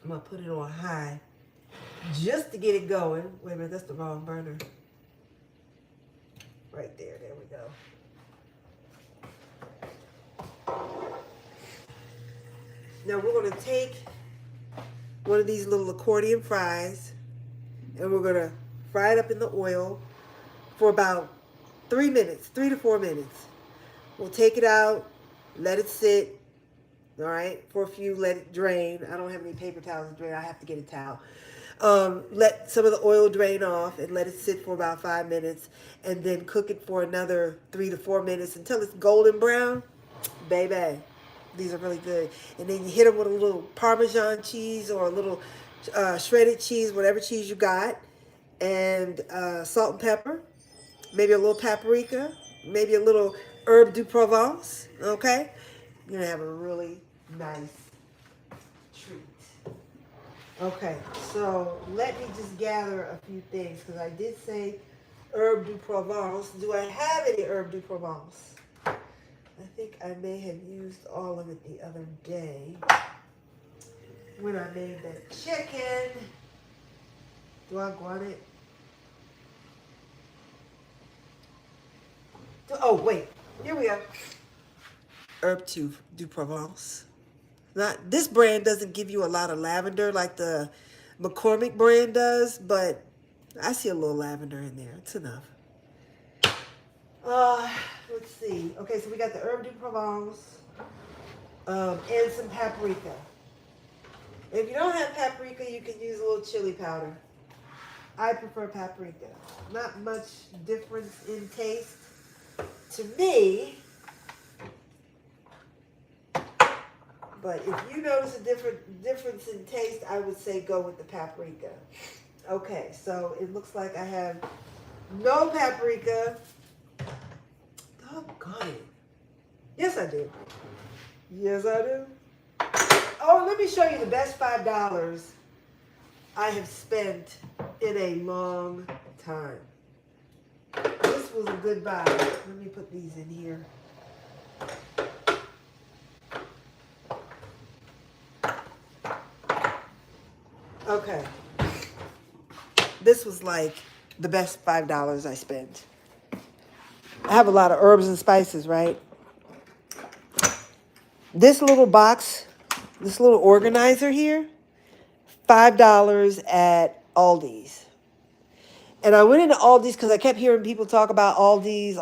I'm going to put it on high just to get it going. Wait a minute, that's the wrong burner. Right there, there we go. Now we're going to take one of these little accordion fries and we're going to fry it up in the oil for about 3 minutes, 3 to 4 minutes. We'll take it out, let it sit, all right, for a few, let it drain. I don't have any paper towels to drain. I have to get a towel. Let some of the oil drain off and let it sit for about 5 minutes and then cook it for another 3 to 4 minutes until it's golden brown. Baby, these are really good. And then you hit them with a little Parmesan cheese or a little shredded cheese, whatever cheese you got, and salt and pepper, maybe a little paprika, maybe a little herb du Provence, okay? You're gonna have a really nice treat. Okay, so let me just gather a few things because I did say herb du Provence. Do I have any herb du Provence? I think I may have used all of it the other day when I made that chicken. Do I want it? Oh, wait. Here we are. Herb du Provence. This brand doesn't give you a lot of lavender like the McCormick brand does, but I see a little lavender in there. It's enough. Let's see. Okay, so we got the herb du Provence and some paprika. If you don't have paprika, you can use a little chili powder. I prefer paprika. Not much difference in taste to me. But if you notice a difference in taste, I would say go with the paprika. Okay, so it looks like I have no paprika. Doggone it. Yes, I do. Yes, I do. Oh, let me show you the best $5 I have spent in a long time. This was a good buy. Let me put these in here. Okay. This was like the best $5 I spent. I have a lot of herbs and spices, right? This little box, this little organizer here, $5 at Aldi's. And I went into Aldi's because I kept hearing people talk about Aldi's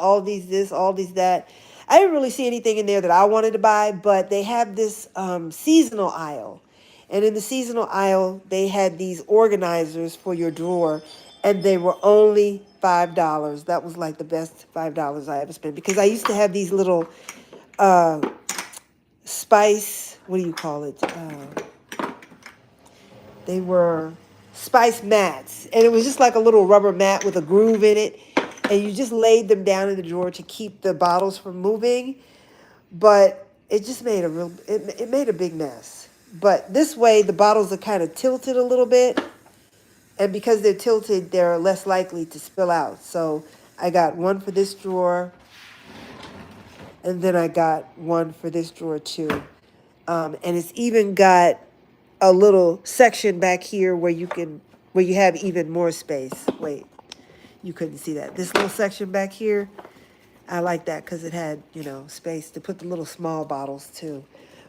this, Aldi's that. I didn't really see anything in there that I wanted to buy, but they have this seasonal aisle. And in the seasonal aisle, they had these organizers for your drawer, and they were only $5. That was like the best $5 I ever spent because I used to have these little spice, what do you call it? They were spice mats, and it was just like a little rubber mat with a groove in it, and you just laid them down in the drawer to keep the bottles from moving. But it just made it made a big mess. But this way, the bottles are kind of tilted a little bit, and because they're tilted, they're less likely to spill out. So I got one for this drawer, and then I got one for this drawer too. And it's even got a little section back here where you have even more space. Wait, you couldn't see that. This little section back here, I like that because it had, space to put the little small bottles too.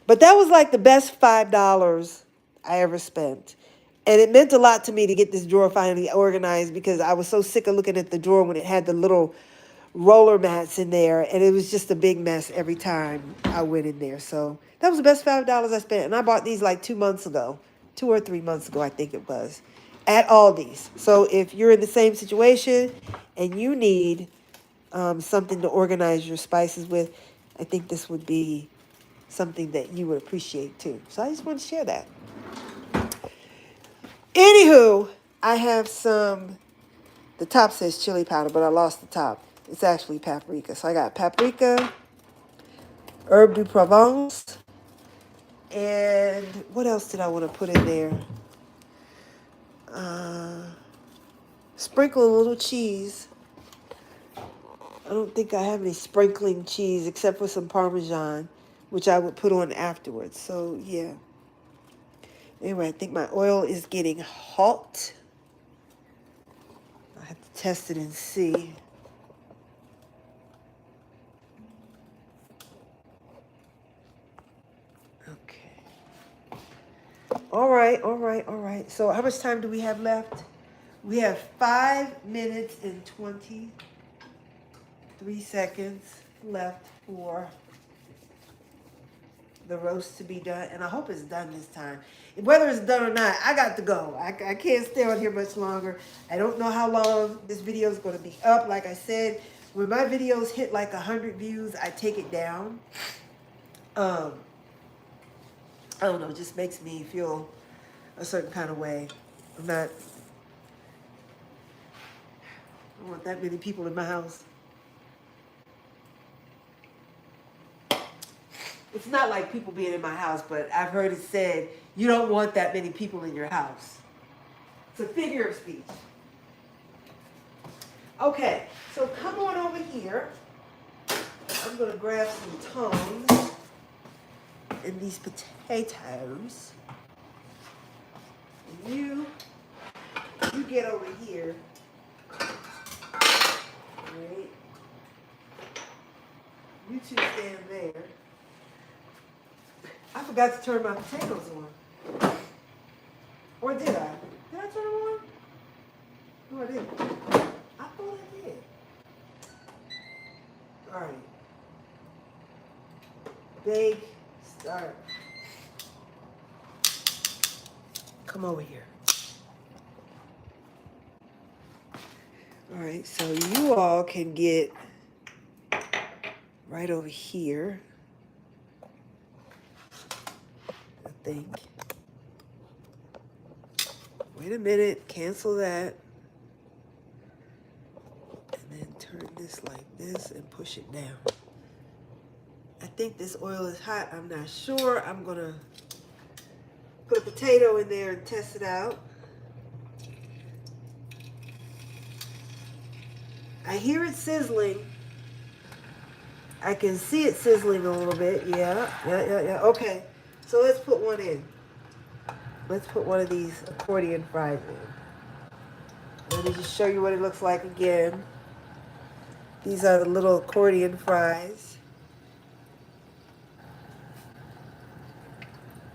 But that was like the best $5 I ever spent. And it meant a lot to me to get this drawer finally organized because I was so sick of looking at the drawer when it had the little roller mats in there. And it was just a big mess every time I went in there. So that was the best $5 I spent. And I bought these like 2 months ago. 2 or 3 months ago, I think it was. At Aldi's. So if you're in the same situation and you need something to organize your spices with, I think this would be something that you would appreciate too. So I just want to share that. Anywho, I have the top says chili powder, but I lost the top. It's actually paprika. So I got paprika, herb de Provence, and what else did I want to put in there? Sprinkle a little cheese. I don't think I have any sprinkling cheese except for some Parmesan, which I would put on afterwards. So, yeah. Anyway, I think my oil is getting hot. I have to test it and see. Okay. All right. So how much time do we have left? We have 5 minutes and 23 seconds left for the roast to be done, and I hope it's done this time. Whether it's done or not, I got to go. I can't stay on here much longer. I don't know how long this video is going to be up. Like I said, when my videos hit like 100 views, I take it down. I don't know, it just makes me feel a certain kind of way. I don't want that many people in my house. It's not like people being in my house, but I've heard it said, you don't want that many people in your house. It's a figure of speech. Okay, so come on over here. I'm going to grab some tongs and these potatoes. And you get over here. Right. You two stand there. I forgot to turn my potatoes on. Or did I? Did I turn them on? No, I didn't. I thought I did. All right. Bake, start. Come over here. All right, so you all can get right over here. think. Wait a minute, cancel that. And then turn this like this and push it down. I think this oil is hot. I'm not sure. I'm gonna put a potato in there and test it out. I hear it sizzling. I can see it sizzling a little bit. Yeah. Okay. So let's put one in. Let's put one of these accordion fries in. Let me just show you what it looks like again. These are the little accordion fries.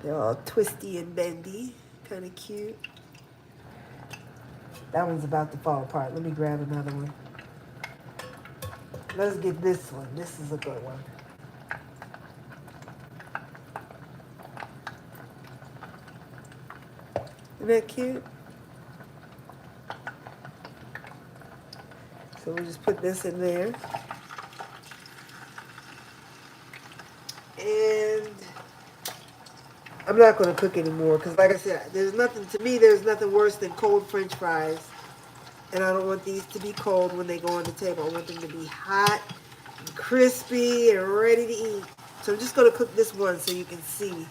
They're all twisty and bendy. Kind of cute. That one's about to fall apart. Let me grab another one. Let's get this one. This is a good one. Isn't that cute? So we'll just put this in there. And I'm not going to cook anymore because, like I said, there's nothing worse than cold French fries. And I don't want these to be cold when they go on the table. I want them to be hot, and crispy, and ready to eat. So I'm just going to cook this one so you can see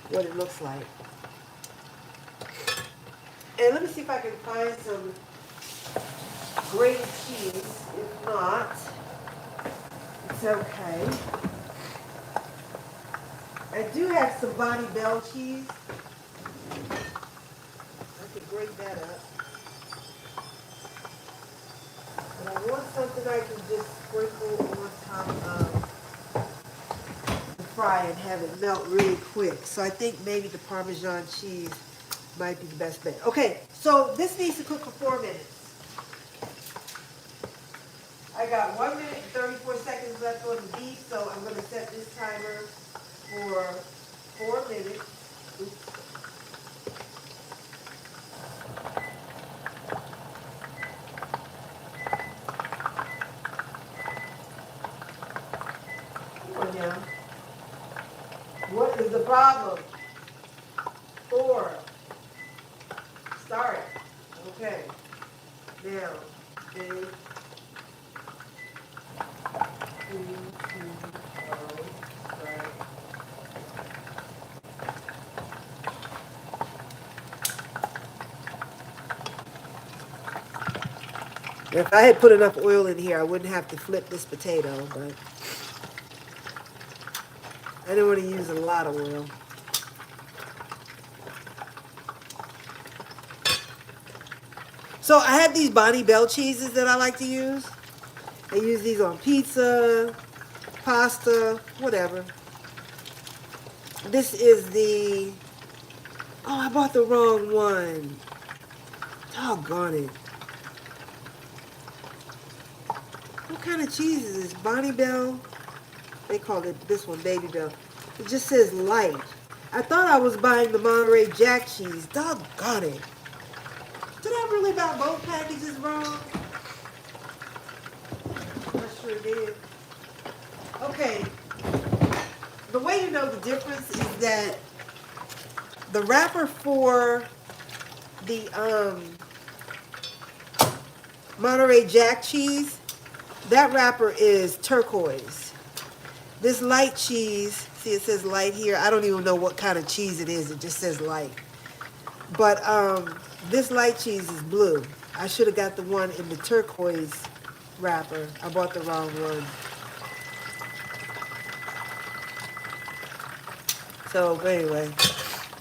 what it looks like. And let me see if I can find some grated cheese. If not, it's okay. I do have some Bonnie Bell cheese. I could grate that up. But I want something I can just sprinkle on top of the fry and have it melt really quick. So I think maybe the Parmesan cheese might be the best bet. Okay, so this needs to cook for 4 minutes. I got 1 minute and 34 seconds left on the beef, so I'm going to set this timer for 4 minutes. Oops. Come on now. What is the problem? 4. Start. Okay. Now, big. 3, 2, 1, if I had put enough oil in here, I wouldn't have to flip this potato, but I didn't want to use a lot of oil. So I have these Bonnie Bell cheeses that I like to use. I use these on pizza, pasta, whatever. This is the, oh, I bought the wrong one. Doggone it. What kind of cheese is this? Bonnie Bell? They call it, this one, Baby Bell. It just says light. I thought I was buying the Monterey Jack cheese. Doggone it. Did I really buy both packages wrong? I sure did. Okay. The way you know the difference is that the wrapper for the Monterey Jack cheese, that wrapper is turquoise. This light cheese, see it says light here. I don't even know what kind of cheese it is. It just says light. But this light cheese is blue. I should have got the one in the turquoise wrapper. I bought the wrong one. So anyway,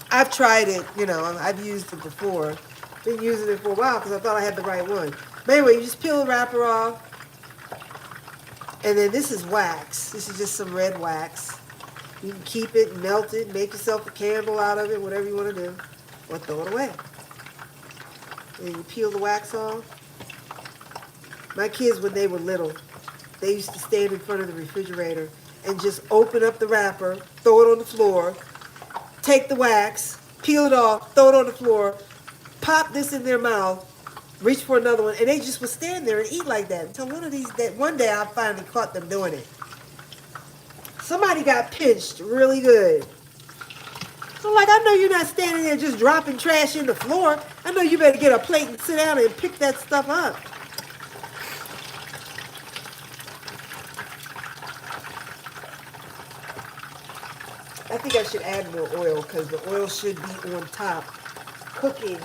I've tried it, you know, I've used it before. Been using it for a while because I thought I had the right one. But anyway, you just peel the wrapper off. And then this is wax. This is just some red wax. You can keep it, melt it, make yourself a candle out of it, whatever you want to do. Or throw it away. And you peel the wax off. My kids, when they were little, they used to stand in front of the refrigerator and just open up the wrapper, throw it on the floor, take the wax, peel it off, throw it on the floor, pop this in their mouth, reach for another one, and they just would stand there and eat like that until one day I finally caught them doing it. Somebody got pinched really good. I'm like, I know you're not standing there just dropping trash in the floor. I know you better get a plate and sit down and pick that stuff up. I think I should add more oil because the oil should be on top cooking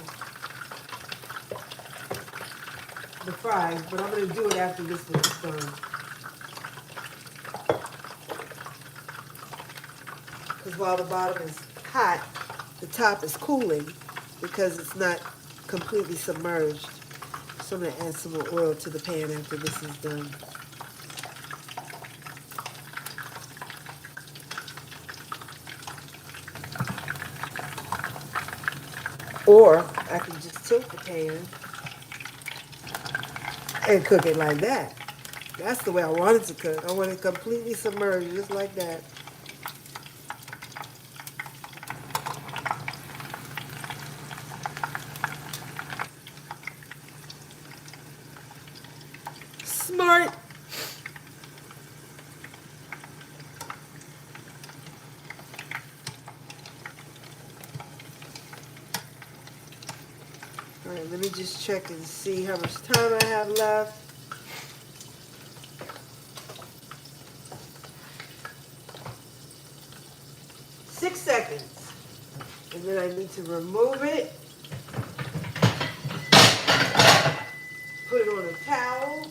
the fries, but I'm going to do it after this one is done. Because while the bottom is hot, the top is cooling because it's not completely submerged. So I'm going to add some more oil to the pan after this is done. Or I can just tilt the pan and cook it like that. That's the way I want it to cook. I want it completely submerged, just like that. Smart. All right, let me just check and see how much time I have left. And then I need to remove it. Put it on a towel.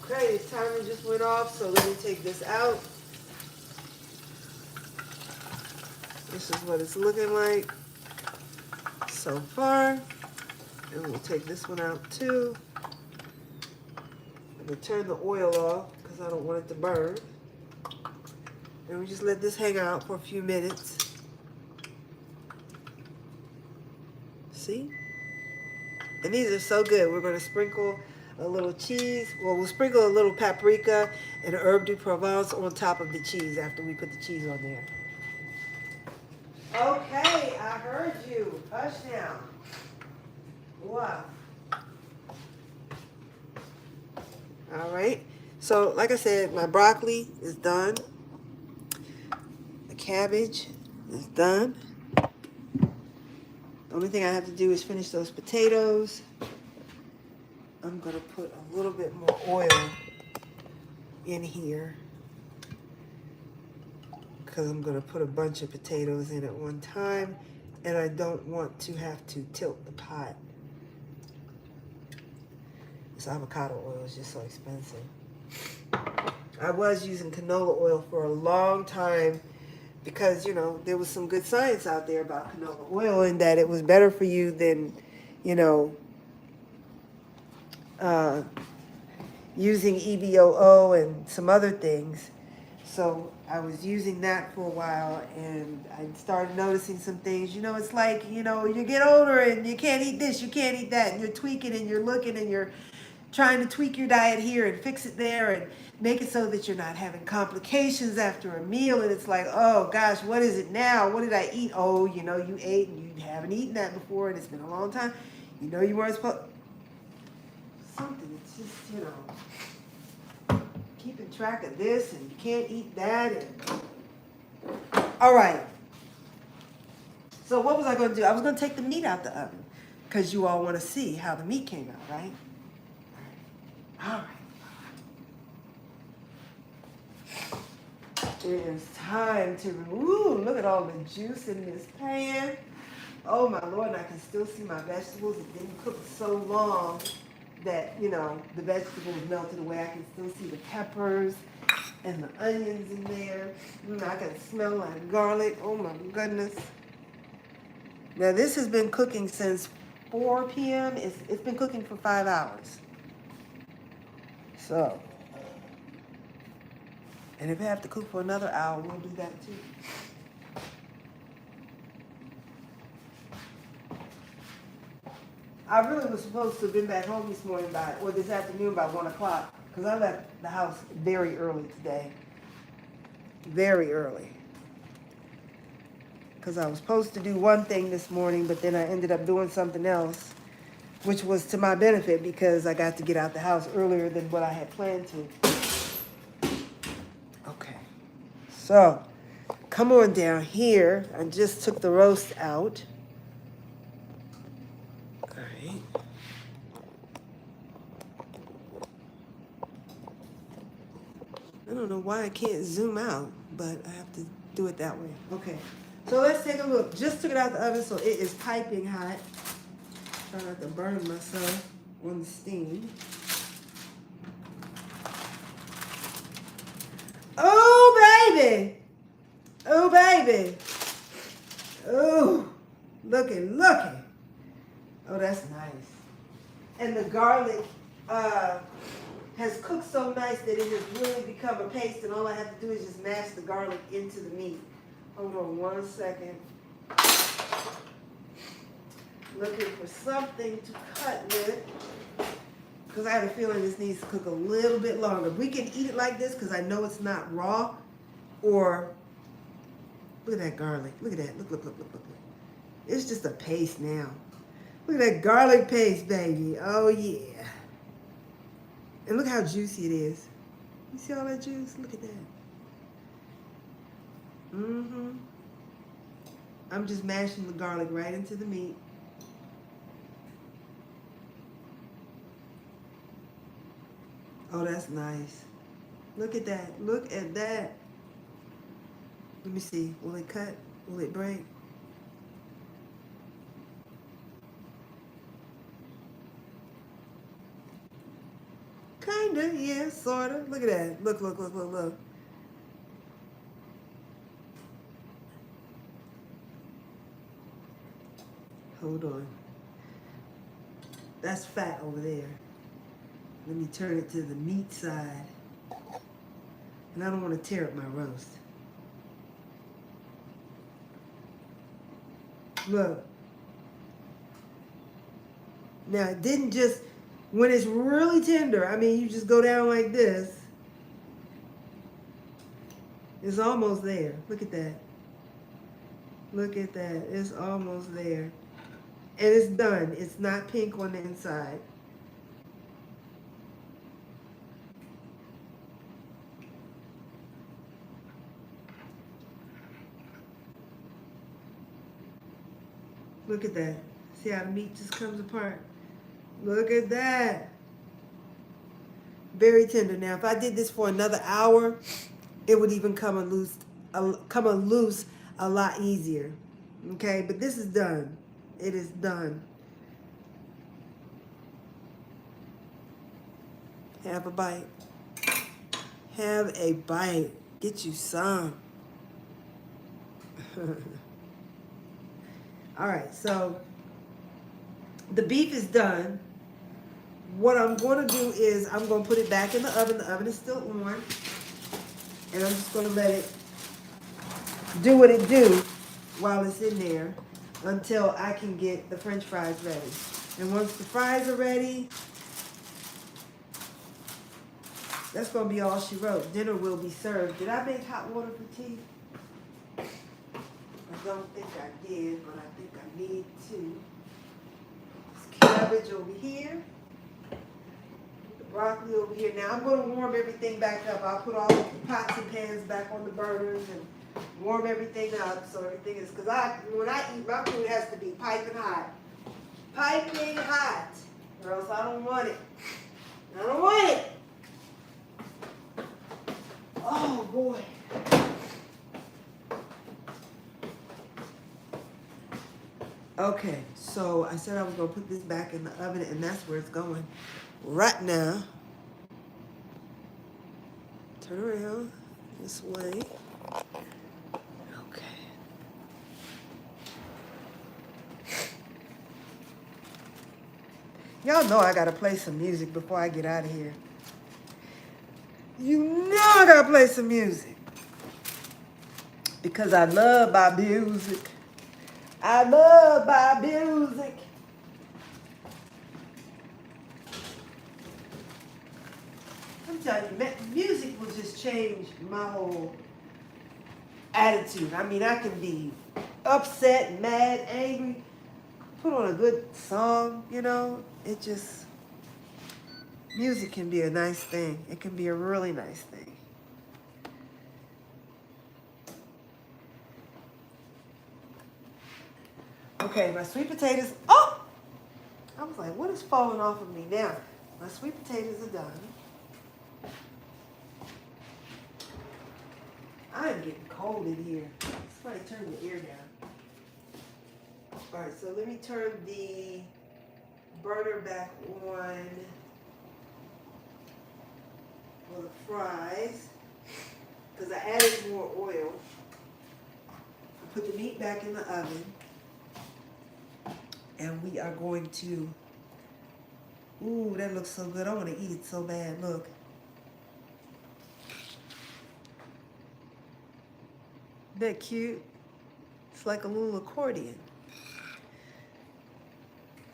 Okay, the timer just went off, so let me take this out. This is what it's looking like so far. And we'll take this one out too. I'm gonna turn the oil off because I don't want it to burn. And we just let this hang out for a few minutes. See? And these are so good. We're gonna sprinkle a little cheese. Well, we'll sprinkle a little paprika and herb de Provence on top of the cheese after we put the cheese on there. Okay, I heard you. Hush now. Wow. All right. So, like I said, my broccoli is done. The cabbage is done. The only thing I have to do is finish those potatoes. I'm going to put a little bit more oil in here because I'm going to put a bunch of potatoes in at one time, and I don't want to have to tilt the pot. This avocado oil is just so expensive. I was using canola oil for a long time because, you know, there was some good science out there about canola oil and that it was better for you than, you know, using EVOO and some other things. So I was using that for a while, and I started noticing some things. You know, it's like, you know, you get older and you can't eat this, you can't eat that, and you're tweaking and you're looking and you're trying to tweak your diet here and fix it there and make it so that you're not having complications after a meal. And it's like, oh gosh, what is it now? What did I eat? Oh, you know, you ate and you haven't eaten that before and it's been a long time. You know, you weren't supposed. Something, it's just, you know, keeping track of this and you can't eat that. And... All right. So what was I going to do? I was going to take the meat out the oven because you all want to see how the meat came out, right? All right. It is time to remove. Look at all the juice in this pan. Oh my Lord, and I can still see my vegetables. It didn't cook so long that, you know, the vegetables melted away. I can still see the peppers and the onions in there. I can smell like garlic. Oh my goodness. Now this has been cooking since 4 p.m. It's been cooking for 5 hours. So, and if I have to cook for another hour, we'll do that too. I really was supposed to have been back home this morning or this afternoon by 1 o'clock, because I left the house very early today. Very early. because I was supposed to do one thing this morning, but then I ended up doing something else, which was to my benefit because I got to get out the house earlier than what I had planned to. Okay, so come on down here. I just took the roast out. All right. I don't know why I can't zoom out, but I have to do it that way. Okay, so let's take a look. Just took it out the oven, so it is piping hot. Try not to burn myself on the steam. Oh, baby! Oh, baby! Oh, looking. Oh, that's nice. And the garlic has cooked so nice that it has really become a paste, and all I have to do is just mash the garlic into the meat. Hold on 1 second. Looking for something to cut with, because I have a feeling this needs to cook a little bit longer. We can eat it like this because I know it's not raw, or look at that garlic. Look at that. Look. It's just a paste now. Look at that garlic paste, baby. Oh, yeah. And look how juicy it is. You see all that juice? Look at that. I'm just mashing the garlic right into the meat. Oh, that's nice. Look at that. Look at that. Let me see. Will it cut? Will it break? Kinda, yeah, sorta. Look at that. Look. Hold on. That's fat over there. Let me turn it to the meat side. And I don't want to tear up my roast. Look. Now, it didn't just, when it's really tender, I mean, you just go down like this. It's almost there. Look at that. Look at that. It's almost there. And it's done. It's not pink on the inside. Look at that. See how the meat just comes apart? Look at that. Very tender. Now, if I did this for another hour, it would even come loose a lot easier. Okay, but this is done. It is done. Have a bite. Have a bite. Get you some. All right, so the beef is done. What I'm going to do is I'm going to put it back in the oven. The oven is still on. And I'm just going to let it do what it do while it's in there until I can get the French fries ready. And once the fries are ready, that's going to be all she wrote. Dinner will be served. Did I make hot water for tea? I don't think I did, but I think I need to. This cabbage over here. The broccoli over here. Now I'm going to warm everything back up. I'll put all the pots and pans back on the burners and warm everything up so everything is, because when I eat, my food has to be piping hot. Piping hot. Or else I don't want it. I don't want it. Oh boy. Okay, so I said I was going to put this back in the oven, and that's where it's going right now. Turn around this way. Okay. Y'all know I got to play some music before I get out of here. You know I got to play some music. Because I love my music. I love my music. I'm telling you, music will just change my whole attitude. I mean, I can be upset, mad, angry, put on a good song, you know, it just, music can be a nice thing. It can be a really nice thing. Okay, my sweet potatoes, oh! I was like, what is falling off of me now? My sweet potatoes are done. I am getting cold in here. Somebody turn the air down. All right, so let me turn the burner back on for the fries because I added more oil. I put the meat back in the oven and we are going to, ooh, that looks so good. I want to eat it so bad. Look. Isn't that cute? It's like a little accordion.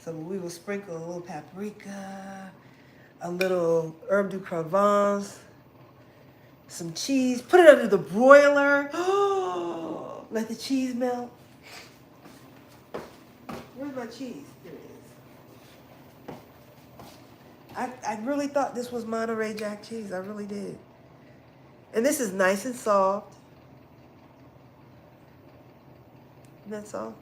So we will sprinkle a little paprika, a little herb de Provence, some cheese. Put it under the broiler. Oh, let the cheese melt. Where's my cheese? Here it is. I really thought this was Monterey Jack cheese. I really did. And this is nice and soft. And that's all.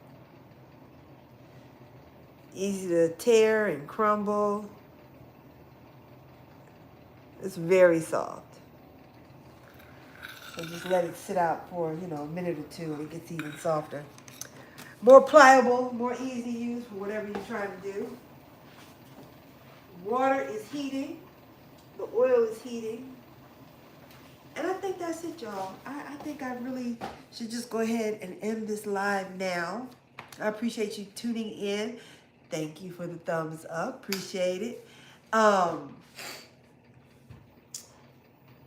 Easy to tear and crumble. It's very soft. So just let it sit out for, you know, a minute or two and it gets even softer. More pliable, more easy to use for whatever you're trying to do. Water is heating. The oil is heating. And I think that's it, y'all. I think I really should just go ahead and end this live now. I appreciate you tuning in. Thank you for the thumbs up. Appreciate it. I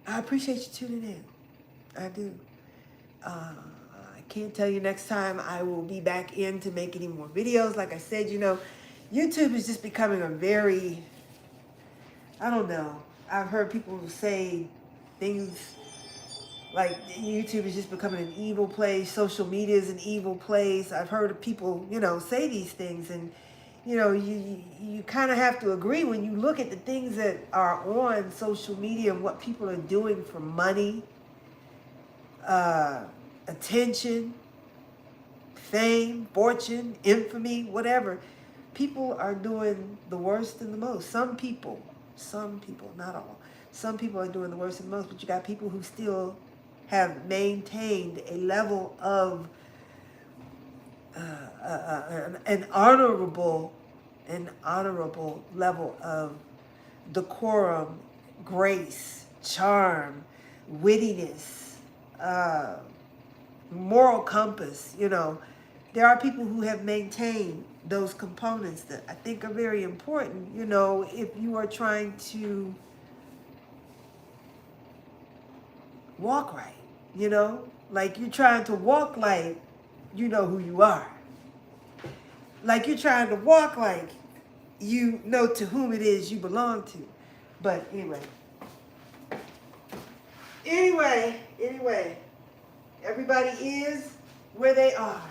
appreciate you tuning in. I do. I can't tell you next time I will be back in to make any more videos. Like I said, you know, YouTube is just becoming a very, I don't know. I've heard people say things like YouTube is just becoming an evil place. Social media is an evil place. I've heard of people, you know, say these things, and you know, you kind of have to agree when you look at the things that are on social media and what people are doing for money, attention, fame, fortune, infamy, whatever. People are doing the worst and the most. Some people, not all. Some people are doing the worst and the most, but you got people who still have maintained a level of an honorable level of decorum, grace, charm, wittiness, moral compass. You know, there are people who have maintained those components that I think are very important, you know, if you are trying to walk right, you know, like you're trying to walk like you know who you are. Like you're trying to walk like you know to whom it is you belong to. But anyway, everybody is where they are.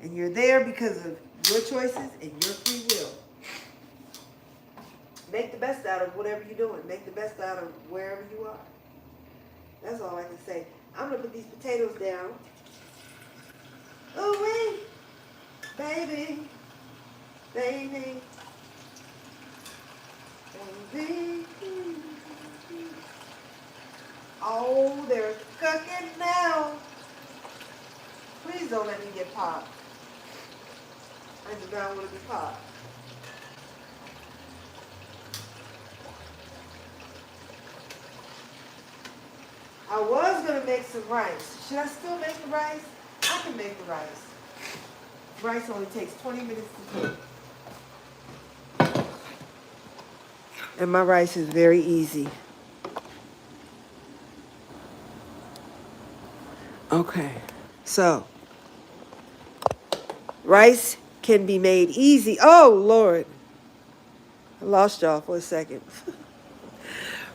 And you're there because of your choices and your free will. Make the best out of whatever you're doing. Make the best out of wherever you are. That's all I can say. I'm going to put these potatoes down. Oh, wait. Baby. Baby. Baby. Oh, they're cooking now. Please don't let me get popped. I do not want to be popped. I was going to make some rice. Should I still make the rice? I can make the rice. Rice only takes 20 minutes to cook. And my rice is very easy. Okay. So, rice can be made easy. Oh, Lord. I lost y'all for a second.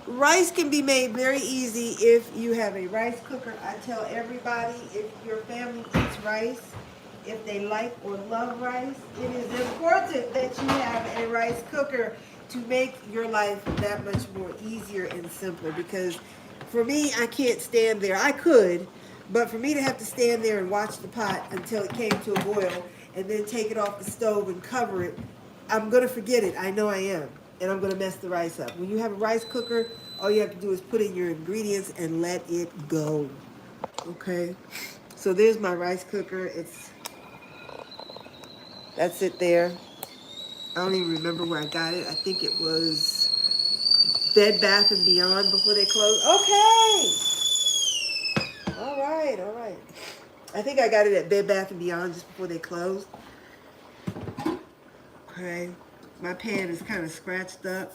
Rice can be made very easy if you have a rice cooker. I tell everybody, if your family eats rice, if they like or love rice, it is important that you have a rice cooker to make your life that much more easier and simpler. Because for me, I can't stand there. I could, but for me to have to stand there and watch the pot until it came to a boil and then take it off the stove and cover it, I'm going to forget it. I know I am. And I'm going to mess the rice up. When you have a rice cooker, all you have to do is put in your ingredients and let it go. Okay? So there's my rice cooker. That's it there. I don't even remember where I got it. I think it was Bed Bath & Beyond before they closed. Okay! All right, all right. I think I got it at Bed Bath & Beyond just before they closed. Okay. My pan is kind of scratched up,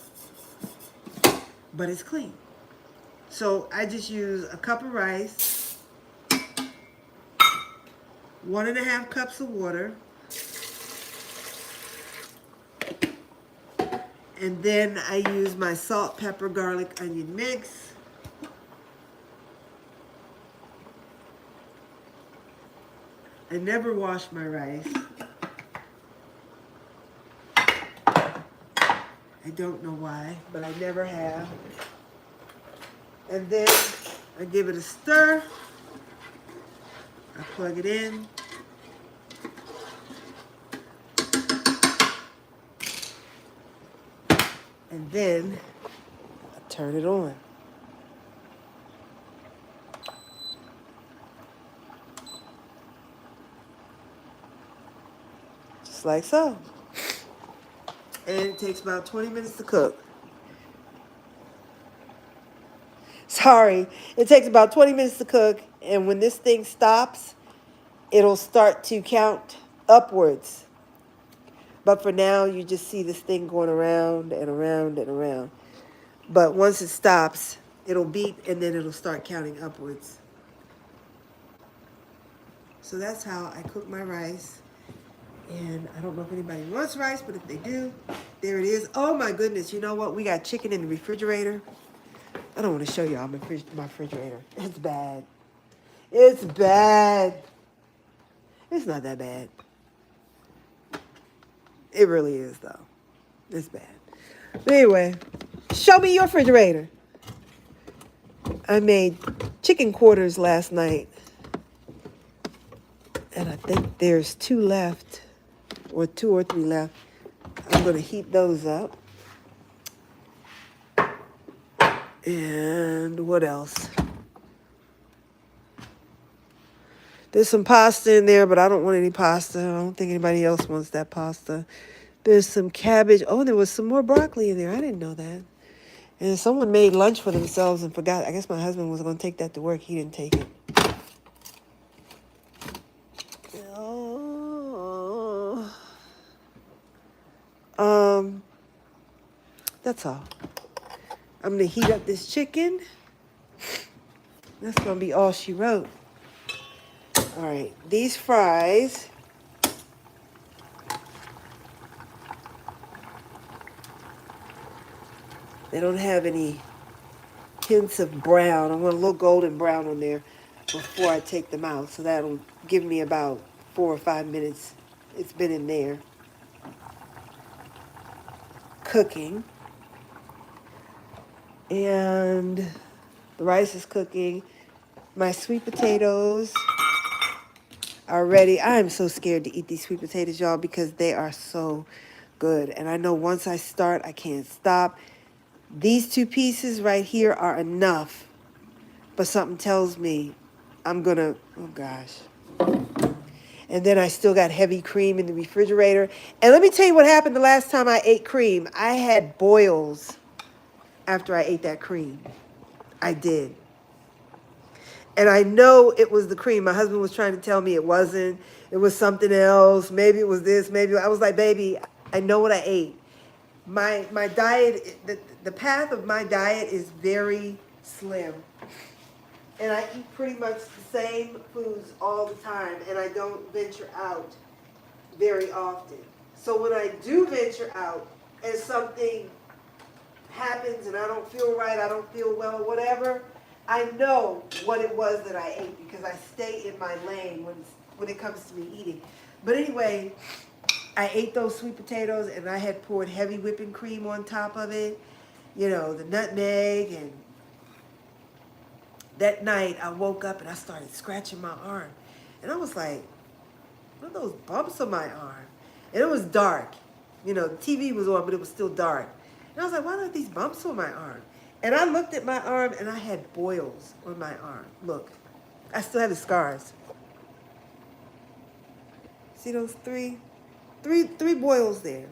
but it's clean. So I just use a cup of rice, 1.5 cups of water, and then I use my salt, pepper, garlic, onion mix. I never wash my rice. I don't know why, but I never have. And then I give it a stir. I plug it in. And then I turn it on. Just like so. And it takes about 20 minutes to cook. Sorry, it takes about 20 minutes to cook, and when this thing stops, it'll start to count upwards. But for now, you just see this thing going around and around and around. But once it stops, it'll beep, and then it'll start counting upwards. So that's how I cook my rice. And I don't know if anybody wants rice, but if they do, there it is. Oh my goodness, you know what? We got chicken in the refrigerator. I don't want to show y'all my refrigerator. It's bad. It's bad. It's not that bad. It really is, though. It's bad. But anyway, show me your refrigerator. I made chicken quarters last night. And I think there's 2 left. Or 2 or 3 left. I'm going to heat those up. And what else? There's some pasta in there, but I don't want any pasta. I don't think anybody else wants that pasta. There's some cabbage. Oh, there was some more broccoli in there. I didn't know that. And someone made lunch for themselves and forgot. I guess my husband was going to take that to work. He didn't take it. That's all. I'm going to heat up this chicken. That's going to be all she wrote. All right, these fries. They don't have any hints of brown. I want a little golden brown on there before I take them out. So that'll give me about 4 or 5 minutes. It's been in there cooking. And the rice is cooking. My sweet potatoes are ready. I am so scared to eat these sweet potatoes, y'all, because they are so good. And I know once I start, I can't stop. These 2 pieces right here are enough. But something tells me I'm going to, oh gosh. And then I still got heavy cream in the refrigerator. And let me tell you what happened the last time I ate cream. I had boils after I ate that cream. I did. And I know it was the cream. My husband was trying to tell me it wasn't. It was something else. Maybe it was this. Maybe I was like, baby, I know what I ate. My diet, the path of my diet is very slim. And I eat pretty much the same foods all the time. And I don't venture out very often. So when I do venture out and something happens and I don't feel right, I don't feel well, whatever, I know what it was that I ate because I stay in my lane when it comes to me eating. But anyway, I ate those sweet potatoes and I had poured heavy whipping cream on top of it, you know, the nutmeg. And that night I woke up and I started scratching my arm. And I was like, what are those bumps on my arm? And it was dark. You know, the TV was on, but it was still dark. And I was like, why are these bumps on my arm? And I looked at my arm and I had boils on my arm. Look, I still have the scars. See those three boils there.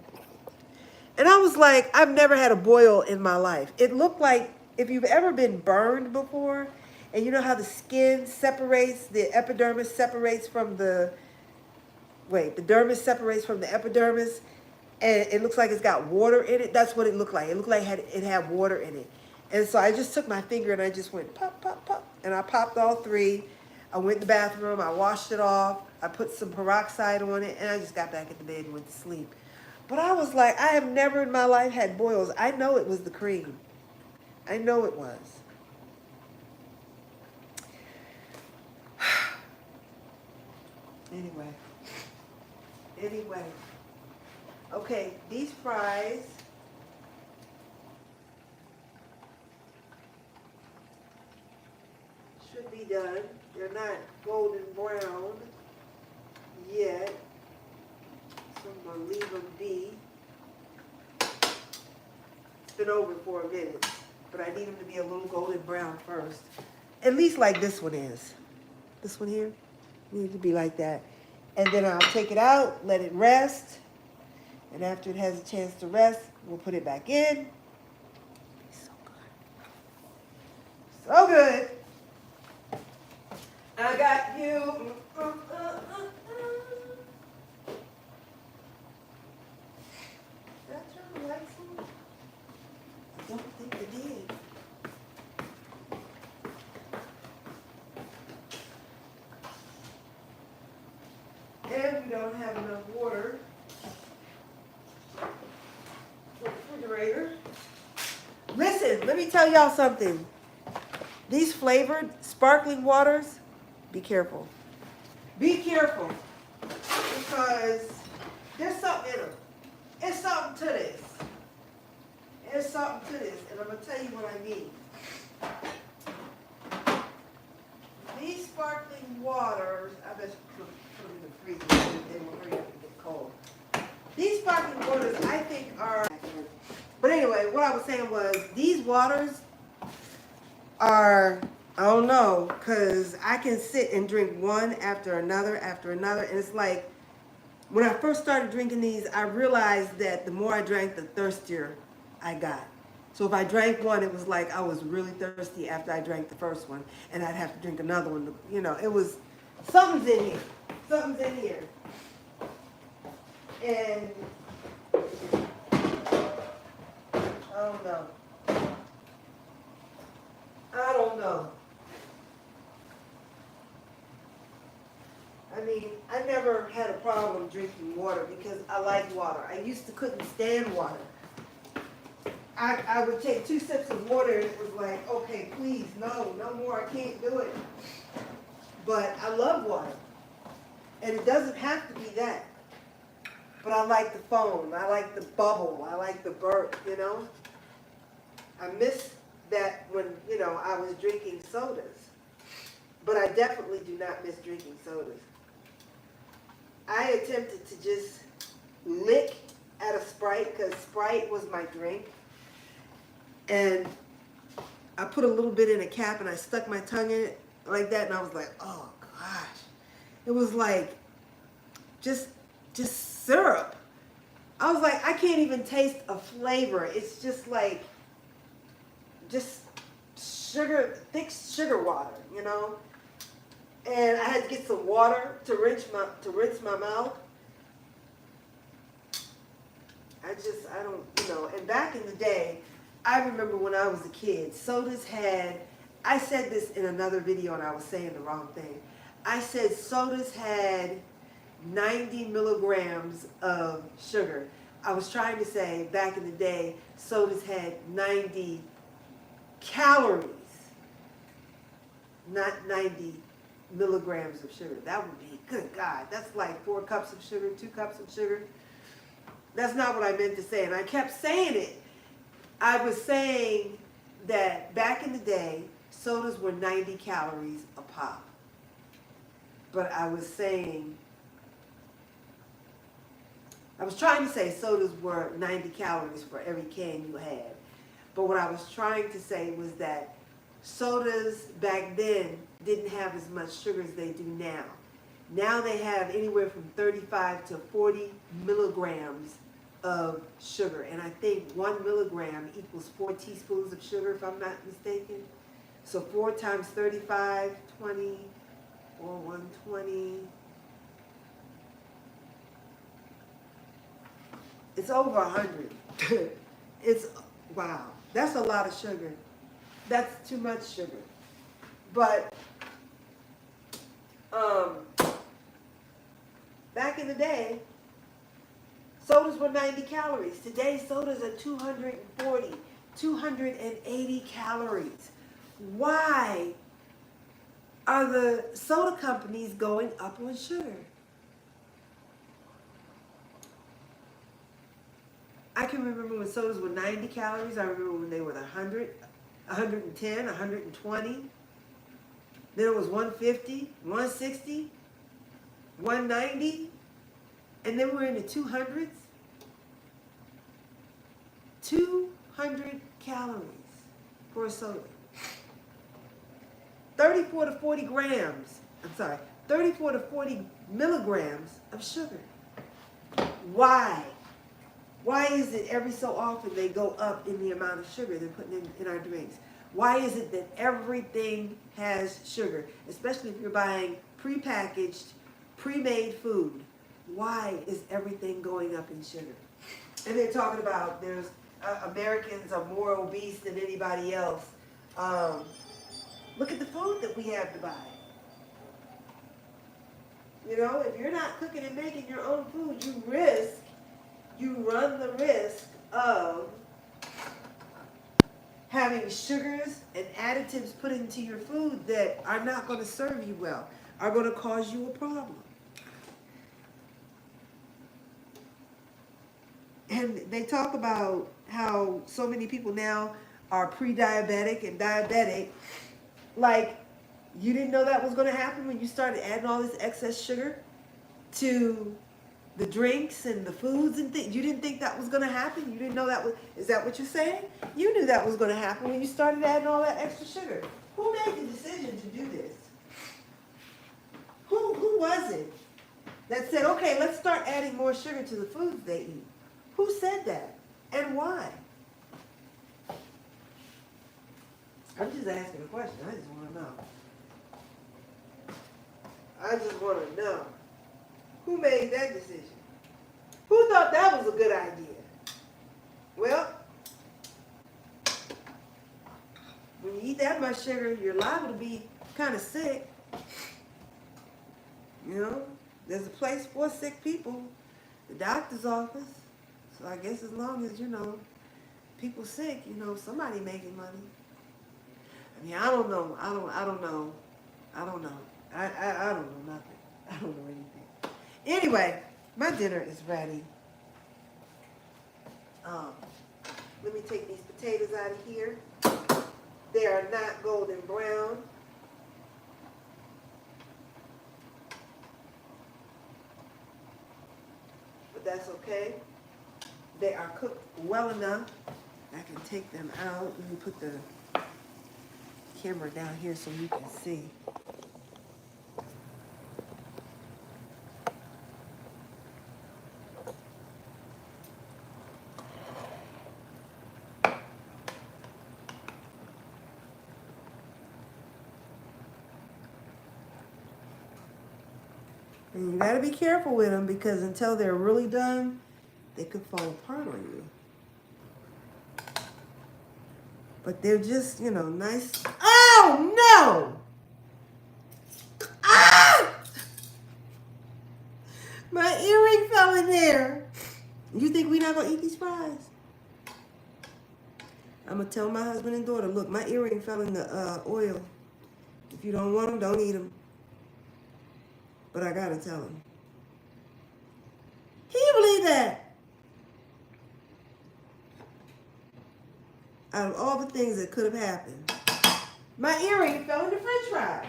And I was like, I've never had a boil in my life. It looked like if you've ever been burned before, and you know how the skin separates, the epidermis separates from the dermis separates from the epidermis, and it looks like it's got water in it. That's what it looked like. It looked like it had water in it. And so I just took my finger and I just went pop, pop, pop. And I popped all three. I went in the bathroom. I washed it off. I put some peroxide on it. And I just got back in the bed and went to sleep. But I was like, I have never in my life had boils. I know it was the cream. I know it was. Anyway. Okay, these fries. Should be done. They're not golden brown yet. So I'm going to leave them be. It's been over for a minute, but I need them to be a little golden brown first. At least like this one is. This one here needs to be like that. And then I'll take it out, let it rest. And after it has a chance to rest, we'll put it back in. So good. So good. I got you. Did I turn the lights on? I don't think I did. And we don't have enough water for the refrigerator. Listen, let me tell y'all something. These flavored sparkling waters, be careful. Be careful. Because there's something in them. It's something to this. There's something to this. And I'm going to tell you what I mean. These sparkling waters, I bet you put them in the freezer and they will hurry up and get cold. These sparkling waters, I think, are... But anyway, what I was saying was, these waters are, I don't know, because I can sit and drink one after another, and it's like, when I first started drinking these, I realized that the more I drank, the thirstier I got. So if I drank one, it was like I was really thirsty after I drank the first one, and I'd have to drink another one. You know, it was, something's in here. Something's in here. And I don't know. I don't know. I mean, I never had a problem drinking water because I like water. I used to couldn't stand water. I would take 2 sips of water and it was like, okay, please, no more, I can't do it. But I love water. And it doesn't have to be that. But I like the foam, I like the bubble, I like the burp, you know? I miss that when, you know, I was drinking sodas. But I definitely do not miss drinking sodas. I attempted to just lick at a Sprite because Sprite was my drink. And I put a little bit in a cap and I stuck my tongue in it like that and I was like, oh gosh. It was like just syrup. I was like, I can't even taste a flavor. It's just like, just sugar, thick sugar water, you know? And I had to get some water to rinse my mouth. I don't, you know, and back in the day, I remember when I was a kid, sodas had, I said this in another video and I was saying the wrong thing. I said sodas had 90 milligrams of sugar. I was trying to say back in the day, sodas had 90 calories, not 90 milligrams of sugar. That would be, good God, that's like 4 cups of sugar, 2 cups of sugar. That's not what I meant to say, and I kept saying it. I was saying that back in the day, sodas were 90 calories a pop. But I was trying to say sodas were 90 calories for every can you had. But what I was trying to say was that sodas back then didn't have as much sugar as they do now. Now they have anywhere from 35 to 40 milligrams of sugar. And I think 1 milligram equals 4 teaspoons of sugar, if I'm not mistaken. So 4 times 35, 20, or 120. It's over 100. It's, wow, that's a lot of sugar. That's too much sugar. But back in the day, sodas were 90 calories. Today, sodas are 240, 280 calories. Why are the soda companies going up on sugar? I can remember when sodas were 90 calories. I remember when they were 100, 110, 120. Then it was 150, 160, 190. And then we're in the 200s. 200 calories for a soda. 34 to 40 grams. I'm sorry, 34 to 40 milligrams of sugar. Why? Why is it every so often they go up in the amount of sugar they're putting in our drinks? Why is it that everything has sugar, especially if you're buying prepackaged, pre-made food? Why is everything going up in sugar? And they're talking about there's Americans are more obese than anybody else. Look at the food that we have to buy. You know, if you're not cooking and making your own food, you run the risk of having sugars and additives put into your food that are not going to serve you well, are going to cause you a problem. And they talk about how so many people now are pre-diabetic and diabetic. Like, you didn't know that was going to happen when you started adding all this excess sugar to the drinks and the foods and things. You didn't think that was going to happen? You didn't know that was, is that what you're saying? You knew that was going to happen when you started adding all that extra sugar. Who made the decision to do this? Who was it that said, okay, let's start adding more sugar to the foods they eat? Who said that? And why? I'm just asking a question. I just want to know. I just want to know. Who made that decision? Who thought that was a good idea? Well, when you eat that much sugar, you're liable to be kind of sick. You know, there's a place for sick people, the doctor's office. So I guess as long as, you know, people sick, you know, somebody making money. I mean, I don't know. I don't know. I don't know nothing. I don't know anything. Anyway, my dinner is ready. Let me take these potatoes out of here. They are not golden brown. But that's okay. They are cooked well enough. I can take them out. Let me put the camera down here so you can see. And you gotta be careful with them because until they're really done, they could fall apart on you. But they're just, you know, nice. Oh, no! Ah! My earring fell in there. You think we not gonna eat these fries? I'm gonna tell my husband and daughter, look, my earring fell in the oil. If you don't want them, don't eat them. But I gotta tell them. Can you believe that? Out of all the things that could have happened, my earring fell into French fries.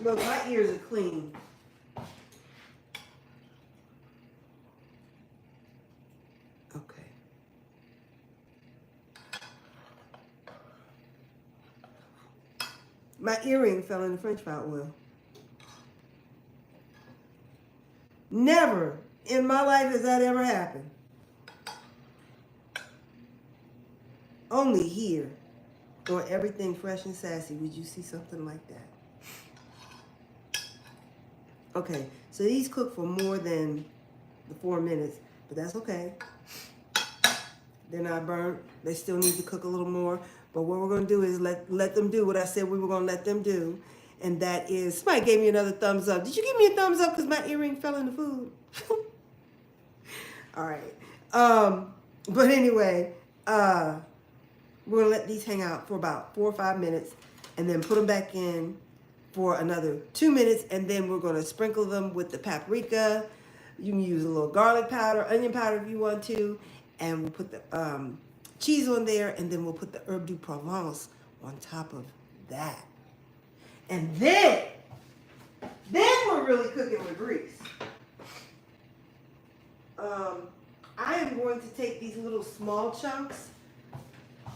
Look, my ears are clean. Okay. My earring fell in the French fry oil. Never in my life has that ever happened. Only here, on Everything Fresh and Sassy, would you see something like that. Okay, so these cook for more than the 4 minutes, but that's okay. They're not burnt. They still need to cook a little more. But what we're going to do is let them do what I said we were going to let them do. And that is, somebody gave me another thumbs up. Did you give me a thumbs up because my earring fell in the food? All right. But anyway, we're going to let these hang out for about 4 or 5 minutes and then put them back in for another 2 minutes. And then we're going to sprinkle them with the paprika. You can use a little garlic powder, onion powder if you want to. And we'll put the cheese on there. And then we'll put the herb de Provence on top of that. And then we're really cooking with grease. I am going to take these little small chunks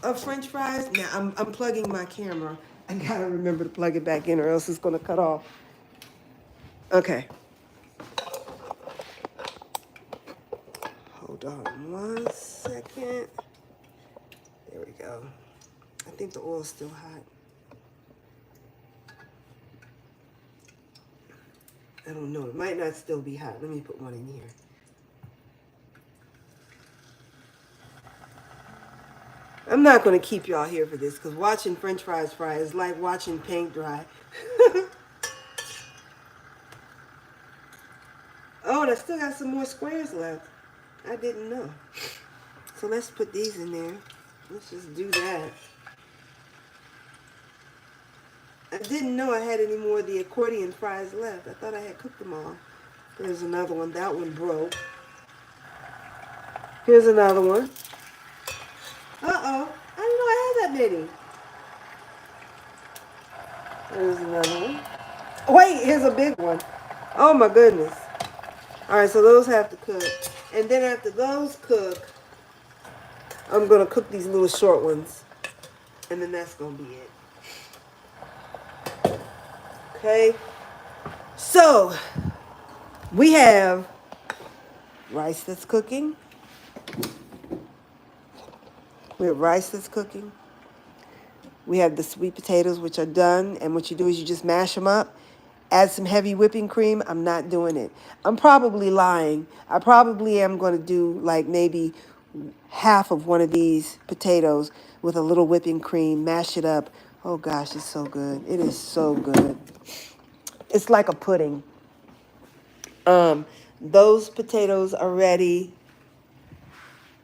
of French fries. Now, I'm plugging my camera. I gotta remember to plug it back in or else it's gonna cut off. Okay. Hold on 1 second. There we go. I think the oil's still hot. I don't know. It might not still be hot. Let me put one in here. I'm not going to keep y'all here for this because watching French fries fry is like watching paint dry. Oh, and I still got some more squares left. I didn't know. So let's put these in there. Let's just do that. I didn't know I had any more of the accordion fries left. I thought I had cooked them all. There's another one. That one broke. Here's another one. Uh-oh. I didn't know I had that many. There's another one. Wait, here's a big one. Oh, my goodness. All right, so those have to cook. And then after those cook, I'm going to cook these little short ones. And then that's going to be it. Okay, so we have rice that's cooking. We have rice that's cooking. We have the sweet potatoes, which are done. And what you do is you just mash them up. Add some heavy whipping cream. I'm not doing it. I'm probably lying. I probably am going to do like maybe half of one of these potatoes with a little whipping cream. Mash it up. Oh, gosh, it's so good. It is so good. It's like a pudding. Those potatoes are ready.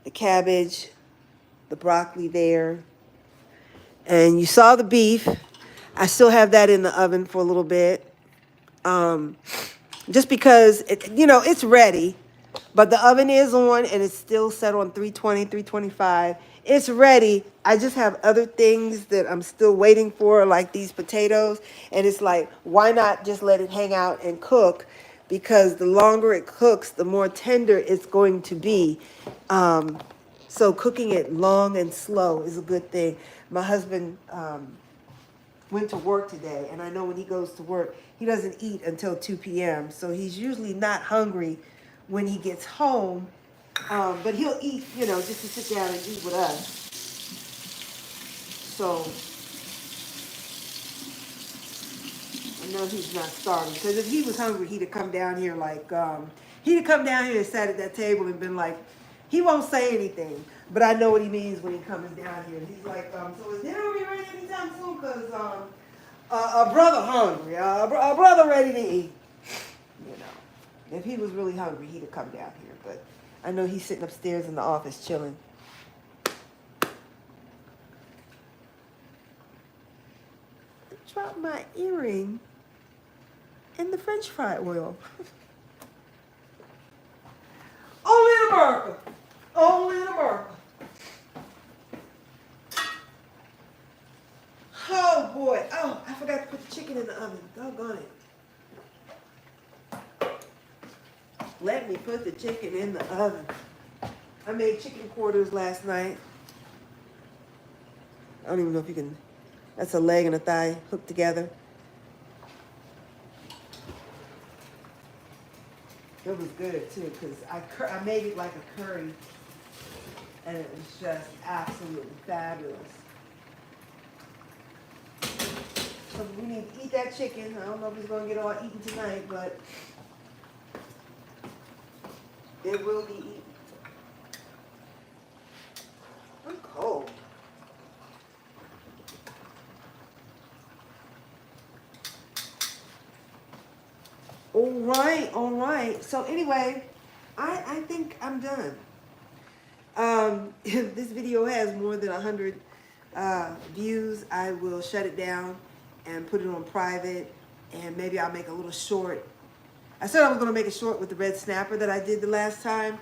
The cabbage, the broccoli there. And you saw the beef. I still have that in the oven for a little bit. Just because, it's ready. But the oven is on and it's still set on 320, 325. It's ready. I just have other things that I'm still waiting for, like these potatoes. And it's like, why not just let it hang out and cook? Because the longer it cooks, the more tender it's going to be. So cooking it long and slow is a good thing. My husband went to work today. And I know when he goes to work, he doesn't eat until 2 p.m. So he's usually not hungry when he gets home. But he'll eat, just to sit down and eat with us. So I know he's not starving. Because if he was hungry, he'd have come down here and sat at that table and been like, he won't say anything. But I know what he means when he comes down here. He's like, so is dinner gonna be ready anytime soon? Because a brother hungry, a brother ready to eat. If he was really hungry, he'd have come down here. But I know he's sitting upstairs in the office chilling. I dropped my earring in the French fry oil. Only in America. Only in America. Oh boy. Oh, I forgot to put the chicken in the oven. Doggone it. Let me put the chicken in the oven. I made chicken quarters last night. I don't even know if you can, that's a leg and a thigh hooked together. It was good too, because I made it like a curry, and it was just absolutely fabulous. So we need to eat that chicken. I don't know if it's going to get all eaten tonight, but it will be eaten. I'm cold. All right. So anyway, I think I'm done. If this video has more than 100 views, I will shut it down and put it on private, and maybe I'll make a little short. I said I was going to make a short with the red snapper that I did the last time,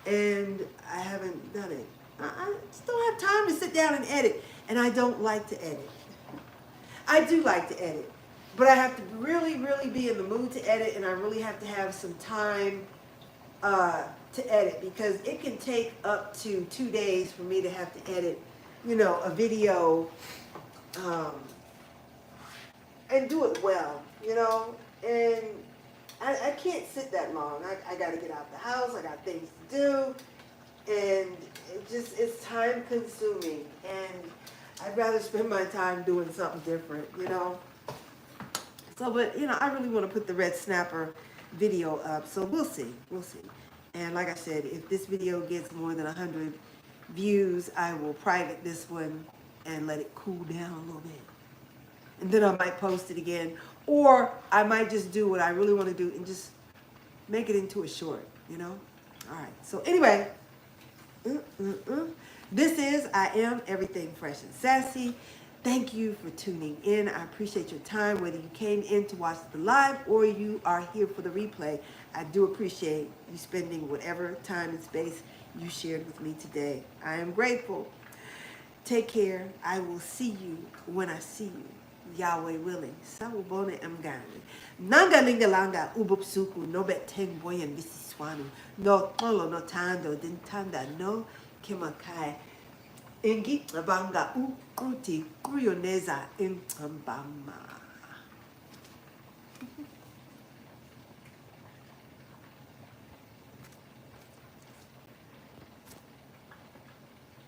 and I haven't done it. I just don't have time to sit down and edit, and I don't like to edit. I do like to edit, but I have to really, really be in the mood to edit, and I really have to have some time to edit, because it can take up to 2 days for me to have to edit, you know, a video and do it well, you know, and I can't sit that long. I got to get out the house. I got things to do, and it's time consuming, and I'd rather spend my time doing something different, you know. So, but, you know, I really want to put the red snapper video up, so we'll see. And like I said, if this video gets more than 100 views, I will private this one and let it cool down a little bit. And then I might post it again, or I might just do what I really want to do and just make it into a short, you know? All right, so anyway, this is I Am Everything Fresh and Sassy. Thank you for tuning in. I appreciate your time, whether you came in to watch the live or you are here for the replay. I do appreciate you spending whatever time and space you shared with me today. I am grateful. Take care. I will see you when I see you. Yahweh willing. Sawubone mngani. Nanga lingalanga ubupsuku no beteng boyan visiswanu. No tolo no tando dintanda no kimakai. Ingi abanga u kuti kuyoneza intambama.